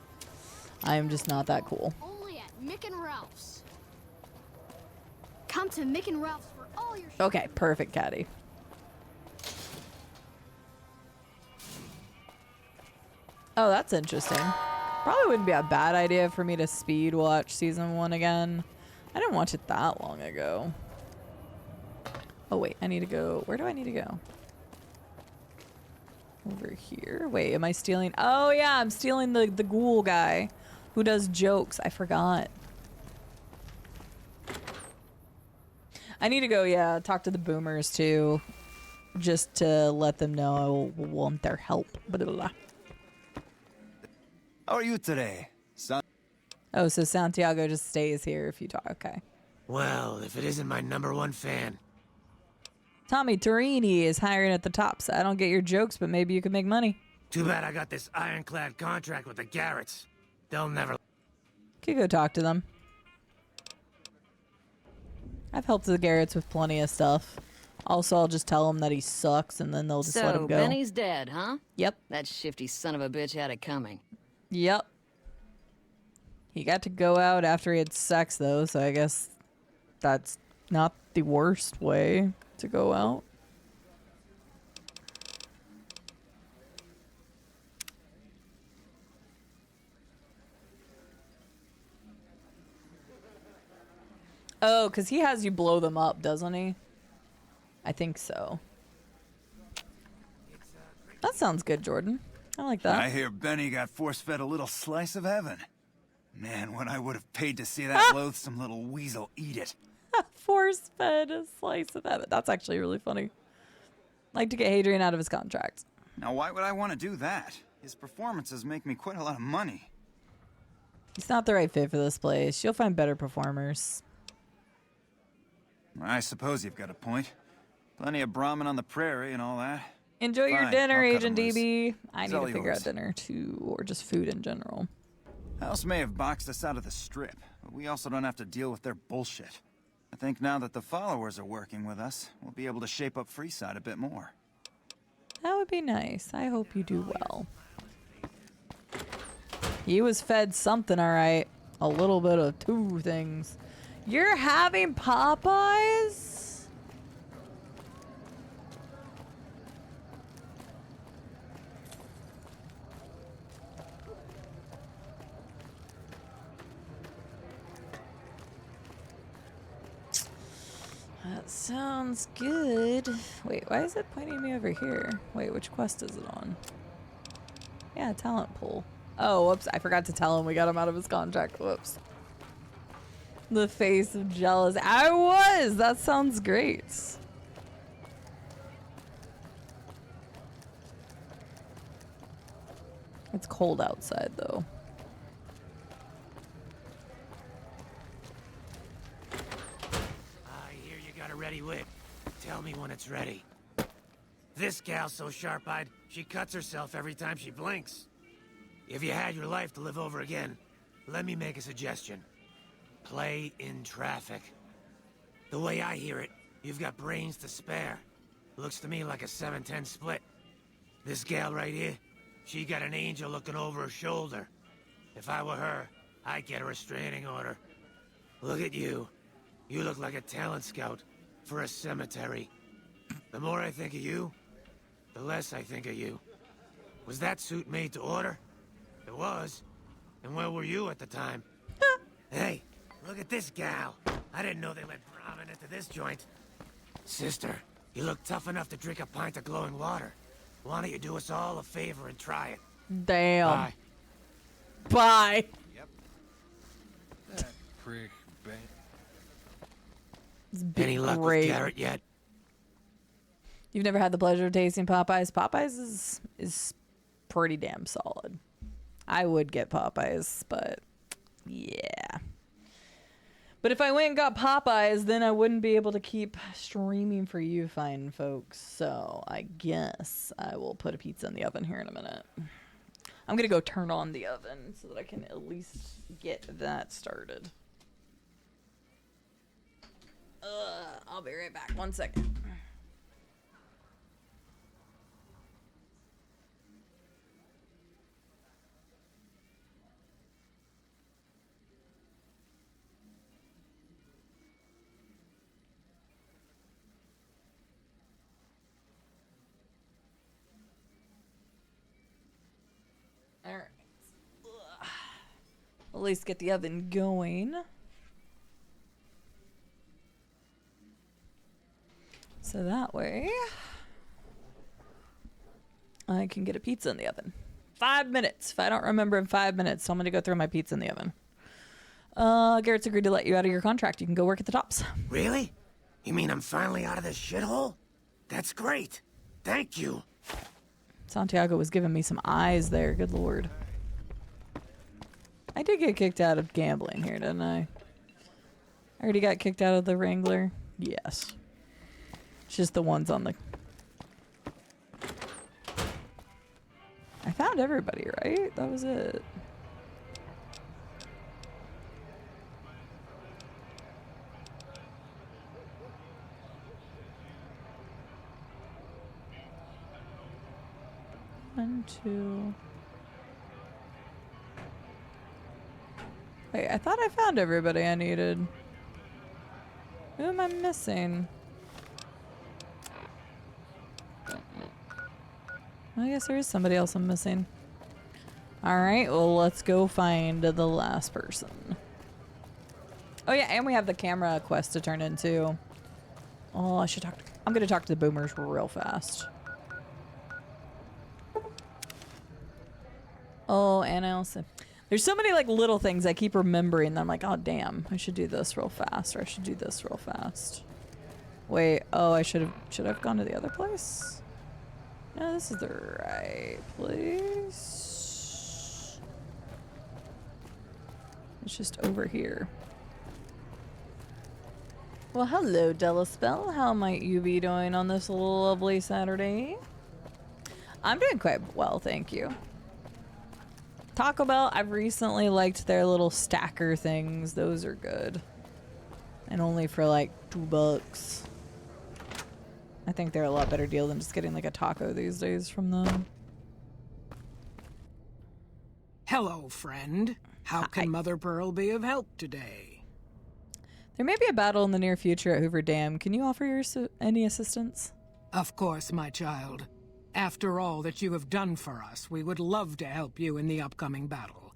I am just not that cool. Only at Mick and Ralph's. Come to Mick and Ralph's for all your... Okay, perfect, Caddy. Oh, that's interesting. Probably wouldn't be a bad idea for me to speed watch season 1 again. I didn't watch it that long ago. Oh, wait, I need to go... Where do I need to go? Over here? Wait, am I stealing... Oh, yeah, I'm stealing the ghoul guy who does jokes. I forgot. I need to go, yeah, talk to the boomers, too. Just to let them know I want their help. Blah, blah, blah. How are you today, son? Oh, so Santiago just stays here if you talk. Okay. Well, if it isn't my #1 fan. Tommy Torini is hiring at the top, so I don't get your jokes, but maybe you could make money. Too bad I got this ironclad contract with the Garretts. They'll never... Could go talk to them. I've helped the Garretts with plenty of stuff. Also, I'll just tell them that he sucks, and then they'll just let him go. So, Benny's dead, huh? Yep. That shifty son of a bitch had it coming. Yep. He got to go out after he had sex, though, so I guess that's not the worst way to go out. Oh, because he has you blow them up, doesn't he? I think so. That sounds good, Jordan. I like that. I hear Benny got force-fed a little slice of heaven. Man, what I would have paid to see that loathsome little weasel eat it. Force-fed a slice of heaven. That's actually really funny. Like to get Hadrian out of his contract. Now, why would I want to do that? His performances make me quite a lot of money. He's not the right fit for this place. You'll find better performers. I suppose you've got a point. Plenty of Brahmin on the prairie and all that. Enjoy your Fine, dinner, I'll cut Agent 'em loose. DB. I It's need all to figure yours. out dinner too, or just food in general. House may have boxed us out of the strip, but we also don't have to deal with their bullshit. I think now that the followers are working with us, we'll be able to shape up Freeside a bit more. That would be nice. I hope you do well. He was fed something, all right. A little bit of two things. You're having Popeyes? That sounds good. Wait, why is it pointing me over here? Wait, which quest is it on? Yeah, talent pool. Oh, whoops. I forgot to tell him we got him out of his contract. Whoops. The face of jealous. I was! That sounds great. It's cold outside, though. I hear you got a ready wit. Tell me when it's ready. This gal's so sharp-eyed, she cuts herself every time she blinks. If you had your life to live over again, let me make a suggestion. Play in traffic. The way I hear it, you've got brains to spare. Looks to me like a 7-10 split. This gal right here, she got an angel looking over her shoulder. If I were her, I'd get a restraining order. Look at you. You look like a talent scout for a cemetery. The more I think of you, the less I think of you. Was that suit made to order? It was. And where were you at the time? Hey, look at this gal. I didn't know they let Brahmin into this joint. Sister, you look tough enough to drink a pint of glowing water. Why don't you do us all a favor and try it? Damn. Bye. Bye. Yep. That prick, Ben. It's been Any luck great. with Garrett yet? You've never had the pleasure of tasting Popeyes? Popeyes is pretty damn solid. I would get Popeyes, but yeah. But if I went and got Popeyes, then I wouldn't be able to keep streaming for you fine folks. So I guess I will put a pizza in the oven here in a minute. I'm going to go turn on the oven so that I can at least get that started. I'll be right back. 1 second. All right. At least get the oven going. So that way I can get a pizza in the oven. 5 minutes. If I don't remember in 5 minutes, so I'm going to go throw my pizza in the oven. Garrett's agreed to let you out of your contract. You can go work at the Tops. Really? You mean I'm finally out of this shithole? That's great. Thank you. Santiago was giving me some eyes there. Good lord. I did get kicked out of gambling here, didn't I? I already got kicked out of the Wrangler. Yes. It's just the ones on the... I found everybody, right? That was it. 1, 2. Wait, I thought I found everybody I needed. Who am I missing? I guess there is somebody else I'm missing. Alright, well, let's go find the last person. Oh yeah, and we have the camera quest to turn in too. Oh, I should talk to, I'm gonna talk to the boomers real fast. Oh, and I also, there's so many like little things I keep remembering that I'm like, oh damn, I should do this real fast, or I should do this real fast. Wait, oh, I should have gone to the other place? No, this is the right place. It's just over here. Well, hello, Delaspell. How might you be doing on this lovely Saturday? I'm doing quite well, thank you. Taco Bell, I've recently liked their little stacker things. Those are good. And only for like $2. I think they're a lot better deal than just getting like a taco these days from them. Hello, friend. How can Mother Pearl be of help today? There may be a battle in the near future at Hoover Dam. Can you offer any assistance? Of course, my child. After all that you have done for us, we would love to help you in the upcoming battle.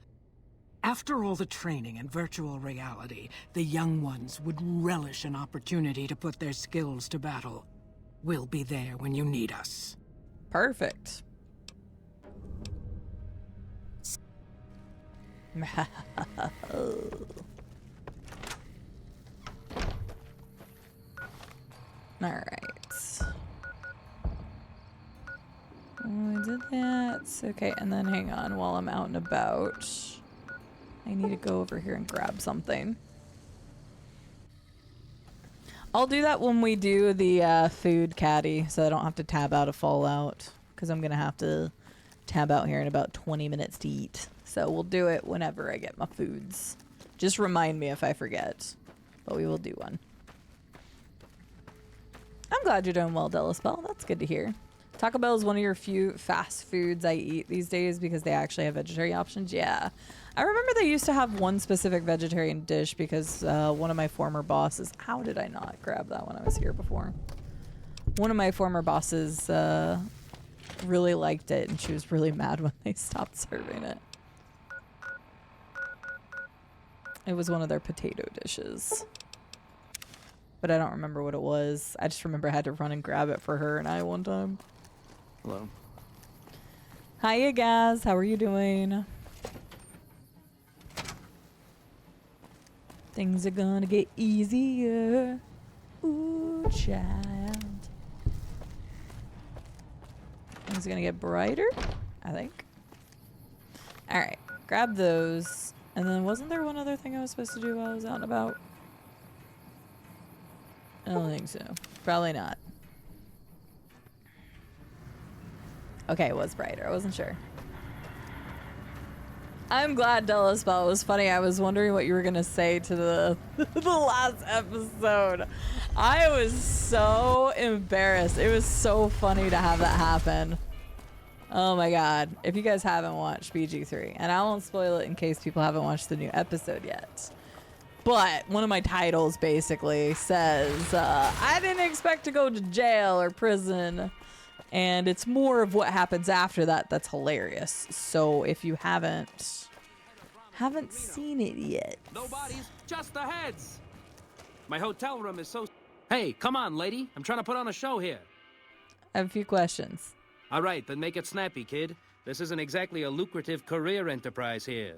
After all the training in virtual reality, the young ones would relish an opportunity to put their skills to battle. We'll be there when you need us. Perfect. All right. We did that. Okay, and then hang on while I'm out and about. I need to go over here and grab something. I'll do that when we do the food caddy, so I don't have to tab out of Fallout, because I'm going to have to tab out here in about 20 minutes to eat. So we'll do it whenever I get my foods. Just remind me if I forget, but we will do one. I'm glad you're doing well, Delaspell. That's good to hear. Taco Bell is one of your few fast foods I eat these days because they actually have vegetarian options. Yeah. I remember they used to have one specific vegetarian dish because one of my former bosses... How did I not grab that when I was here before? One of my former bosses really liked it, and she was really mad when they stopped serving it. It was one of their potato dishes. But I don't remember what it was. I just remember I had to run and grab it for her and I one time. Hello. Hiya, guys. How are you doing? Things are gonna get easier. Ooh, child. Things are gonna get brighter, I think. Alright, grab those. And then wasn't there one other thing I was supposed to do while I was out and about? I don't think so. Probably not. Okay, it was brighter. I wasn't sure. I'm glad Delaspell was funny. I was wondering what you were going to say to the last episode. I was so embarrassed. It was so funny to have that happen. Oh my god. If you guys haven't watched BG3, and I won't spoil it in case people haven't watched the new episode yet. But one of my titles basically says, I didn't expect to go to jail or prison. And it's more of what happens after that that's hilarious. So if you haven't seen it yet. No bodies, just the heads. My hotel room is so... Hey, come on, lady. I'm trying to put on a show here. I have a few questions. All right, then make it snappy, kid. This isn't exactly a lucrative career enterprise here.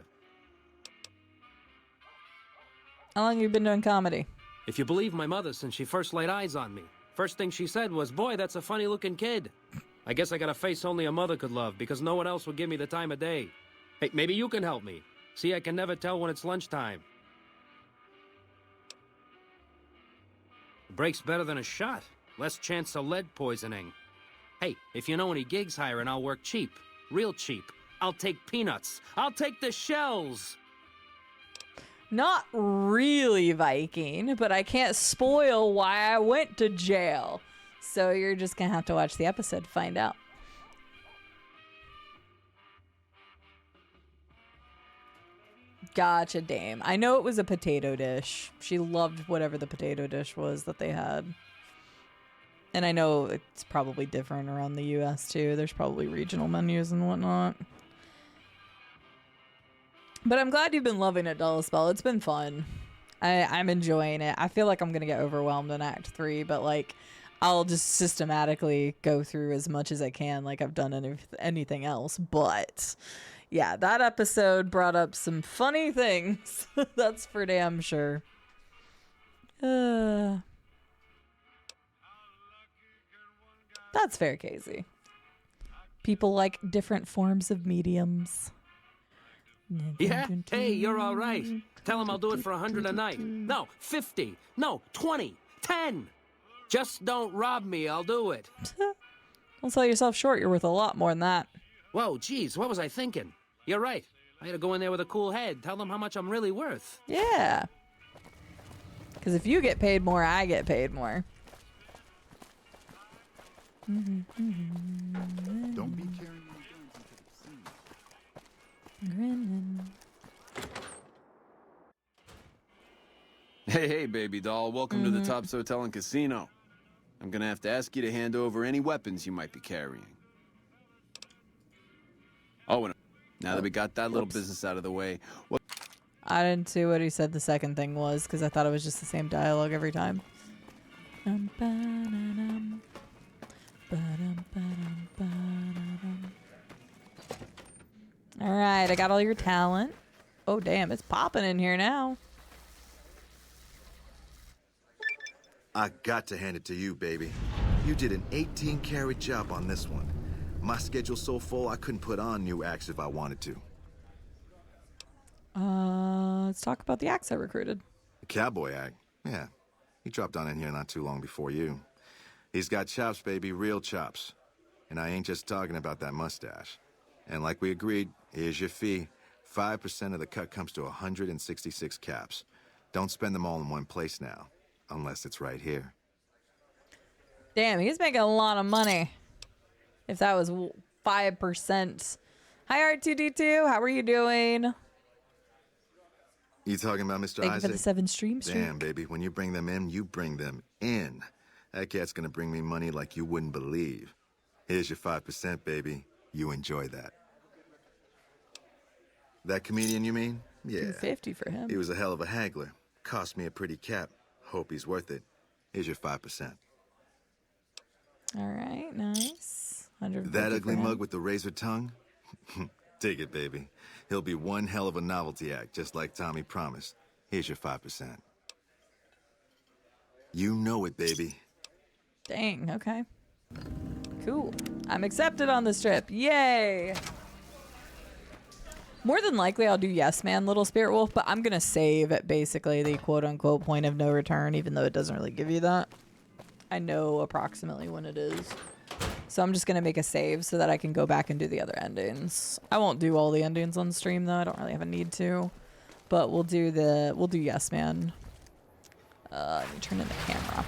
How long have you been doing comedy? If you believe my mother, since she first laid eyes on me. First thing she said was, boy, that's a funny-looking kid. I guess I got a face only a mother could love, because no one else would give me the time of day. Hey, maybe you can help me. See, I can never tell when it's lunchtime. A break's better than a shot. Less chance of lead poisoning. Hey, if you know any gigs hiring, I'll work cheap. Real cheap. I'll take peanuts. I'll take the shells! Not really, Viking, but I can't spoil why I went to jail. So you're just gonna have to watch the episode to find out. Gotcha, Dame. I know it was a potato dish. She loved whatever the potato dish was that they had. And I know it's probably different around the U.S. too. There's probably regional menus and whatnot. But I'm glad you've been loving it, Delaspell. It's been fun. I'm enjoying it. I feel like I'm going to get overwhelmed in Act 3, but like I'll just systematically go through as much as I can like I've done anything else. But yeah, that episode brought up some funny things. That's for damn sure. That's fair, Casey. People like different forms of mediums. Yeah? Hey, you're all right. Tell him I'll do it for 100 a night. No, 50. No, 20. 10. Just don't rob me. I'll do it. Don't sell yourself short. You're worth a lot more than that. Whoa, geez, what was I thinking? You're right. I had to go in there with a cool head. Tell them how much I'm really worth. Yeah. Because if you get paid more, I get paid more. Don't be carrying your guns into the sea. Hey, baby doll. Welcome to the Tops Hotel and Casino. I'm gonna have to ask you to hand over any weapons you might be carrying. Oh, and now that we got that little business out of the way, what? I didn't see what he said the second thing was because I thought it was just the same dialogue every time. All right, I got all your talent. Oh, damn, it's popping in here now. I got to hand it to you, baby. You did an 18-carat job on this one. My schedule's so full I couldn't put on new acts if I wanted to. Let's talk about the acts I recruited. The cowboy act? Yeah. He dropped on in here not too long before you. He's got chops, baby, real chops. And I ain't just talking about that mustache. And like we agreed, here's your fee. 5% of the cut comes to 166 caps. Don't spend them all in one place now, unless it's right here. Damn, he's making a lot of money. If that was 5%. Hi, R2D2. How are you doing? You talking about Mr. Thank Isaac? you for the 7 stream streak. Damn, baby. When you bring them in, you bring them in. That cat's gonna bring me money like you wouldn't believe. Here's your 5%, baby. You enjoy that. That comedian, you mean? Yeah. 250 for him. He was a hell of a haggler. Cost me a pretty cap. Hope he's worth it. Here's your 5%. All right, nice. That ugly mug with the razor tongue? Take it, baby. He'll be one hell of a novelty act, just like Tommy promised. Here's your 5%. You know it, baby. Dang, okay. Cool. I'm accepted on this trip. Yay! More than likely, I'll do Yes Man, Little Spirit Wolf, but I'm going to save at basically the quote-unquote point of no return, even though it doesn't really give you that. I know approximately when it is. So I'm just going to make a save so that I can go back and do the other endings. I won't do all the endings on stream, though. I don't really have a need to. But we'll do Yes Man. Let me turn in the camera.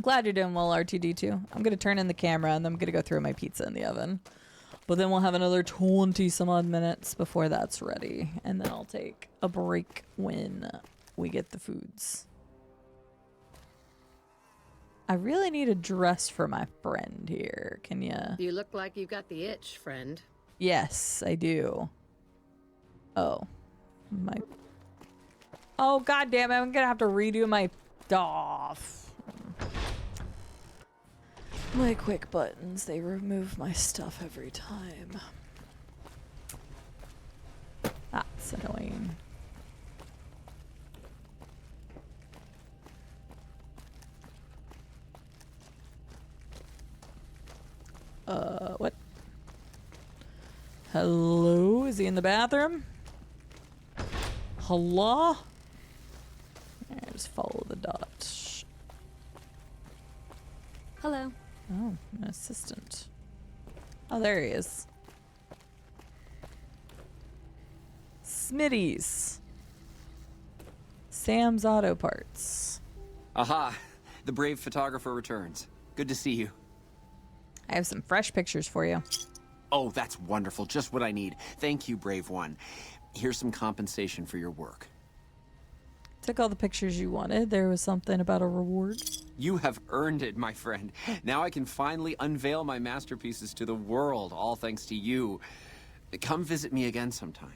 Glad you're doing well, RTD2. I'm going to turn in the camera, and then I'm going to go throw my pizza in the oven. But then we'll have another 20 some odd minutes before that's ready. And then I'll take a break when we get the foods. I really need a dress for my friend here. Can you? You look like you've got the itch, friend. Yes, I do. Oh. Oh, God damn it. I'm going to have to redo my... My quick buttons, they remove my stuff every time. That's annoying. What? Hello? Is he in the bathroom? Hello? Yeah, just follow the dot. Hello. Oh, an assistant. Oh, there he is. Smitty's. Sam's Auto Parts. Aha! The brave photographer returns. Good to see you. I have some fresh pictures for you. Oh, that's wonderful. Just what I need. Thank you, brave one. Here's some compensation for your work. Took all the pictures you wanted. There was something about a reward. You have earned it, my friend. Now I can finally unveil my masterpieces to the world, all thanks to you. Come visit me again sometime.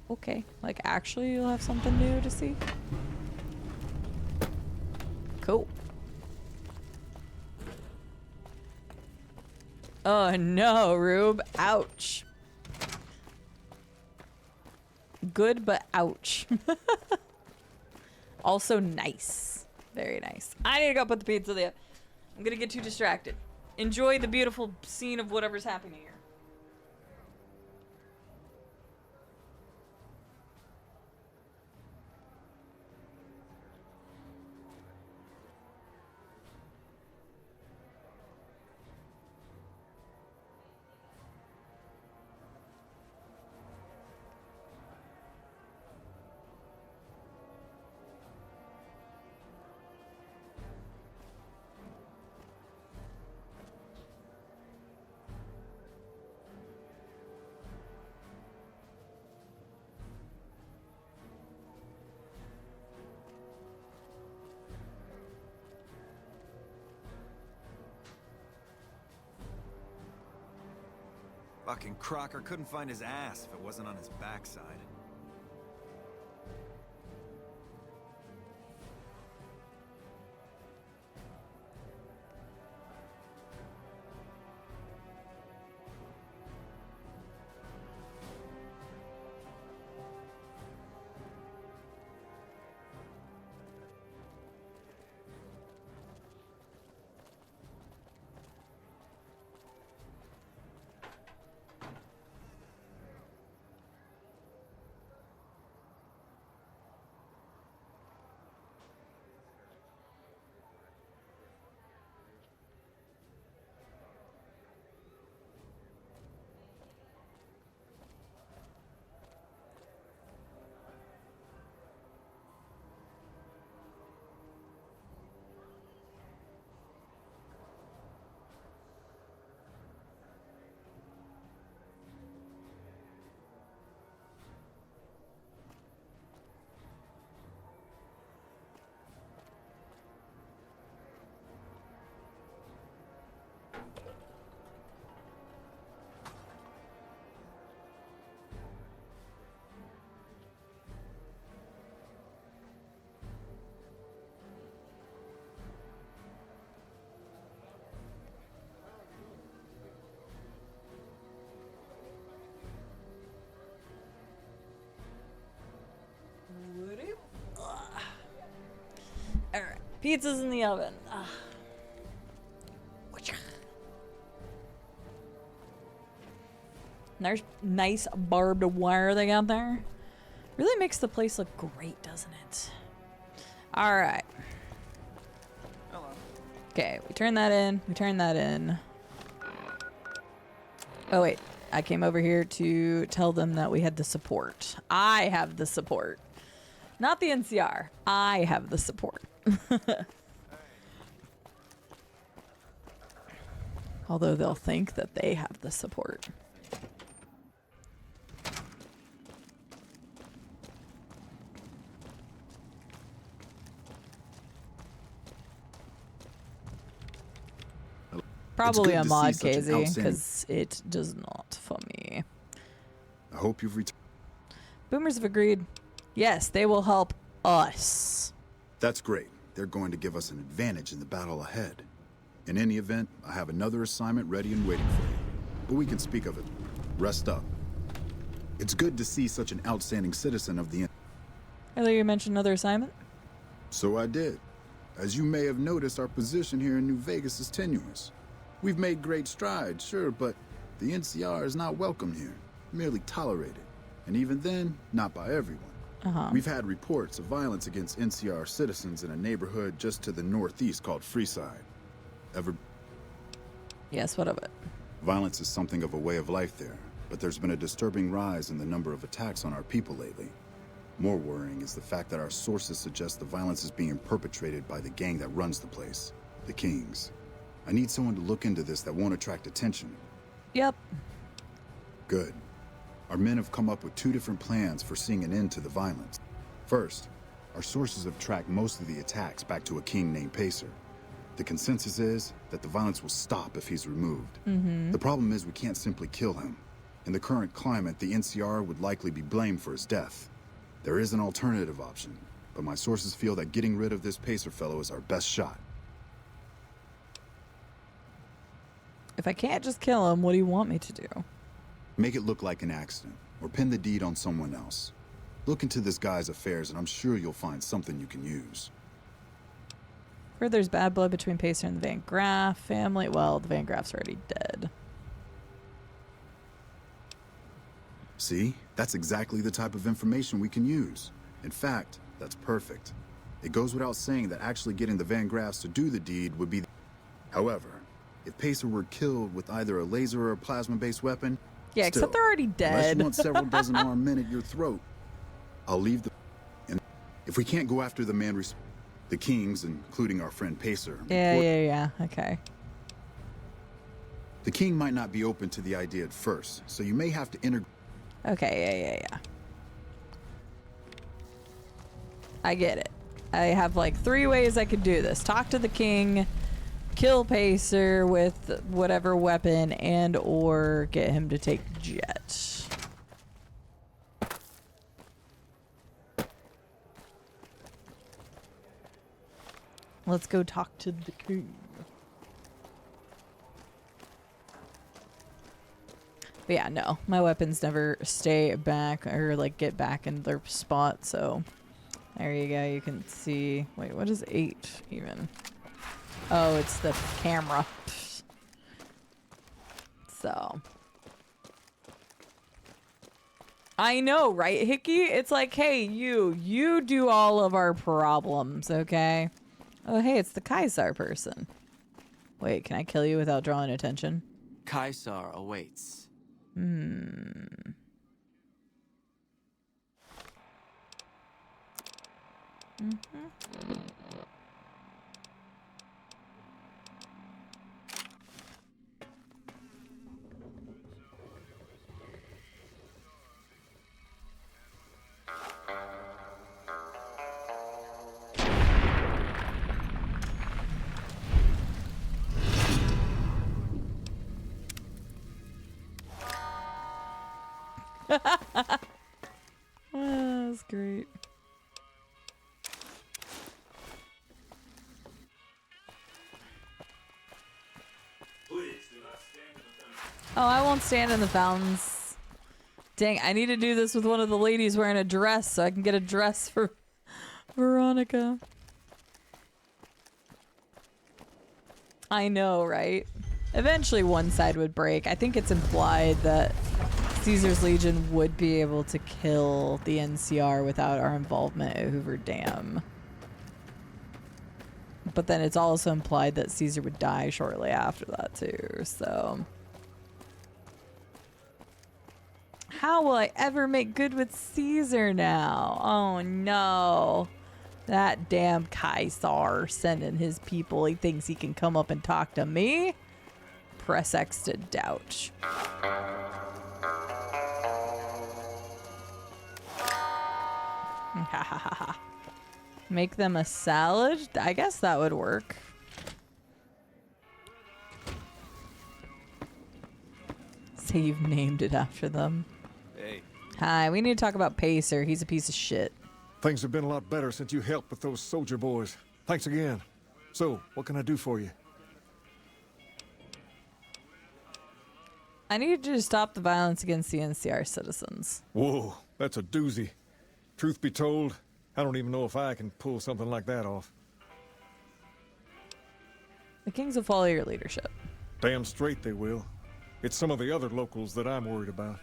Okay, like actually you'll have something new to see? Cool. Oh no, Rube. Ouch. Good, but ouch. Also nice. Very nice. I need to go put the pizza there. I'm gonna get too distracted. Enjoy the beautiful scene of whatever's happening here. Fucking Crocker couldn't find his ass if it wasn't on his backside. Alright, pizza's in the oven. Nice barbed wire they got there. Really makes the place look great, doesn't it? Alright. Okay, we turn that in. We turn that in. Oh, wait. I came over here to tell them that we had the support. I have the support. Not the NCR. I have the support. Although they'll think that they have the support. Probably a mod, KZ, because it does not for me. I hope you've returned. Boomers have agreed. Yes, they will help us. That's great. They're going to give us an advantage in the battle ahead. In any event, I have another assignment ready and waiting for you. But we can speak of it. Rest up. It's good to see such an outstanding citizen of the... Earlier you mentioned another assignment? So I did. As you may have noticed, our position here in New Vegas is tenuous. We've made great strides, sure, but the NCR is not welcome here, merely tolerated. And even then, not by everyone. We've had reports of violence against NCR citizens in a neighborhood just to the northeast called Freeside. Ever... Yes, what of it? Violence is something of a way of life there, but there's been a disturbing rise in the number of attacks on our people lately. More worrying is the fact that our sources suggest the violence is being perpetrated by the gang that runs the place, the Kings. I need someone to look into this that won't attract attention. Yep. Good. Our men have come up with 2 different plans for seeing an end to the violence. First, our sources have tracked most of the attacks back to a king named Pacer. The consensus is that the violence will stop if he's removed. Mm-hmm. The problem is we can't simply kill him. In the current climate, the NCR would likely be blamed for his death. There is an alternative option, but my sources feel that getting rid of this Pacer fellow is our best shot. If I can't just kill him, what do you want me to do? Make it look like an accident, or pin the deed on someone else. Look into this guy's affairs, and I'm sure you'll find something you can use. Heard there's bad blood between Pacer and the Van Graff family. Well, the Van Graff's already dead. See? That's exactly the type of information we can use. In fact, that's perfect. It goes without saying that actually getting the Van Graffs to do the deed would be... However, if Pacer were killed with either a laser or a plasma-based weapon... Yeah, still, except they're already unless dead. you want several dozen armed men at your throat, I'll leave the... And if we can't go after the man... The kings, including our friend Pacer... Yeah. Okay. The king might not be open to the idea at first, so you may have to integrate... Okay, yeah. I get it. I have like 3 ways I could do this. Talk to the king, kill Pacer with whatever weapon, and or get him to take Jet. Let's go talk to the king. But yeah, no, my weapons never stay back or like get back in their spot, so there you go. You can see, wait, what is 8 even? Oh, it's the camera. So I know, right, Hickey? It's like, hey, you do all of our problems, okay? Oh, hey, it's the Kaisar person. Wait, can I kill you without drawing attention? Kaisar awaits. Hmm. That's great. Oh, I won't stand in the fountains. Dang, I need to do this with one of the ladies wearing a dress so I can get a dress for Veronica. I know, right? Eventually one side would break. I think it's implied that Caesar's Legion would be able to kill the NCR without our involvement at Hoover Dam. But then it's also implied that Caesar would die shortly after that too, so... How will I ever make good with Caesar now? Oh no. That damn Kaisar sending his people. He thinks he can come up and talk to me? Press X to doubt. Make them a salad? I guess that would work. Say you've named it after them. Hey. Hi, we need to talk about Pacer. He's a piece of shit. Things have been a lot better since you helped with those soldier boys. Thanks again. So, what can I do for you? I need you to stop the violence against the NCR citizens. Whoa, that's a doozy. Truth be told, I don't even know if I can pull something like that off. The Kings will follow your leadership. Damn straight they will. It's some of the other locals that I'm worried about.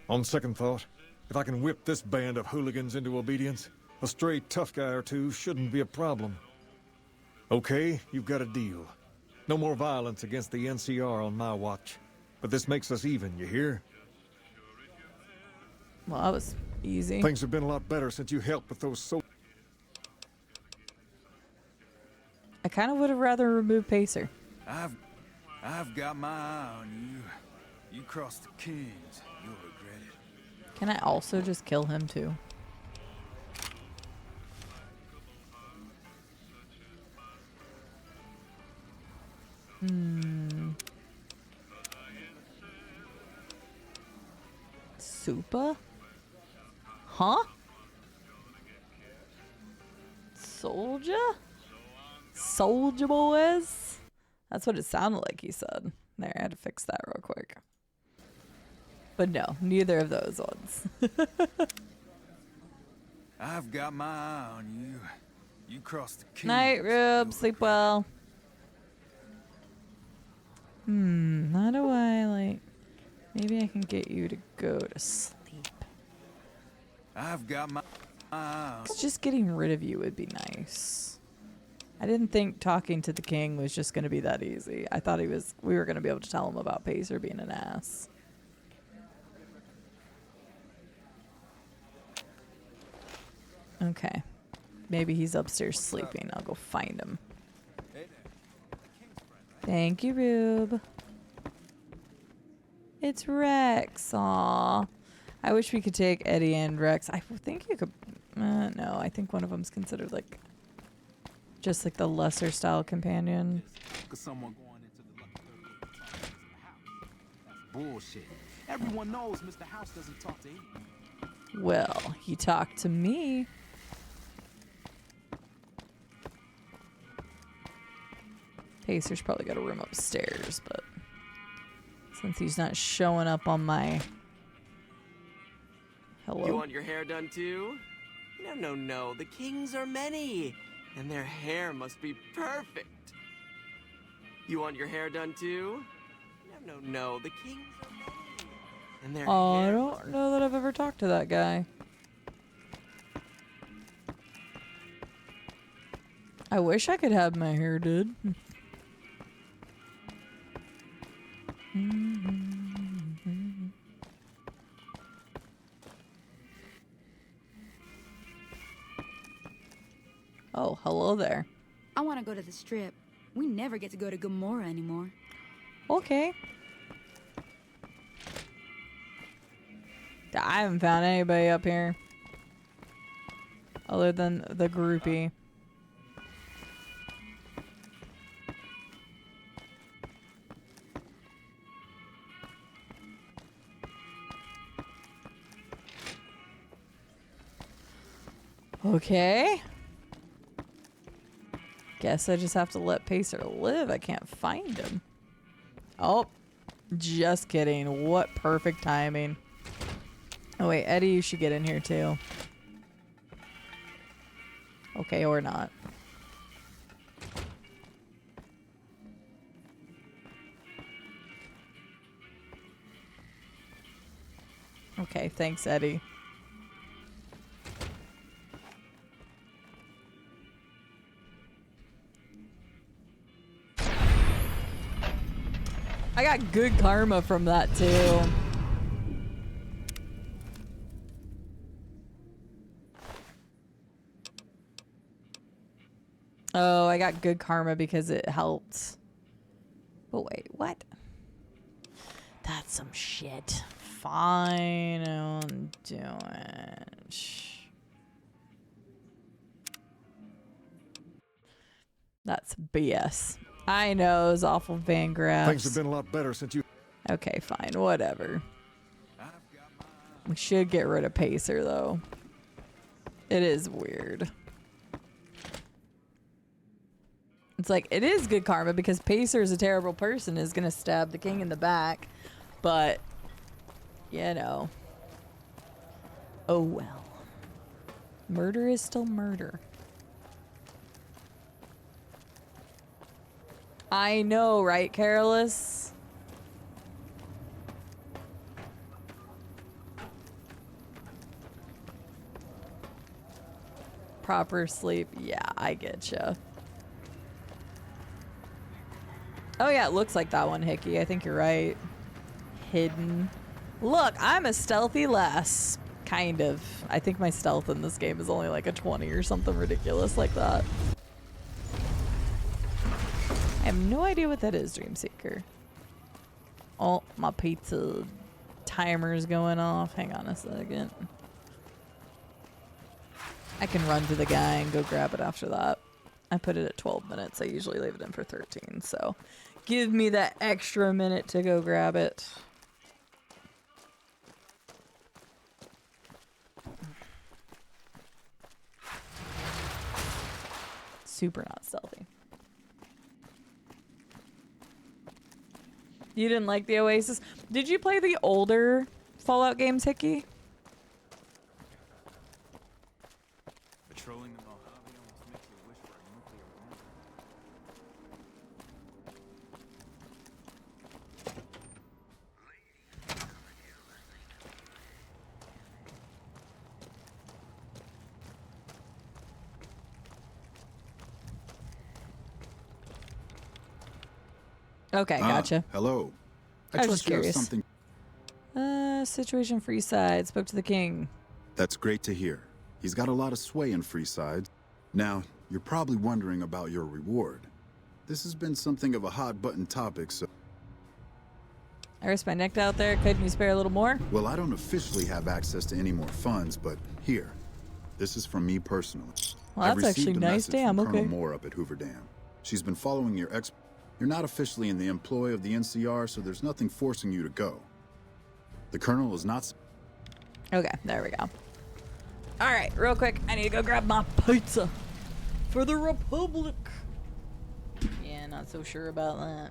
On second thought, if I can whip this band of hooligans into obedience, a stray tough guy or two shouldn't be a problem. Okay, you've got a deal. No more violence against the NCR on my watch. But this makes us even, you hear? Well, that was easy. Things have been a lot better since you helped with those I kind of would have rather removed Pacer. I've got my eye on you. You cross the kings, you'll regret it. Can I also just kill him too? Supa? Huh? Soldier? Soldier boys? That's what it sounded like he said. There, I had to fix that real quick. But no, neither of those ones. I've got my eye on you. You cross the kings. Night, Rube. Sleep well. How do I, like... Maybe I can get you to go to sleep. I've got my eye on... Just getting rid of you would be nice. I didn't think talking to the king was just going to be that easy. I thought we were going to be able to tell him about Pacer being an ass. Okay. Maybe he's upstairs sleeping. I'll go find him. Thank you, Rube. It's Rex. Aw. I wish we could take Eddie and Rex. I think you could... no, I think one of them's considered, like... Just, like, the lesser style companion. Bullshit. Everyone knows Mr. House doesn't talk to anyone. Well, he talked to me. Pacer's probably got a room upstairs, but since he's not showing up on my... Hello? You want your hair done too? No. The kings are many, and their hair must be perfect. You want your hair done too? No. The kings are many, and their I hair don't know that I've ever talked to that guy. I wish I could have my hair did. Oh, hello there. I want to go to the strip. We never get to go to Gomorrah anymore. Okay. I haven't found anybody up here. Other than the groupie. Okay. Guess I just have to let Pacer live. I can't find him. Oh, just kidding. What perfect timing. Oh wait, Eddie, you should get in here too. Okay, or not. Okay, thanks, Eddie. I got good karma from that too. Oh, I got good karma because it helped. But wait, what? That's some shit. Fine, I'll do it. That's BS. I know, it was awful Van Graffs. Things have been a lot better since you... Okay, fine, whatever. We should get rid of Pacer, though. It is weird. It's like, it is good karma because Pacer is a terrible person, is gonna stab the king in the back. But, you know. Oh well. Murder is still murder. I know, right, Careless? Proper sleep. Yeah, I get ya. Oh yeah, it looks like that one, Hickey. I think you're right. Hidden. Look, I'm a stealthy lass. Kind of. I think my stealth in this game is only like a 20 or something ridiculous like that. I have no idea what that is, Dreamseeker. Oh, my pizza timer's going off. Hang on a second. I can run to the guy and go grab it after that. I put it at 12 minutes. I usually leave it in for 13, so give me that extra minute to go grab it. Super not stealthy. You didn't like the Oasis? Did you play the older Fallout games, Hickey? Patrolling the Mojave almost makes you wish for a nuclear bomb. Okay, gotcha. Hello. I was trust just you have curious. something. Situation Freeside. Spoke to the king. That's great to hear. He's got a lot of sway in Freeside. Now, you're probably wondering about your reward. This has been something of a hot-button topic, so... I risked my neck out there. Couldn't you spare a little more? Well, I don't officially have access to any more funds, but here. This is from me personally. Well, I've that's received actually a nice. message Damn, from Colonel okay. Moore up at Hoover Dam. She's been following your You're not officially in the employ of the NCR, so there's nothing forcing you to go. The Colonel is not... Okay, there we go. Alright, real quick. I need to go grab my pizza for the Republic. Yeah, not so sure about that.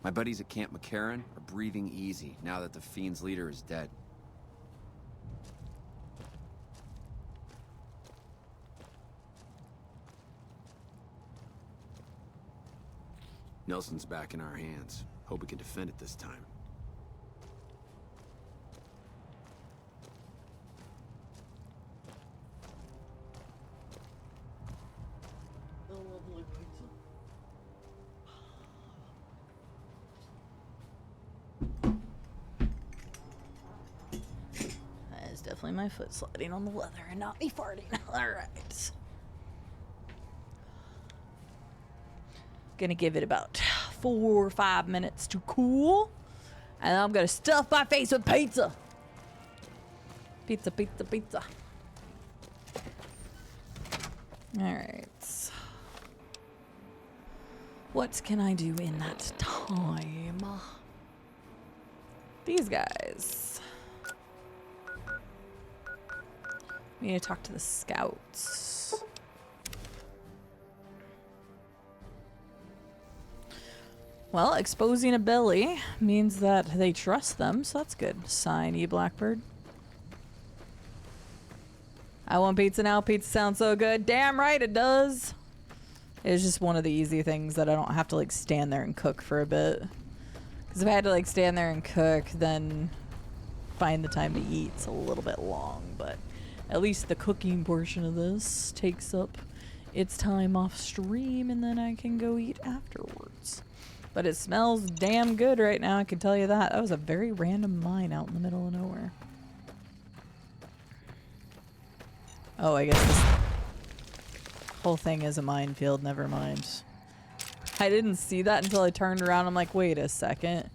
My buddies at Camp McCarran are breathing easy now that the Fiend's leader is dead. Nelson's back in our hands. Hope we can defend it this time. That is definitely my foot sliding on the leather and not me farting. Alright. Gonna give it about 4 or 5 minutes to cool. And I'm gonna stuff my face with pizza. Pizza, pizza, pizza. Alright. What can I do in that time? These guys. We need to talk to the scouts. Well, exposing a belly means that they trust them, so that's good. Sign E Blackbird. I want pizza now. Pizza sounds so good. Damn right it does. It's just one of the easy things that I don't have to like stand there and cook for a bit. Because if I had to like stand there and cook, then find the time to eat, it's a little bit long. But at least the cooking portion of this takes up its time off stream, and then I can go eat afterwards. But it smells damn good right now, I can tell you that. That was a very random mine out in the middle of nowhere. Oh, I guess this whole thing is a minefield, never mind. I didn't see that until I turned around. I'm like, wait a second.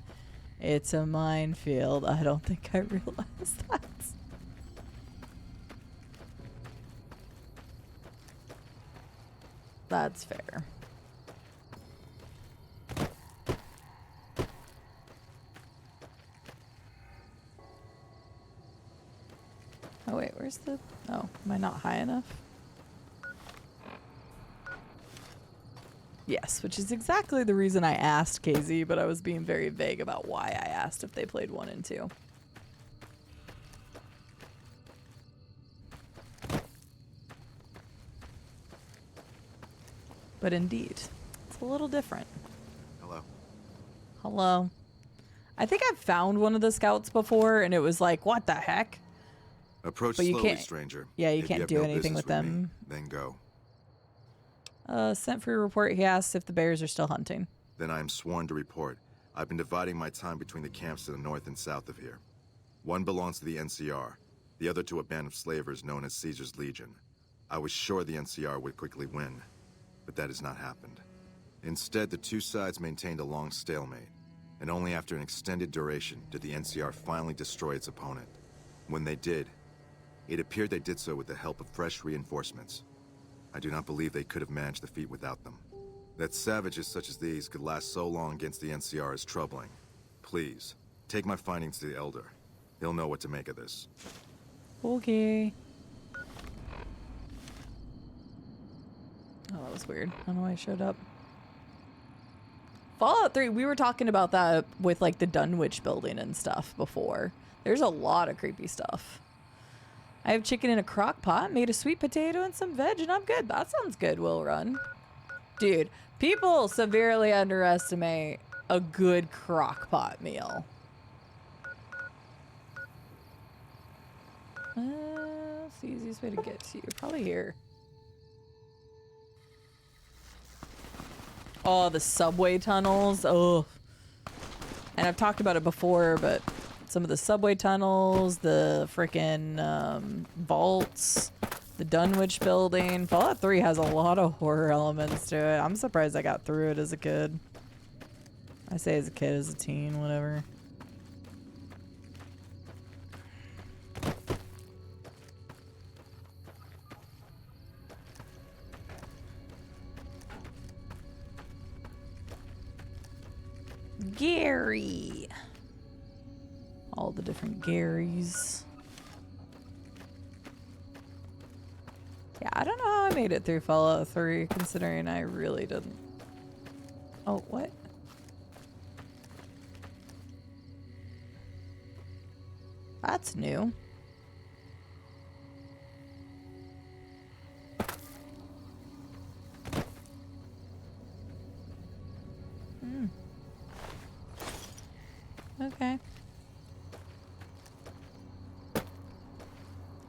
It's a minefield. I don't think I realized that. That's fair. Oh wait, where's the... Oh, am I not high enough? Yes, which is exactly the reason I asked KZ, but I was being very vague about why I asked if they played 1 and 2. But indeed, it's a little different. Hello. Hello. I think I've found one of the scouts before, and it was like, what the heck? Approach But you slowly, can't, stranger. yeah, you If can't have do no anything business with them. me, then go. Sent for a report. He asks if the bears are still hunting. Then I am sworn to report. I've been dividing my time between the camps to the north and south of here. One belongs to the NCR, the other to a band of slavers known as Caesar's Legion. I was sure the NCR would quickly win, but that has not happened. Instead, the two sides maintained a long stalemate, and only after an extended duration did the NCR finally destroy its opponent. When they did, it appeared they did so with the help of fresh reinforcements. I do not believe they could have managed the feat without them. That savages such as these could last so long against the NCR is troubling. Please, take my findings to the Elder. He'll know what to make of this. Okay. Oh, that was weird. I don't know why I showed up. Fallout 3, we were talking about that with like the Dunwich building and stuff before. There's a lot of creepy stuff. I have chicken in a crock pot, made a sweet potato and some veg, and I'm good. That sounds good, Will Run. Dude, people severely underestimate a good crock pot meal. What's the easiest way to get to you? Probably here. Oh, the subway tunnels. Oh. And I've talked about it before, but some of the subway tunnels, the frickin' vaults, the Dunwich building. Fallout 3 has a lot of horror elements to it. I'm surprised I got through it as a kid. I say as a kid, as a teen, whatever. Gary. All the different Garys. Yeah, I don't know how I made it through Fallout 3, considering I really didn't. Oh, what? That's new. Hmm. Okay.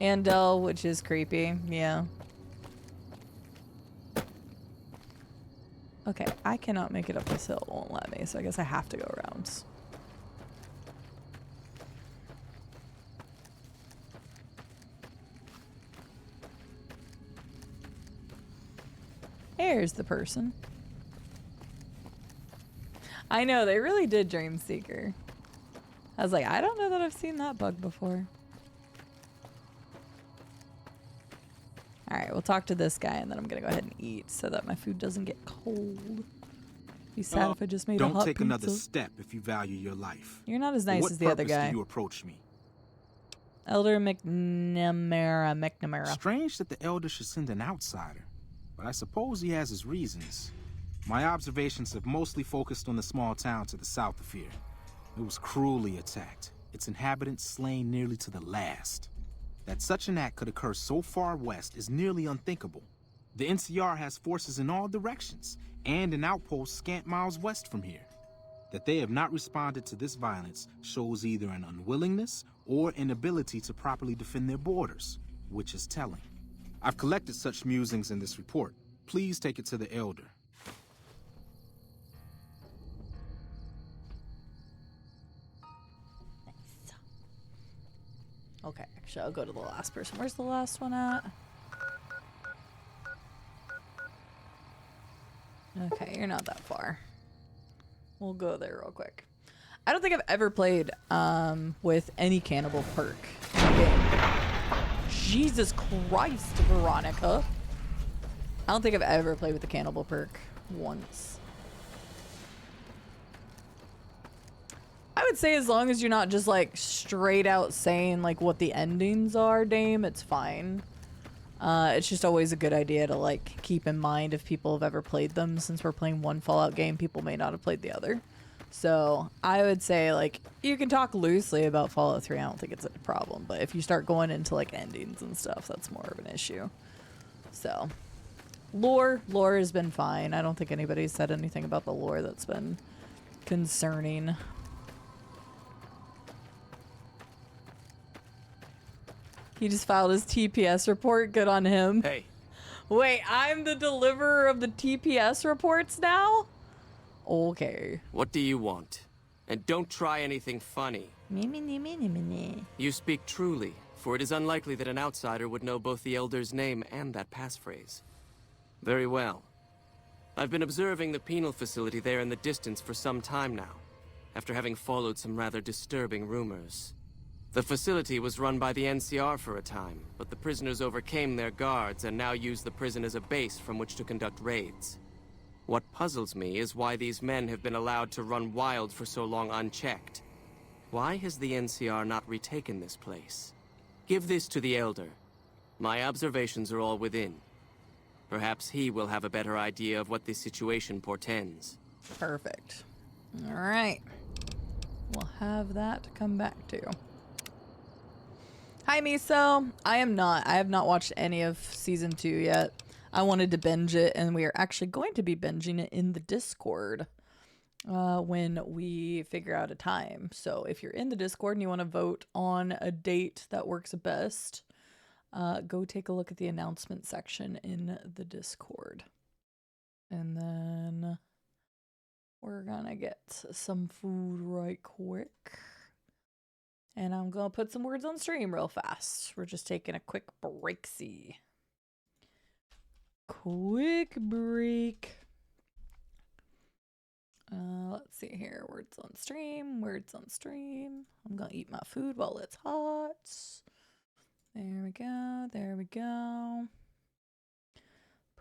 Andel, which is creepy. Yeah. Okay, I cannot make it up this hill. It won't let me, so I guess I have to go around. Here's the person. I know, they really did Dream Seeker. I was like, I don't know that I've seen that bug before. Alright, we'll talk to this guy and then I'm gonna go ahead and eat so that my food doesn't get cold. Be sad if I just made a hot Don't take pizza. another step if you value your life. You're not as nice as the other guy. What purpose do you approach me? Elder McNamara. Strange that the Elder should send an outsider, but I suppose he has his reasons. My observations have mostly focused on the small town to the south of here. It was cruelly attacked, its inhabitants slain nearly to the last. That such an act could occur so far west is nearly unthinkable. The NCR has forces in all directions, and an outpost scant miles west from here. That they have not responded to this violence shows either an unwillingness or inability to properly defend their borders, which is telling. I've collected such musings in this report. Please take it to the Elder. Okay, actually, I'll go to the last person. Where's the last one at? Okay, you're not that far. We'll go there real quick. I don't think I've ever played with any cannibal perk in the game. Jesus Christ, Veronica. I don't think I've ever played with the cannibal perk once. I would say as long as you're not just like straight out saying like what the endings are, Dame, it's fine. It's just always a good idea to like keep in mind if people have ever played them. Since we're playing one Fallout game, people may not have played the other. So I would say like you can talk loosely about Fallout 3. I don't think it's a problem. But if you start going into like endings and stuff, that's more of an issue. So Lore has been fine. I don't think anybody's said anything about the lore that's been concerning. He just filed his TPS report. Good on him. Hey. Wait, I'm the deliverer of the TPS reports now? Okay. What do you want? And don't try anything funny. You speak truly, for it is unlikely that an outsider would know both the Elder's name and that passphrase. Very well. I've been observing the penal facility there in the distance for some time now, after having followed some rather disturbing rumors. The facility was run by the NCR for a time, but the prisoners overcame their guards and now use the prison as a base from which to conduct raids. What puzzles me is why these men have been allowed to run wild for so long unchecked. Why has the NCR not retaken this place? Give this to the Elder. My observations are all within. Perhaps he will have a better idea of what this situation portends. Perfect. All right. We'll have that to come back to. Hi, Miso. I have not watched any of season 2 yet. I wanted to binge it, and we are actually going to be binging it in the Discord when we figure out a time. So if you're in the Discord and you want to vote on a date that works best, go take a look at the announcement section in the Discord. And then we're gonna get some food right quick. And I'm gonna put some words on stream real fast. We're just taking a quick break-see. Quick break. Let's see here. Words on stream. Words on stream. I'm gonna eat my food while it's hot. There we go. There we go.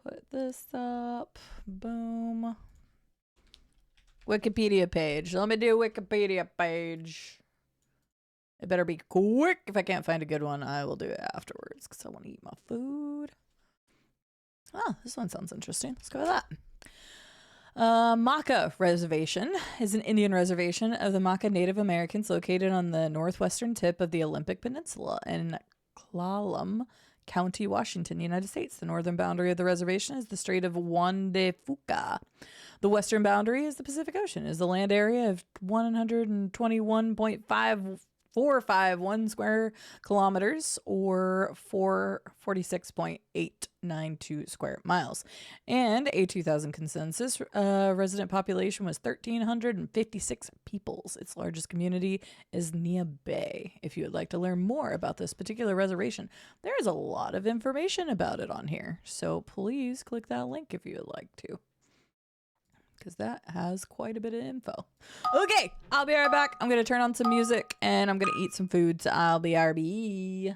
Put this up. Boom. Wikipedia page. Let me do Wikipedia page. It better be quick. If I can't find a good one, I will do it afterwards because I want to eat my food. Oh, this one sounds interesting. Let's go with that. Maka Reservation is an Indian reservation of the Maka Native Americans located on the northwestern tip of the Olympic Peninsula in Clallam County, Washington, United States. The northern boundary of the reservation is the Strait of Juan de Fuca. The western boundary is the Pacific Ocean. It is the land area of 121.5451 square kilometers or 446.892 square miles. And a 2000 consensus resident population was 1,356 peoples. Its largest community is Nia Bay. If you would like to learn more about this particular reservation, there is a lot of information about it on here. So please click that link if you would like to, because that has quite a bit of info. Okay, I'll be right back. I'm going to turn on some music and I'm going to eat some food, so I'll be RB.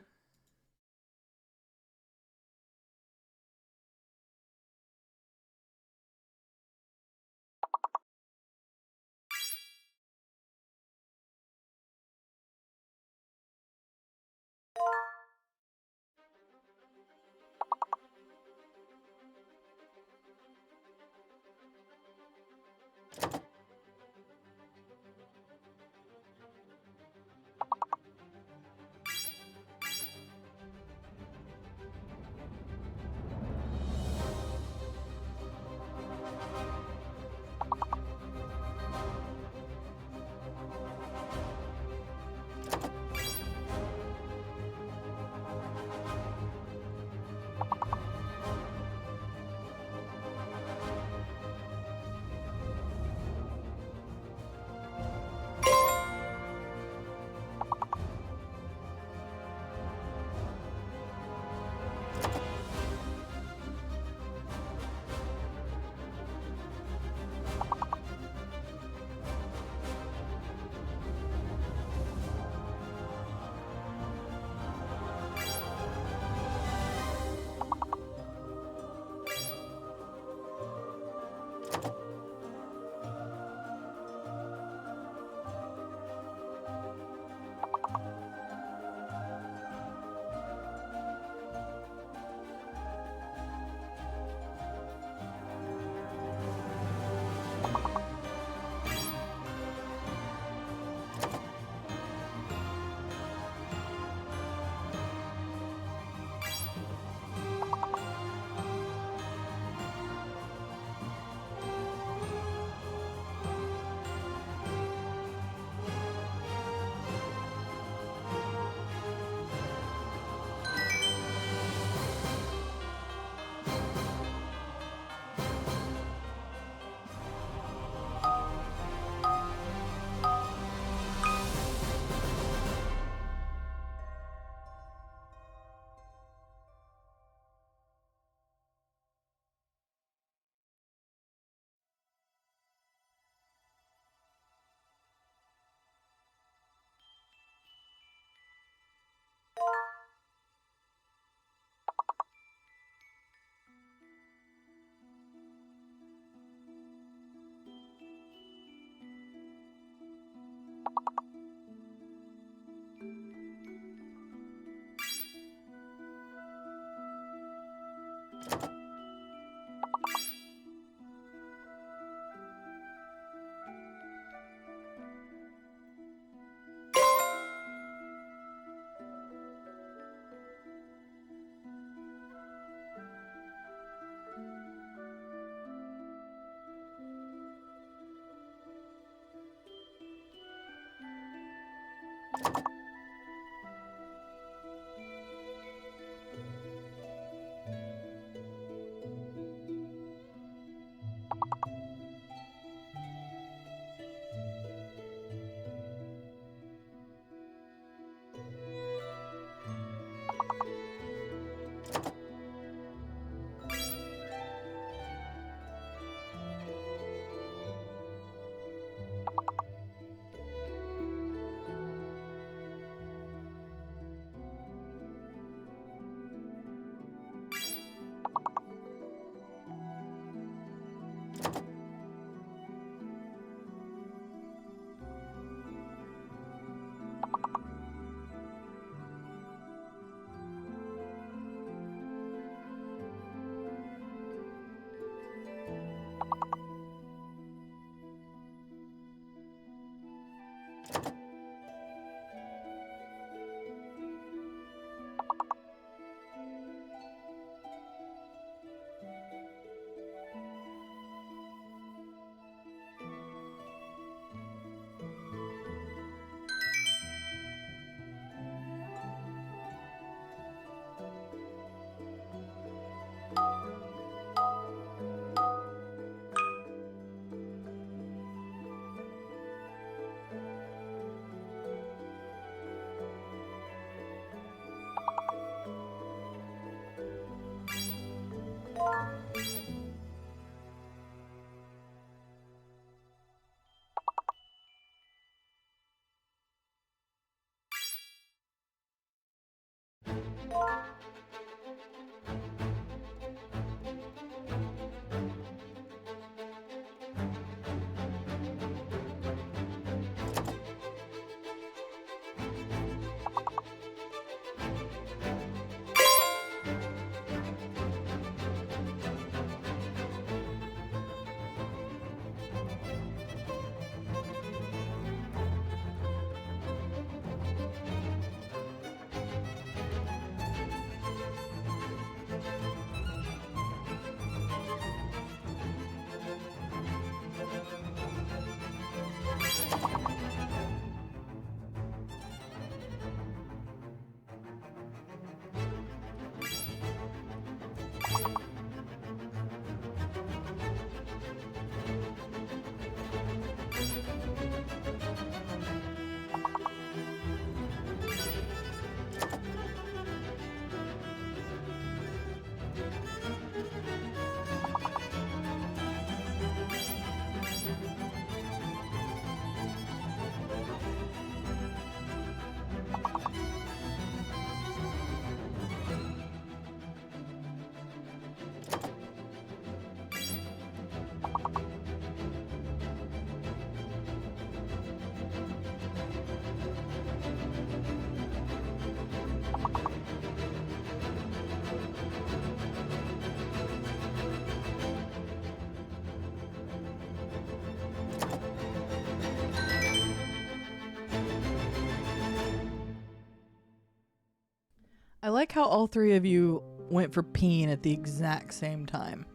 I like how all three of you went for peeing at the exact same time.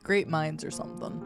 Great minds or something.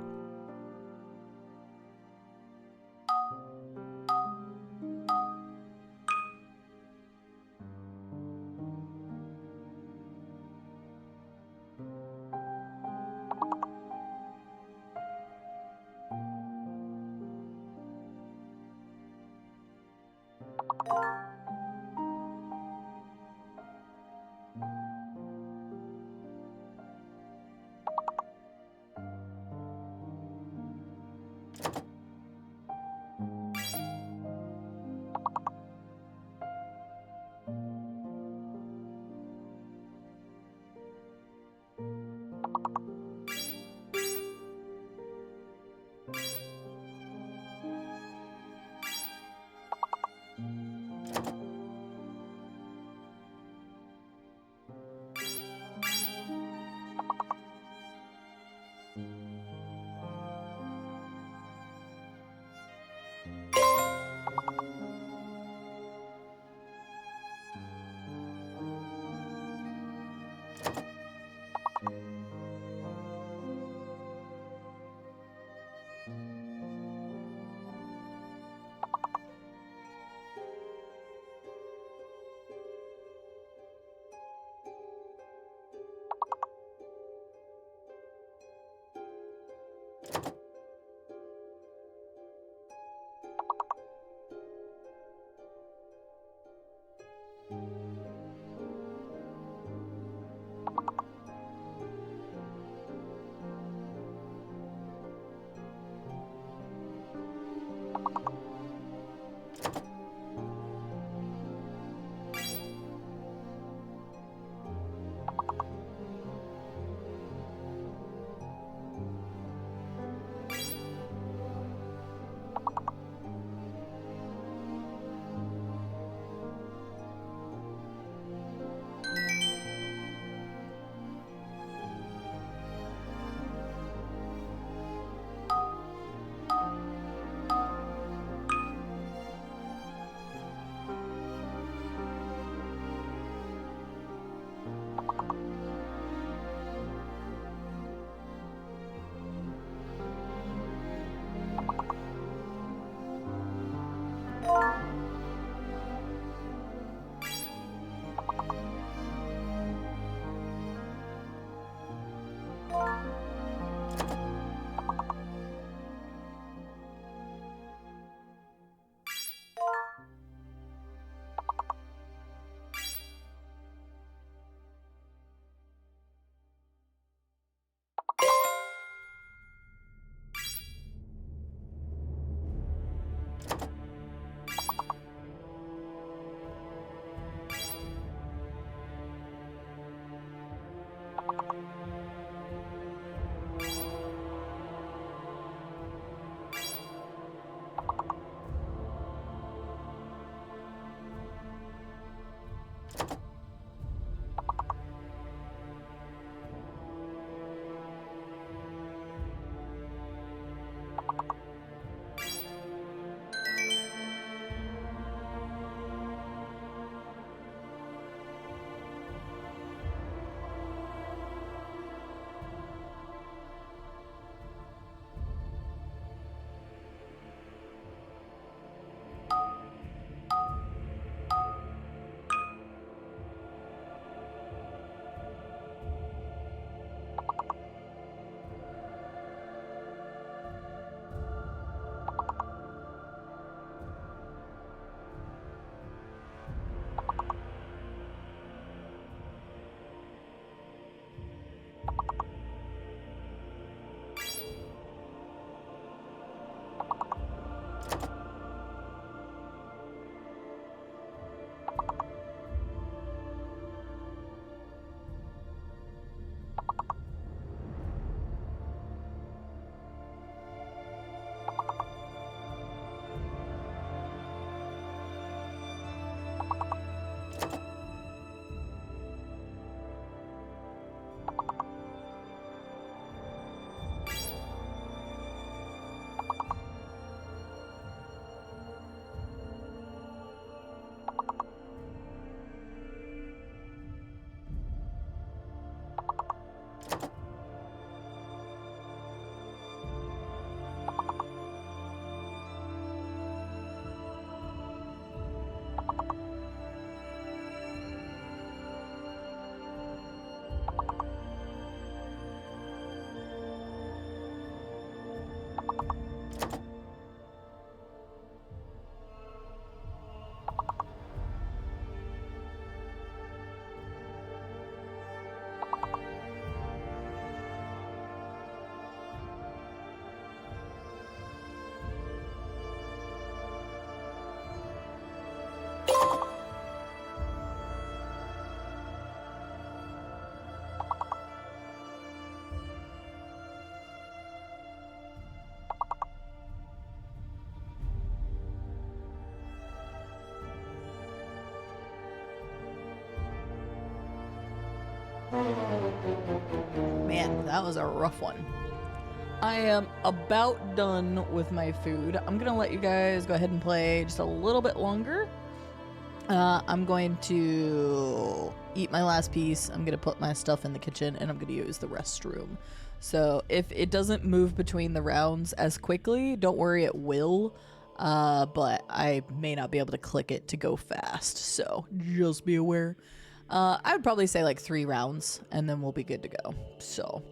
Man, that was a rough one. I am about done with my food. I'm gonna let you guys go ahead and play just a little bit longer. I'm going to eat my last piece. I'm gonna put my stuff in the kitchen and I'm gonna use the restroom. So if it doesn't move between the rounds as quickly, don't worry, it will. But I may not be able to click it to go fast. So just be aware. I would probably say like 3 rounds and then we'll be good to go. So.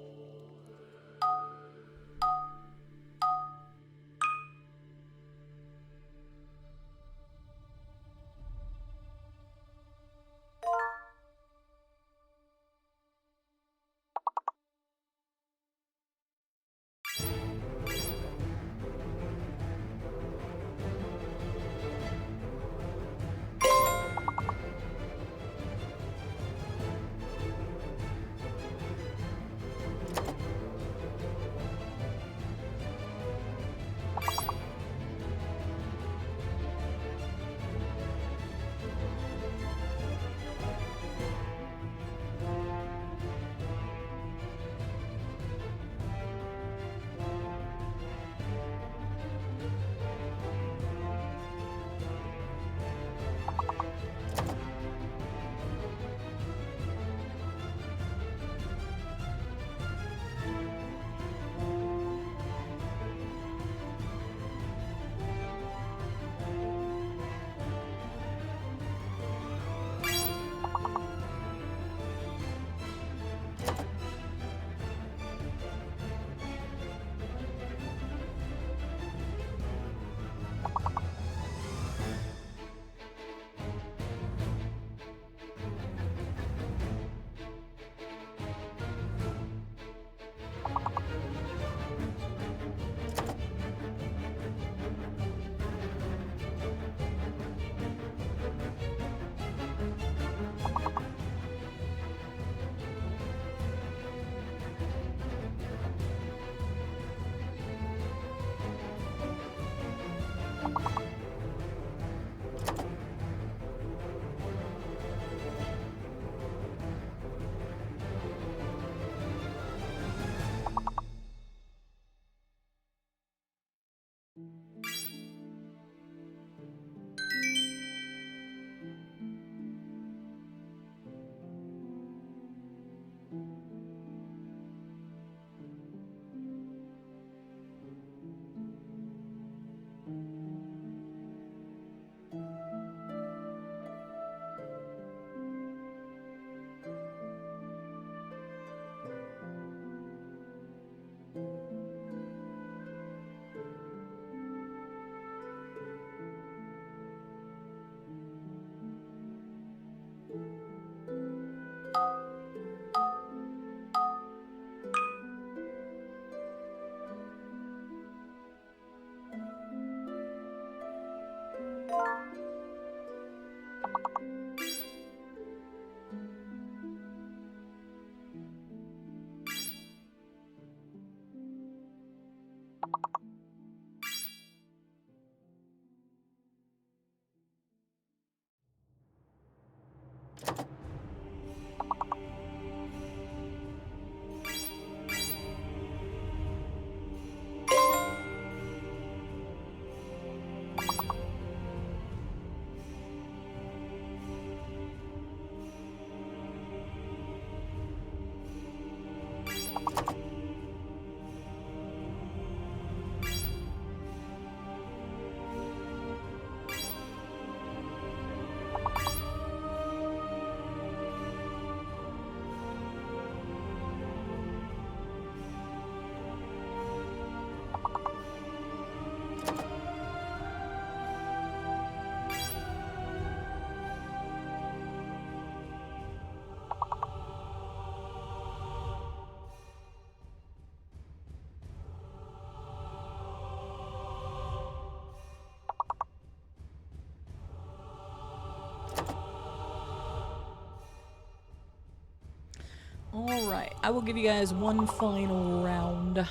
Alright, I will give you guys one final round.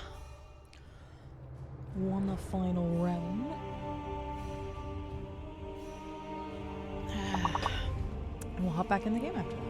One final round. And we'll hop back in the game after that.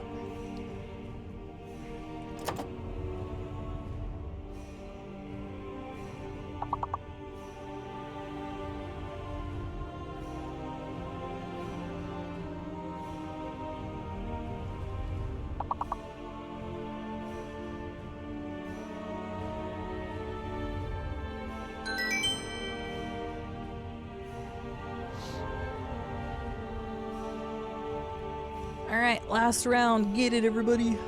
right, last round. Get it, everybody.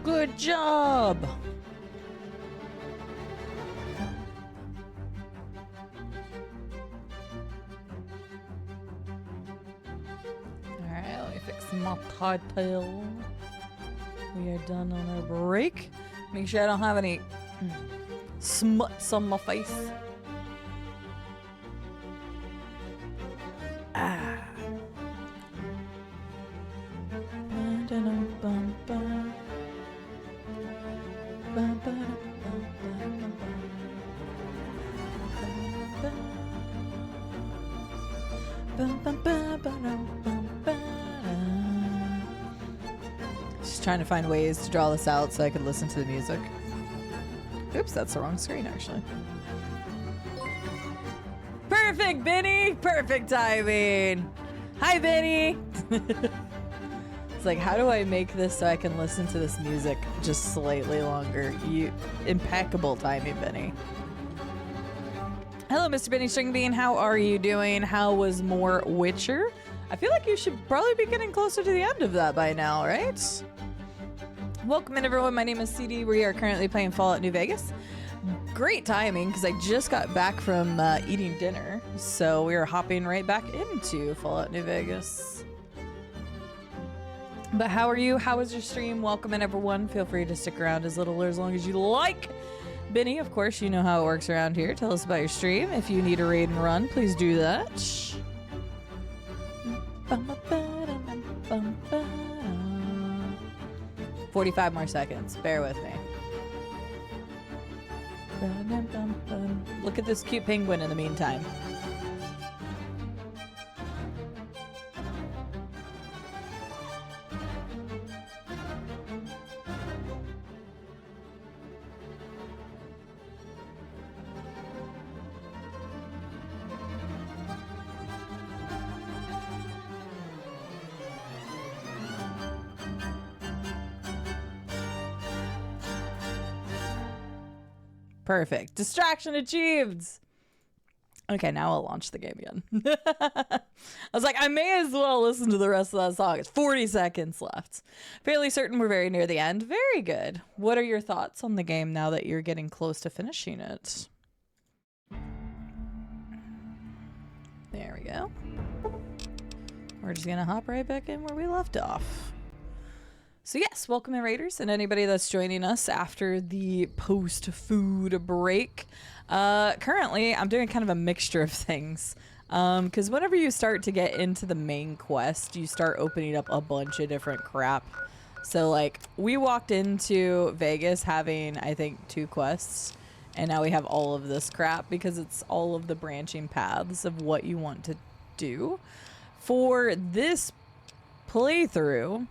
Good job. Alright, let me fix my title. We are done on our break. Make sure I don't have any smuts on my face. Ah. Just trying to find ways to draw this out so I could listen to the music. Oops, that's the wrong screen, actually. Perfect, Benny! Perfect timing! Hi, Benny! It's like, how do I make this so I can listen to this music just slightly longer? Impeccable timing, Benny. Hello, Mr. Benny Stringbean. How are you doing? How was more Witcher? I feel like you should probably be getting closer to the end of that by now, right? Welcome in, everyone. My name is CD. We are currently playing Fallout New Vegas. Great timing, because I just got back from eating dinner. So we are hopping right back into Fallout New Vegas. But how are you? How was your stream? Welcome in, everyone. Feel free to stick around as little or as long as you like. Benny, of course, you know how it works around here. Tell us about your stream. If you need a raid and run, please do that. 45 more seconds. Bear with me. Look at this cute penguin in the meantime. Perfect. Distraction achieved. Okay, now I'll launch the game again. I was like, I may as well listen to the rest of that song. It's 40 seconds left. Fairly certain we're very near the end. Very good. What are your thoughts on the game now that you're getting close to finishing it? There we go. We're just gonna hop right back in where we left off. So yes, welcome in, Raiders, and anybody that's joining us after the post-food break. Currently, I'm doing kind of a mixture of things. Because whenever you start to get into the main quest, you start opening up a bunch of different crap. So, like, we walked into Vegas having, I think, 2 quests. And now we have all of this crap because it's all of the branching paths of what you want to do. For this playthrough,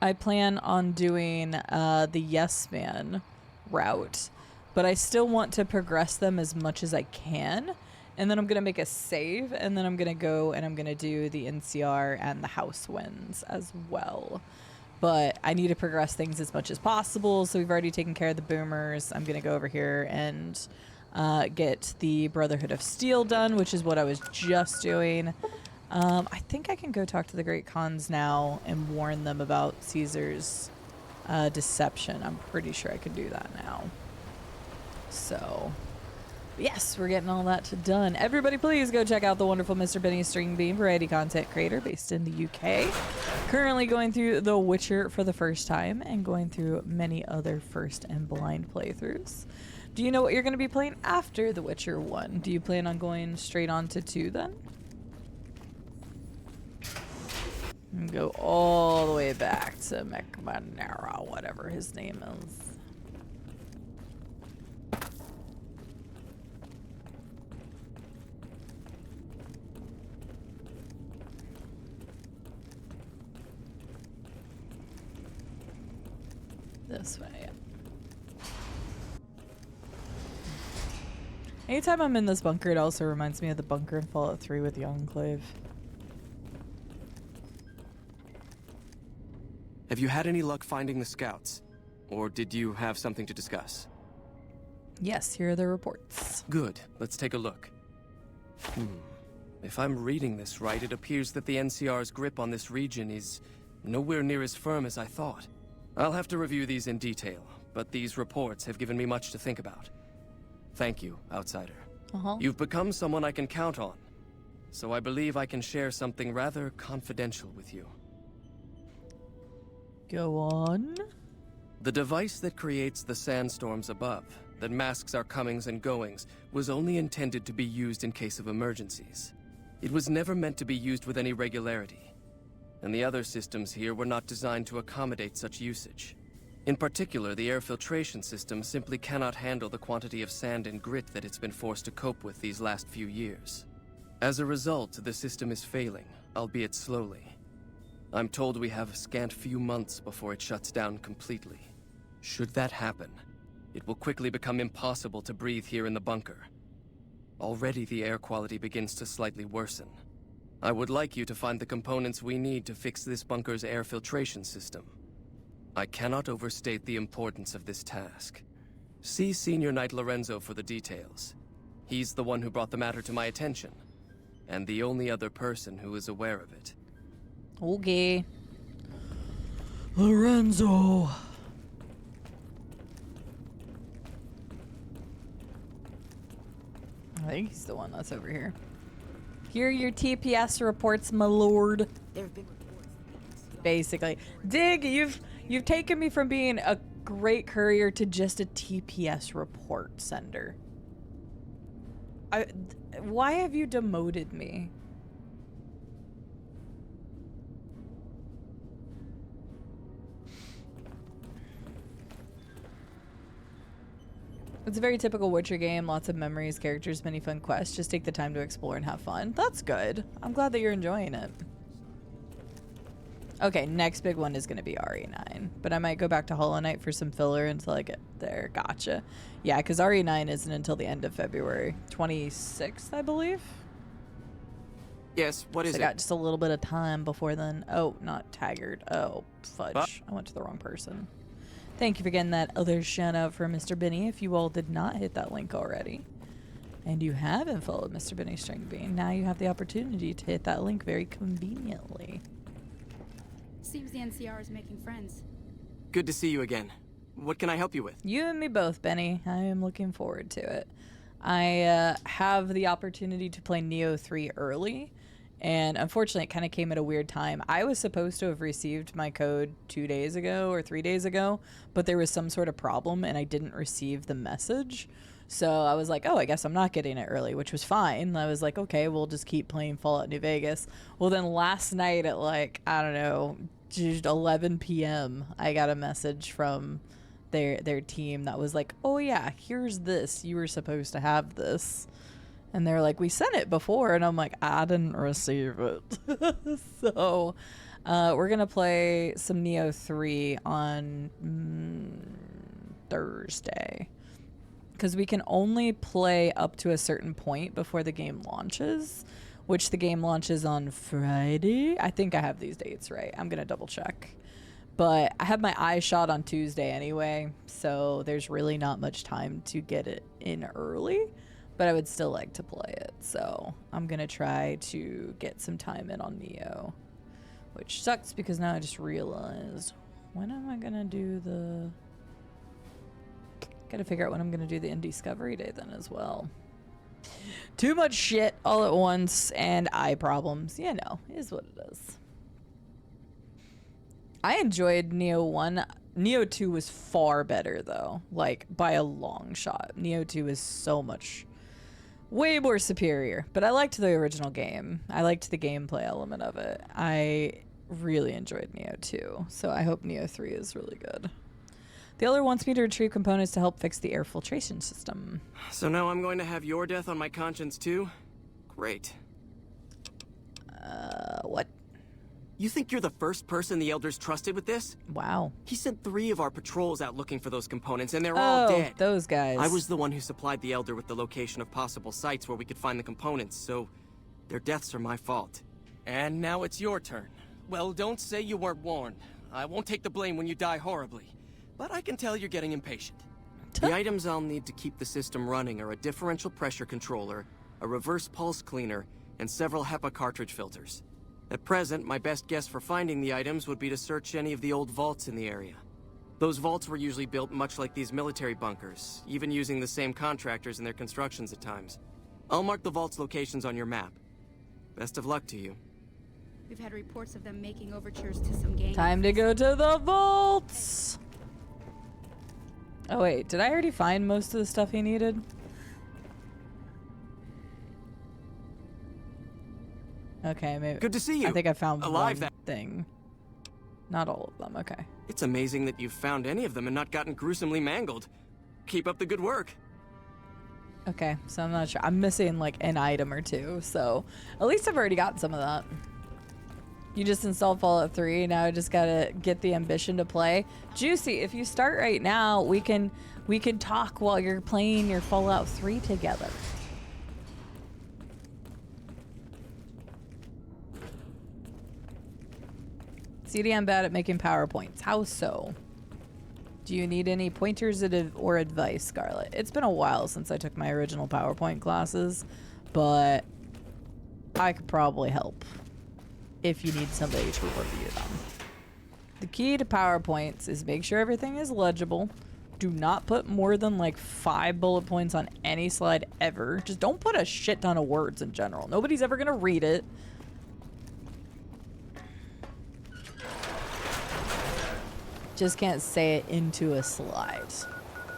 I plan on doing the Yes Man route. but I still want to progress them as much as I can. And then I'm going to make a save, and then I'm going to go and I'm going to do the NCR and the house wins as well. But I need to progress things as much as possible. So we've already taken care of the boomers. I'm going to go over here and get the Brotherhood of Steel done, which is what I was just doing. I think I can go talk to the Great Khans now and warn them about Caesar's deception. I'm pretty sure I can do that now. So, yes, we're getting all that done. Everybody, please go check out the wonderful Mr. Benny String Bean, variety content creator based in the UK. Currently going through The Witcher for the first time and going through many other first and blind playthroughs. Do you know what you're going to be playing after The Witcher 1? Do you plan on going straight on to 2 then? And go all the way back to McManara, whatever his name is. This way. Anytime I'm in this bunker, it also reminds me of the bunker in Fallout 3 with the Enclave. Have you had any luck finding the scouts? Or did you have something to discuss? Yes, here are the reports. Good. Let's take a look. If I'm reading this right, it appears that the NCR's grip on this region is nowhere near as firm as I thought. I'll have to review these in detail, but these reports have given me much to think about. Thank you, Outsider. You've become someone I can count on, so I believe I can share something rather confidential with you. Go on. The device that creates the sandstorms above, that masks our comings and goings, was only intended to be used in case of emergencies. It was never meant to be used with any regularity, and the other systems here were not designed to accommodate such usage. In particular, the air filtration system simply cannot handle the quantity of sand and grit that it's been forced to cope with these last few years. As a result, the system is failing, albeit slowly. I'm told we have a scant few months before it shuts down completely. Should that happen, it will quickly become impossible to breathe here in the bunker. Already the air quality begins to slightly worsen. I would like you to find the components we need to fix this bunker's air filtration system. I cannot overstate the importance of this task. See Senior Knight Lorenzo for the details. He's the one who brought the matter to my attention, and the only other person who is aware of it. Okay. Lorenzo. I think he's the one that's over here. Here are your TPS reports, my lord. There have been reports. Basically. Dig, you've taken me from being a great courier to just a TPS report sender. Why have you demoted me? It's a very typical Witcher game. Lots of memories, characters, many fun quests. Just take the time to explore and have fun. That's good. I'm glad that you're enjoying it. Okay, next big one is going to be RE9. But I might go back to Hollow Knight for some filler until I get there. Gotcha. Yeah, because RE9 isn't until the end of February. 26th, I believe? Yes, what is I it? got just a little bit of time before then. Oh, not Taggart. Oh, fudge. I went to the wrong person. Thank you for getting that other shout out for Mr. Benny. If you all did not hit that link already, and you haven't followed Mr. Benny String Bean, now you have the opportunity to hit that link very conveniently. Seems the NCR is making friends. Good to see you again. What can I help you with? You and me both, Benny. I am looking forward to it. I have the opportunity to play Neo 3 early, and unfortunately it kind of came at a weird time. I was supposed to have received my code 2 days ago or 3 days ago, but there was some sort of problem and I didn't receive the message. So I was like, oh, I guess I'm not getting it early, which was fine. I was like, okay, we'll just keep playing Fallout New Vegas. Well, then last night at like, I don't know, 11 p.m., I got a message from their team that was like, oh yeah, here's this. You were supposed to have this. And they're like, we sent it before. And I'm like, I didn't receive it. So we're going to play some Neo 3 on Thursday. because we can only play up to a certain point before the game launches, which the game launches on Friday. I think I have these dates right. I'm going to double check. But I have my eye shot on Tuesday anyway, so there's really not much time to get it in early, but I would still like to play it. So I'm going to try to get some time in on Neo, which sucks because now I just realized, when am I going to do the... Got to figure out when I'm going to do the Indiscovery Day then as well. Too much shit all at once and eye problems. You know, is what it is. I enjoyed Neo 1. Neo 2 was far better, though. Like, by a long shot. Neo 2 is so much... way more superior. But I liked the original game. I liked the gameplay element of it. I really enjoyed Neo 2. So I hope Neo 3 is really good. The other wants me to retrieve components to help fix the air filtration system. So now I'm going to have your death on my conscience, too? Great. What? You think you're the first person the Elders trusted with this? Wow. He sent 3 of our patrols out looking for those components, and they're all dead. Those guys. I was the one who supplied the Elder with the location of possible sites where we could find the components, so their deaths are my fault. And now it's your turn. Well, don't say you weren't warned. I won't take the blame when you die horribly, but I can tell you're getting impatient. The items I'll need to keep the system running are a differential pressure controller, a reverse pulse cleaner, and several HEPA cartridge filters. At present, my best guess for finding the items would be to search any of the old vaults in the area. Those vaults were usually built much like these military bunkers, even using the same contractors in their constructions at times. I'll mark the vault's locations on your map. Best of luck to you. We've had reports of them making overtures to some gang. Time to go to the vaults! Oh wait, did I already find most of the stuff he needed? Okay, maybe. Good to see you. I think I found Alive one thing. Not all of them, okay. It's amazing that you've found any of them and not gotten gruesomely mangled. Keep up the good work. Okay, so I'm not sure. I'm missing like an item or two, so at least I've already got some of that. You just installed Fallout 3, now I just gotta get the ambition to play. Juicy, if you start right now, we can talk while you're playing your Fallout 3 together. CDM bad at making PowerPoints. How so? Do you need any pointers or advice, Scarlett? It's been a while since I took my original PowerPoint classes, but I could probably help if you need somebody to review them. The key to PowerPoints is make sure everything is legible. Do not put more than like 5 bullet points on any slide ever. Just don't put a shit ton of words in general. Nobody's ever gonna read it. Just can't say it into a slide.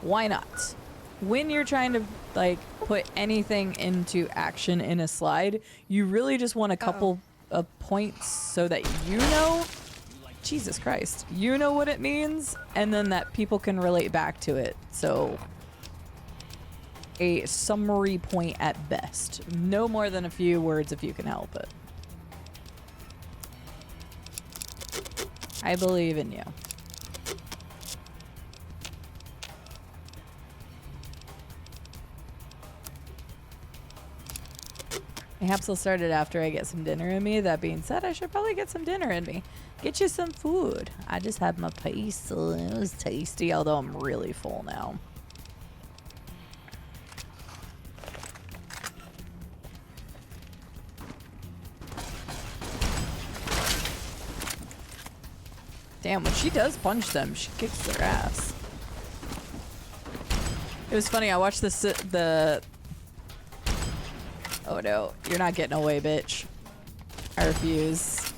Why not? When you're trying to like put anything into action in a slide, you really just want a couple of points so that you know, Jesus Christ, you know what it means, and then that people can relate back to it. So a summary point at best. No more than a few words if you can help it. I believe in you. Perhaps I'll start it after I get some dinner in me. That being said, I should probably get some dinner in me. Get you some food. I just had my pizza. It was tasty, although I'm really full now. Damn, when she does punch them, she kicks their ass. It was funny, I watched the oh no, you're not getting away, bitch. I refuse.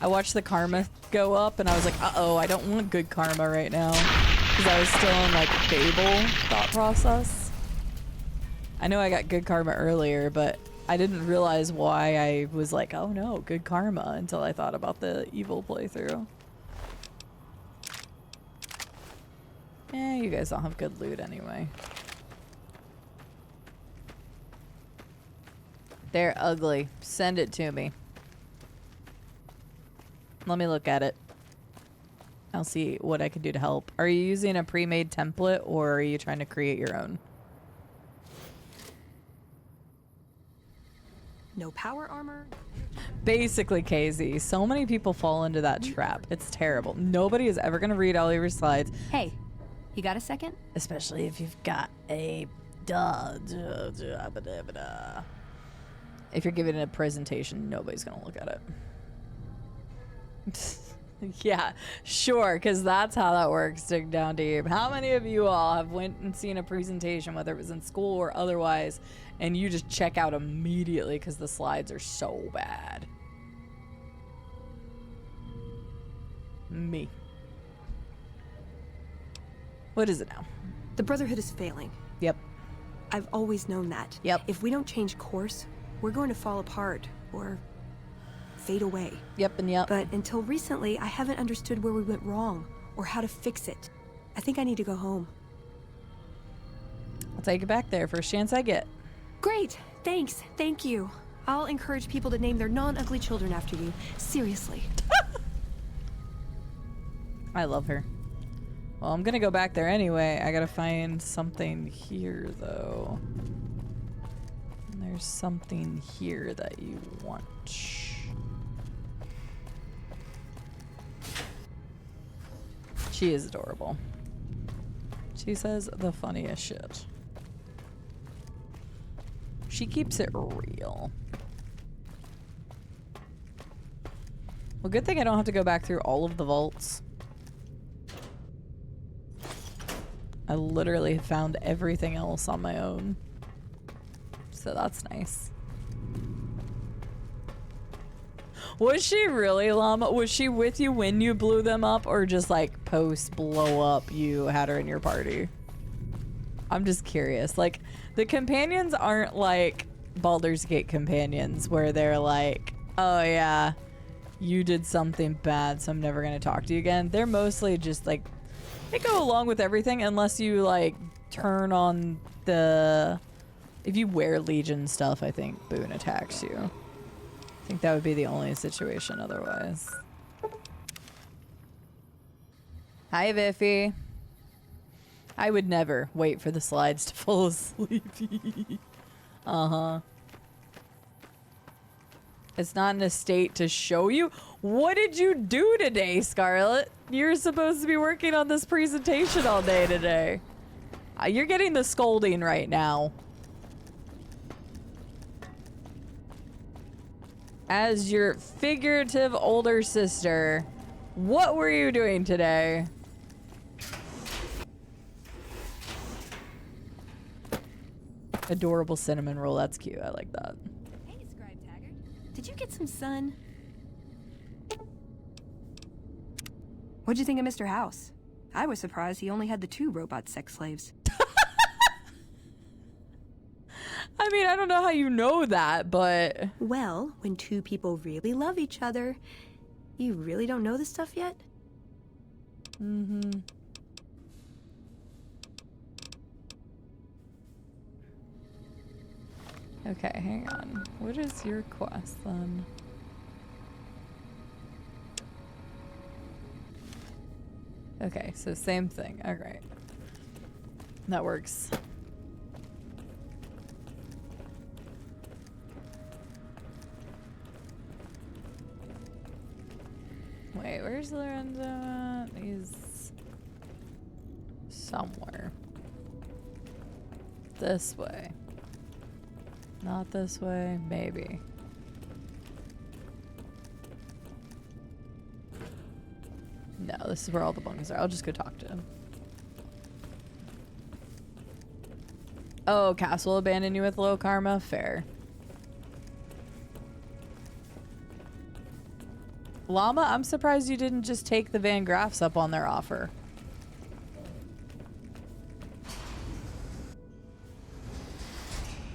I watched the karma go up and I was like, uh-oh, I don't want good karma right now. Because I was still in like Fable thought process. I know I got good karma earlier, but I didn't realize why I was like, oh no, good karma, until I thought about the evil playthrough. Eh, you guys don't have good loot anyway. They're ugly. Send it to me. Let me look at it. I'll see what I can do to help. Are you using a pre-made template or are you trying to create your own? No power armor? Basically, KZ, so many people fall into that trap. It's terrible. Nobody is ever going to read all your slides. Hey, you got a second? Especially if you've got a... If you're giving a presentation, nobody's going to look at it. Yeah, sure, because that's how that works, dig down deep. How many of you all have went and seen a presentation, whether it was in school or otherwise, and you just check out immediately because the slides are so bad? Me. What is it now? The Brotherhood is failing. Yep. I've always known that. Yep. If we don't change course, we're going to fall apart, or fade away. Yep and yep. But until recently, I haven't understood where we went wrong, or how to fix it. I think I need to go home. I'll take it back there first chance I get. Great! Thanks. Thank you. I'll encourage people to name their non-ugly children after you. Seriously. I love her. Well, I'm gonna go back there anyway. I gotta find something here, though. There's something here that you want. She is adorable. She says the funniest shit. She keeps it real. Well, good thing I don't have to go back through all of the vaults. I literally found everything else on my own. So that's nice. Was she really, Llama? Was she with you when you blew them up, or just like post blow up you had her in your party? I'm just curious. Like, the companions aren't like Baldur's Gate companions where they're like, oh yeah, you did something bad, so I'm never gonna talk to you again. They're mostly just like, they go along with everything unless you like turn on the... If you wear Legion stuff, I think Boone attacks you. I think that would be the only situation otherwise. Hi, Viffy. I would never wait for the slides to fall asleep. Uh-huh. It's not in a state to show you. What did you do today, Scarlet? You're supposed to be working on this presentation all day today. You're getting the scolding right now. As your figurative older sister, what were you doing today? Adorable cinnamon roll. That's cute. I like that. Hey, Scribe Taggart. Did you get some sun? What'd you think of Mr. House? I was surprised he only had the 2 robot sex slaves. I mean, I don't know how you know that, but... Well, when 2 people really love each other, you really don't know this stuff yet? Mm-hmm. Okay, hang on. What is your quest, then? Okay, so same thing. Alright. That works. Wait, where's Lorenzo at? He's somewhere. This way. Not this way, maybe. No, this is where all the bunks are. I'll just go talk to him. Oh, Castle abandoned you with low karma? Fair. Llama, I'm surprised you didn't just take the Van Graffs up on their offer.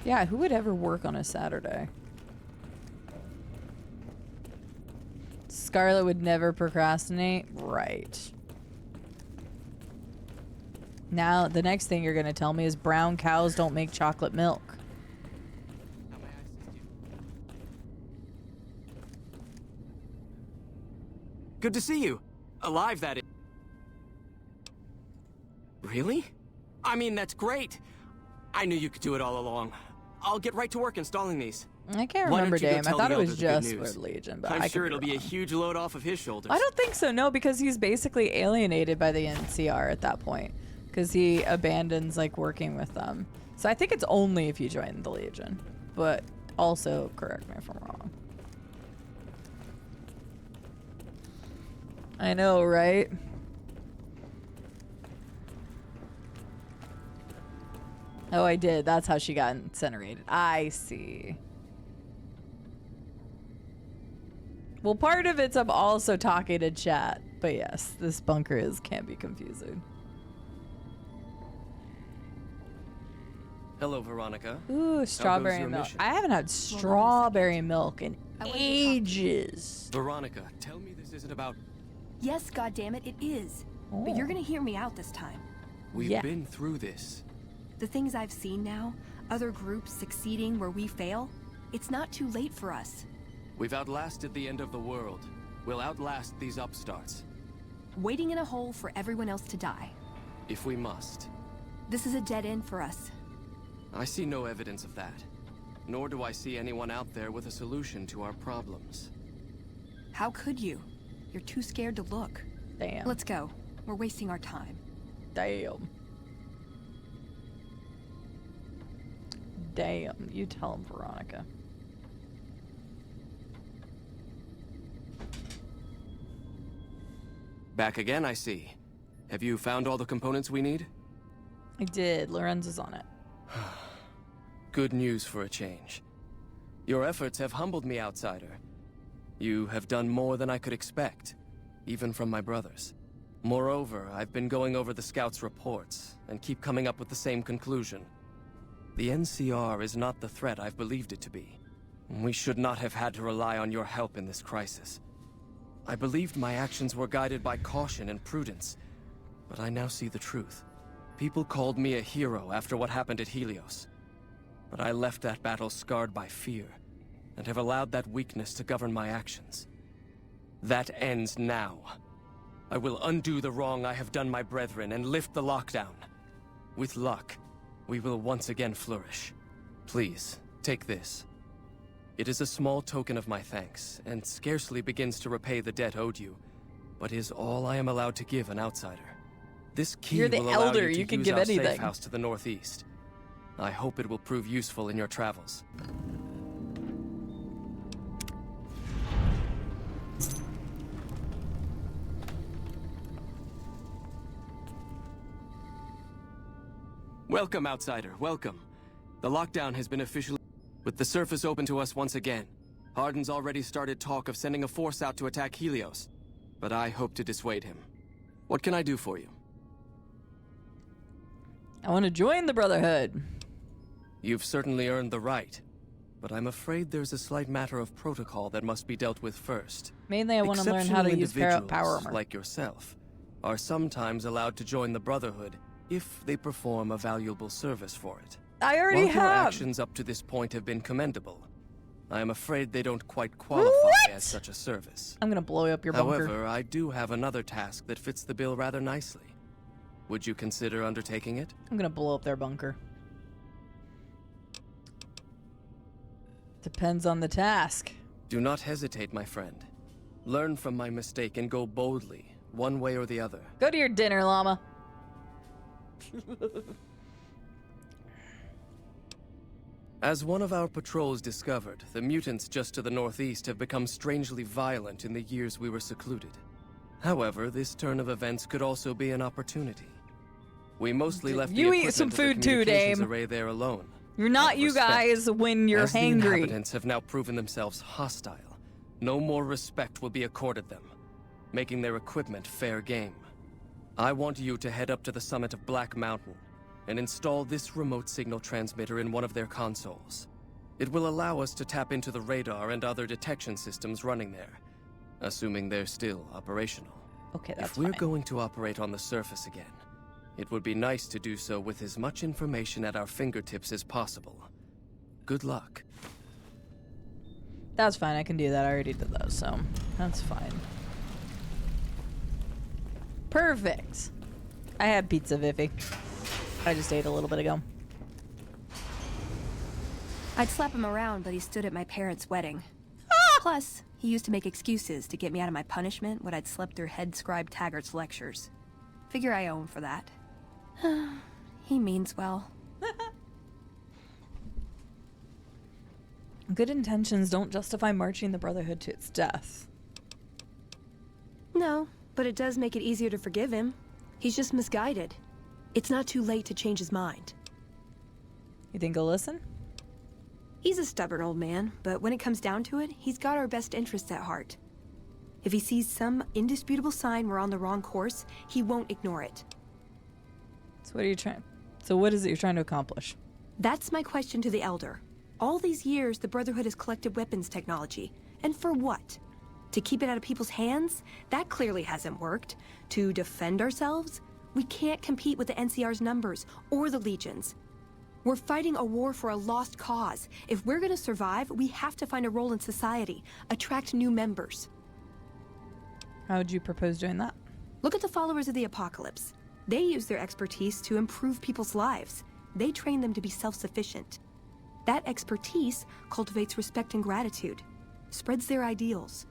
Yeah, who would ever work on a Saturday? Scarlet would never procrastinate? Right. Now, the next thing you're gonna tell me is brown cows don't make chocolate milk. Good to see you. Alive, that is. Really? I mean, that's great. I knew you could do it all along. I'll get right to work installing these. I can't Why remember don't you go Dame. I tell thought the it was Elder the good just news? for Legion, but I'm sure it'll be a huge load off of his shoulders. I don't think so, no, because he's basically alienated by the NCR at that point. Because he abandons, like, working with them. So I think it's only if you join the Legion. But also, correct me if I'm wrong. I know, right? Oh, I did. That's how she got incinerated. I see. Well, part of it's I'm also talking to chat. But yes, this bunker can be confusing. Hello, Veronica. Ooh, strawberry milk. mission? I haven't had strawberry milk in ages. Veronica, tell me this isn't about... Yes, goddammit, it is. But you're gonna hear me out this time. We've been through this. The things I've seen now, other groups succeeding where we fail, it's not too late for us. We've outlasted the end of the world. We'll outlast these upstarts. Waiting in a hole for everyone else to die. If we must. This is a dead end for us. I see no evidence of that. Nor do I see anyone out there with a solution to our problems. How could you? You're too scared to look. Damn. Let's go. We're wasting our time. Damn. Damn. You tell him, Veronica. Back again, I see. Have you found all the components we need? I did. Lorenzo's on it. Good news for a change. Your efforts have humbled me, outsider. You have done more than I could expect, even from my brothers. Moreover, I've been going over the scouts' reports, and keep coming up with the same conclusion. The NCR is not the threat I've believed it to be. We should not have had to rely on your help in this crisis. I believed my actions were guided by caution and prudence, but I now see the truth. People called me a hero after what happened at Helios. But I left that battle scarred by fear, and have allowed that weakness to govern my actions. That ends now. I will undo the wrong I have done my brethren and lift the lockdown. With luck, we will once again flourish. Please, take this. It is a small token of my thanks, and scarcely begins to repay the debt owed you, but is all I am allowed to give an outsider. This key You're the will allow elder. you to You can use give our anything. safe house to the northeast. I hope it will prove useful in your travels. Welcome, outsider. Welcome. The lockdown has been officially... With the surface open to us once again, Hardin's already started talk of sending a force out to attack Helios, but I hope to dissuade him. What can I do for you? I want to join the Brotherhood. You've certainly earned the right, but I'm afraid there's a slight matter of protocol that must be dealt with first. Mainly, I want to learn how to use power Individuals, armor. like yourself, are sometimes allowed to join the Brotherhood if they perform a valuable service for it. I already While your have. actions up to this point have been commendable, I am afraid they don't quite qualify as such a service. I'm gonna blow up your bunker. However, I do have another task that fits the bill rather nicely. Would you consider undertaking it? I'm gonna blow up their bunker. Depends on the task. Do not hesitate, my friend. Learn from my mistake and go boldly, one way or the other. Go to your dinner, llama. As one of our patrols discovered, the mutants just to the northeast have become strangely violent in the years we were secluded. However, this turn of events could also be an opportunity. We mostly left You the eat some equipment food of the too, communications Dame. array there alone. You're not Out of you respect. guys when you're As the hangry. inhabitants have now proven themselves hostile, no more respect will be accorded them, making their equipment fair game. I want you to head up to the summit of Black Mountain and install this remote signal transmitter in one of their consoles. It will allow us to tap into the radar and other detection systems running there, assuming they're still operational. Okay, that's If we're fine. going to operate on the surface again, it would be nice to do so with as much information at our fingertips as possible. Good luck. That's fine. I can do that. I already did those, so that's fine. Perfect. I had pizza, Vivi. I just ate a little bit ago. I'd slap him around, but he stood at my parents' wedding. Plus, he used to make excuses to get me out of my punishment when I'd slept through head scribe Taggart's lectures. Figure I owe him for that. He means well. Good intentions don't justify marching the Brotherhood to its death. No, but it does make it easier to forgive him. He's just misguided. It's not too late to change his mind. You think he'll listen? He's a stubborn old man, but when it comes down to it, he's got our best interests at heart. If he sees some indisputable sign we're on the wrong course, he won't ignore it. So what is it you're trying to accomplish? That's my question to the Elder. All these years, the Brotherhood has collected weapons technology. And for what? To keep it out of people's hands? That clearly hasn't worked. To defend ourselves? We can't compete with the NCR's numbers, or the Legion's. We're fighting a war for a lost cause. If we're gonna survive, we have to find a role in society, attract new members. How would you propose doing that? Look at the followers of the Apocalypse. They use their expertise to improve people's lives. They train them to be self-sufficient. That expertise cultivates respect and gratitude, spreads their ideals,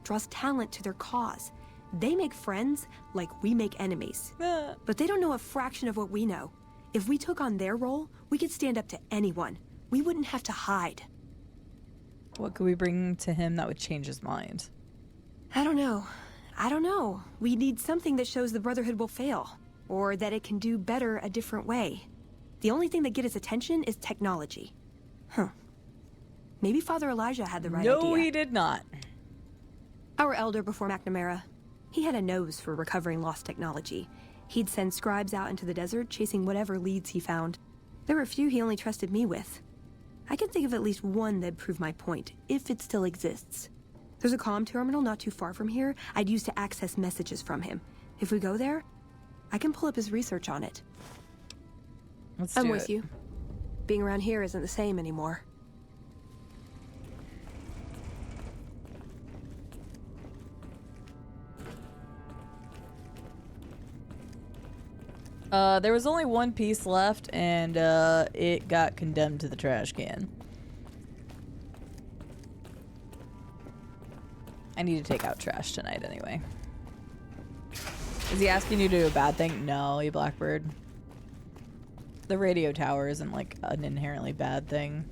draws talent to their cause. They make friends like we make enemies. But they don't know a fraction of what we know. If we took on their role, we could stand up to anyone. We wouldn't have to hide. What could we bring to him that would change his mind? I don't know. We need something that shows the Brotherhood will fail, or that it can do better a different way. The only thing that gets his attention is technology. Maybe Father Elijah had the right idea. No, he did not. Our elder before McNamara, he had a nose for recovering lost technology. He'd send scribes out into the desert chasing whatever leads he found. There were a few he only trusted me with. I can think of at least one that'd prove my point, if it still exists. There's a comm terminal not too far from here I'd use to access messages from him. If we go there, I can pull up his research on it. I'm with you. Being around here isn't the same anymore. There was only one piece left, and it got condemned to the trash can. I need to take out trash tonight anyway. Is he asking you to do a bad thing? No, you Blackbird. The radio tower isn't like an inherently bad thing.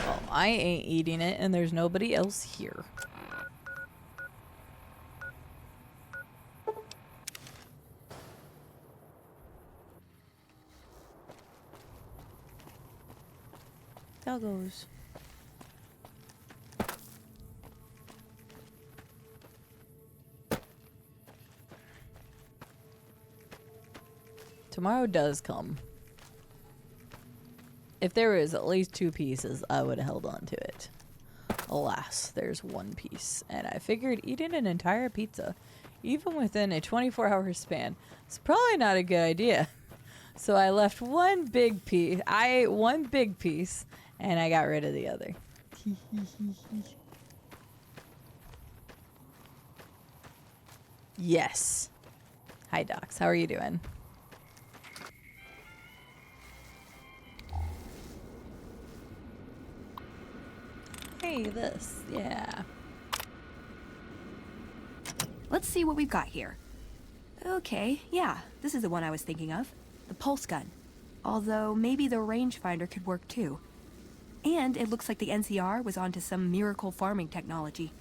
Well, I ain't eating it, and there's nobody else here. Doggos. Tomorrow does come. If there was at least 2 pieces, I would have held on to it. Alas, there's 1 piece, and I figured eating an entire pizza, even within a 24-hour span, is probably not a good idea. So I left 1 big piece. I ate 1 big piece, and I got rid of the other. Yes. Hi, Docs. How are you doing? Hey, this. Yeah. Let's see what we've got here. Okay, yeah, this is the one I was thinking of. The pulse gun. Although, maybe the rangefinder could work too. And it looks like the NCR was onto some miracle farming technology.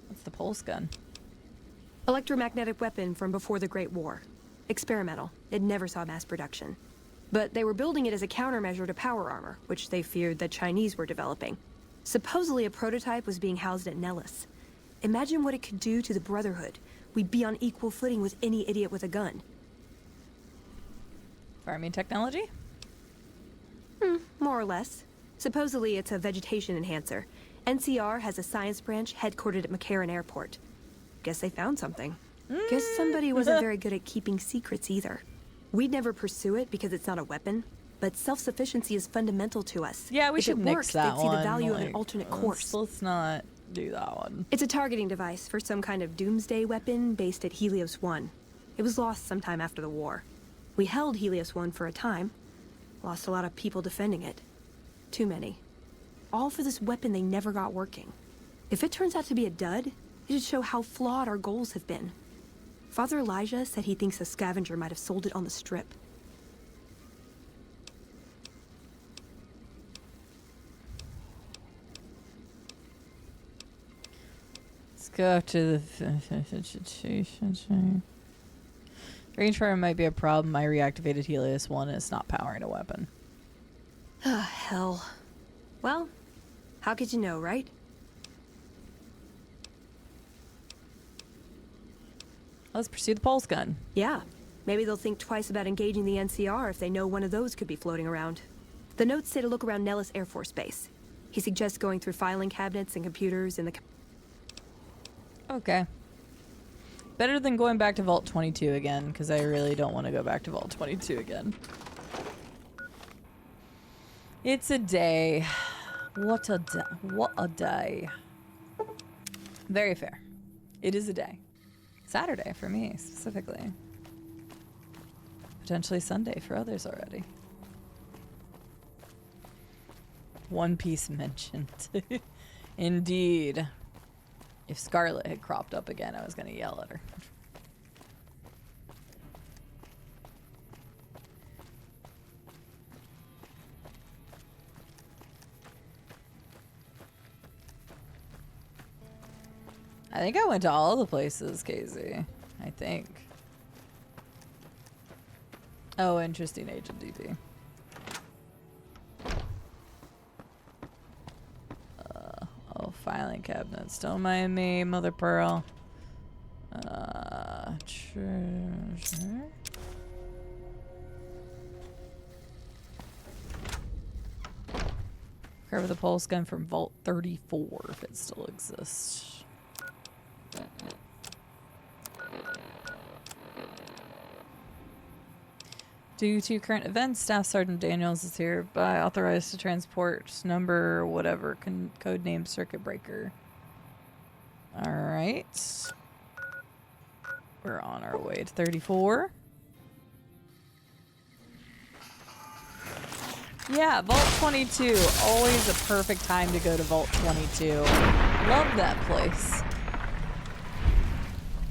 What's the pulse gun? Electromagnetic weapon from before the Great War. Experimental. It never saw mass production. But they were building it as a countermeasure to power armor, which they feared the Chinese were developing. Supposedly a prototype was being housed at Nellis. Imagine what it could do to the Brotherhood. We'd be on equal footing with any idiot with a gun. Farming technology? More or less. Supposedly it's a vegetation enhancer. NCR has a science branch headquartered at McCarran Airport. Guess they found something. Guess somebody wasn't very good at keeping secrets either. We'd never pursue it because it's not a weapon. but self-sufficiency is fundamental to us. Yeah, we if should it nix works, that they'd see one. the value of like, an alternate course. Let's not do that one. It's a targeting device for some kind of doomsday weapon based at Helios 1. It was lost sometime after the war. We held Helios 1 for a time. Lost a lot of people defending it. Too many. All for this weapon they never got working. If it turns out to be a dud, it'd show how flawed our goals have been. Father Elijah said he thinks a scavenger might have sold it on the strip. Let's go to the rangefinder might be a problem. I reactivated Helios 1 and it's not powering a weapon. Ah, hell. Well, how could you know, right? Let's pursue the pulse gun. Yeah. Maybe they'll think twice about engaging the NCR if they know one of those could be floating around. The notes say to look around Nellis Air Force Base. He suggests going through filing cabinets and computers in the... Okay. Better than going back to Vault 22 again, because I really don't want to go back to Vault 22 again. It's a day. What a day. What a day. Very fair. It is a day. Saturday for me, specifically. Potentially Sunday for others already. One Piece mentioned. Indeed. If Scarlet had cropped up again, I was going to yell at her. I think I went to all the places, Casey. I think. Oh, interesting, Agent DP. Oh, filing cabinets. Don't mind me, Mother Pearl. Treasure. Recover the pulse gun from Vault 34 if it still exists. Due to current events, Staff Sergeant Daniels is hereby authorized to transport number whatever codename Circuit Breaker. Alright. We're on our way to 34. Yeah, Vault 22. Always a perfect time to go to Vault 22. Love that place.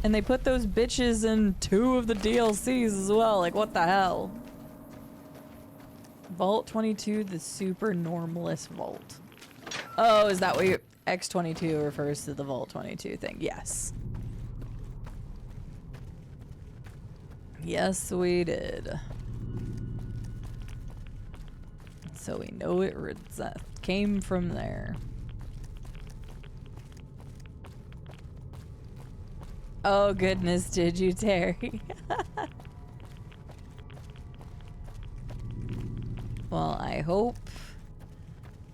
And they put those bitches in 2 of the DLCs as well. Like, what the hell? Vault 22, the super normalist vault. Oh, is that what you... X22 refers to the Vault 22 thing. Yes. Yes, we did. So we know it came from there. Oh goodness, did you, Terry? Well, I hope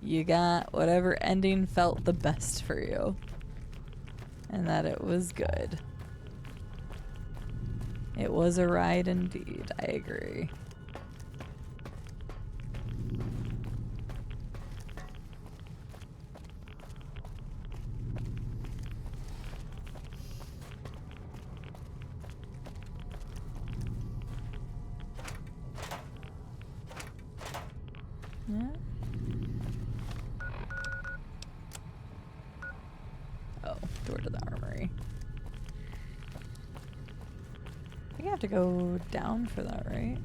you got whatever ending felt the best for you. And that it was good. It was a ride indeed, I agree. Yeah. Oh, door to the armory. I think I have to go down for that, right?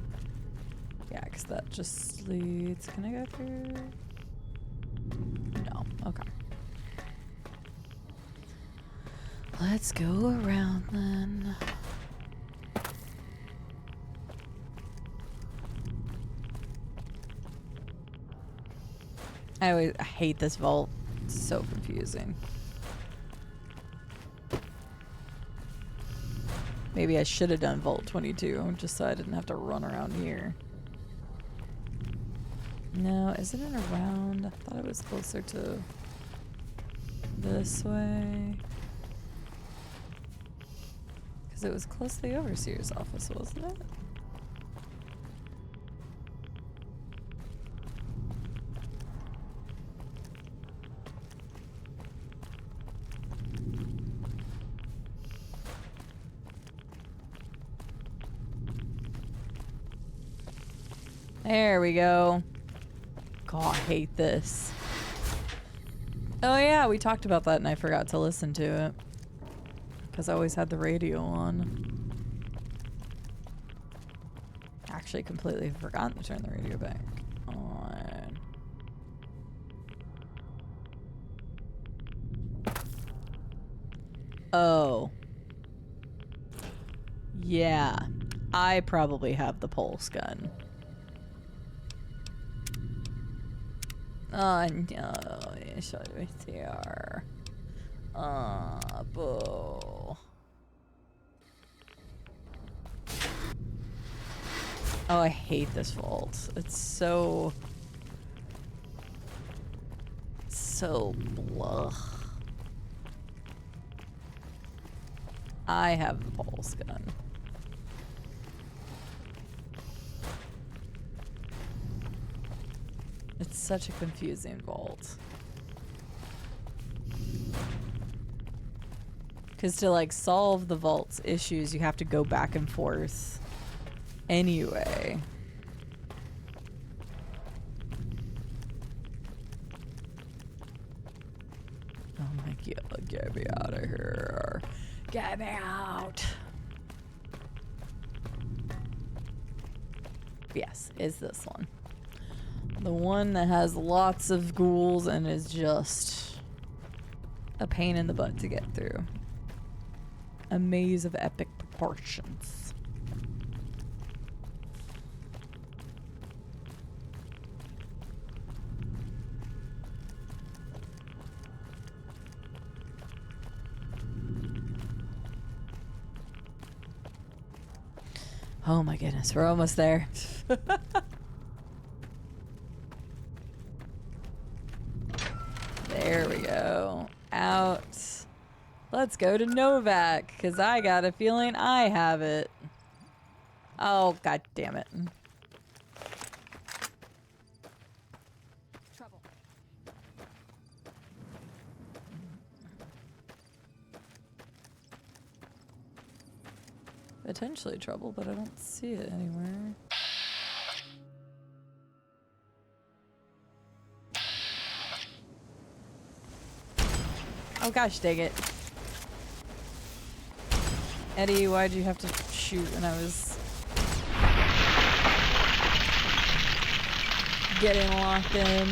Yeah, because that just leads... Can I go through? No. Okay. Let's go around then. I hate this vault. It's so confusing. Maybe I should have done Vault 22, just so I didn't have to run around here. No, isn't it around? I thought it was closer to this way. Because it was close to the Overseer's office, wasn't it? There we go. God, I hate this. Oh yeah, we talked about that and I forgot to listen to it. Because I always had the radio on. Actually, completely forgotten to turn the radio back on. Oh. Yeah. I probably have the pulse gun. Oh no, it's right there. Boo. Oh, I hate this vault. It's so blah. I have the pulse gun. It's such a confusing vault. Because to like solve the vault's issues, you have to go back and forth anyway. Oh my god, get me out of here. Get me out. Yes, is this one. The one that has lots of ghouls and is just a pain in the butt to get through. A maze of epic proportions. Oh my goodness, we're almost there. There we go. Out. Let's go to NVAC, because I got a feeling I have it. Oh, god damn it. Trouble. Potentially trouble, but I don't see it anywhere. Oh gosh, dang it. Eddie, why'd you have to shoot when I was getting locked in?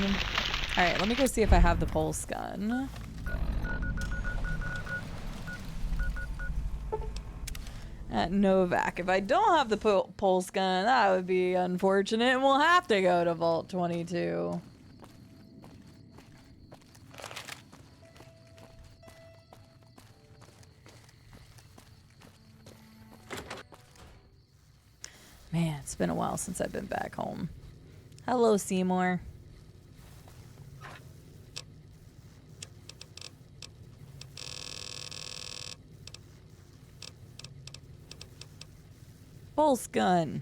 Alright, let me go see if I have the pulse gun. At NVAC. If I don't have the pulse gun, that would be unfortunate, and we'll have to go to Vault 22. Man, it's been a while since I've been back home. Hello, Seymour. Pulse gun.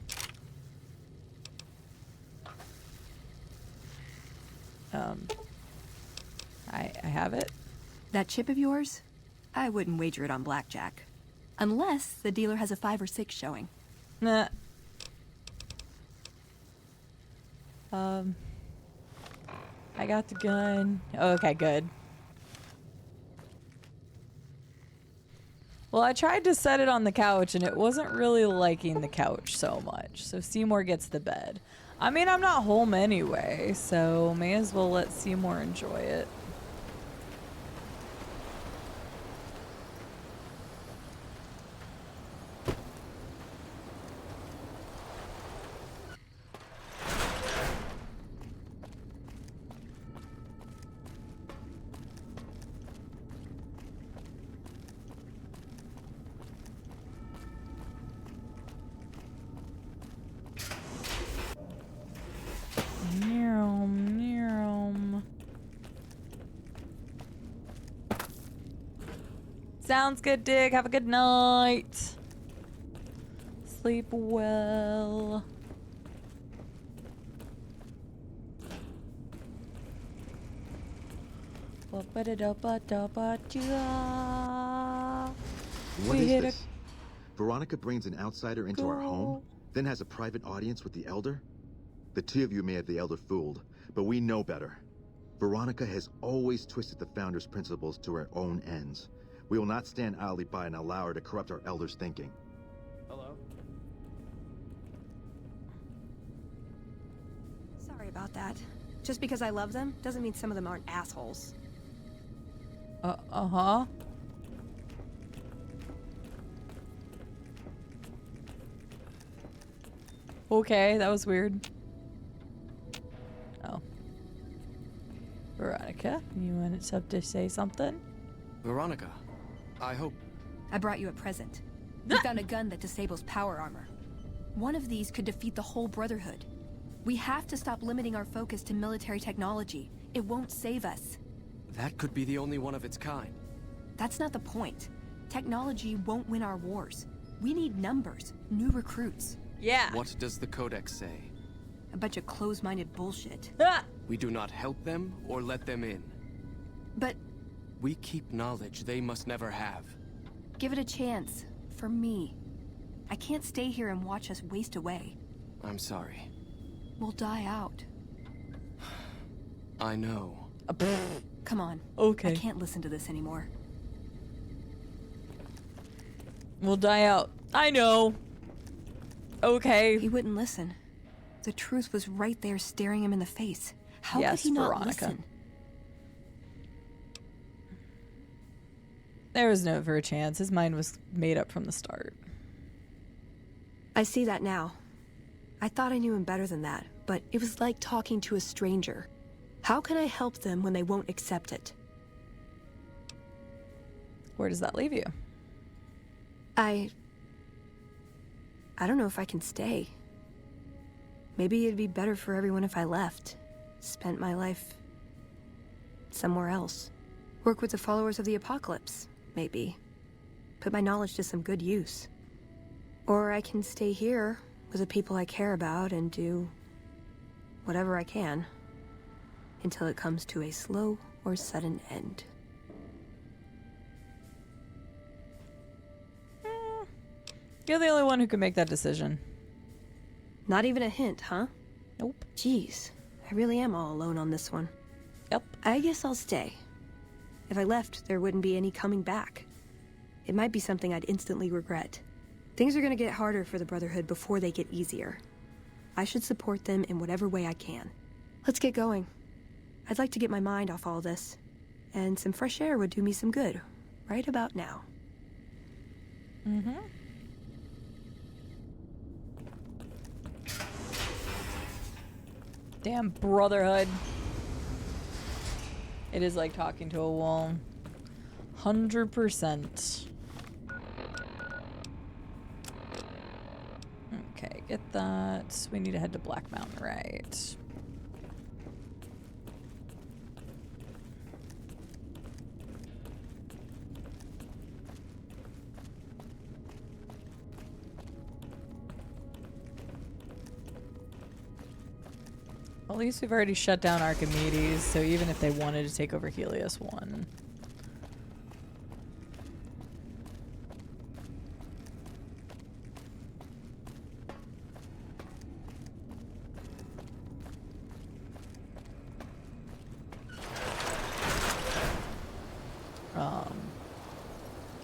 I have it. That chip of yours? I wouldn't wager it on blackjack. Unless the dealer has a 5 or 6 showing. Nah. I got the gun. Okay, good. Well, I tried to set it on the couch and it wasn't really liking the couch so much. So Seymour gets the bed. I mean, I'm not home anyway, so may as well let Seymour enjoy it. Sounds good, Dig. Have a good night. Sleep well. What is this? Veronica brings an outsider into our home, then has a private audience with the Elder? The two of you may have the Elder fooled, but we know better. Veronica has always twisted the Founder's principles to her own ends. We will not stand idly by and allow her to corrupt our Elder's thinking. Hello? Sorry about that. Just because I love them doesn't mean some of them aren't assholes. Uh-huh. Okay, that was weird. Oh. Veronica, you wanted to say something? Veronica, I hope... I brought you a present. We found a gun that disables power armor. One of these could defeat the whole Brotherhood. We have to stop limiting our focus to military technology. It won't save us. That could be the only one of its kind. That's not the point. Technology won't win our wars. We need numbers, new recruits. Yeah. What does the Codex say? A bunch of closed-minded bullshit. We do not help them or let them in. But... We keep knowledge they must never have. Give it a chance. For me. I can't stay here and watch us waste away. I'm sorry. We'll die out. I know. Come on. Okay. I can't listen to this anymore. We'll die out. I know. Okay. He wouldn't listen. The truth was right there staring him in the face. How Yes, could he not Veronica. listen? There was never a chance. His mind was made up from the start. I see that now. I thought I knew him better than that, but it was like talking to a stranger. How can I help them when they won't accept it? Where does that leave you? I don't know if I can stay. Maybe it'd be better for everyone if I left. Spent my life somewhere else. Work with the followers of the apocalypse, maybe. Put my knowledge to some good use. Or I can stay here with the people I care about and do whatever I can until it comes to a slow or sudden end. You're the only one who can make that decision. Not even a hint, huh? Nope. Jeez, I really am all alone on this one. Yep. I guess I'll stay. If I left, there wouldn't be any coming back. It might be something I'd instantly regret. Things are gonna get harder for the Brotherhood before they get easier. I should support them in whatever way I can. Let's get going. I'd like to get my mind off all this. And some fresh air would do me some good, right about now. Mm-hmm. Damn Brotherhood. It is like talking to a wall. 100%. Okay, get that. We need to head to Black Mountain, right? At least we've already shut down Archimedes, so even if they wanted to take over Helios 1.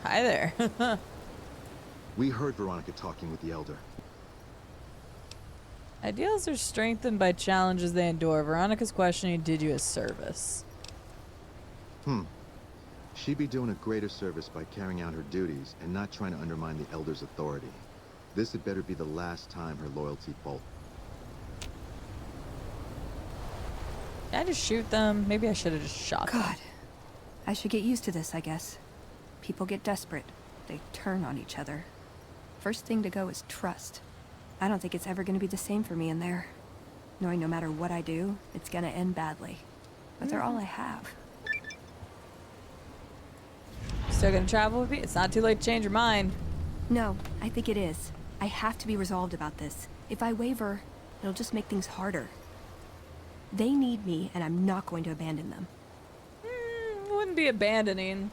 Hi there. We heard Veronica talking with the Elder. Ideals are strengthened by challenges they endure. Veronica's questioning did you a service. She'd be doing a greater service by carrying out her duties and not trying to undermine the Elder's authority. This had better be the last time her loyalty falters. Did I just shoot them? Maybe I should have just shot them. God, I should get used to this, I guess. People get desperate. They turn on each other. First thing to go is trust. I don't think it's ever going to be the same for me in there. Knowing no matter what I do, it's going to end badly. But they're all I have. Still gonna travel with me? It's not too late to change your mind. No, I think it is. I have to be resolved about this. If I waver, it'll just make things harder. They need me, and I'm not going to abandon them. It wouldn't be abandoning.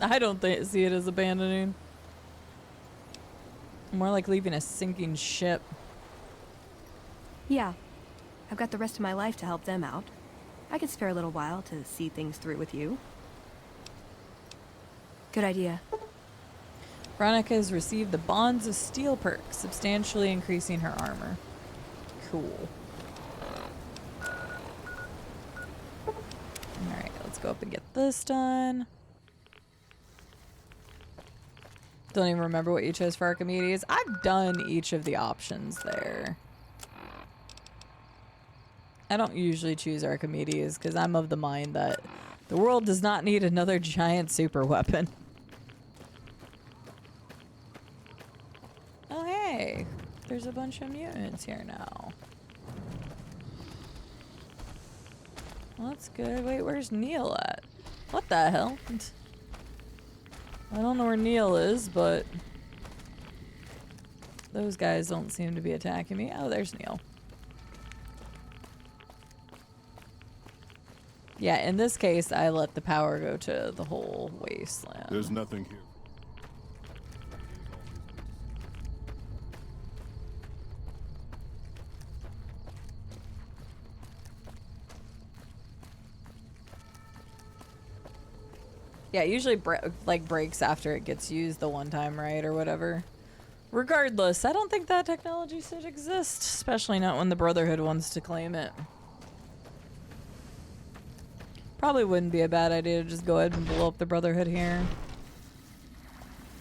I don't see it as abandoning. More like leaving a sinking ship. Yeah. I've got the rest of my life to help them out. I could spare a little while to see things through with you. Good idea. Veronica has received the Bonds of Steel perk, substantially increasing her armor. Cool. Alright, let's go up and get this done. Don't even remember what you chose for Archimedes. I've done each of the options there. I don't usually choose Archimedes because I'm of the mind that the world does not need another giant super weapon. Oh hey, there's a bunch of mutants here now. Well, that's good. Wait, where's Neil at? What the hell? I don't know where Neil is, but those guys don't seem to be attacking me. Oh, there's Neil. Yeah, in this case, I let the power go to the whole wasteland. There's nothing here. Yeah, it usually breaks after it gets used the one time, right, or whatever. Regardless, I don't think that technology should exist, especially not when the Brotherhood wants to claim it. Probably wouldn't be a bad idea to just go ahead and blow up the Brotherhood here.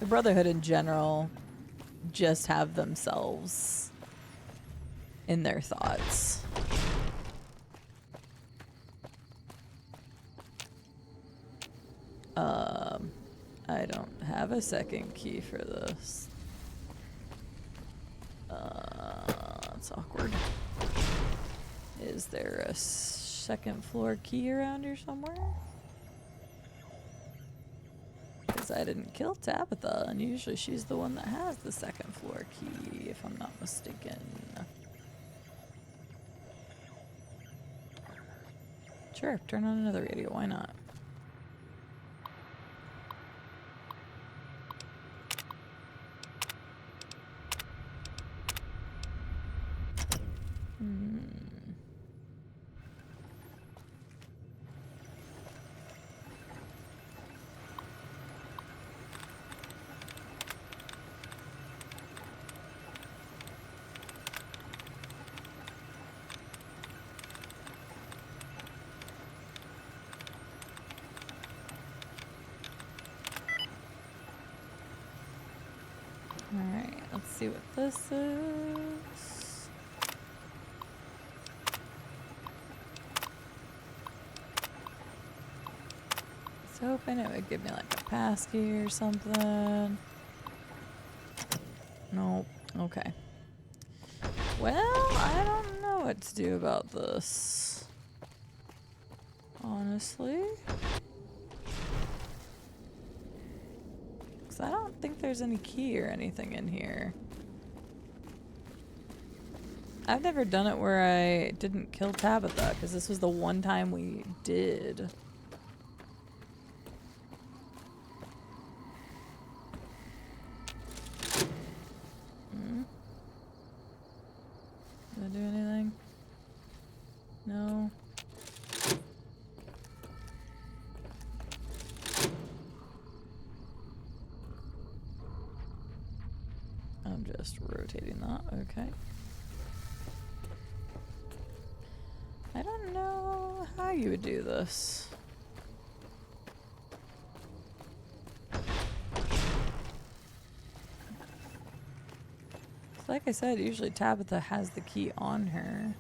The Brotherhood in general just have themselves in their thoughts. I don't have a second key for this. That's awkward. Is there a second floor key around here somewhere? Because I didn't kill Tabitha, and usually she's the one that has the second floor key, if I'm not mistaken. Sure, turn on another radio, why not? Alright, let's see what this is. I was hoping it would give me like a passkey or something. Nope. Okay. Well, I don't know what to do about this. Honestly. I don't think there's any key or anything in here. I've never done it where I didn't kill Tabitha, because this was the one time we did. Did I do anything? No. I'm just rotating that, okay. I don't know how you would do this. Like I said, usually Tabitha has the key on her.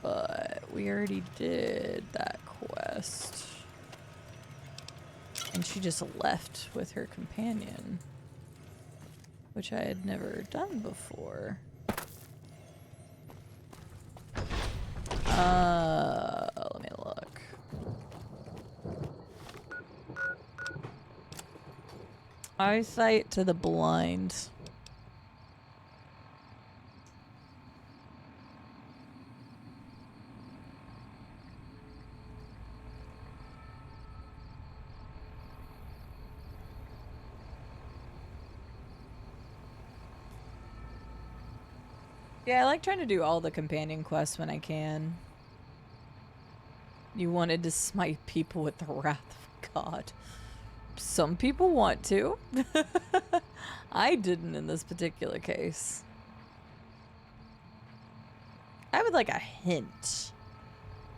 But we already did that quest. And she just left with her companion. Which I had never done before. Let me look. Eyesight to the blind. Yeah, I like trying to do all the companion quests when I can. You wanted to smite people with the wrath of God. Some people want to. I didn't in this particular case. I would like a hint.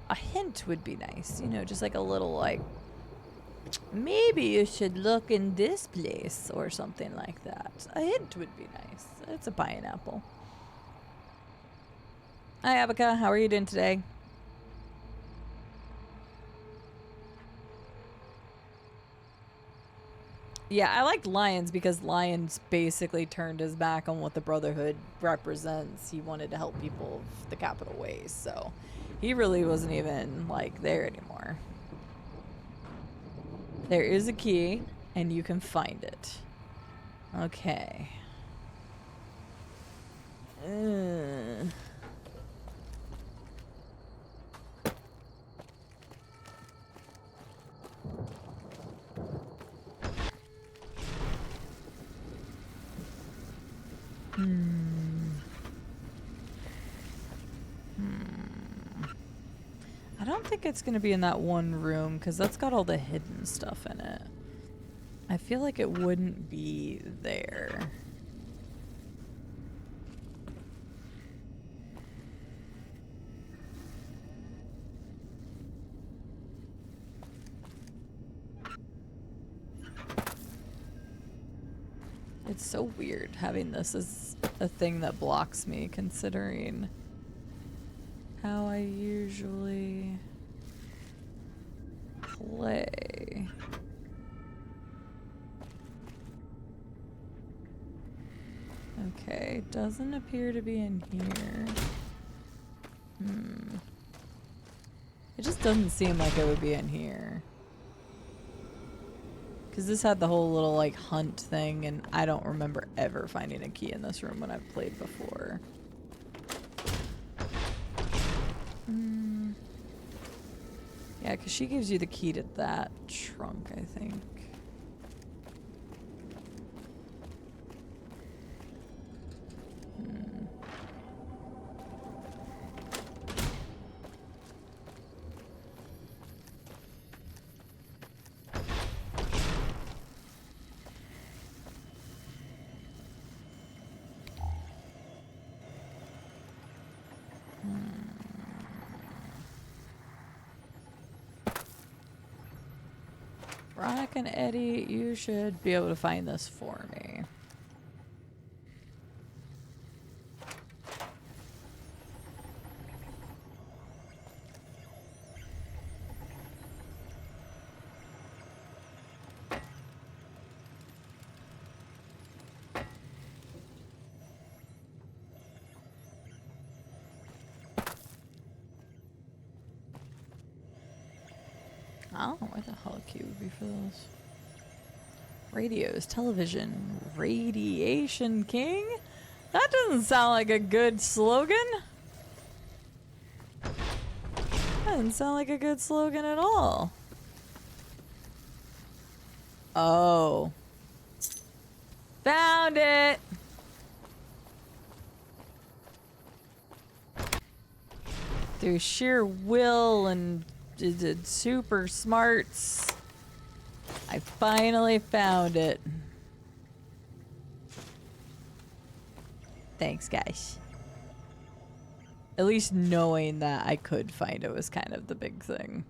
A hint would be nice. You know, just like a little like, maybe you should look in this place or something like that. A hint would be nice. It's a pineapple. Hi, Abaca. How are you doing today? Yeah, I liked Lyons because Lyons basically turned his back on what the Brotherhood represents. He wanted to help people of the capital ways, so he really wasn't even, like, there anymore. There is a key, and you can find it. Okay. I don't think it's gonna be in that one room because that's got all the hidden stuff in it. I feel like it wouldn't be there. It's so weird having this as a thing that blocks me, considering how I usually play. Okay, doesn't appear to be in here. It just doesn't seem like it would be in here. Because this had the whole little, like, hunt thing, and I don't remember ever finding a key in this room when I've played before. Yeah, because she gives you the key to that trunk, I think. Rock and Eddie, you should be able to find this for me. I don't know where the hell a key would be for this. Radios, television, Radiation King? That doesn't sound like a good slogan. That doesn't sound like a good slogan at all. Oh. Found it! Through sheer will and super smarts, I finally found it. Thanks, guys. At least knowing that I could find it was kind of the big thing.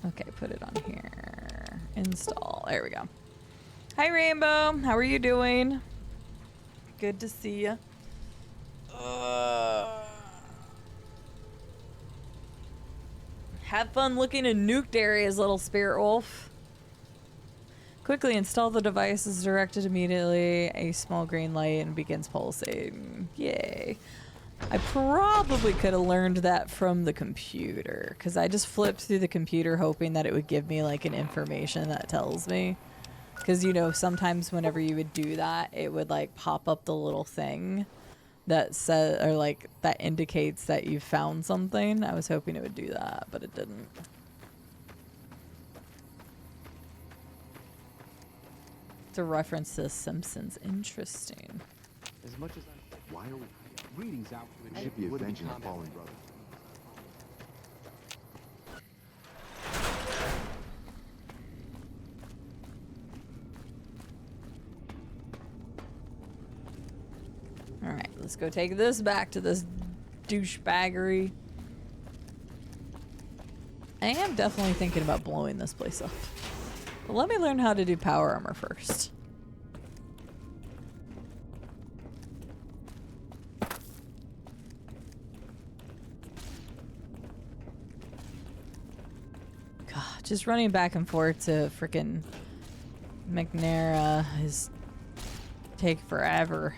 Okay, put it on here. Install. There we go. Hi, Rainbow. How are you doing? Good to see you. Have fun looking in nuked areas, little spirit wolf. Quickly install the device is directed immediately. A small green light and begins pulsating. Yay. I probably could have learned that from the computer, because I just flipped through the computer hoping that it would give me like an information that tells me. Because, you know, sometimes whenever you would do that, it would like pop up the little thing that says, or like that indicates that you found something. I was hoping it would do that, but it didn't. It's a reference to The Simpsons. Interesting. As much as why are we... Greetings out to Should be avenging a fallen brother. Alright, let's go take this back to this douchebaggery. I am definitely thinking about blowing this place up. But let me learn how to do power armor first. God, just running back and forth to frickin' McNair is take forever.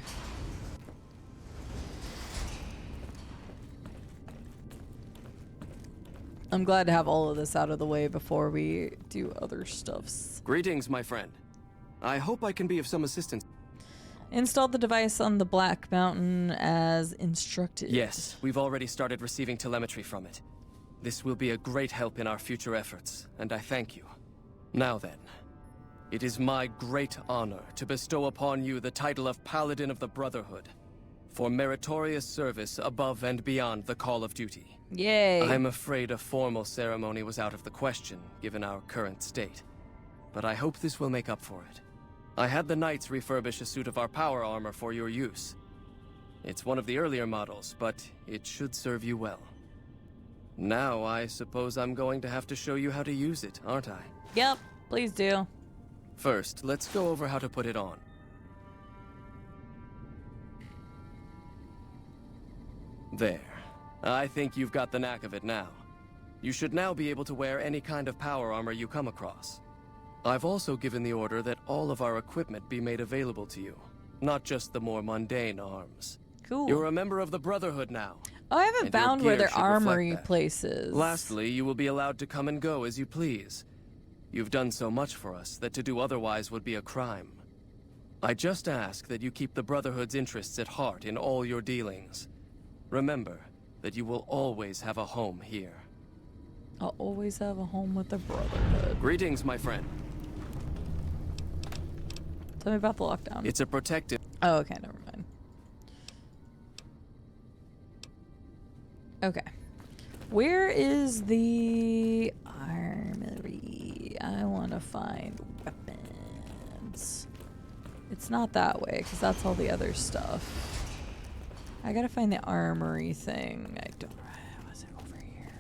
I'm glad to have all of this out of the way before we do other stuffs. Greetings, my friend. I hope I can be of some assistance. Install the device on the Black Mountain as instructed. Yes, we've already started receiving telemetry from it. This will be a great help in our future efforts, and I thank you. Now then, it is my great honor to bestow upon you the title of Paladin of the Brotherhood for meritorious service above and beyond the call of duty. Yay! I'm afraid a formal ceremony was out of the question, given our current state. But I hope this will make up for it. I had the Knights refurbish a suit of our power armor for your use. It's one of the earlier models, but it should serve you well. Now I suppose I'm going to have to show you how to use it, aren't I? Yep, please do. First, let's go over how to put it on. There. I think you've got the knack of it now. You should now be able to wear any kind of power armor you come across. I've also given the order that all of our equipment be made available to you, not just the more mundane arms. Cool. You're a member of the Brotherhood now. Oh, I haven't and your found where gear their should reflect armory that. places. Lastly, you will be allowed to come and go as you please. You've done so much for us that to do otherwise would be a crime. I just ask that you keep the Brotherhood's interests at heart in all your dealings. Remember that you will always have a home here. I'll always have a home with the Brotherhood. Greetings, my friend. Tell me about the lockdown. It's a protected... Oh, okay, never mind. Okay. Where is the armory? I want to find weapons. It's not that way, because that's all the other stuff. I gotta find the armory thing. I don't... Was it over here?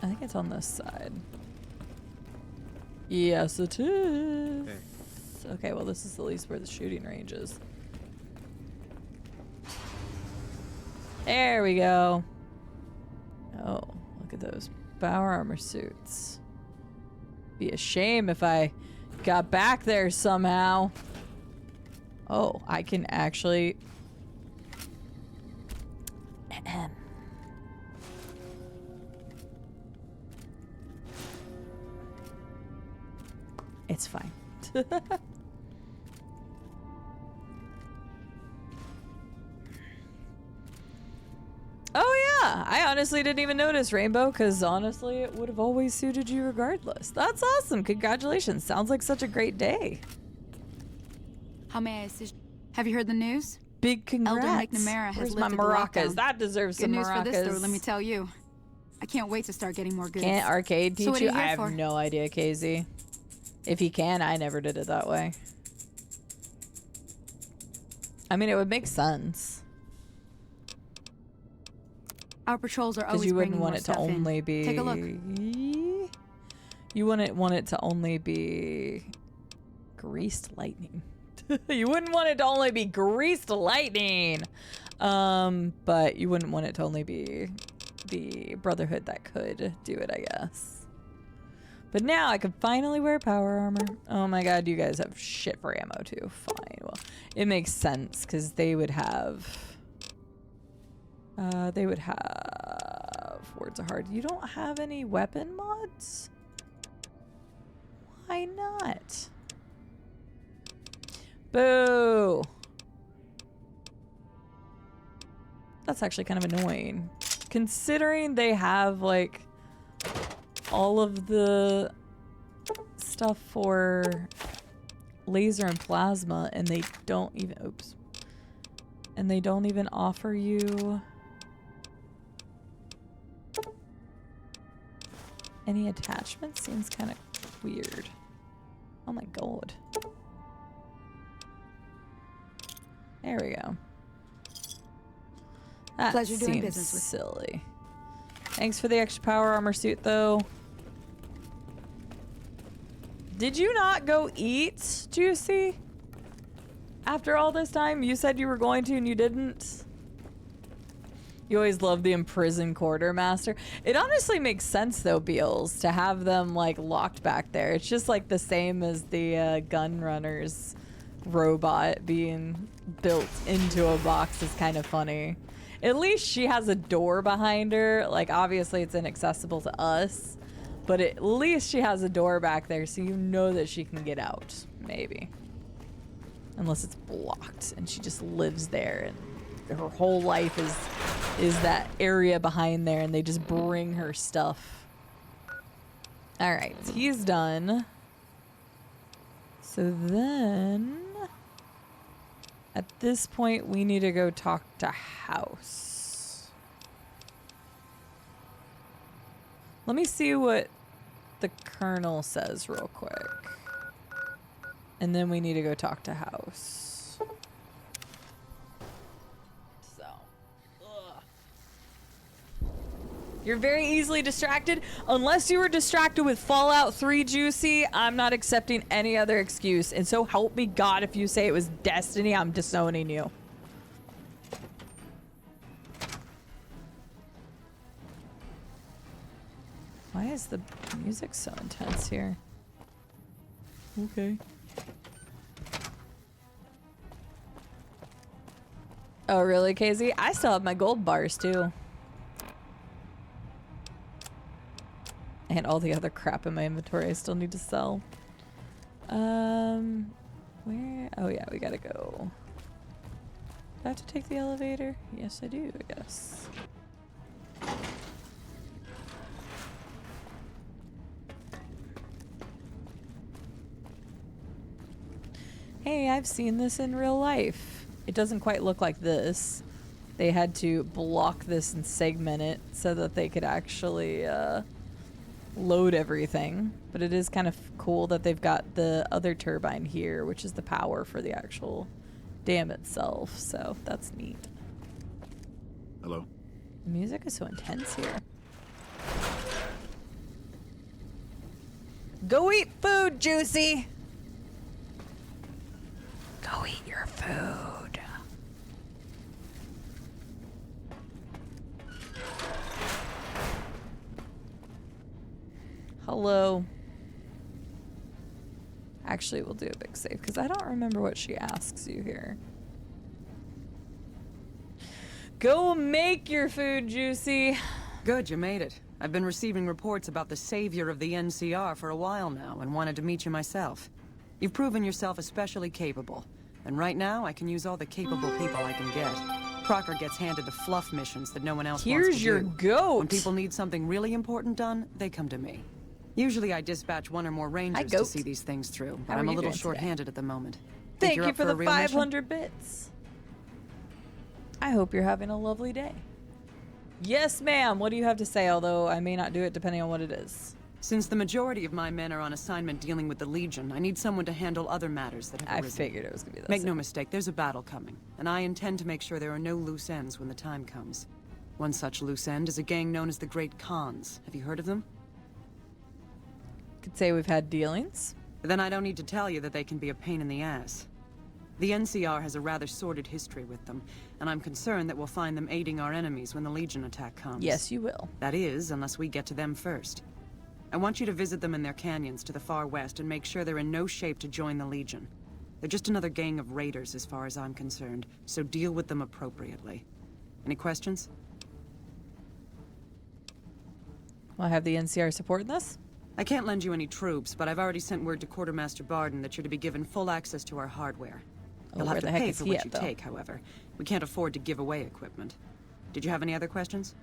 I think it's on this side. Yes, it is. Okay, well, this is at least where the shooting range is. There we go. Oh, look at those power armor suits. Be a shame if I got back there somehow. Oh, I can actually... It's fine. Oh yeah, I honestly didn't even notice Rainbow, because honestly it would have always suited you regardless. That's awesome. Congratulations. Sounds like such a great day. How may I assist? Have you heard the news? Big congrats. Elder McNamara has Where's my lifted the maracas? lockdown. That deserves Good some news maracas. for this, though, let me tell you. I can't wait to start getting more goods. Can't Arcade teach So what are you? you I here have for? no idea, KZ. If he can, I never did it that way. I mean, it would make sense. Our patrols are Because always you wouldn't bringing want more it to stuff in. only be... Take a look. You wouldn't want it to only be... Greased lightning. You wouldn't want it to only be greased lightning. But you wouldn't want it to only be the Brotherhood that could do it, I guess. But now I can finally wear power armor. Oh my god, you guys have shit for ammo too. Fine. Well, it makes sense because they would have... Words are hard. You don't have any weapon mods? Why not? Boo! That's actually kind of annoying. Considering they have, like, all of the stuff for laser and plasma, and they don't even, oops. And they don't even offer you any attachments. Seems kind of weird. Oh my god. There we go. That Pleasure doing seems business with you. silly. Thanks for the extra power armor suit, though. Did you not go eat, Juicy? After all this time, you said you were going to and you didn't. You always love the imprisoned quartermaster. It honestly makes sense though, Beals, to have them like locked back there. It's just like the same as the gun runners robot being built into a box is kind of funny. At least she has a door behind her. Like obviously it's inaccessible to us, but at least she has a door back there so you know that she can get out, maybe. Unless it's blocked and she just lives there and her whole life is that area behind there and they just bring her stuff. All right, he's done. So then at this point we need to go talk to House. Let me see what the Colonel says real quick. And then we need to go talk to House. So, you're very easily distracted. Unless you were distracted with Fallout 3, Juicy, I'm not accepting any other excuse. And so help me God, if you say it was Destiny, I'm disowning you. Why is the music so intense here? Okay. Oh, really, KZ? I still have my gold bars, too. And all the other crap in my inventory I still need to sell. Where? Oh, yeah, we gotta go. Do I have to take the elevator? Yes, I do, I guess. Hey, I've seen this in real life. It doesn't quite look like this. They had to block this and segment it so that they could actually load everything. But it is kind of cool that they've got the other turbine here, which is the power for the actual dam itself. So that's neat. Hello. The music is so intense here. Go eat food, Juicy! Go eat your food. Hello. Actually, we'll do a big save because I don't remember what she asks you here. Go make your food, Juicy. Good, you made it. I've been receiving reports about the savior of the NCR for a while now and wanted to meet you myself. You've proven yourself especially capable. And right now, I can use all the capable people I can get. Crocker gets handed the fluff missions that no one else wants to do. Here's your goat. When people need something really important done, they come to me. Usually I dispatch one or more rangers to see these things through, but I'm a little short-handed at the moment. Thank you for the 500 bits. I hope you're having a lovely day. Yes, ma'am. What do you have to say? Although I may not do it depending on what it is. Since the majority of my men are on assignment dealing with the Legion, I need someone to handle other matters that have arisen. I figured it was going to be this. Make no mistake, there's a battle coming, and I intend to make sure there are no loose ends when the time comes. One such loose end is a gang known as the Great Khans. Have you heard of them? Could say we've had dealings. Then I don't need to tell you that they can be a pain in the ass. The NCR has a rather sordid history with them, and I'm concerned that we'll find them aiding our enemies when the Legion attack comes. Yes, you will. That is, unless we get to them first. I want you to visit them in their canyons to the far west and make sure they're in no shape to join the Legion. They're just another gang of raiders as far as I'm concerned, so deal with them appropriately. Any questions? Will I have the NCR support in this? I can't lend you any troops, but I've already sent word to Quartermaster Barden that you're to be given full access to our hardware. You'll have to pay for what you take, however. We can't afford to give away equipment. Did you have any other questions?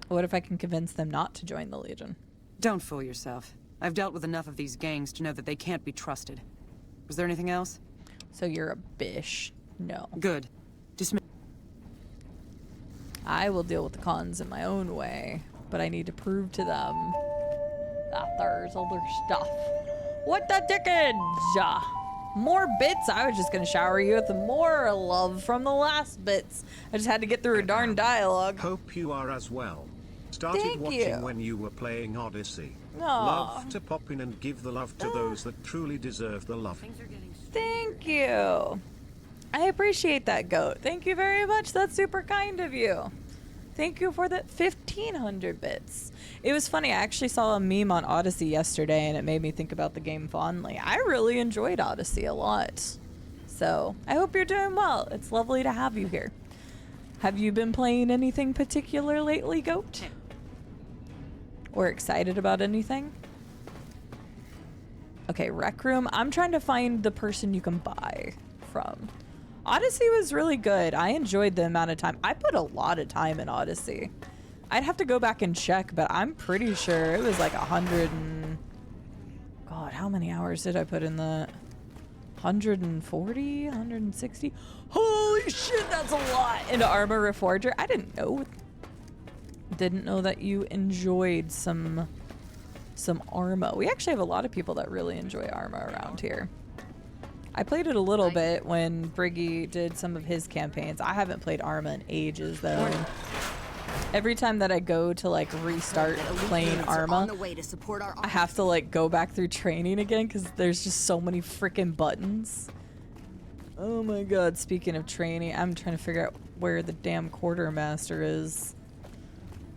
What if I can convince them not to join the Legion? Don't fool yourself. I've dealt with enough of these gangs to know that they can't be trusted. Was there anything else? So you're a bish. No. Good. Dismiss. I will deal with the cons in my own way, but I need to prove to them that there's other stuff. What the dickens? More bits? I was just gonna shower you with more love from the last bits. I just had to get through a darn dialogue. Hope you are as well. Started Thank watching you. when you were playing Odyssey. Aw. Love to pop in and give the love to those that truly deserve the love. Thank you. I appreciate that, Goat. Thank you very much. That's super kind of you. Thank you for the 1,500 bits. It was funny. I actually saw a meme on Odyssey yesterday, and it made me think about the game fondly. I really enjoyed Odyssey a lot. So I hope you're doing well. It's lovely to have you here. Have you been playing anything particular lately, Goat? Or excited about anything? Okay, Rec Room. I'm trying to find the person you can buy from. Odyssey was really good. I enjoyed the amount of time. I put a lot of time in Odyssey. I'd have to go back and check, but I'm pretty sure it was like 100 and... God, how many hours did I put in that? 140? 160? Holy shit, that's a lot! Into Armor Reforger. I didn't know. Didn't know that you enjoyed some Arma. We actually have a lot of people that really enjoy Arma around here. I played it a little bit when Briggy did some of his campaigns. I haven't played Arma in ages though. Every time that I go to like restart playing Arma, I have to like go back through training again because there's just so many freaking buttons. Oh my god, speaking of training, I'm trying to figure out where the damn quartermaster is.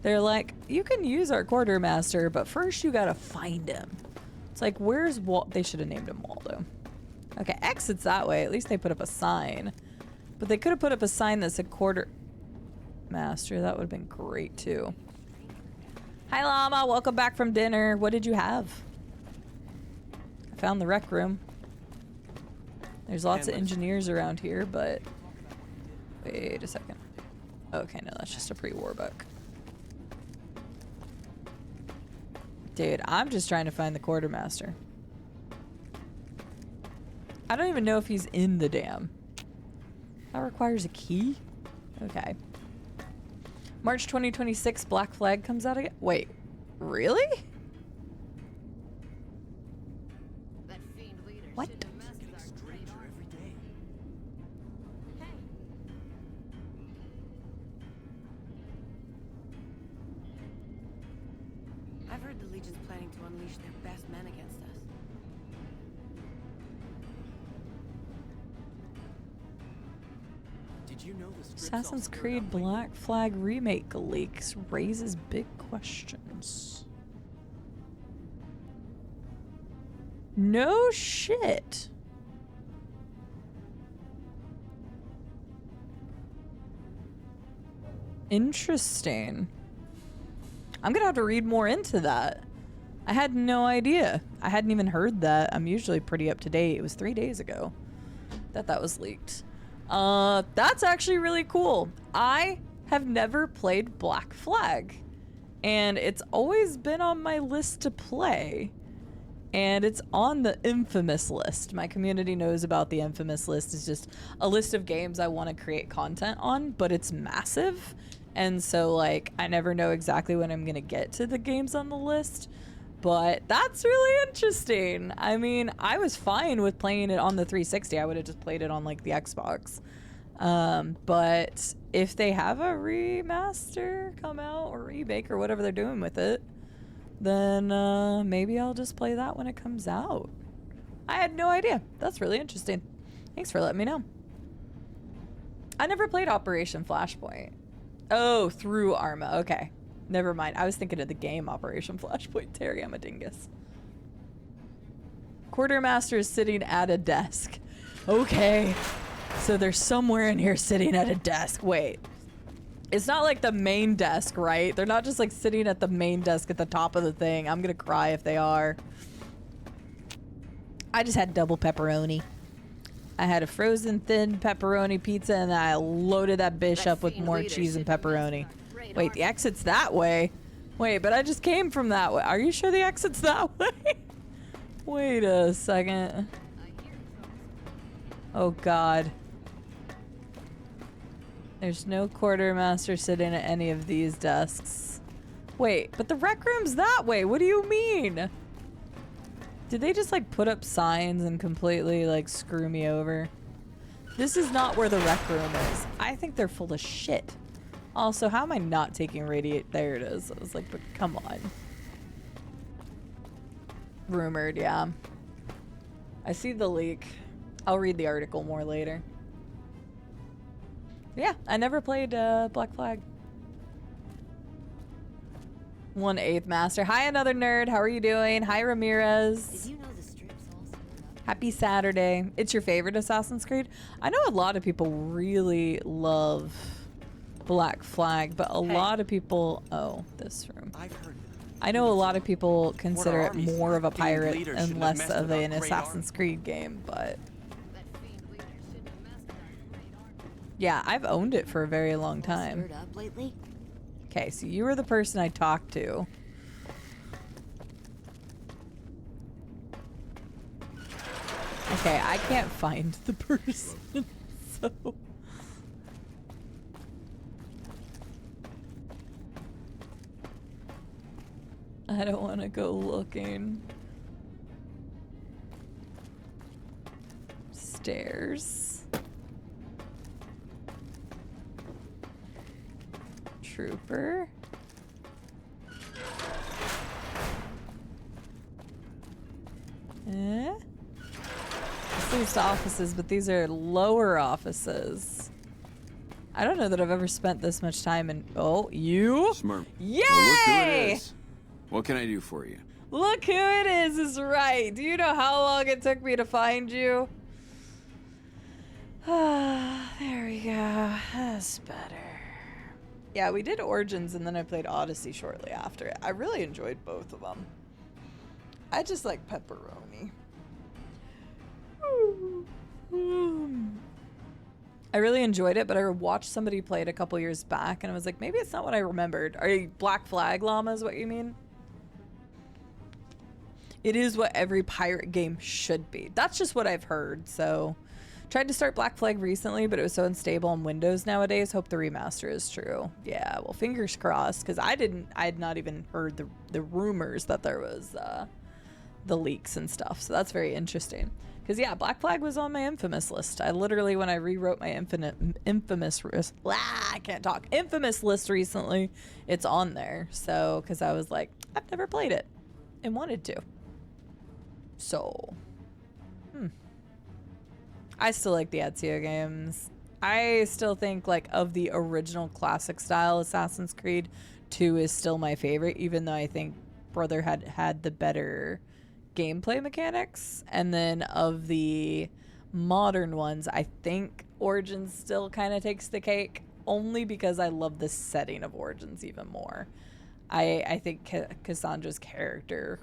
They're like, you can use our quartermaster, but first you gotta find him. It's like, where's They should have named him Waldo. Okay, exit's that way. At least they put up a sign. But they could have put up a sign that said quartermaster. That would have been great too. Hi Llama, welcome back from dinner. What did you have? I found the rec room. There's lots of engineers around here, but... Wait a second. Okay, no, that's just a pre-war book. Dude, I'm just trying to find the quartermaster. I don't even know if he's in the dam. That requires a key? Okay. March 2026, Black Flag comes out again. Wait, really? What? I've heard the Legion's planning to unleash their best men against us. Did you know the Assassin's Creed Black Flag remake leaks raises big questions. No shit. Interesting. I'm gonna have to read more into that. I had no idea. I hadn't even heard that. I'm usually pretty up to date. It was 3 days ago that was leaked. That's actually really cool. I have never played Black Flag, and it's always been on my list to play, and it's on the infamous list. My community knows about the infamous list. It's just a list of games I want to create content on, but it's massive, and so like I never know exactly when I'm gonna get to the games on the list. But that's really interesting. I mean, I was fine with playing it on the 360. I would have just played it on like the Xbox. But if they have a remaster come out or remake or whatever they're doing with it, then maybe I'll just play that when it comes out. I had no idea. That's really interesting. Thanks for letting me know. I never played Operation Flashpoint. Oh, through Arma. Okay. Never mind. I was thinking of the game Operation Flashpoint. Terry, I'm a dingus. Quartermaster is sitting at a desk. Okay. So they're somewhere in here sitting at a desk. Wait. It's not like the main desk, right? They're not just like sitting at the main desk at the top of the thing. I'm gonna cry if they are. I just had double pepperoni. I had a frozen thin pepperoni pizza and I loaded that bitch up with more cheese and pepperoni. Wait, the exit's that way. Wait, but I just came from that way. Are you sure the exit's that way? Wait a second. Oh god. There's no quartermaster sitting at any of these desks. Wait, but the rec room's that way. What do you mean? Did they just like put up signs and completely like screw me over? This is not where the rec room is. I think they're full of shit. Also, how am I not taking radiate? There it is. I was like, but come on. Rumored, yeah. I see the leak. I'll read the article more later. Yeah, I never played Black Flag. 1/8 Master. Hi, another nerd. How are you doing? Hi, Ramirez. Did you know the strip's all sealed up? Happy Saturday. It's your favorite Assassin's Creed? I know a lot of people really love Black Flag, but a lot of people... Oh, this room. I know a lot of people consider it more of a pirate and less of an Assassin's Creed game, but... Yeah, I've owned it for a very long time. Okay, so you were the person I talked to. Okay, I can't find the person, so... I don't want to go looking. Stairs. Trooper. This leads to offices, but these are lower offices. I don't know that I've ever spent this much time in... Oh, you? Smurf. Yay! Well, look who it is. What can I do for you? Look who it is right. Do you know how long it took me to find you? There we go. That's better. Yeah, we did Origins and then I played Odyssey shortly after it. I really enjoyed both of them. I just like pepperoni. I really enjoyed it, but I watched somebody play it a couple years back and I was like, maybe it's not what I remembered. Are you Black Flag Llama is what you mean? It is what every pirate game should be. That's just what I've heard, so... Tried to start Black Flag recently, but it was so unstable on Windows nowadays. Hope the remaster is true. Yeah, well, fingers crossed, because I had not even heard the rumors that there was the leaks and stuff, so that's very interesting. Because, yeah, Black Flag was on my infamous list. I literally, when I rewrote my infamous list recently, it's on there. So, because I was like, I've never played it and wanted to. So, I still like the Ezio games. I still think, like, of the original classic style Assassin's Creed, 2 is still my favorite, even though I think Brother had the better gameplay mechanics. And then of the modern ones, I think Origins still kind of takes the cake, only because I love the setting of Origins even more. I think Cassandra's character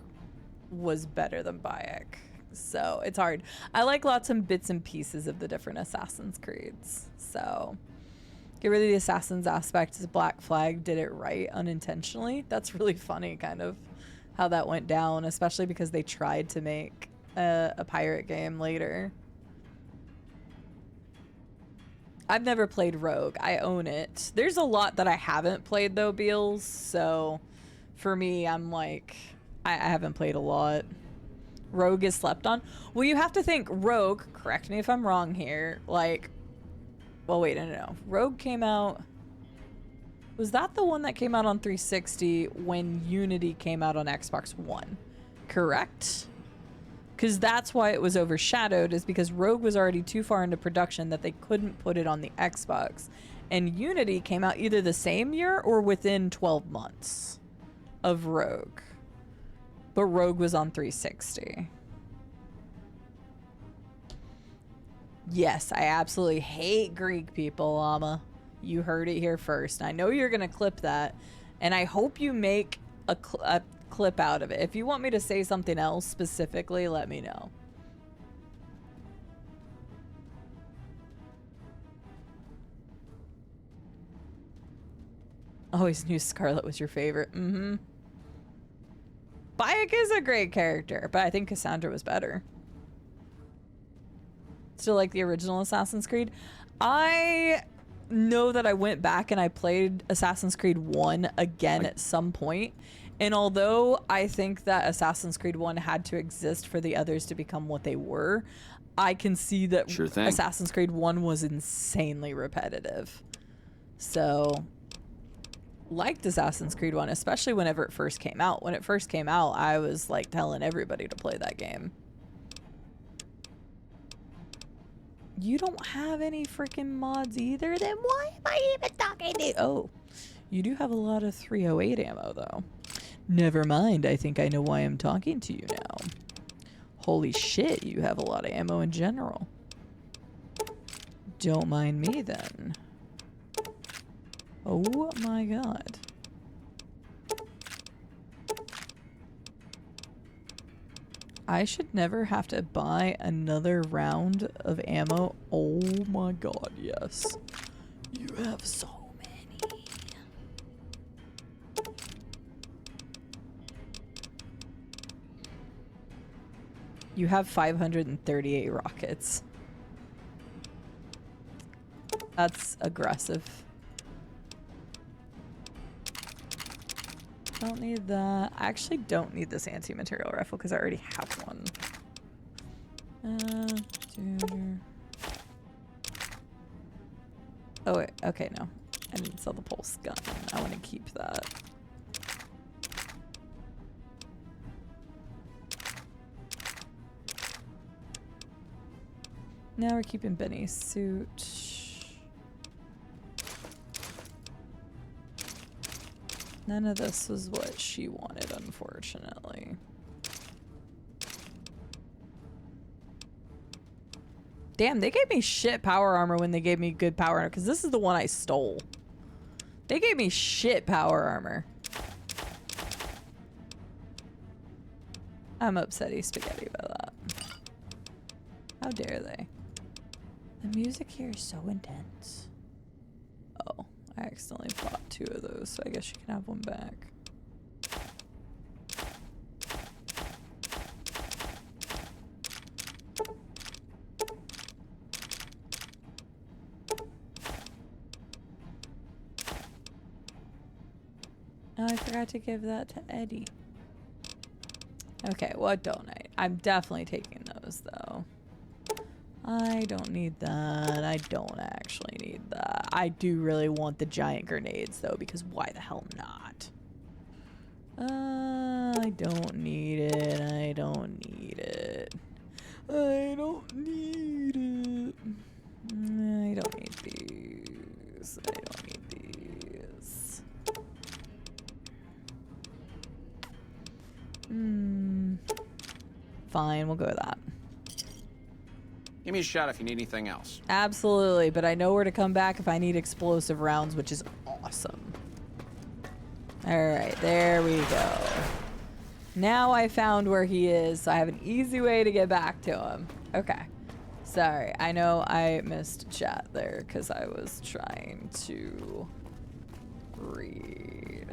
was better than Bayek. So it's hard. I like lots of bits and pieces of the different Assassin's Creeds. So get rid of the Assassin's aspect. Black Flag did it right unintentionally. That's really funny, kind of, how that went down, especially because they tried to make a pirate game later. I've never played Rogue. I own it. There's a lot that I haven't played, though, Beals. So for me, I'm like, I haven't played a lot. Rogue is slept on. Well, you have to think Rogue, correct me if I'm wrong here, like, well, wait, no. Rogue came out, was that the one that came out on 360 when Unity came out on Xbox One? Correct? Because that's why it was overshadowed, is because Rogue was already too far into production that they couldn't put it on the Xbox. And Unity came out either the same year or within 12 months of Rogue. But Rogue was on 360. Yes, I absolutely hate Greek people, Llama. You heard it here first. I know you're going to clip that, and I hope you make a clip out of it. If you want me to say something else specifically, let me know. Always knew Scarlet was your favorite. Mm-hmm. Bayek is a great character, but I think Cassandra was better. Still like the original Assassin's Creed. I know that I went back and I played Assassin's Creed 1 again at some point. And although I think that Assassin's Creed 1 had to exist for the others to become what they were, I can see that Assassin's Creed 1 was insanely repetitive. So, liked Assassin's Creed 1, especially whenever it first came out. When it first came out, I was like telling everybody to play that game. You don't have any freaking mods either? Then why am I even talking to you? Oh, you do have a lot of 308 ammo though. Never mind, I think I know why I'm talking to you now. Holy shit, you have a lot of ammo in general. Don't mind me then. Oh my god. I should never have to buy another round of ammo. Oh my god, yes. You have so many. You have 538 rockets. That's aggressive. Don't need that. I actually don't need this anti-material rifle because I already have one. Oh wait, okay, no. I didn't sell the pulse gun. I want to keep that. Now we're keeping Benny's suit. None of this was what she wanted, unfortunately. Damn, they gave me shit power armor when they gave me good power armor, because this is the one I stole. They gave me shit power armor. I'm upsetty spaghetti about that. How dare they? The music here is so intense. Oh. I accidentally bought 2 of those, so I guess you can have one back. Oh, I forgot to give that to Eddie. Okay, what don't I? I'm definitely taking those, though. I don't need that. I don't actually need that. I do really want the giant grenades though, because why the hell not? I don't need it. I don't need it. I don't need it. I don't need these. I don't need these. Fine, we'll go with that. Give me a shot if you need anything else. Absolutely, but I know where to come back if I need explosive rounds, which is awesome. Alright, there we go. Now I found where he is, so I have an easy way to get back to him. Okay. Sorry, I know I missed chat there because I was trying to read.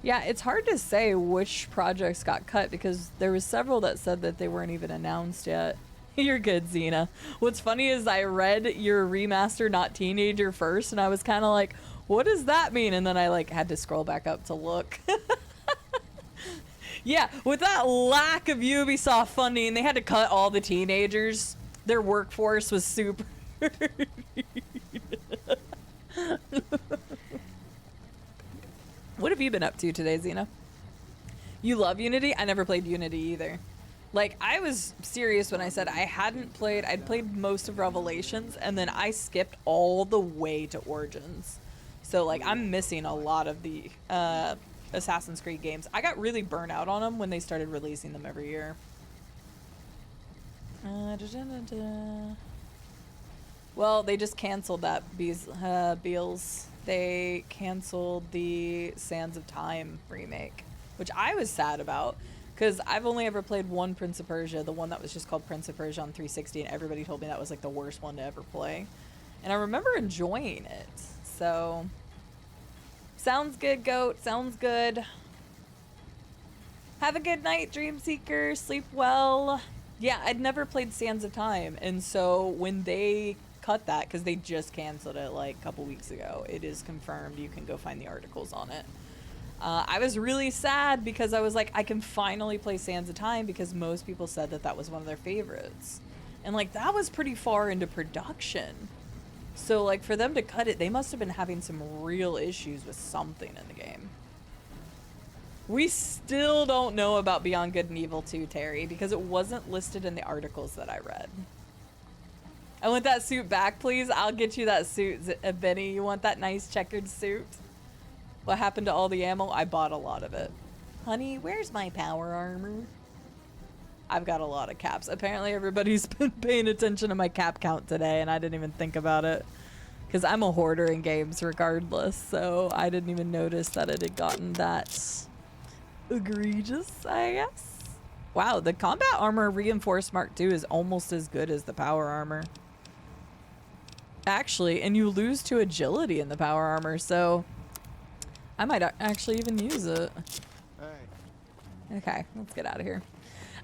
Yeah, it's hard to say which projects got cut because there was several that said that they weren't even announced yet. You're good, Xena. What's funny is I read your remaster, not teenager first, and I was kind of like, what does that mean? And then I like had to scroll back up to look. Yeah, with that lack of Ubisoft funding, they had to cut all the teenagers. Their workforce was super. What have you been up to today, Xena? You love Unity? I never played Unity either. Like, I was serious when I said I hadn't played, I'd played most of Revelations, and then I skipped all the way to Origins. So, like, I'm missing a lot of the Assassin's Creed games. I got really burnt out on them when they started releasing them every year. Well, they just canceled that Beals. They canceled the Sands of Time remake, which I was sad about Because I've only ever played one Prince of Persia, the one that was just called Prince of Persia on 360, and everybody told me that was like the worst one to ever play. And I remember enjoying it. So, sounds good, Goat. Sounds good. Have a good night, Dream Seeker. Sleep well. Yeah, I'd never played Sands of Time, and so when they cut that, because they just canceled it like a couple weeks ago, it is confirmed. You can go find the articles on it. I was really sad because I was like, I can finally play Sands of Time, because most people said that that was one of their favorites. And like, that was pretty far into production. So like, for them to cut it, they must have been having some real issues with something in the game. We still don't know about Beyond Good and Evil 2, Terry, because it wasn't listed in the articles that I read. I want that suit back, please. I'll get you that suit, Benny. You want that nice checkered suit? What happened to all the ammo? I bought a lot of it. Honey, where's my power armor? I've got a lot of caps. Apparently everybody's been paying attention to my cap count today, and I didn't even think about it. Because I'm a hoarder in games regardless, so I didn't even notice that it had gotten that egregious, I guess. Wow, the combat armor reinforced Mark II is almost as good as the power armor. Actually, and you lose to agility in the power armor, so I might actually even use it. Okay, let's get out of here.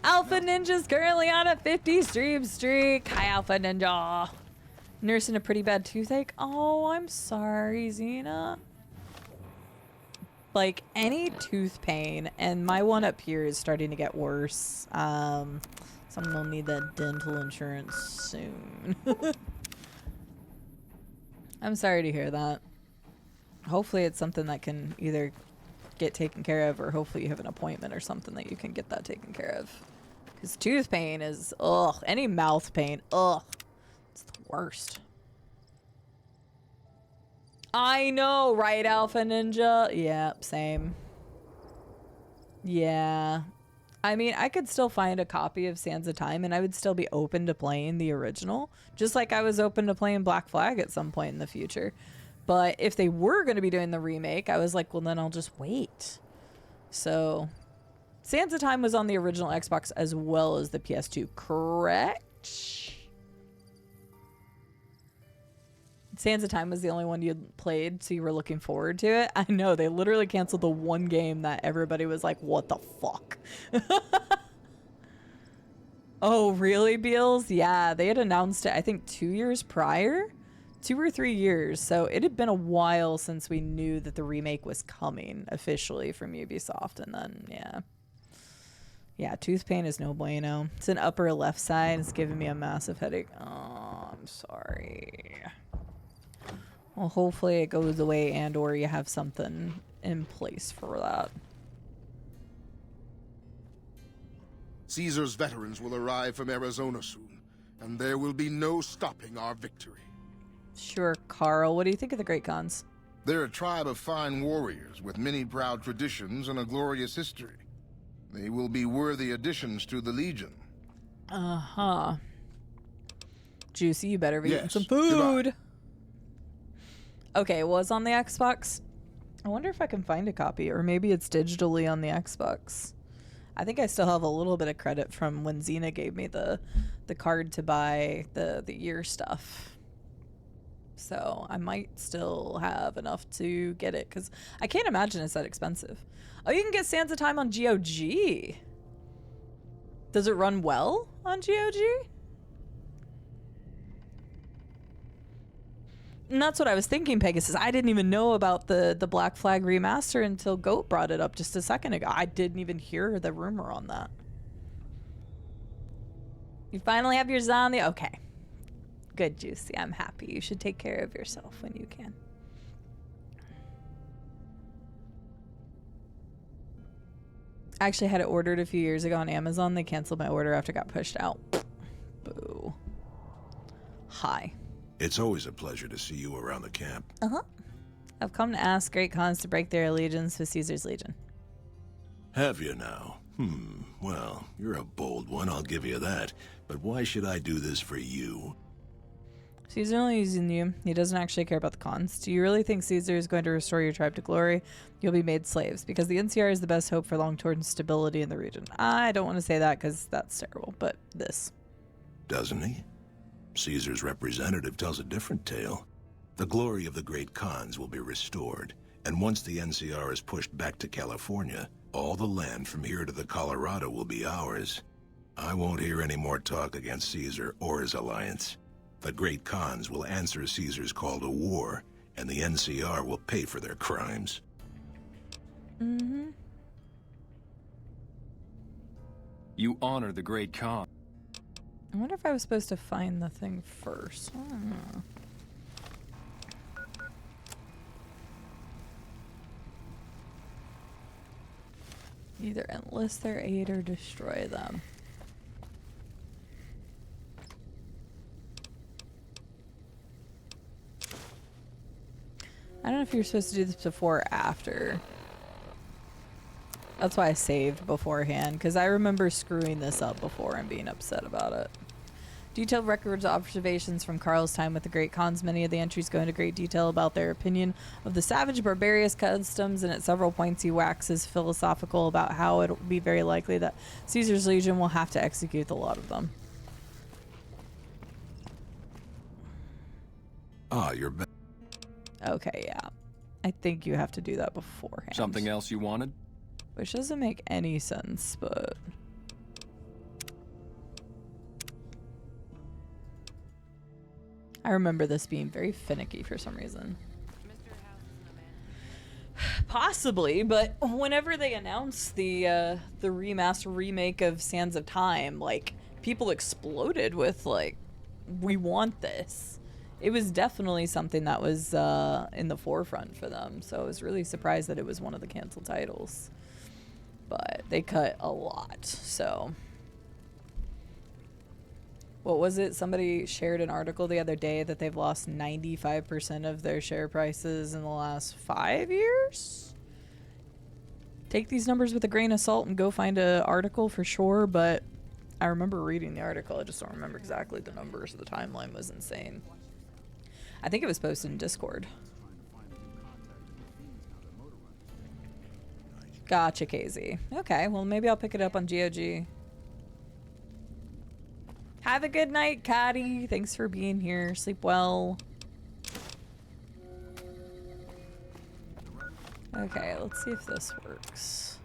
Alpha Ninja's currently on a 50 stream streak. Hi, Alpha Ninja. Nursing a pretty bad toothache. Oh, I'm sorry, Xena. Like, any tooth pain, and my one up here is starting to get worse. Someone will need that dental insurance soon. I'm sorry to hear that. Hopefully it's something that can either get taken care of, or hopefully you have an appointment or something that you can get that taken care of. Because tooth pain is, ugh. Any mouth pain, ugh. It's the worst. I know, right, Alpha Ninja? Yeah, same. Yeah. I mean, I could still find a copy of Sands of Time, and I would still be open to playing the original. Just like I was open to playing Black Flag at some point in the future. But if they were going to be doing the remake, I was like, well, then I'll just wait. So, Sands of Time was on the original Xbox as well as the PS2, correct? Sands of Time was the only one you played, so you were looking forward to it. I know, they literally canceled the one game that everybody was like, what the fuck? Oh, really, Beals? Yeah, they had announced it, I think, 2 years prior? 2 or 3 years, so it had been a while since we knew that the remake was coming officially from Ubisoft, and then, yeah. Yeah, tooth pain is no bueno. It's an upper left side, it's giving me a massive headache. Oh, I'm sorry. Well, hopefully it goes away, and or you have something in place for that. Caesar's veterans will arrive from Arizona soon, and there will be no stopping our victory. Sure, Carl. What do you think of the Great Khans? They're a tribe of fine warriors with many proud traditions and a glorious history. They will be worthy additions to the Legion. Uh-huh. Juicy, you better be eating some goodbye. food. Okay, it was on the Xbox. I wonder if I can find a copy, or maybe it's digitally on the Xbox. I think I still have a little bit of credit from when Xena gave me the card to buy the year stuff. So I might still have enough to get it, because I can't imagine it's that expensive. Oh, you can get Sands of Time on GOG. Does it run well on GOG? And that's what I was thinking, Pegasus. I didn't even know about the Black Flag remaster until Goat brought it up just a second ago. I didn't even hear the rumor on that. You finally have your zombie? Okay. Good, Juicy. I'm happy. You should take care of yourself when you can. I actually had it ordered a few years ago on Amazon. They canceled my order after it got pushed out. Boo. Hi. It's always a pleasure to see you around the camp. Uh-huh. I've come to ask Great Khans to break their allegiance with Caesar's Legion. Have you now? Well, you're a bold one, I'll give you that. But why should I do this for you? Caesar only using you. He doesn't actually care about the cons. Do you really think Caesar is going to restore your tribe to glory? You'll be made slaves, because the NCR is the best hope for long-term stability in the region. I don't want to say that because that's terrible, but this. Doesn't he? Caesar's representative tells a different tale. The glory of the great Khans will be restored, and once the NCR is pushed back to California, all the land from here to the Colorado will be ours. I won't hear any more talk against Caesar or his alliance. The great Khans will answer Caesar's call to war, and the NCR will pay for their crimes. Mm-hmm. You honor the great Khan. I wonder if I was supposed to find the thing first. I don't know. Either enlist their aid or destroy them. I don't know if you're supposed to do this before or after. That's why I saved beforehand, because I remember screwing this up before and being upset about it. Detailed records, observations from Carl's time with the Great Khans. Many of the entries go into great detail about their opinion of the savage, barbarous customs, and at several points he waxes philosophical about how it will be very likely that Caesar's legion will have to execute a lot of them. Ah, you're back. Okay, yeah. I think you have to do that beforehand. Something else you wanted? Which doesn't make any sense, but... I remember this being very finicky for some reason. Possibly, but whenever they announced the remaster remake of Sands of Time, like, people exploded with, like, we want this. It was definitely something that was in the forefront for them, so I was really surprised that it was one of the canceled titles. But they cut a lot, so... What was it? Somebody shared an article the other day that they've lost 95% of their share prices in the last 5 years? Take these numbers with a grain of salt and go find an article for sure, but I remember reading the article. I just don't remember exactly the numbers. The timeline was insane. I think it was posted in Discord. Gotcha, KZ. Okay, well, maybe I'll pick it up on GOG. Have a good night, Cotty. Thanks for being here. Sleep well. Okay, let's see if this works.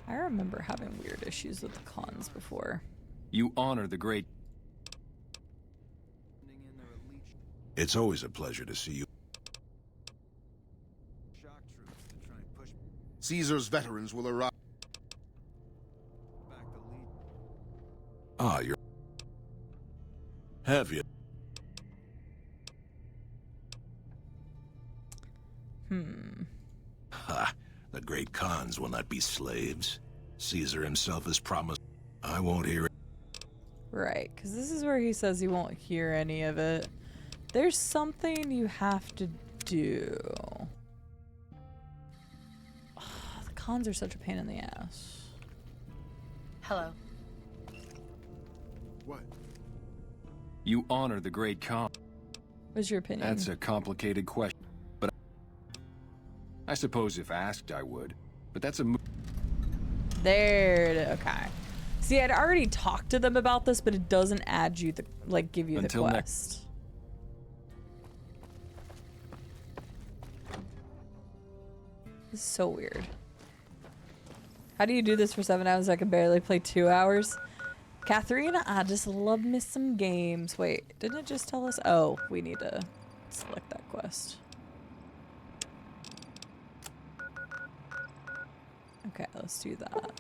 I remember having weird issues with the cons before. You honor the great... It's always a pleasure to see you. Caesar's veterans will arrive. Ah, you're... Have you? Ha! The great Khans will not be slaves. Caesar himself has promised. I won't hear it. Right, because this is where he says he won't hear any of it. There's something you have to do. The cons are such a pain in the ass. Hello. What? You honor the great Khan. What's your opinion? That's a complicated question, but I suppose if asked I would. But that's a... There it is. Okay. See, I'd already talked to them about this, but it doesn't add you the, like, give you Until the quest. This is so weird. How do you do this for 7 hours? I can barely play 2 hours. Catherine, I just love me some games. Wait, didn't it just tell us? Oh, we need to select that quest. Okay, let's do that.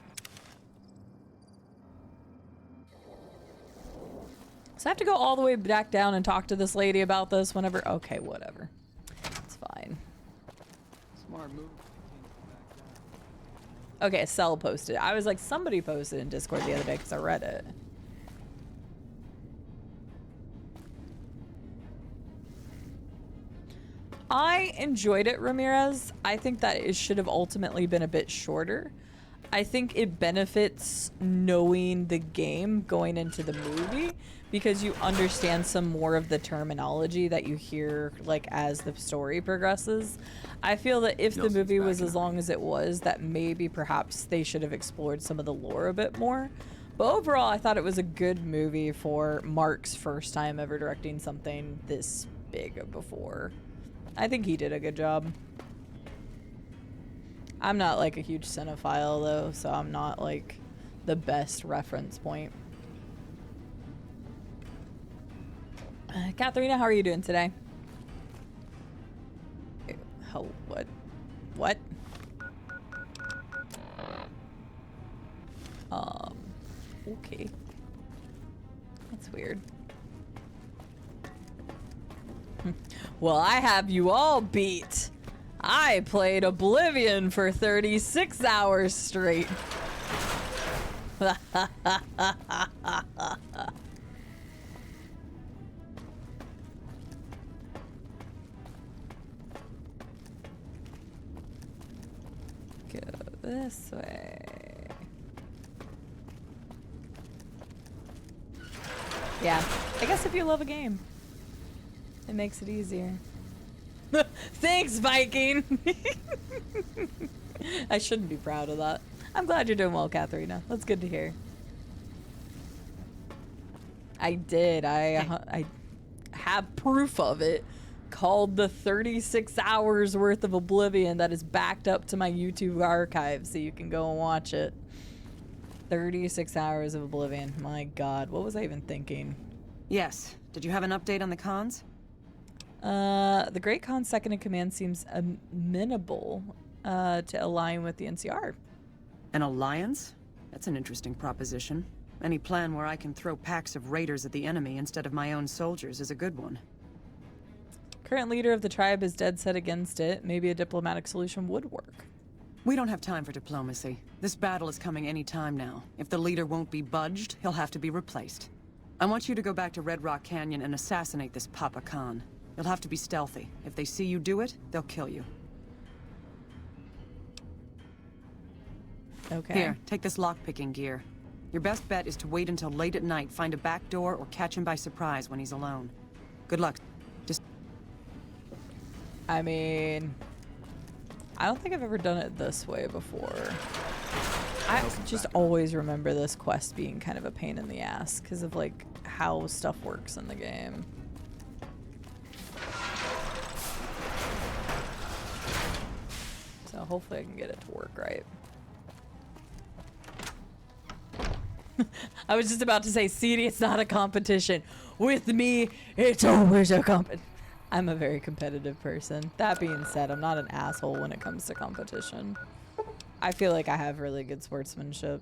So I have to go all the way back down and talk to this lady about this whenever... Okay, whatever. It's fine. Smart move. Okay, Cell posted. I was like, somebody posted in Discord the other day because I read it. I enjoyed it, Ramirez. I think that it should have ultimately been a bit shorter. I think it benefits knowing the game going into the movie because you understand some more of the terminology that you hear like as the story progresses. I feel that if the movie was as long as it was, that maybe perhaps they should have explored some of the lore a bit more. But overall, I thought it was a good movie for Mark's first time ever directing something this big before. I think he did a good job. I'm not like a huge cinephile though, so I'm not like the best reference point. Katharina, how are you doing today? Oh, what? What? Okay. That's weird. Well, I have you all beat. I played Oblivion for 36 hours straight. Go this way. Yeah, I guess if you love a game, it makes it easier. Thanks, Viking! I shouldn't be proud of that. I'm glad you're doing well, Katharina. That's good to hear. I did. I have proof of it, called the 36 hours worth of Oblivion that is backed up to my YouTube archive, so you can go and watch it. 36 hours of Oblivion. My God, what was I even thinking? Yes. Did you have an update on the cons? The Great Khan's second in command seems amenable to align with the NCR. An alliance? That's an interesting proposition. Any plan where I can throw packs of raiders at the enemy instead of my own soldiers is a good one. Current leader of the tribe is dead set against it. Maybe a diplomatic solution would work. We don't have time for diplomacy. This battle is coming any time now. If the leader won't be budged, he'll have to be replaced. I want you to go back to Red Rock Canyon and assassinate this Papa Khan. You'll have to be stealthy. If they see you do it, they'll kill you. Okay. Here, take this lockpicking gear. Your best bet is to wait until late at night, find a back door, or catch him by surprise when he's alone. Good luck. Just... I mean... I don't think I've ever done it this way before. I just always remember this quest being kind of a pain in the ass because of like how stuff works in the game. So hopefully I can get it to work right. I was just about to say, CD, it's not a competition. With me, it's always a competition. I'm a very competitive person. That being said, I'm not an asshole when it comes to competition. I feel like I have really good sportsmanship.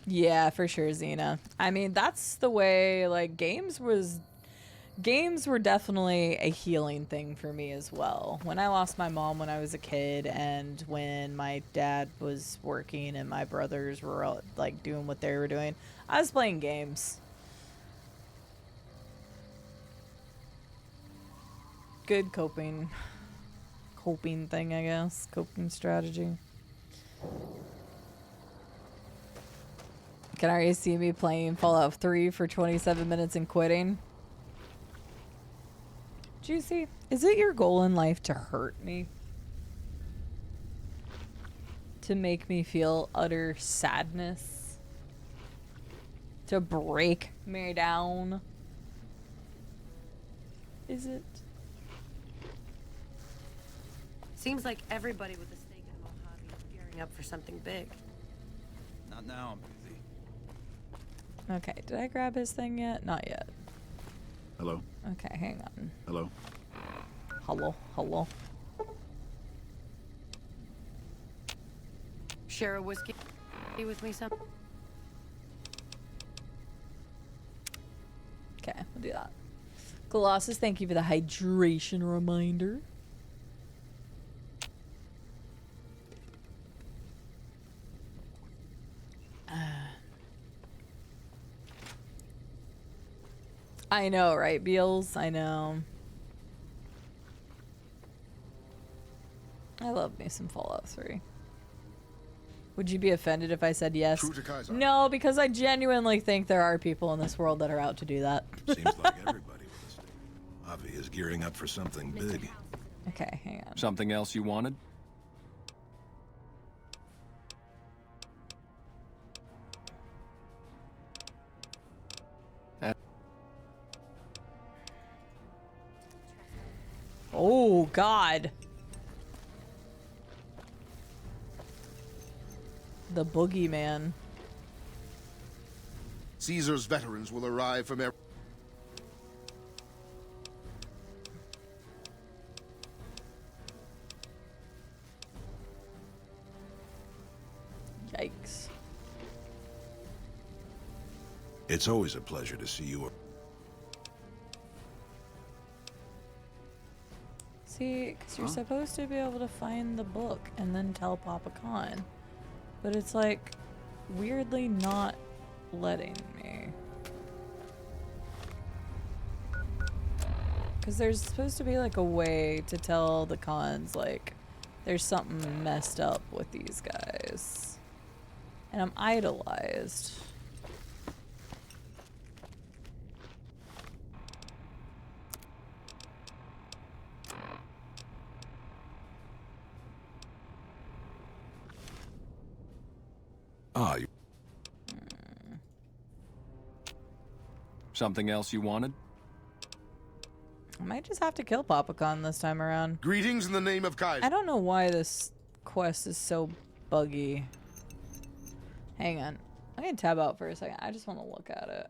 Yeah, for sure, Xena. I mean, that's the way, like, games were definitely a healing thing for me as well. When I lost my mom when I was a kid, and when my dad was working and my brothers were like doing what they were doing, I was playing games. Good coping thing, I guess. Coping strategy. Can already see me playing Fallout 3 for 27 minutes and quitting. Juicy, is it your goal in life to hurt me? To make me feel utter sadness? To break me down? Is it? Seems like everybody with a stake in Mojave is gearing up for something big. Not now, I'm busy. Okay, did I grab his thing yet? Not yet. Hello? Okay, hang on. Hello? Hello, hello. Share a whiskey with me some? Okay, we'll do that. Colossus, thank you for the hydration reminder. I know, right, Beals? I know. I love me some Fallout 3. Would you be offended if I said yes? True to Kaiser. No, because I genuinely think there are people in this world that are out to do that. Seems like everybody with a stake. Avi is gearing up for something big. Okay, hang on. Something else you wanted? Oh, God. The boogeyman. Caesar's veterans will arrive from every... Yikes. It's always a pleasure to see you. See, because you're supposed to be able to find the book and then tell Papa Khan. But it's like, weirdly not letting me. Because there's supposed to be like a way to tell the Khans, like, there's something messed up with these guys. And I'm idolized. Ah, Something else you wanted? I might just have to kill Papa Khan this time around. Greetings in the name of Kaiser. I don't know why this quest is so buggy. Hang on. I'm gonna tab out for a second. I just want to look at it.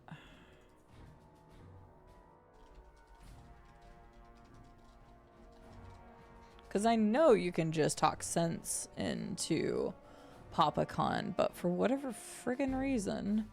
Because I know you can just talk sense into Papa Khan, but for whatever friggin' reason...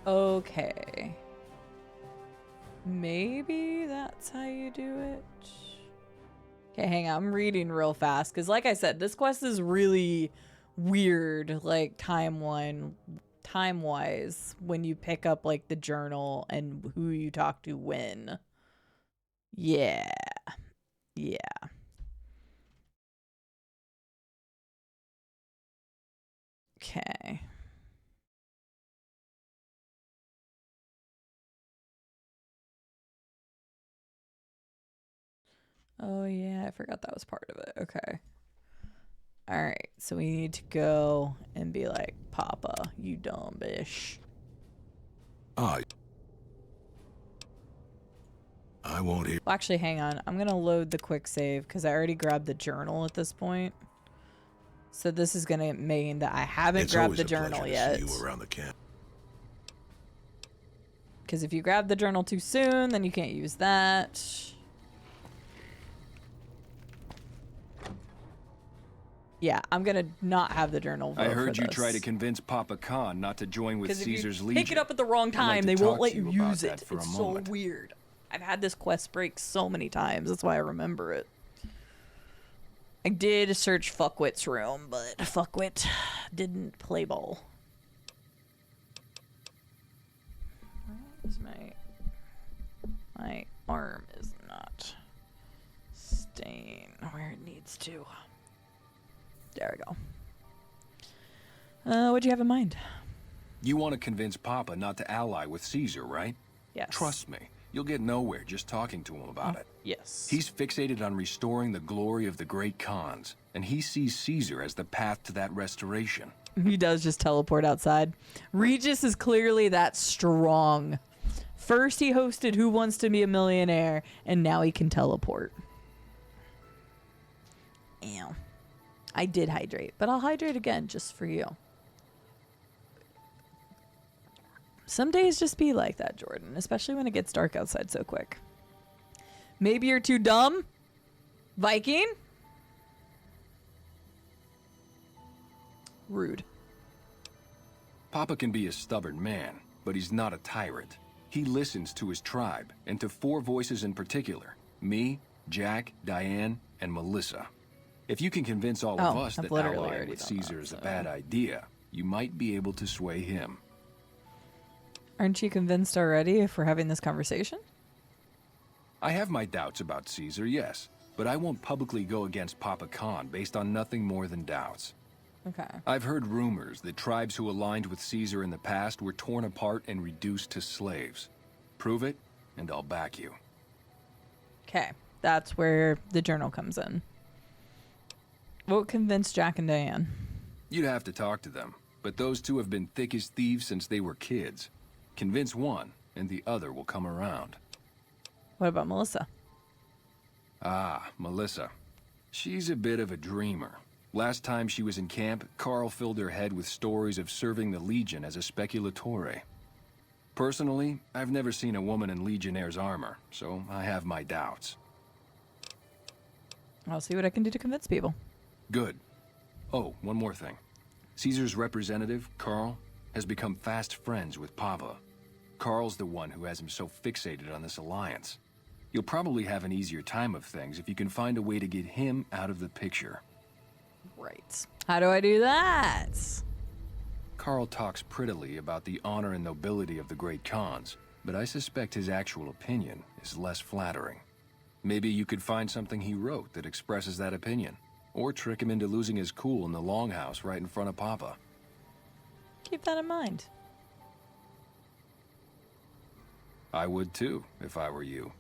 Okay. Maybe that's how you do it. Okay, hang on. I'm reading real fast because, like I said, this quest is really weird, like time-wise, when you pick up like the journal and who you talk to when. Yeah. Yeah. Okay. Oh yeah, I forgot that was part of it. Okay. All right, so we need to go and be like, Papa, you dumb bitch. Ah, I won't hear. Well, actually, hang on. I'm gonna load the quick save because I already grabbed the journal at this point. So this is gonna mean that I haven't grabbed the journal yet. See you around the camp. Because if you grab the journal too soon, then you can't use that. Yeah, I'm gonna not have the journal. I heard you try to convince Papa Khan not to join with Caesar's Legion. Pick it up at the wrong time, they won't let you use it. It's so weird. I've had this quest break so many times. That's why I remember it. I did search Fuckwit's room, but Fuckwit didn't play ball. Where is my arm is not staying where it needs to. There we go. What'd you have in mind? You want to convince Papa not to ally with Caesar, right? Yes. Trust me, you'll get nowhere just talking to him about it. Yes. He's fixated on restoring the glory of the great Khans, and he sees Caesar as the path to that restoration. He does just teleport outside. Regis is clearly that strong. First he hosted Who Wants to Be a Millionaire, and now he can teleport. Ew. I did hydrate, but I'll hydrate again just for you. Some days just be like that, Jordan, especially when it gets dark outside so quick. Maybe you're too dumb, Viking? Rude. Papa can be a stubborn man, but he's not a tyrant. He listens to his tribe, and to 4 voices in particular. Me, Jack, Diane, and Melissa. If you can convince all of us that allying with Caesar is a bad idea, you might be able to sway him. Aren't you convinced already if we're having this conversation? I have my doubts about Caesar, yes, but I won't publicly go against Papa Khan based on nothing more than doubts. Okay. I've heard rumors that tribes who aligned with Caesar in the past were torn apart and reduced to slaves. Prove it, and I'll back you. Okay, that's where the journal comes in. What convinced Jack and Diane? You'd have to talk to them, but those two have been thick as thieves since they were kids. Convince one, and the other will come around. What about Melissa? Ah, Melissa. She's a bit of a dreamer. Last time she was in camp, Carl filled her head with stories of serving the Legion as a speculatore. Personally, I've never seen a woman in Legionnaire's armor, so I have my doubts. I'll see what I can do to convince people. Good. Oh, one more thing. Caesar's representative, Carl, has become fast friends with Papa. Carl's the one who has him so fixated on this alliance. You'll probably have an easier time of things if you can find a way to get him out of the picture. Right. How do I do that? Carl talks prettily about the honor and nobility of the great Khans, but I suspect his actual opinion is less flattering. Maybe you could find something he wrote that expresses that opinion, or trick him into losing his cool in the longhouse right in front of Papa. Keep that in mind. I would too, if I were you.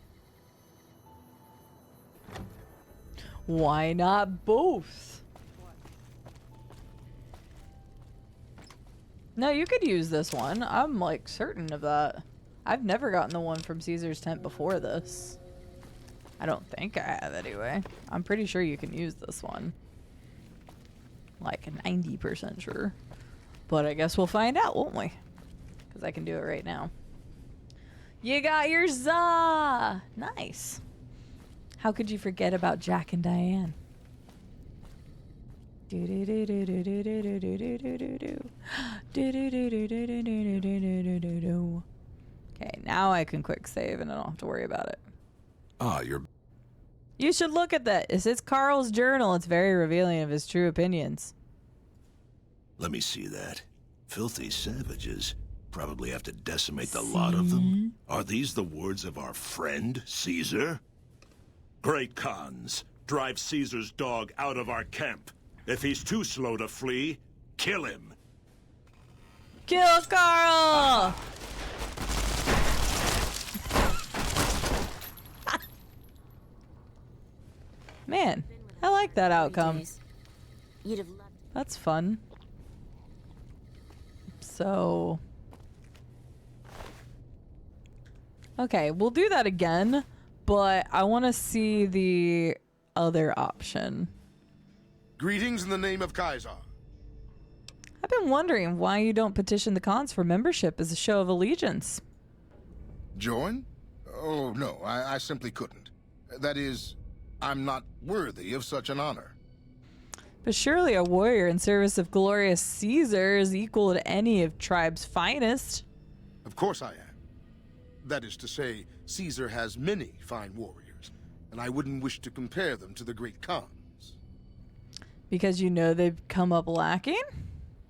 Why not both? No, you could use this one. I'm like certain of that. I've never gotten the one from Caesar's tent before this. I don't think I have anyway. I'm pretty sure you can use this one. Like 90% sure. But I guess we'll find out, won't we? Because I can do it right now. You got your za! Nice. How could you forget about Jack and Diane? Okay, now I can quick save and I don't have to worry about it. Ah, you're... You should look at that. It's Carl's journal. It's very revealing of his true opinions. Let me see that. Filthy savages. Probably have to decimate the lot of them. Are these the words of our friend, Caesar? Great Khans, drive Caesar's dog out of our camp. If he's too slow to flee, kill him. Kill Carl! Man, I like that outcome. That's fun. So... Okay, we'll do that again, but I want to see the other option. Greetings in the name of Kaiser. I've been wondering why you don't petition the Khans for membership as a show of allegiance. Join? Oh, no, I simply couldn't. That is, I'm not worthy of such an honor. But surely a warrior in service of glorious Caesar is equal to any of tribe's finest. Of course I am. That is to say, Caesar has many fine warriors, and I wouldn't wish to compare them to the great Khans. Because you know they've come up lacking?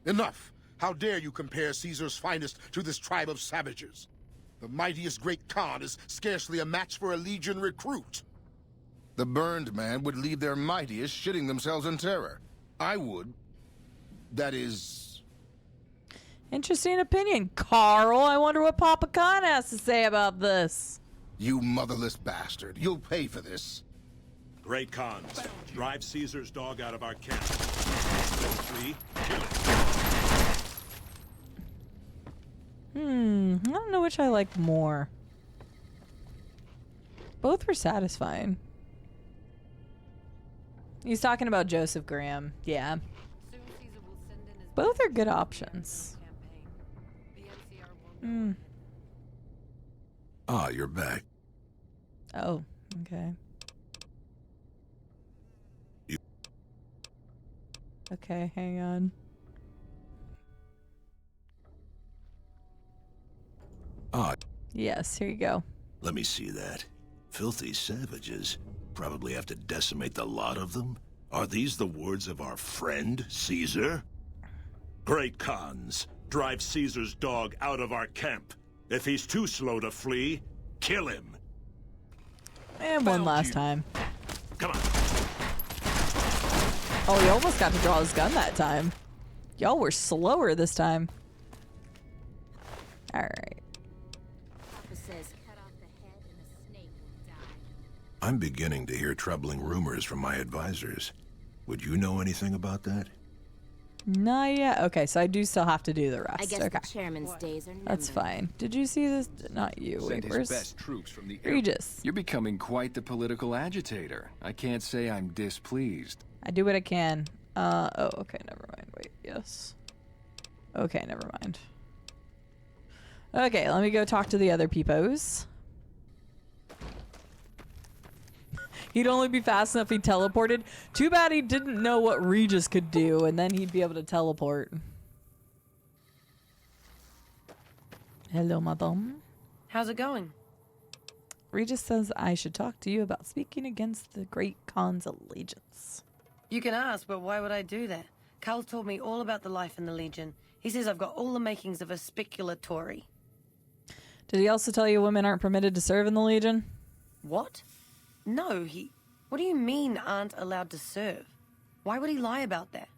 Enough! How dare you compare Caesar's finest to this tribe of savages? The mightiest great Khan is scarcely a match for a Legion recruit. The burned man would leave their mightiest shitting themselves in terror. I would. That is... Interesting opinion, Carl. I wonder what Papa Khan has to say about this. You motherless bastard. You'll pay for this. Great Khans, drive Caesar's dog out of our camp. Flee, kill him. I don't know which I like more. Both were satisfying. He's talking about Joseph Graham. Yeah. Both are good options. Hmm. Ah, you're back. Oh, okay. Okay, hang on. Ah. Yes, here you go. Let me see that. Filthy savages. Probably have to decimate the lot of them? Are these the words of our friend, Caesar? Great Khans, drive Caesar's dog out of our camp. If he's too slow to flee, kill him. And one last time. Come on. Oh, he almost got to draw his gun that time. Y'all were slower this time. Alright. I'm beginning to hear troubling rumors from my advisors. Would you know anything about that? Not yet. Okay, so I do still have to do the rest. I guess okay. the chairman's days are numbered. That's fine. Did you see this? Not you. Send Wait, his where's best troops from the air. Regis? You're becoming quite the political agitator. I can't say I'm displeased. I do what I can. Oh, okay, never mind. Wait, yes. Okay, never mind. Okay, let me go talk to the other peepos. He'd only be fast enough if he teleported. Too bad he didn't know what Regis could do, and then he'd be able to teleport. Hello, madame. How's it going? Regis says I should talk to you about speaking against the Great Khan's allegiance. You can ask, but why would I do that? Carl told me all about the life in the Legion. He says I've got all the makings of a spicular Tory. Did he also tell you women aren't permitted to serve in the Legion? What? No, What do you mean aren't allowed to serve? Why would he lie about that?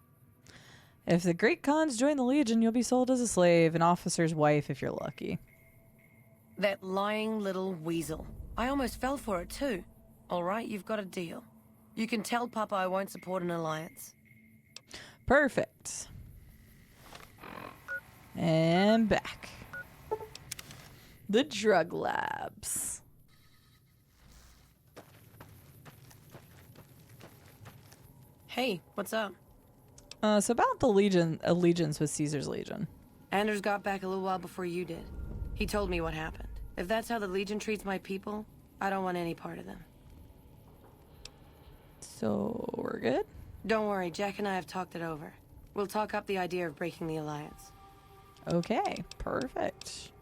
If the Great Khans join the Legion, you'll be sold as a slave, an officer's wife if you're lucky. That lying little weasel. I almost fell for it too. All right, you've got a deal. You can tell Papa I won't support an alliance. Perfect. And back. The drug labs. Hey, what's up? So about the Legion, allegiance with Caesar's Legion. Anders got back a little while before you did. He told me what happened. If that's how the Legion treats my people, I don't want any part of them. So, we're good? Don't worry, Jack and I have talked it over. We'll talk up the idea of breaking the alliance. Okay, perfect.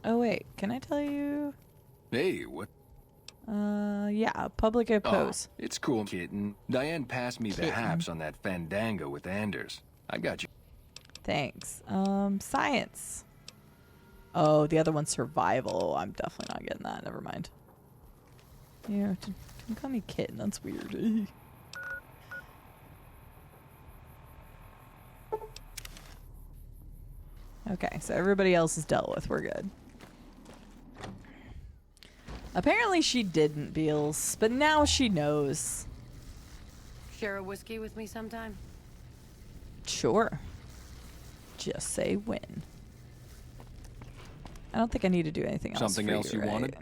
Oh wait, can I tell you? Hey, what? Yeah, public oppose. Oh, it's cool, kitten. Diane passed me the haps on that fandango with Anders. I got you. Thanks. Science. Oh, the other one's survival. I'm definitely not getting that. Never mind. Yeah, don't call me kitten. That's weird. Okay, so everybody else is dealt with. We're good. Apparently she didn't, Beals, but now she knows. Share a whiskey with me sometime? Sure. Just say when. I don't think I need to do anything else. Something else you wanted?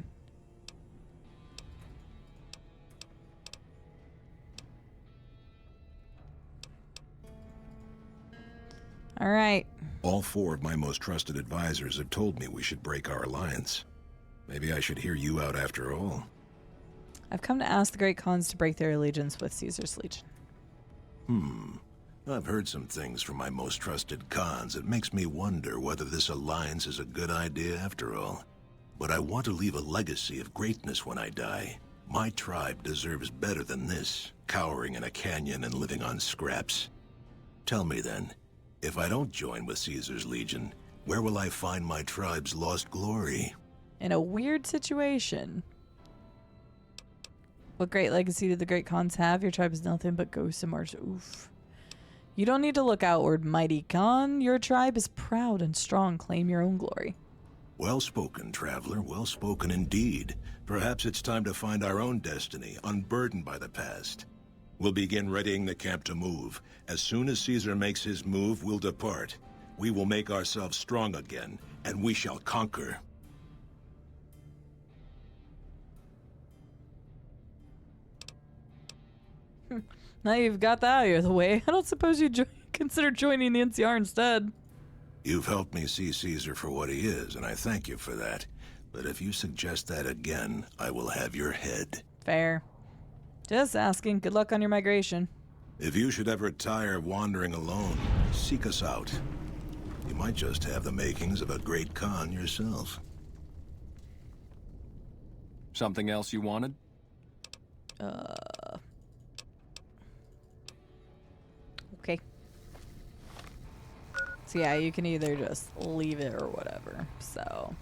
All right. All four of my most trusted advisors have told me we should break our alliance. Maybe I should hear you out after all. I've come to ask the Great Khans to break their allegiance with Caesar's Legion. I've heard some things from my most trusted Khans that makes me wonder whether this alliance is a good idea after all. But I want to leave a legacy of greatness when I die. My tribe deserves better than this, cowering in a canyon and living on scraps. Tell me then, if I don't join with Caesar's Legion, where will I find my tribe's lost glory? In a weird situation. What great legacy did the Great Khans have? Your tribe is nothing but ghosts and martyrs. Oof. You don't need to look outward, mighty Khan. Your tribe is proud and strong. Claim your own glory. Well spoken, traveler. Well spoken indeed. Perhaps it's time to find our own destiny, unburdened by the past. We'll begin readying the camp to move. As soon as Caesar makes his move, we'll depart. We will make ourselves strong again, and we shall conquer. Now you've got that out of the way. I don't suppose you consider joining the NCR instead. You've helped me see Caesar for what he is, and I thank you for that. But if you suggest that again, I will have your head. Fair. Just asking. Good luck on your migration. If you should ever tire of wandering alone, seek us out. You might just have the makings of a great Khan yourself. Something else you wanted? Okay. So yeah, you can either just leave it or whatever. So,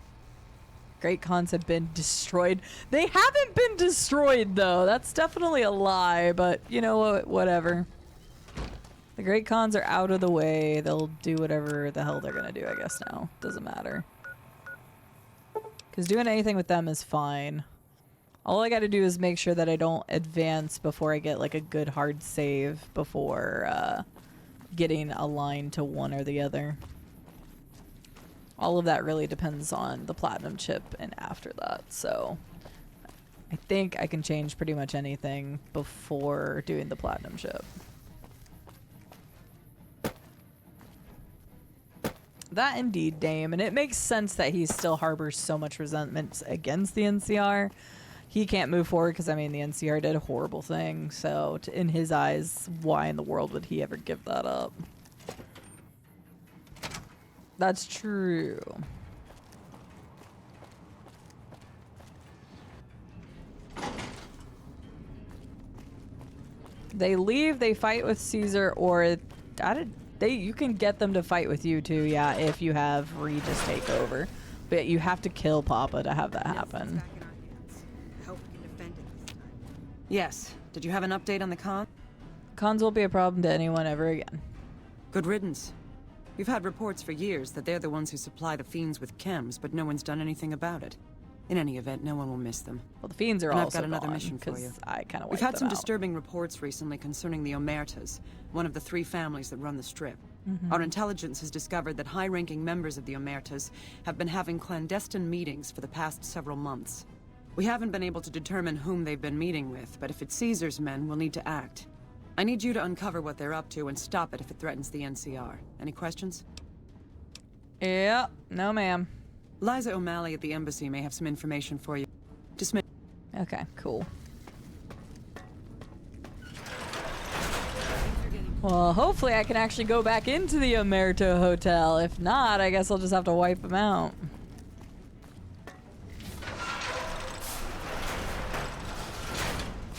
Great Khans have been destroyed. They haven't been destroyed though. That's definitely a lie, but you know what? Whatever. The Great Khans are out of the way. They'll do whatever the hell they're gonna do, I guess now. Doesn't matter. Because doing anything with them is fine. All I gotta do is make sure that I don't advance before I get like a good hard save before getting aligned to one or the other. All of that really depends on the platinum chip and after that, so I think I can change pretty much anything before doing the platinum chip. That indeed, Dame, and it makes sense that he still harbors so much resentment against the NCR. He can't move forward because, I mean, the NCR did a horrible thing, so in his eyes, why in the world would he ever give that up? That's true. They leave, they fight with Caesar, or you can get them to fight with you too, yeah, if you have Regis take over. But you have to kill Papa to have that happen. Yes. Did you have an update on the Khan? Khans won't be a problem to anyone ever again. Good riddance. We've had reports for years that they're the ones who supply the fiends with chems, but no one's done anything about it. In any event, no one will miss them. Well, the fiends are and also I've got another gone, mission for you. I kind of We've had some disturbing reports recently concerning the Omertas, one of the 3 families that run the Strip. Mhm. Our intelligence has discovered that high-ranking members of the Omertas have been having clandestine meetings for the past several months. We haven't been able to determine whom they've been meeting with, but if it's Caesar's men, we'll need to act. I need you to uncover what they're up to and stop it if it threatens the NCR. Any questions? Yeah, no ma'am. Liza O'Malley at the embassy may have some information for you. Dismiss. Okay, cool. Well, hopefully I can actually go back into the Omerta Hotel. If not, I guess I'll just have to wipe them out.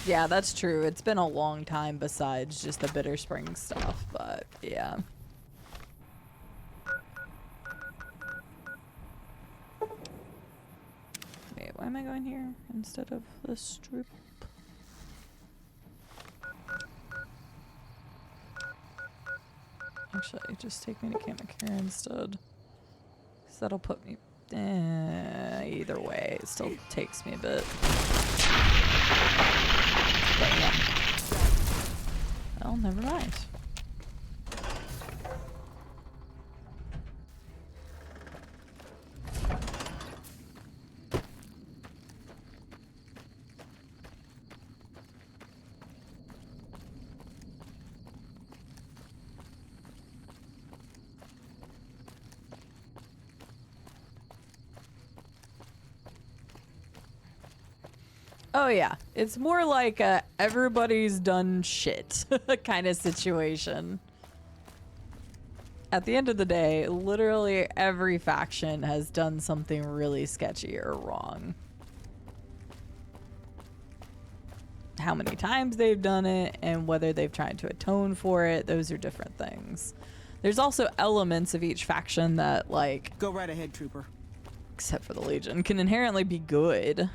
Yeah, that's true. It's been a long time besides just the Bitter Spring stuff, but yeah. Wait, why am I going here instead of the Strip? Actually, just take me to Camp McCarran instead. Because that'll put me... either way, it still takes me a bit. Damn. Well, never mind. Oh yeah, it's more like a everybody's done shit kind of situation. At the end of the day, literally every faction has done something really sketchy or wrong. How many times they've done it and whether they've tried to atone for it, those are different things. There's also elements of each faction that, like... Go right ahead, Trooper. Except for the Legion, can inherently be good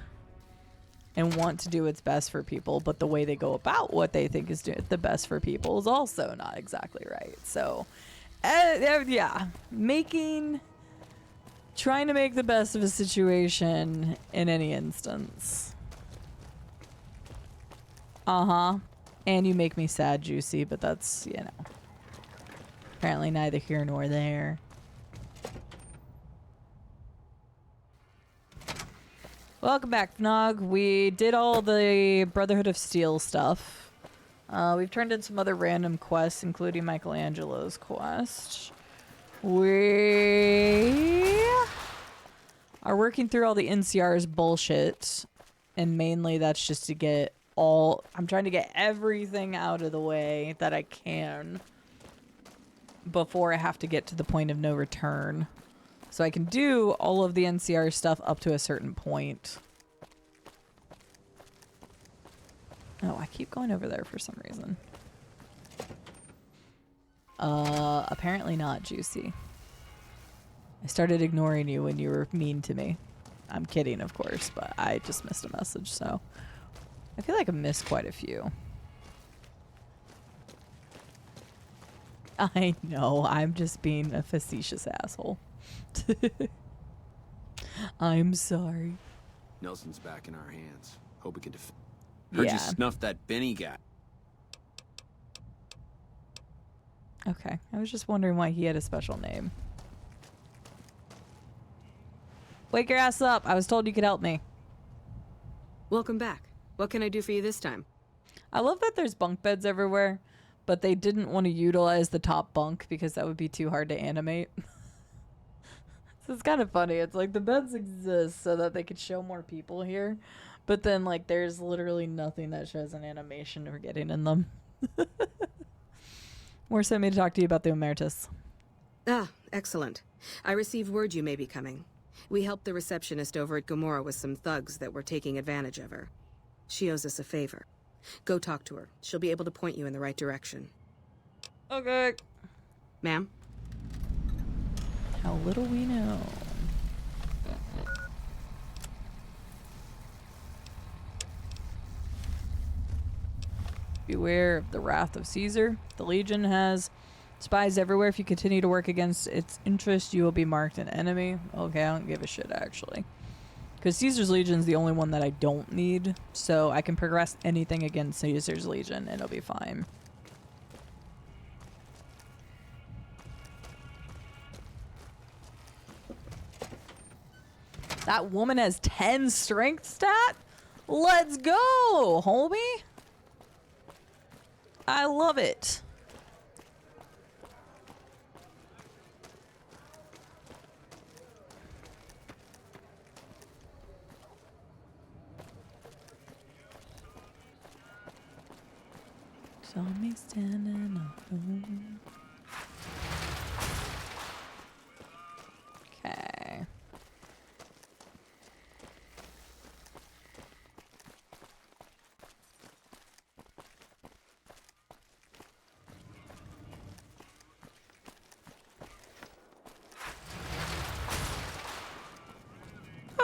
and want to do what's best for people, but the way they go about what they think is the best for people is also not exactly right. So, yeah, trying to make the best of a situation in any instance. Uh-huh. And you make me sad, Juicy, but that's, you know, apparently neither here nor there. Welcome back, Fnog. We did all the Brotherhood of Steel stuff. We've turned in some other random quests, including Michelangelo's quest. We are working through all the NCR's bullshit. And mainly that's just to get all... I'm trying to get everything out of the way that I can before I have to get to the point of no return. So I can do all of the NCR stuff up to a certain point. Oh, I keep going over there for some reason. Apparently not, Juicy. I started ignoring you when you were mean to me. I'm kidding, of course, but I just missed a message, so... I feel like I missed quite a few. I know, I'm just being a facetious asshole. I'm sorry. Nelson's back in our hands. Hope we can Heard you snuffed that Benny guy. Okay, I was just wondering why he had a special name. Wake your ass up. I was told you could help me. Welcome back. What can I do for you this time? I love that there's bunk beds everywhere, but they didn't want to utilize the top bunk because that would be too hard to animate. So it's kind of funny. It's like the beds exist so that they could show more people here, but then like there's literally nothing that shows an animation for getting in them. Moore sent me to talk to you about the Emeritus. Ah, excellent. I received word you may be coming. We helped the receptionist over at Gomorrah with some thugs that were taking advantage of her. She owes us a favor. Go talk to her. She'll be able to point you in the right direction. Okay. Ma'am? How little we know. Beware of the wrath of Caesar. The Legion has spies everywhere. If you continue to work against its interest, you will be marked an enemy. Okay, I don't give a shit, actually. Because Caesar's Legion is the only one that I don't need. So I can progress anything against Caesar's Legion and it'll be fine. That woman has 10 strength stat? Let's go, homie. I love it. Saw me standing alone. Okay.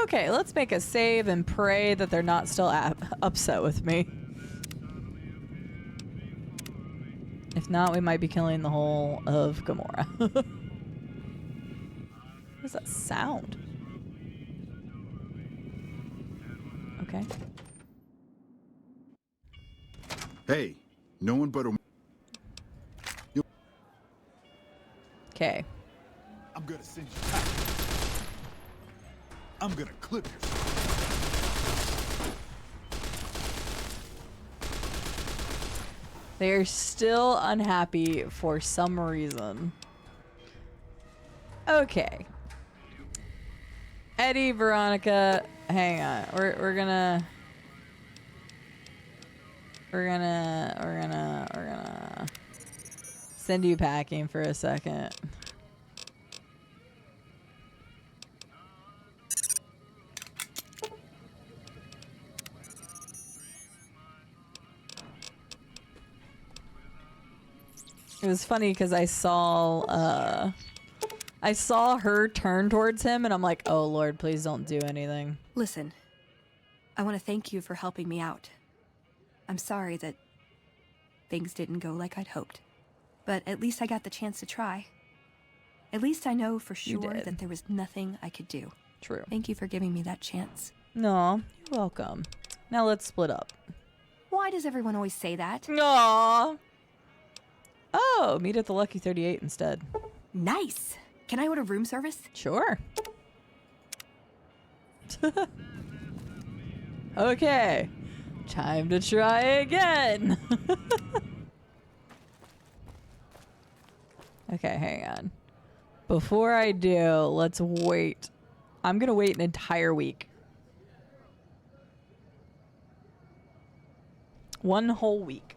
Okay, let's make a save and pray that they're not still upset with me. If not, we might be killing the whole of Gomorrah. What is that sound? Okay. Hey, no one but a... Okay. I'm gonna send you back. I'm gonna clip your... They are still unhappy for some reason. Okay. Eddie, Veronica, hang on. We're gonna send you packing for a second. It was funny because I saw her turn towards him and I'm like, oh Lord, please don't do anything. Listen, I want to thank you for helping me out. I'm sorry that things didn't go like I'd hoped, but at least I got the chance to try. At least I know for sure that there was nothing I could do. True. Thank you for giving me that chance. No, you're welcome. Now let's split up. Why does everyone always say that? Aww. Oh, meet at the Lucky 38 instead. Nice. Can I order room service? Sure. Okay. Time to try again. Okay, hang on. Before I do, let's wait. I'm gonna wait an entire week. 1 whole week.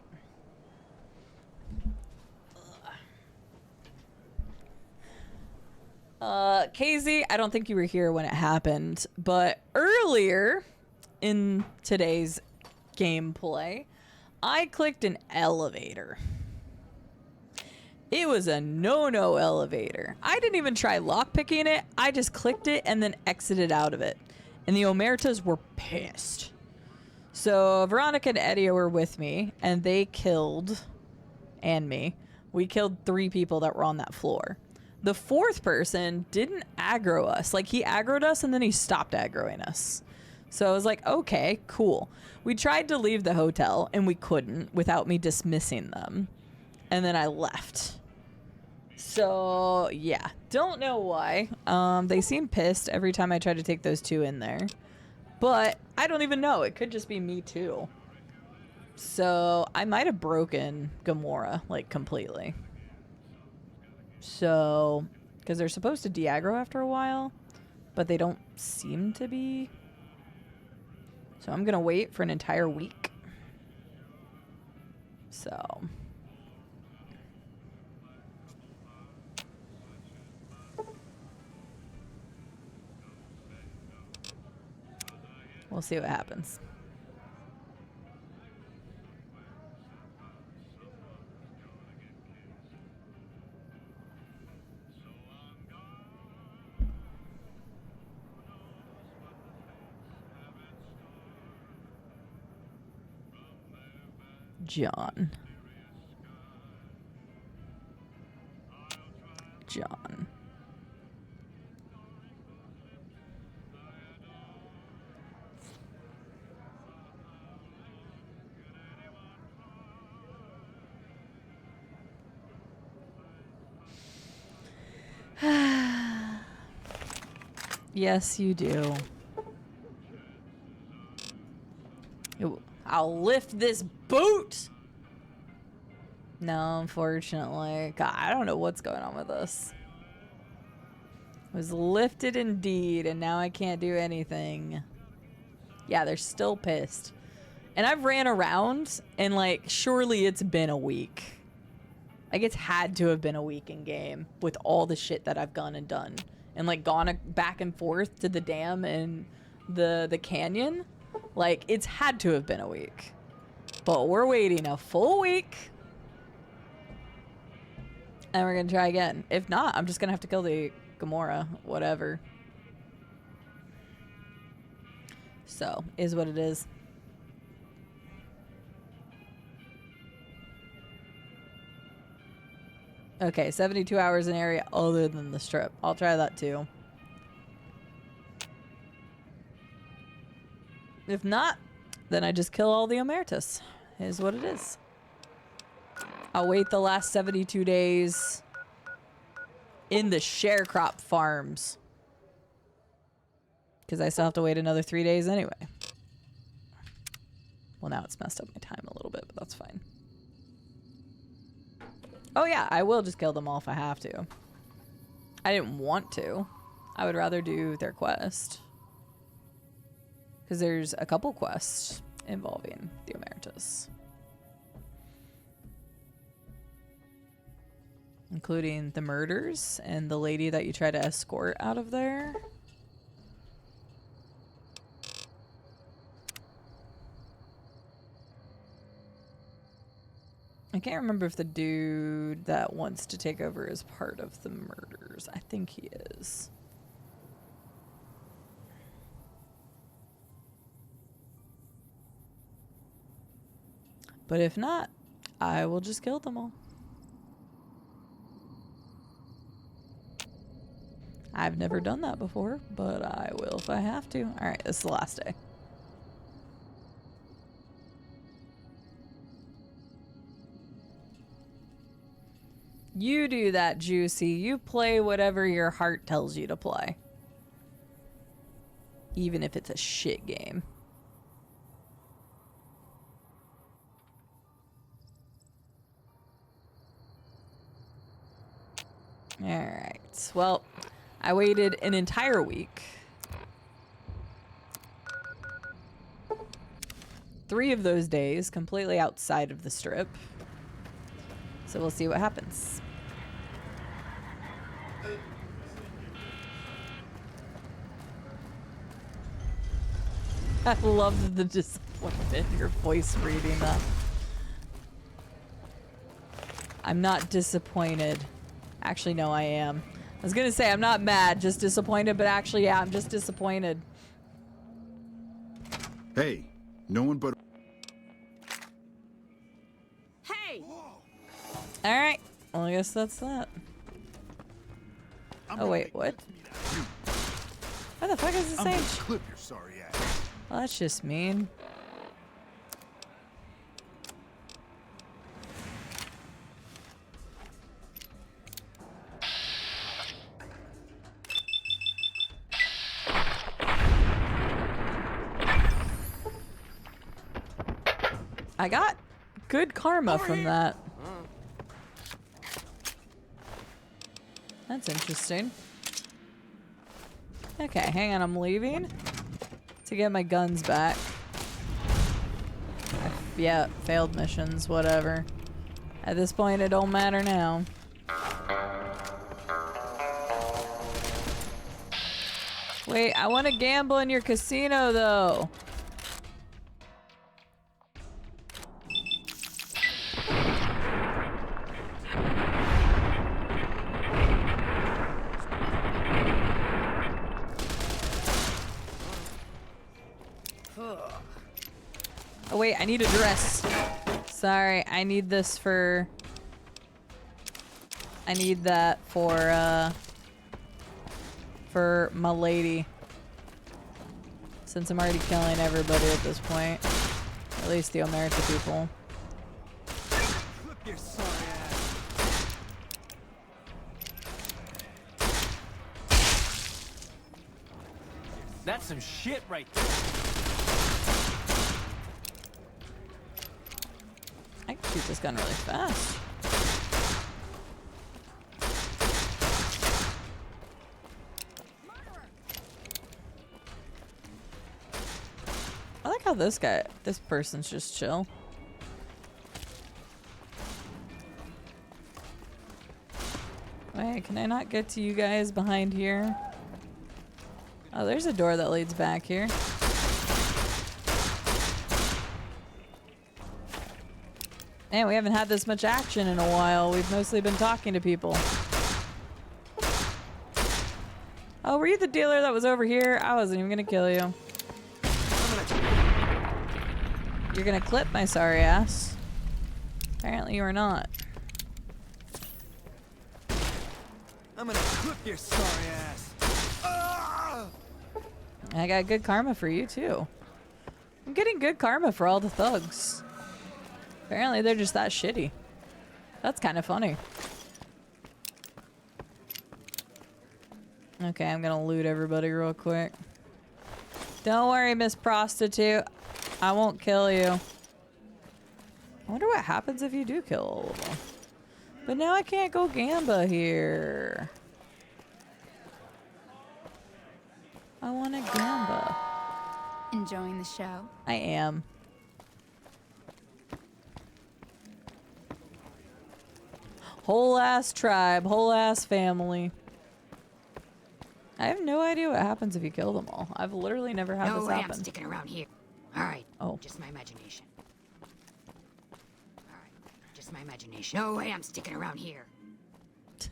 Casey, I don't think you were here when it happened, but earlier in today's gameplay, I clicked an elevator. It was a no-no elevator. I didn't even try lockpicking it. I just clicked it and then exited out of it. And the Omertas were pissed. So Veronica and Eddie were with me, and they killed, and me, we killed 3 people that were on that floor. The 4th person didn't aggro us. Like, he aggroed us and then he stopped aggroing us. So I was like, okay, cool. We tried to leave the hotel and we couldn't without me dismissing them. And then I left. So yeah, don't know why. They seem pissed every time I try to take those 2 in there. But I don't even know. It could just be me too. So I might have broken Gamora, like, completely. So, because they're supposed to de-aggro after a while, but they don't seem to be. So I'm going to wait for an entire week. So. We'll see what happens. John. Yes, you do. I'll lift this boot! No, unfortunately. God, I don't know what's going on with this. It was lifted indeed, and now I can't do anything. Yeah, they're still pissed. And I've ran around, and, like, surely it's been a week. Like, it's had to have been a week in game with all the shit that I've gone and done. And, like, gone back and forth to the dam and the canyon. Like, it's had to have been a week. But we're waiting a full week. And we're going to try again. If not, I'm just going to have to kill the Gamora. Whatever. So, is what it is. Okay, 72 hours in area other than the strip. I'll try that too. If not, then I just kill all the Omertas. Is what it is. I'll wait the last 72 days in the sharecrop farms. Because I still have to wait another 3 days anyway. Well, now it's messed up my time a little bit, but that's fine. Oh yeah, I will just kill them all if I have to. I didn't want to. I would rather do their quest. Because there's a couple quests involving the Omertas. Including the murders and the lady that you try to escort out of there. I can't remember if the dude that wants to take over is part of the murders. I think he is. But if not, I will just kill them all. I've never done that before, but I will if I have to. All right, this is the last day. You do that, Juicy. You play whatever your heart tells you to play. Even if it's a shit game. Alright. Well, I waited an entire week. 3 of those days completely outside of the strip. So we'll see what happens. I love the disappointment in your voice reading that. I'm not disappointed. Actually, no, I am. I was gonna say I'm not mad, just disappointed, but actually, yeah, I'm just disappointed. Hey, no one but... Hey! Alright, well, I guess that's that. Oh, wait, what? What the fuck is this saying? Clip your sorry ass. Well, that's just mean. I got good karma from that. That's interesting. Okay, hang on, I'm leaving to get my guns back. Yeah, failed missions, whatever. At this point, it don't matter now. Wait, I want to gamble in your casino, though. Oh wait, I need a dress. Sorry, I need this for... I need that for my lady. Since I'm already killing everybody at this point. At least the Omerta people. Flip your sorry ass. That's some shit right there. I can shoot this gun really fast. I like how this person's just chill. Wait, can I not get to you guys behind here? Oh, there's a door that leads back here. Man, we haven't had this much action in a while. We've mostly been talking to people. Oh, were you the dealer that was over here? I wasn't even gonna kill you. You're gonna clip my sorry ass. Apparently you are not. I'm gonna clip your sorry ass. Ah! I got good karma for you too. I'm getting good karma for all the thugs. Apparently they're just that shitty. That's kind of funny. Okay, I'm gonna loot everybody real quick. Don't worry, Miss Prostitute. I won't kill you. I wonder what happens if you do kill all of them. But now I can't go gamba here. I want a gamba. Enjoying the show? I am. Whole ass tribe, whole ass family. I have no idea what happens if you kill them all. I've literally never had No this way happen. I'm sticking around here. All right. Oh. Just my imagination. All right. Just my imagination. No way I'm sticking around here.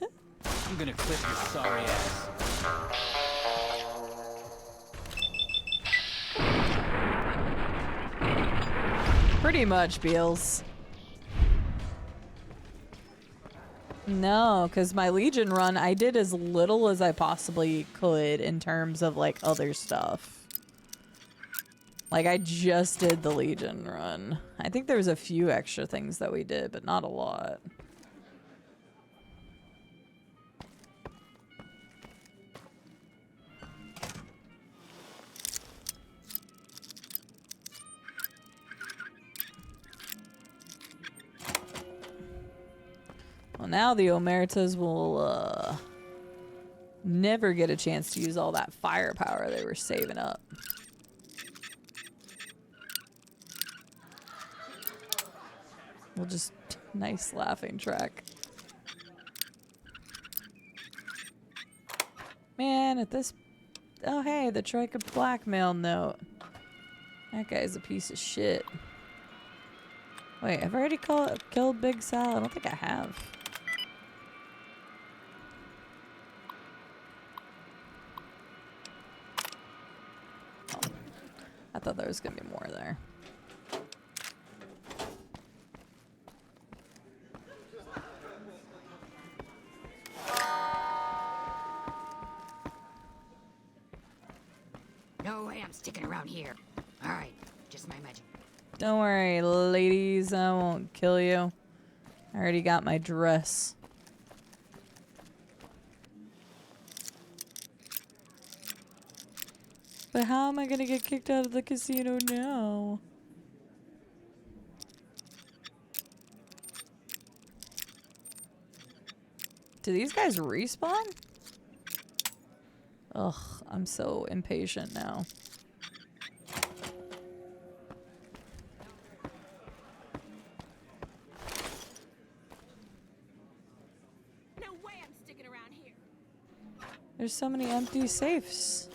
I'm gonna clip your sorry ass. Pretty much, Beals. No, because my Legion run, I did as little as I possibly could in terms of, like, other stuff. Like, I just did the Legion run. I think there was a few extra things that we did, but not a lot. Well, now the Omertas will never get a chance to use all that firepower they were saving up. We'll just nice laughing track. Man, at this... Oh, hey, the Troika blackmail note. That guy's a piece of shit. Wait, have I already killed Big Sal? I don't think I have. Oh. I thought there was gonna be more there. No way I'm sticking around here. All right, just my magic. Don't worry, ladies. I won't kill you. I already got my dress. But how am I gonna get kicked out of the casino now? Do these guys respawn? Ugh, I'm so impatient now. No way I'm sticking around here. There's so many empty safes.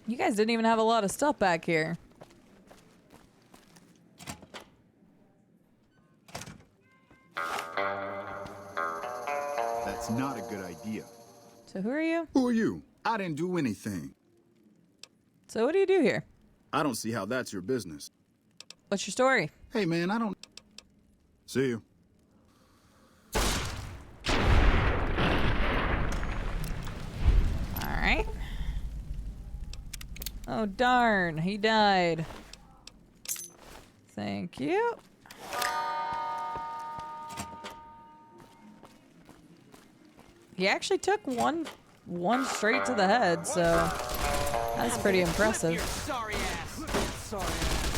You guys didn't even have a lot of stuff back here. That's not a good idea. So who are you? Who are you? I didn't do anything. So what do you do here? I don't see how that's your business. What's your story? Hey, man, I don't... See you. Alright. Oh, darn. He died. Thank you. He actually took one straight to the head, so that's pretty impressive. Sorry ass. Sorry ass.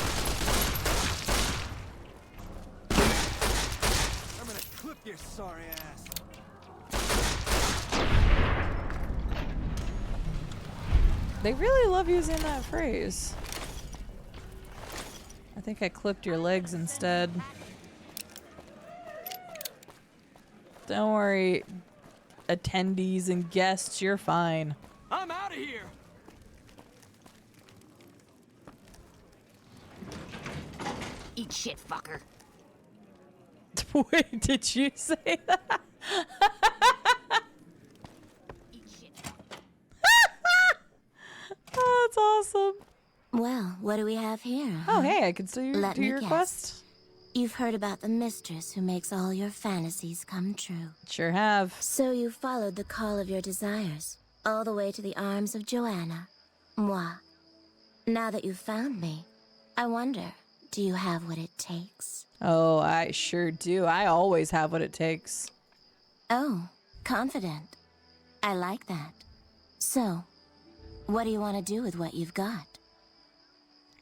I'm gonna clip your sorry ass. They really love using that phrase. I think I clipped your legs instead. Don't worry, attendees and guests, you're fine. I'm out of here. Eat shit, fucker. Wait, did you say that? Oh, that's awesome. Well, what do we have here? Oh, hey, I can still Let do me your guess. quest. You've heard about the mistress who makes all your fantasies come true. Sure have. So you followed the call of your desires, all the way to the arms of Joanna. Moi. Now that you've found me, I wonder, do you have what it takes? Oh, I sure do. I always have what it takes. Oh, confident. I like that. So, what do you want to do with what you've got?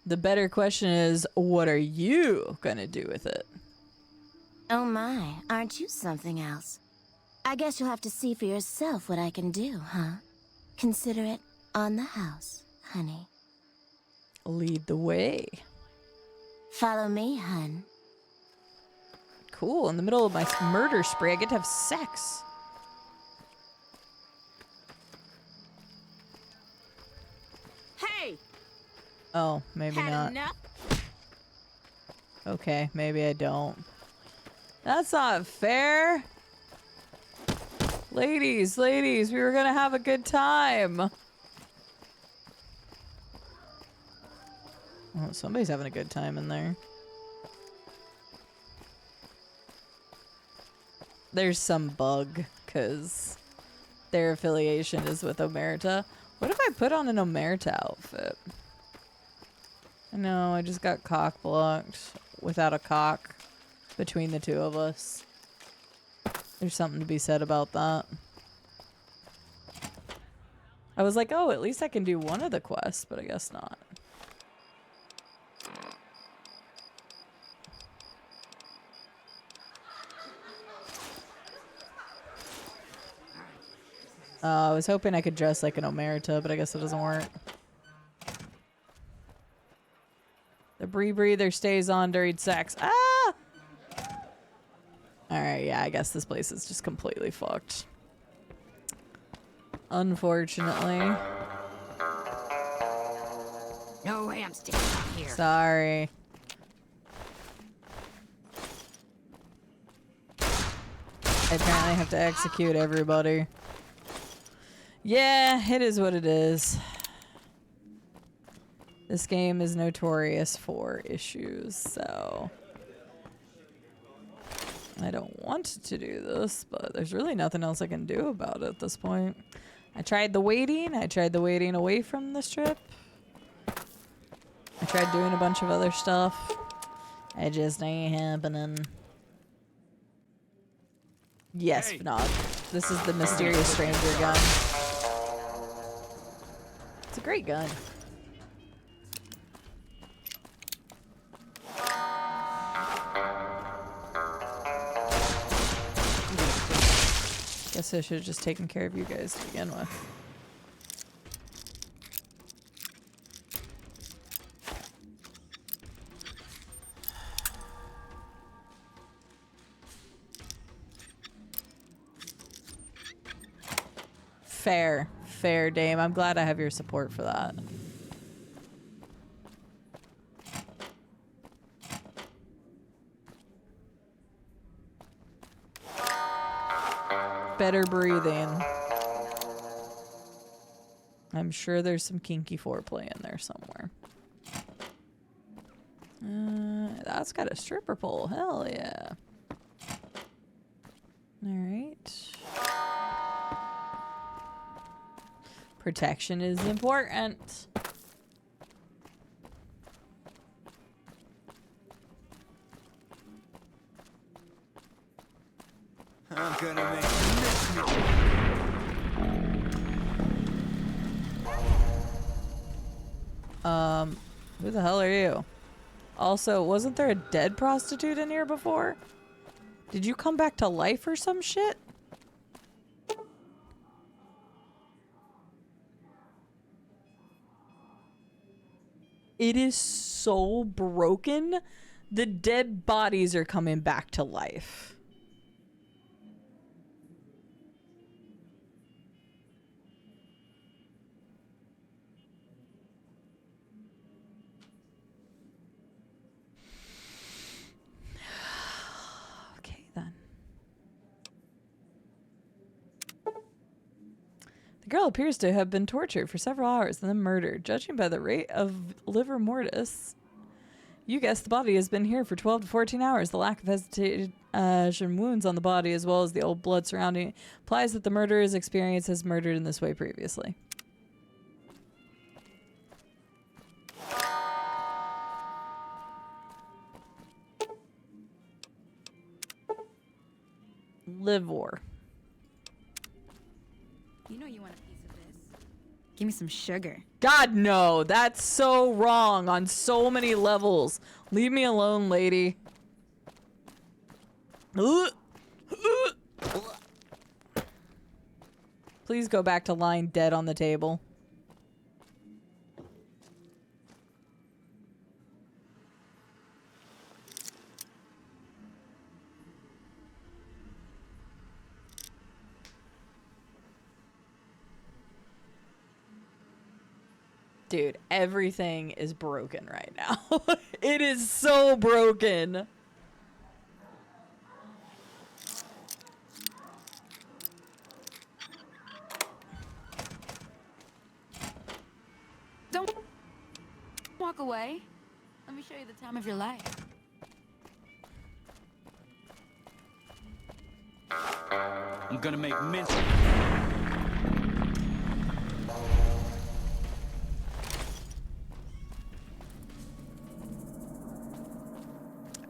The better question is, what are you gonna do with it? Oh my, aren't you something else? I guess you'll have to see for yourself what I can do, huh? Consider it on the house, honey. Lead the way. Follow me, hun. Cool, in the middle of my murder spree, I get to have sex. Hey! Oh, maybe Had not. enough? Okay, maybe I don't. That's not fair. Ladies, we were gonna have a good time. Oh, somebody's having a good time in there. There's some bug, because their affiliation is with Omerta. What if I put on an Omerta outfit? No, I just got cock blocked without a cock between the two of us. There's something to be said about that. I was like, oh, at least I can do one of the quests, but I guess not. I was hoping I could dress like an omerta, but I guess it doesn't work. The breather stays on during sex. Ah! Alright, yeah, I guess this place is just completely fucked. Unfortunately. No hamsters out here. Sorry. I apparently have to execute everybody. Yeah, it is what it is. This game is notorious for issues, so... I don't want to do this, but there's really nothing else I can do about it at this point. I tried the waiting. I tried the waiting away from this trip. I tried doing a bunch of other stuff. It just ain't happening. Yes, Fnog. This is the mysterious stranger gun. It's a great gun. Guess I should have just taken care of you guys to begin with. Fair. Fair, Dame. I'm glad I have your support for that. Better breathing. I'm sure there's some kinky foreplay in there somewhere. That's got a stripper pole. Hell yeah. Alright. Protection is important. I'm gonna make you miss me. Who the hell are you? Also, wasn't there a dead prostitute in here before? Did you come back to life or some shit? It is so broken. The dead bodies are coming back to life. Okay, then. The girl appears to have been tortured for several hours and then murdered. Judging by the rate of livor mortis, you guess the body has been here for 12 to 14 hours. The lack of hesitation wounds on the body, as well as the old blood surrounding it, implies that the murderer's experience has murdered in this way previously. Livor. You know you want a piece of this. Give me some sugar. God, no. That's so wrong on so many levels. Leave me alone, lady. Please go back to lying dead on the table. Dude, everything is broken right now. It is so broken. Don't walk away. Let me show you the time of your life. I'm gonna make mince.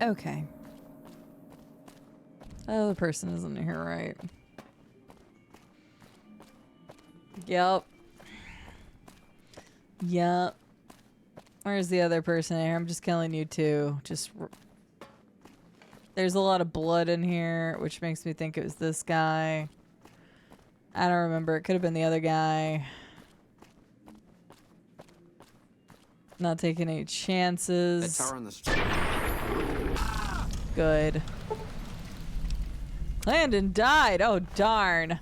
Okay. Oh, the person isn't here, right? Yep. Yep. Where's the other person here? I'm just killing you too. There's a lot of blood in here, which makes me think it was this guy. I don't remember. It could have been the other guy. Not taking any chances. That tower on the street. Good. Landon died. Oh, darn.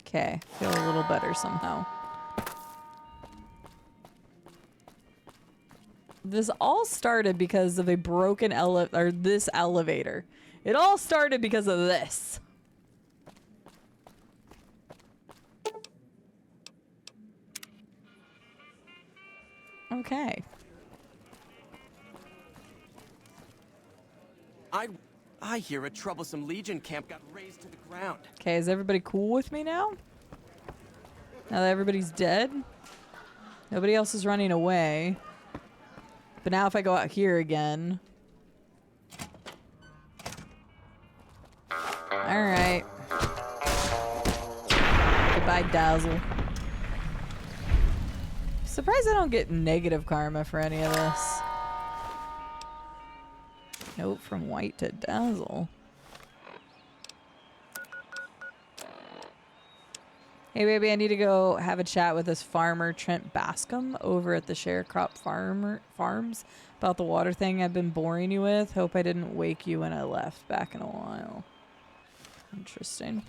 Okay, feel a little better somehow. This all started because of a broken this elevator. It all started because of this. Okay. I hear a troublesome Legion camp got razed to the ground. Okay, is everybody cool with me now? Now that everybody's dead? Nobody else is running away. But now if I go out here again... Alright. Goodbye, Dazzle. Surprised I don't get negative karma for any of this. Note from White to Dazzle. Hey baby, I need to go have a chat with this farmer Trent Bascom over at the Sharecrop Farms about the water thing I've been boring you with. Hope I didn't wake you when I left back in a while. Interesting.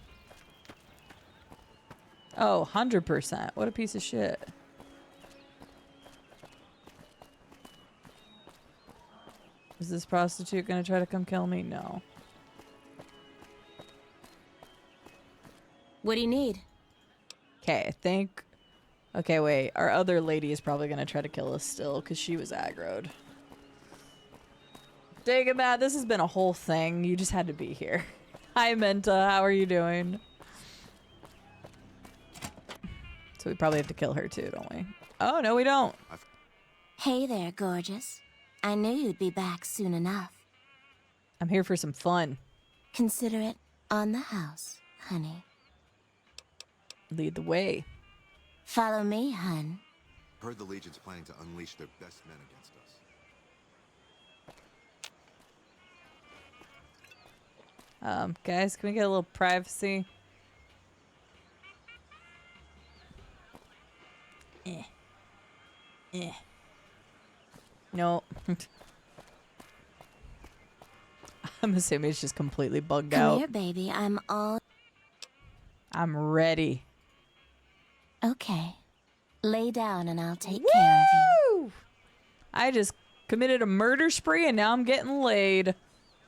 Oh, 100%. What a piece of shit. Is this prostitute gonna try to come kill me? No. What do you need? Okay, I think... Okay, wait. Our other lady is probably gonna try to kill us still, because she was aggroed. Dang it, Matt. This has been a whole thing. You just had to be here. Hi, Menta. How are you doing? So we probably have to kill her too, don't we? Oh, no, we don't. Hey there, gorgeous. I knew you'd be back soon enough. I'm here for some fun. Consider it on the house, honey. Lead the way. Follow me, hun. Heard the Legion's planning to unleash their best men against us. Guys, can we get a little privacy? No. I'm assuming it's just completely bugged out. Come here, baby. I'm ready. Okay. Lay down and I'll take care of you. I just committed a murder spree and now I'm getting laid.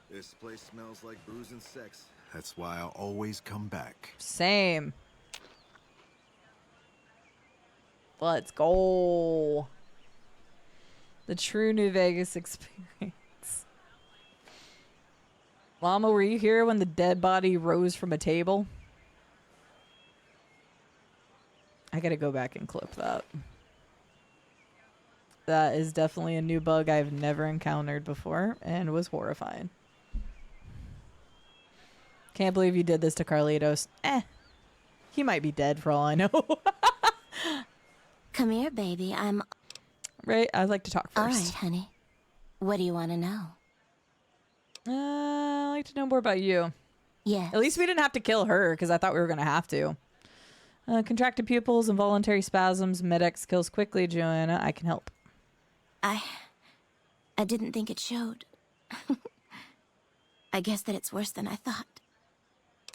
This place smells like booze and sex. That's why I'll always come back. Same. Let's go. The true New Vegas experience. Llama, were you here when the dead body rose from a table? I gotta go back and clip that. That is definitely a new bug I've never encountered before and was horrifying. Can't believe you did this to Carlitos. He might be dead for all I know. Come here, baby. Right, I'd like to talk first. All right, honey. What do you want to know? I'd like to know more about you. Yes. At least we didn't have to kill her, because I thought we were going to have to. Contracted pupils, involuntary spasms, Med-X kills quickly, Joanna. I can help. I didn't think it showed. I guess that it's worse than I thought.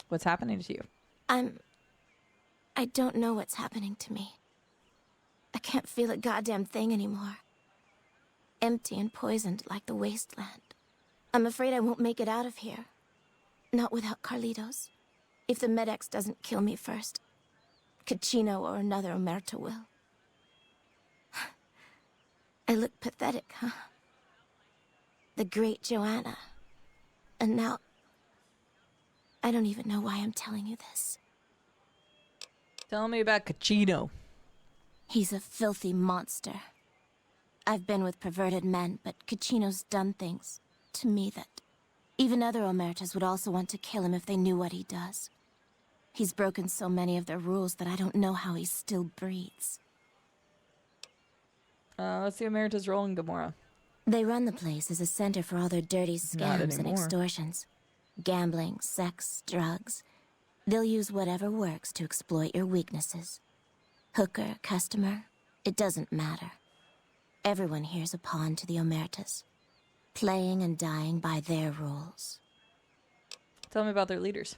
What's happening to you? I don't know what's happening to me. I can't feel a goddamn thing anymore. Empty and poisoned like the wasteland. I'm afraid I won't make it out of here. Not without Carlitos. If the Med-X doesn't kill me first, Caccino or another Omerta will. I look pathetic, huh? The great Joanna. And now... I don't even know why I'm telling you this. Tell me about Caccino. He's a filthy monster. I've been with perverted men, but Caccino's done things to me that even other Omertas would also want to kill him if they knew what he does. He's broken so many of their rules that I don't know how he still breathes. What's the Emeritus role in Gamora? They run the place as a center for all their dirty Not scams and anymore. extortions. Gambling, sex, drugs. They'll use whatever works to exploit your weaknesses. Hooker, customer, it doesn't matter. Everyone here's a pawn to the Emeritus, playing and dying by their rules. Tell me about their leaders.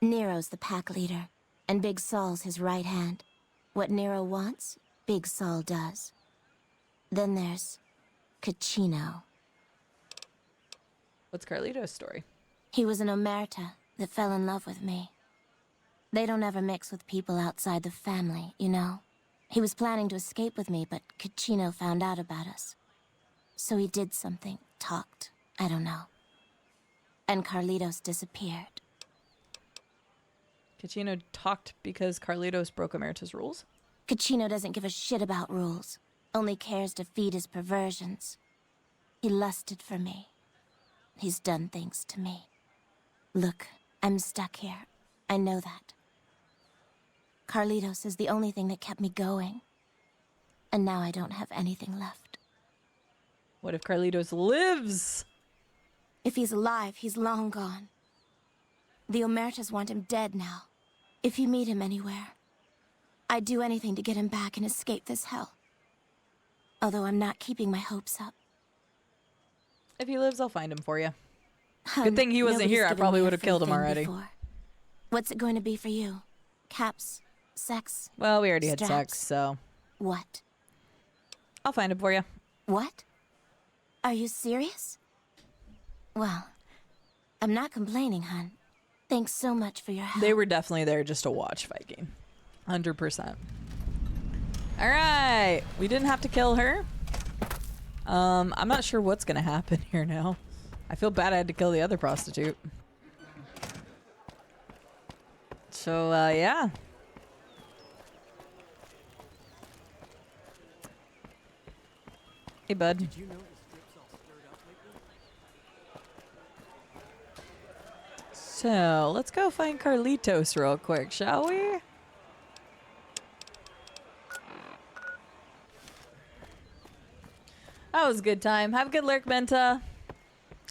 Nero's the pack leader, and Big Saul's his right hand. What Nero wants, Big Saul does. Then there's Caccino. What's Carlito's story? He was an Omerta that fell in love with me. They don't ever mix with people outside the family, you know? He was planning to escape with me, but Caccino found out about us. So he did something, talked, I don't know. And Carlitos disappeared. Caccino talked because Carlitos broke Emeritus rules? Caccino doesn't give a shit about rules, only cares to feed his perversions. He lusted for me. He's done things to me. Look, I'm stuck here. I know that. Carlitos is the only thing that kept me going. And now I don't have anything left. What if Carlitos lives? If he's alive, he's long gone. The Omertas want him dead now. If you meet him anywhere, I'd do anything to get him back and escape this hell. Although I'm not keeping my hopes up. If he lives, I'll find him for you. Hun, Good thing he wasn't nobody's here. I given probably me a would have free killed him thing already. before. What's it going to be for you? Caps? Sex? Well, we already had straps? sex, so What? I'll find him for you. What? Are you serious? Well, I'm not complaining, hun. Thanks so much for your help. They were definitely there just to watch Viking. 100%. All right. We didn't have to kill her. I'm not sure what's going to happen here now. I feel bad I had to kill the other prostitute. So, yeah. Hey, bud. Did you know the strip's all stirred up lately? So, let's go find Carlitos real quick, shall we? That was a good time. Have a good lurk, Menta.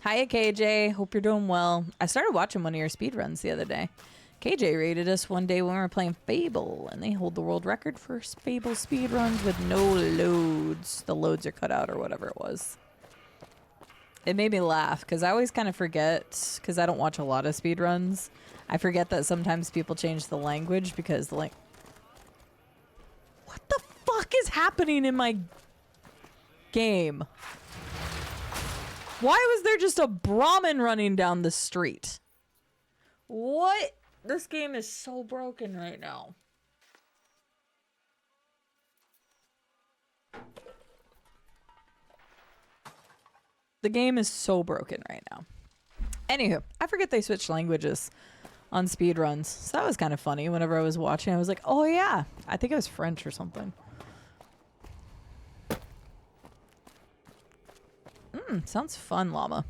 Hiya, KJ. Hope you're doing well. I started watching one of your speedruns the other day. KJ rated us one day when we were playing Fable, and they hold the world record for Fable speedruns with no loads. The loads are cut out or whatever it was. It made me laugh, because I always kind of forget, because I don't watch a lot of speedruns. I forget that sometimes people change the language because the What the fuck is happening in my game? Why was there just a Brahmin running down the street? What? This game is so broken right now. The game is so broken right now. Anywho, I forget they switched languages on speedruns. So that was kind of funny. Whenever I was watching, I was like, oh yeah. I think it was French or something. Sounds fun, llama.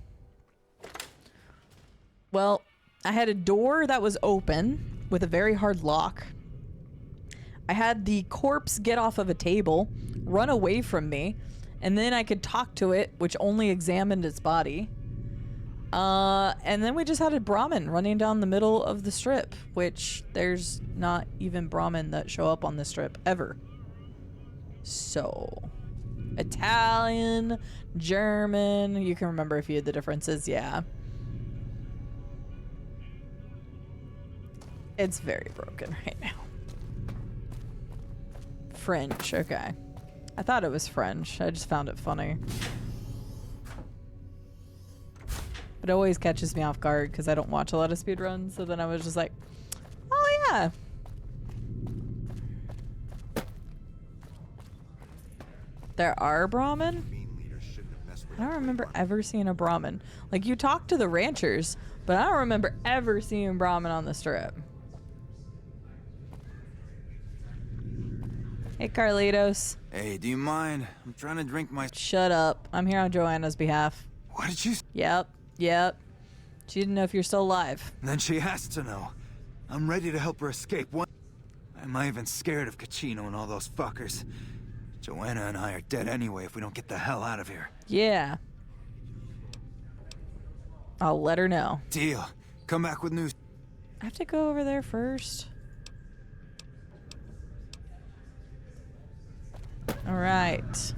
Well, I had a door that was open with a very hard lock. I had the corpse get off of a table, run away from me, and then I could talk to it, which only examined its body. And then we just had a Brahmin running down the middle of the strip, which there's not even Brahmin that show up on the strip ever. So, Italian, German, you can remember a few of the differences, yeah. It's very broken right now. French, okay. I thought it was French. I just found it funny. It always catches me off guard because I don't watch a lot of speedruns. So then I was just like, oh yeah. There are Brahmin? I don't remember ever seeing a Brahmin. Like, you talk to the ranchers, but I don't remember ever seeing Brahmin on the strip. Hey, Carlitos. Hey, do you mind? I'm trying to drink my... Shut up. I'm here on Joanna's behalf. What did you... Yep. She didn't know if you're still alive. Then she has to know. I'm ready to help her escape. I'm not even scared of Caccino and all those fuckers. Joanna and I are dead anyway if we don't get the hell out of here. Yeah. I'll let her know. Deal. Come back with news. I have to go over there first. All right.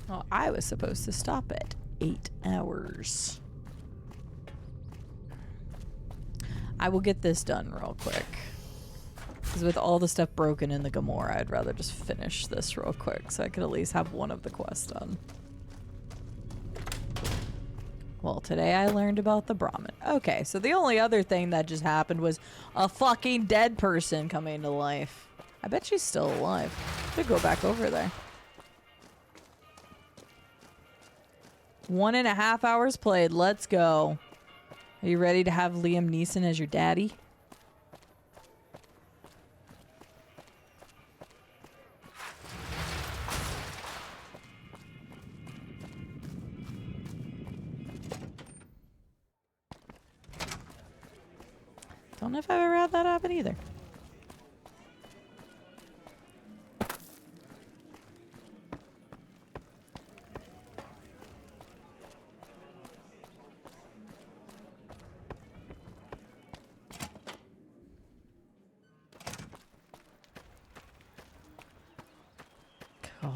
Well, I was supposed to stop at 8 hours. I will get this done real quick. Because with all the stuff broken in the Gomorrah, I'd rather just finish this real quick so I could at least have one of the quests done. Well, today I learned about the Brahmin. Okay, so the only other thing that just happened was a fucking dead person coming to life. I bet she's still alive. Should go back over there. 1.5 hours played. Let's go. Are you ready to have Liam Neeson as your daddy? Don't know if I've ever had that happen either.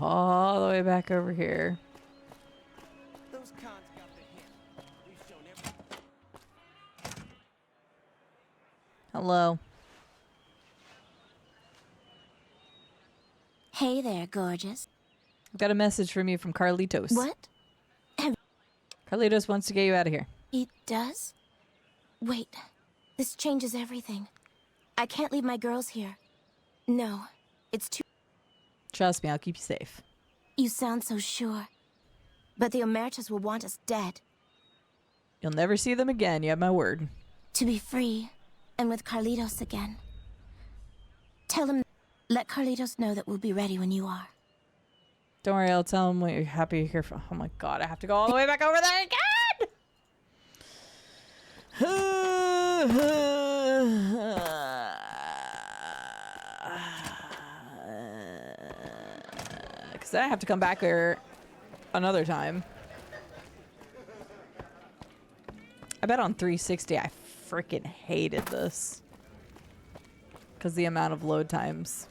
All the way back over here. Those cons got the hint. We've shown everything. Hello. Hey there, gorgeous. I've got a message from you from Carlitos. What? Carlitos wants to get you out of here. He does? Wait, this changes everything. I can't leave my girls here. No, it's too... Trust me, I'll keep you safe. You sound so sure. But the Omertas will want us dead. You'll never see them again, you have my word. To be free, and with Carlitos again. Tell him, let Carlitos know that we'll be ready when you are. Don't worry, I'll tell him what you're happy to hear from. Oh my god, I have to go all the way back over there again! Because then I have to come back there another time. I bet on 360 I freaking hated this. Because the amount of load times.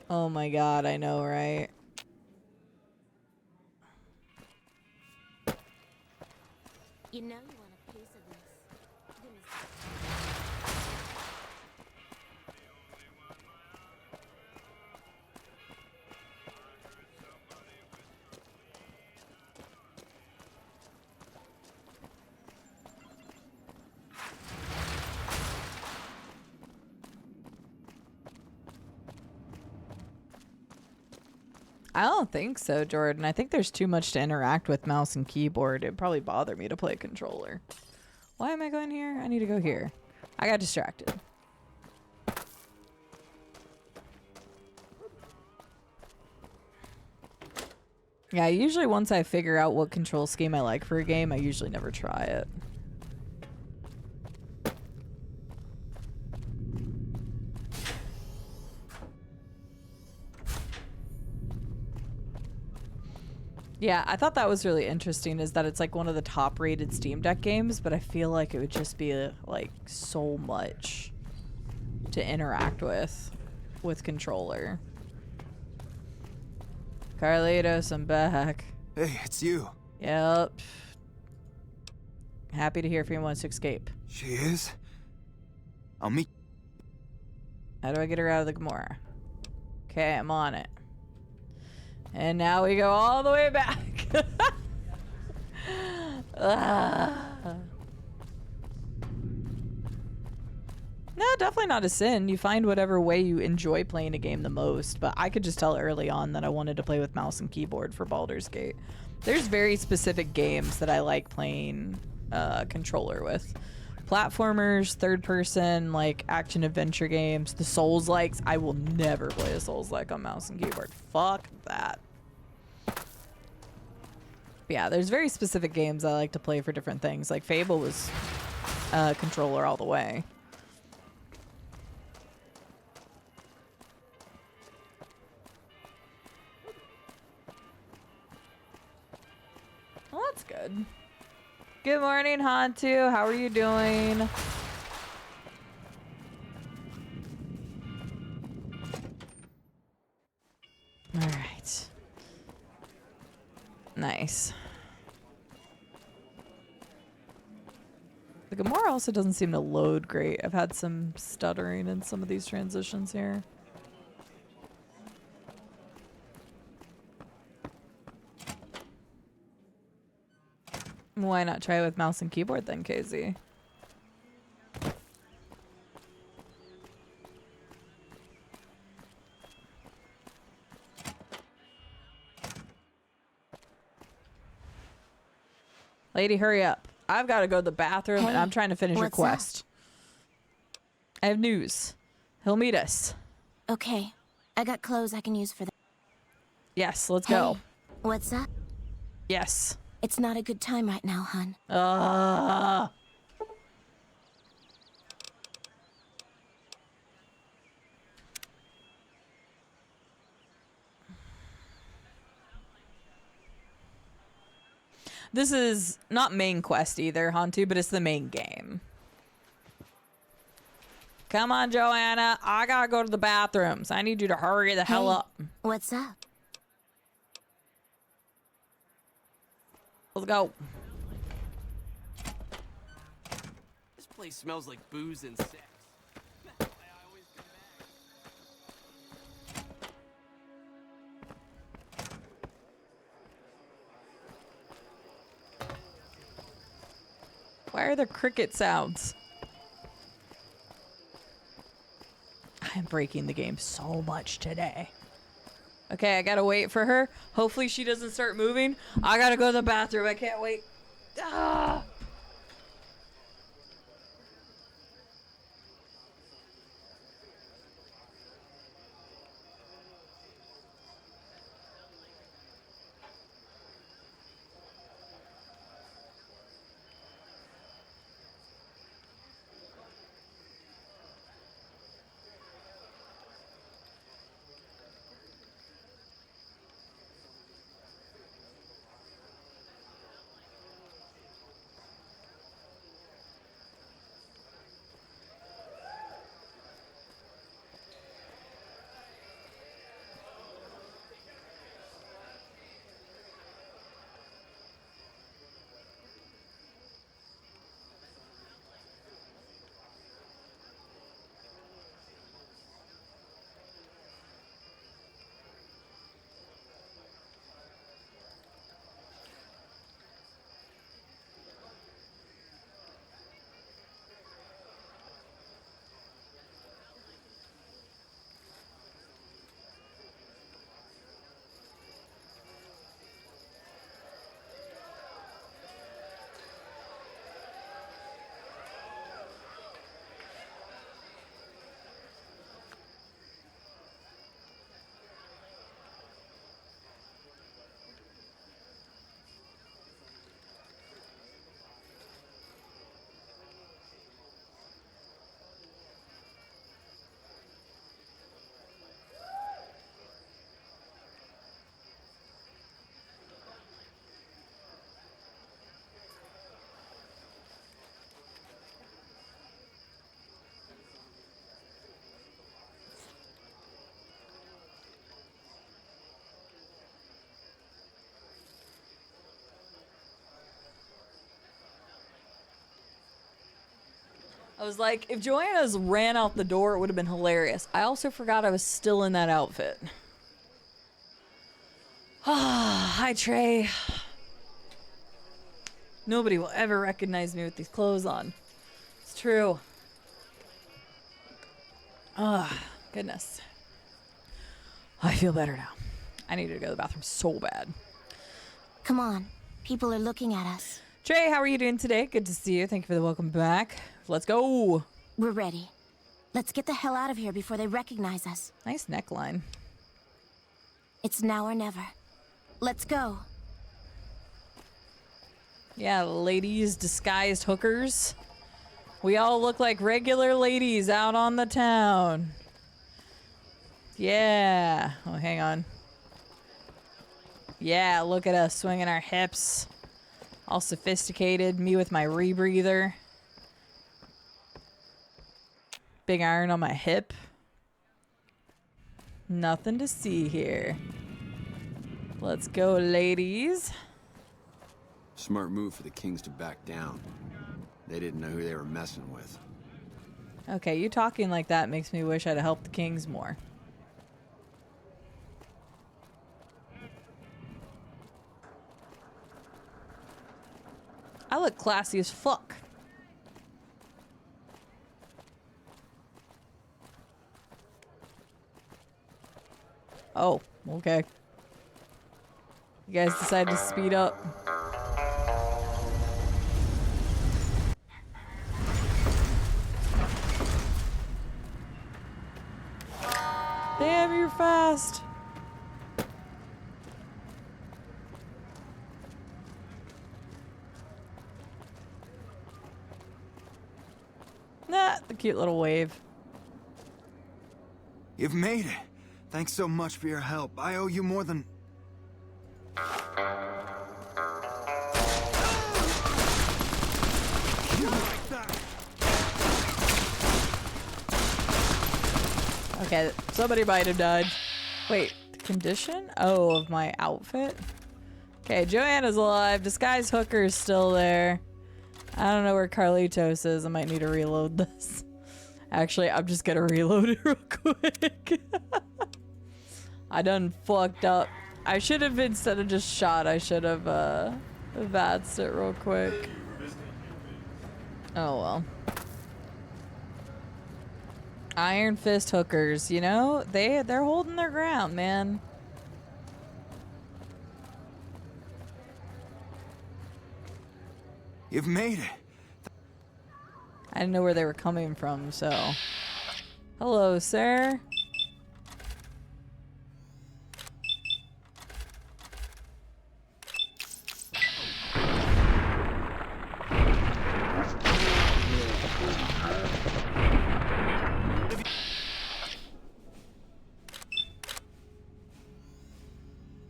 Oh my god, I know, right? You know you want a piece of this. I don't think so, Jordan. I think there's too much to interact with mouse and keyboard. It'd probably bother me to play controller. Why am I going here? I need to go here. I got distracted. Yeah, usually once I figure out what control scheme I like for a game, I usually never try it. Yeah, I thought that was really interesting, is that it's like one of the top rated Steam Deck games, but I feel like it would just be like so much to interact with controller. Carlitos, I'm back. Hey, it's you. Yep. Happy to hear if anyone wants to escape. She is? I'll meet... How do I get her out of the Gomorrah? Okay, I'm on it. And now we go all the way back. No, definitely not a sin. You find whatever way you enjoy playing a game the most. But I could just tell early on that I wanted to play with mouse and keyboard for Baldur's Gate. There's very specific games that I like playing controller with. Platformers, third person, like action adventure games, the Souls-likes. I will never play a Souls-like on mouse and keyboard. Fuck that. But yeah, there's very specific games I like to play for different things. Like Fable was controller all the way. good. Good morning, Hantu. How are you doing? All right. Nice. The Gamora also doesn't seem to load great. I've had some stuttering in some of these transitions here. Why not try with mouse and keyboard then, KZ? Lady, hurry up. I've got to go to the bathroom and I'm trying to finish your quest. I have news. He'll meet us. Okay. I got clothes I can use for that. Yes, let's go. What's up? Yes. It's not a good time right now, hun. This is not main quest either, Hantu, but it's the main game. Come on, Joanna. I gotta go to the bathrooms. I need you to hurry the hell up. What's up? Let's go. This place smells like booze and sex. Why are there cricket sounds? I'm breaking the game so much today. Okay, I gotta wait for her. Hopefully she doesn't start moving. I gotta go to the bathroom. I can't wait. Ah! I was like, if Joanna's ran out the door, it would have been hilarious. I also forgot I was still in that outfit. Ah, hi, Trey. Nobody will ever recognize me with these clothes on. It's true. Ah, goodness. I feel better now. I needed to go to the bathroom so bad. Come on. People are looking at us. Trey, how are you doing today? Good to see you. Thank you for the welcome back. Let's go. We're ready. Let's get the hell out of here before they recognize us. Nice neckline. It's now or never. Let's go. Yeah, ladies disguised hookers. We all look like regular ladies out on the town. Yeah. Oh, hang on. Yeah, look at us swinging our hips. All sophisticated. Me with my rebreather. Big iron on my hip. Nothing to see here. Let's go, ladies. Smart move for the Kings to back down. They didn't know who they were messing with. Okay, you talking like that makes me wish I'd have helped the Kings more. I look classy as fuck. Oh, okay. You guys decided to speed up. Damn, you're fast. Nah, the cute little wave. You've made it. Thanks so much for your help. I owe you more than... Okay, somebody might have died. Wait, the condition? Oh, of my outfit? Okay, Joanna's alive. Disguise Hooker's still there. I don't know where Carlitos is. I might need to reload this. Actually, I'm just gonna reload it real quick. I done fucked up. I should have, instead of just shot, I should have vadsed it real quick. Oh well. Iron Fist Hookers, you know, they're holding their ground, man. You've made it. I didn't know where they were coming from, so. Hello, sir.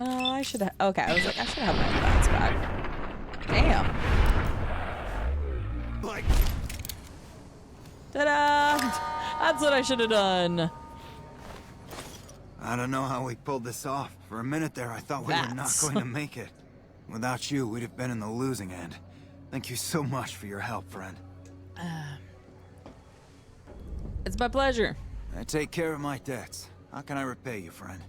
Oh, I should have. Okay, I was like, I should have my bounce back. Damn. Like. Ta-da! That's what I should have done. I don't know how we pulled this off. For a minute there, I thought we were not going to make it. Without you, we'd have been in the losing end. Thank you so much for your help, friend. It's my pleasure. I take care of my debts. How can I repay you, friend?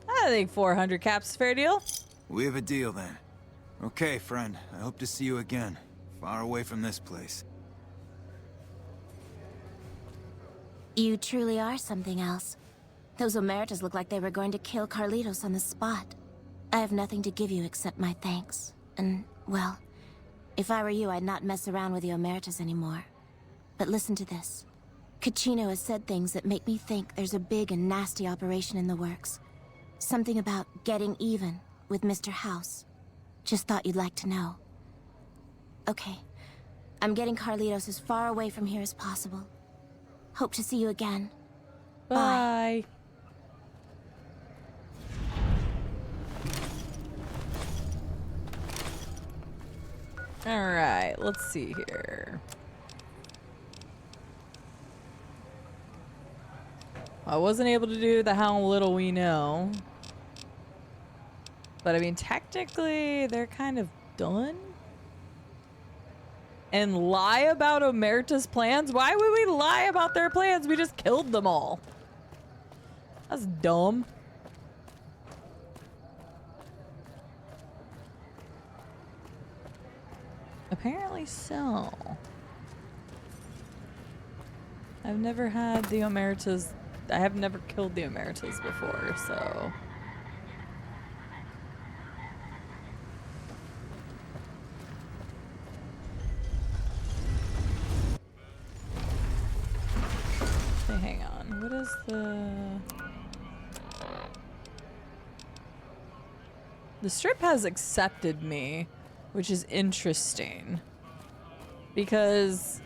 I think 400 caps is a fair deal. We have a deal then. Okay, friend. I hope to see you again. Far away from this place. You truly are something else. Those Omertas look like they were going to kill Carlitos on the spot. I have nothing to give you except my thanks. And, well, if I were you, I'd not mess around with the Omertas anymore. But listen to this. Kachino has said things that make me think there's a big and nasty operation in the works. Something about getting even with Mr. House. Just thought you'd like to know. Okay. I'm getting Carlitos as far away from here as possible. Hope to see you again. Bye. Alright, let's see here. I wasn't able to do the how little we know. But I mean, technically, they're kind of done. And lie about Omerta's plans? Why would we lie about their plans? We just killed them all. That's dumb. Apparently so. I've never had the Omertas. I have never killed the Omertas before, so. Okay, hang on. What is the strip has accepted me, which is interesting. Because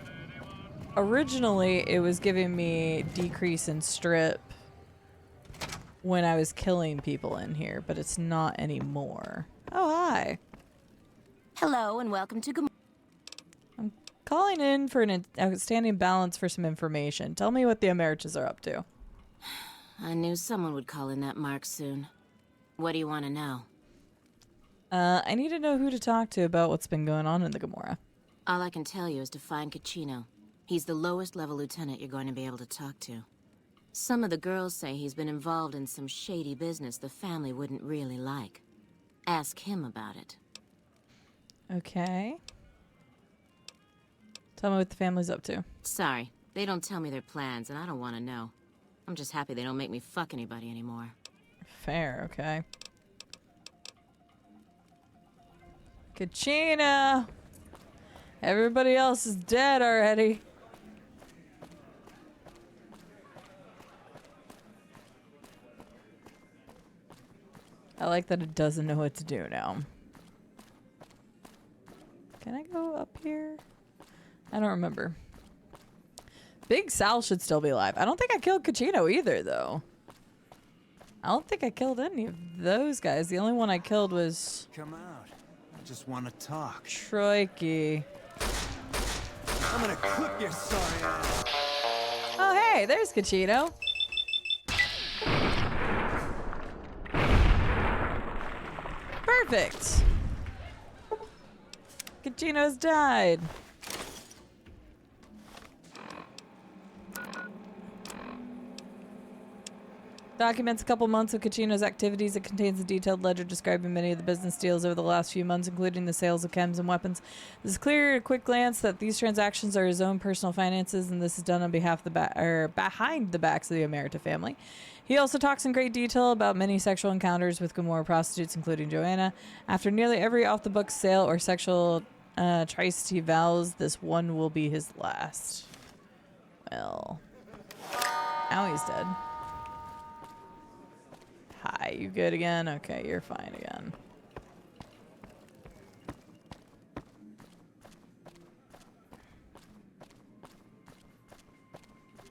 originally it was giving me decrease in strip when I was killing people in here, but it's not anymore. Oh, hi. Hello and welcome to Gomorrah. I'm calling in for an outstanding balance for some information. Tell me what the Emeritus are up to. I knew someone would call in that mark soon. What do you want to know? I need to know who to talk to about what's been going on in the Gomorrah. All I can tell you is to find Caccino. He's the lowest level lieutenant you're going to be able to talk to. Some of the girls say he's been involved in some shady business the family wouldn't really like. Ask him about it. Okay. Tell me what the family's up to. Sorry, they don't tell me their plans, and I don't want to know. I'm just happy they don't make me fuck anybody anymore. Fair, okay. Caccino! Everybody else is dead already. I like that it doesn't know what to do now. Can I go up here? I don't remember. Big Sal should still be alive. I don't think I killed Caccino either, though. I don't think I killed any of those guys. The only one I killed was... Come out. I just want to talk. Troiki. I'm gonna clip your sorry ass. Oh, hey, there's Caccino. Perfect. Caccino's died. Documents a couple months of Caccino's activities. It contains a detailed ledger describing many of the business deals over the last few months, including the sales of chems and weapons. It is clear at a quick glance that these transactions are his own personal finances, and this is done on behalf of the behind the backs of the Emerita family. He also talks in great detail about many sexual encounters with Gomorrah prostitutes, including Joanna. After nearly every off-the-book sale or sexual tryst, he vows this one will be his last. Well, now he's dead. Hi, you good again? Okay, you're fine again.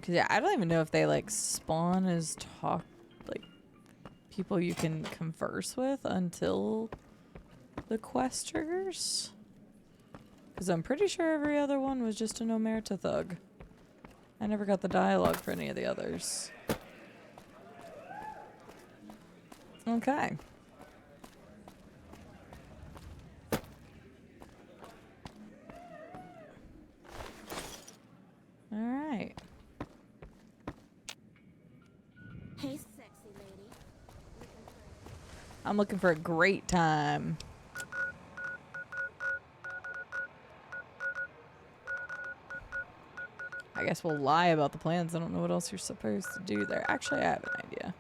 Cause yeah, I don't even know if they like spawn as like people you can converse with until the quest triggers. Cause I'm pretty sure every other one was just an Omerta thug. I never got the dialogue for any of the others. Okay. All right. Hey, sexy lady. I'm looking for a great time. I guess we'll lie about the plans. I don't know what else you're supposed to do there. Actually, I have an idea.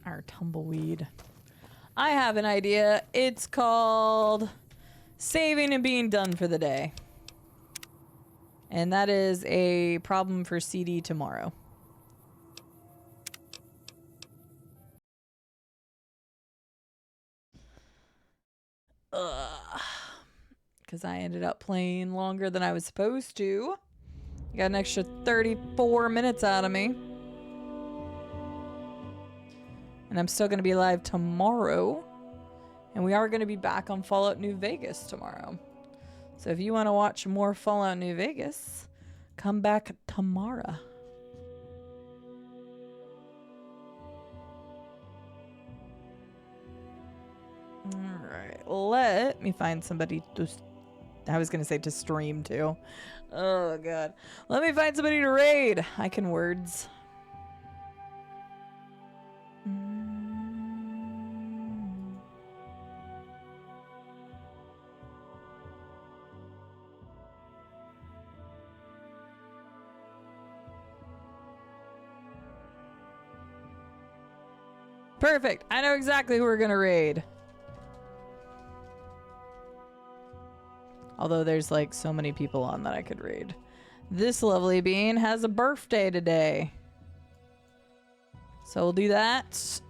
Our tumbleweed. I have an idea. It's called saving and being done for the day. And that is a problem for CD tomorrow. Because I ended up playing longer than I was supposed to. Got an extra 34 minutes out of me. And I'm still going to be live tomorrow. And we are going to be back on Fallout New Vegas tomorrow. So if you want to watch more Fallout New Vegas, come back tomorrow. Alright, let me find somebody to... I was going to say to stream to. Oh, God. Let me find somebody to raid. I can words. Perfect. I know exactly who we're going to raid. Although there's like so many people on that I could raid. This lovely being has a birthday today. So we'll do that.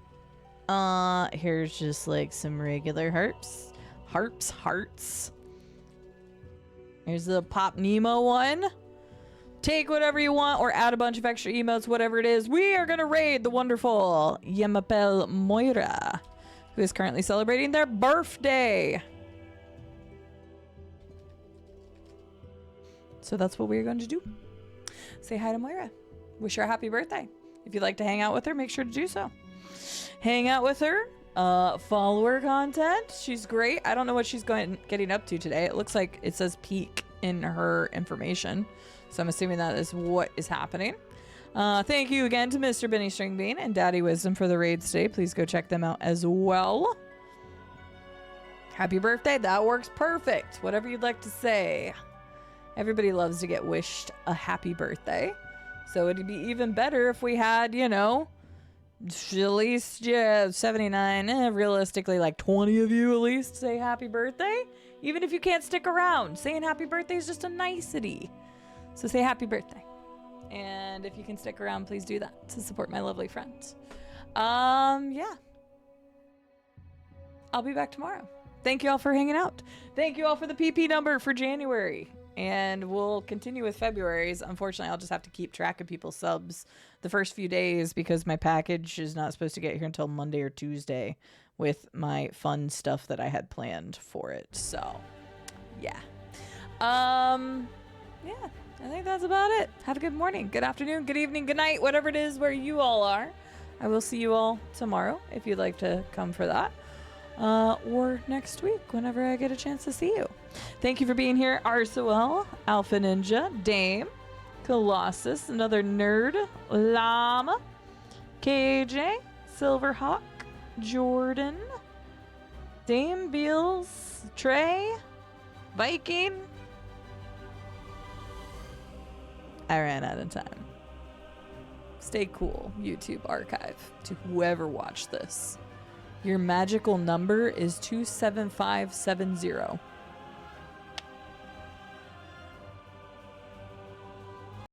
Here's just like some regular hearts. Hearts. Here's the Pop Nemo one. Take whatever you want or add a bunch of extra emotes, whatever it is. We are going to raid the wonderful Yemapel Moira, who is currently celebrating their birthday. So that's what we're going to do. Say hi to Moira. Wish her a happy birthday. If you'd like to hang out with her, make sure to do so. Hang out with her. Follow her content. She's great. I don't know what she's getting up to today. It looks like it says peak in her information. So I'm assuming that is what is happening. Thank you again to Mr. Benny Stringbean and Daddy Wisdom for the raids today. Please go check them out as well. Happy birthday. That works perfect. Whatever you'd like to say. Everybody loves to get wished a happy birthday. So it'd be even better if we had, you know, at least 79, realistically like 20 of you at least say happy birthday. Even if you can't stick around, saying happy birthday is just a nicety. So say happy birthday. And if you can stick around, please do that to support my lovely friends. Yeah. I'll be back tomorrow. Thank you all for hanging out. Thank you all for the PP number for January. And we'll continue with February's. Unfortunately, I'll just have to keep track of people's subs the first few days because my package is not supposed to get here until Monday or Tuesday with my fun stuff that I had planned for it. So, yeah. Yeah, I think that's about it. Have a good morning, good afternoon, good evening, good night, whatever it is where you all are. I will see you all tomorrow if you'd like to come for that. Or next week, whenever I get a chance to see you. Thank you for being here, Arsoel, Alpha Ninja, Dame, Colossus, another nerd, Llama, KJ, Silverhawk, Jordan, Dame Beals, Trey, Viking. I ran out of time. Stay cool, YouTube archive, to whoever watched this. Your magical number is 27570.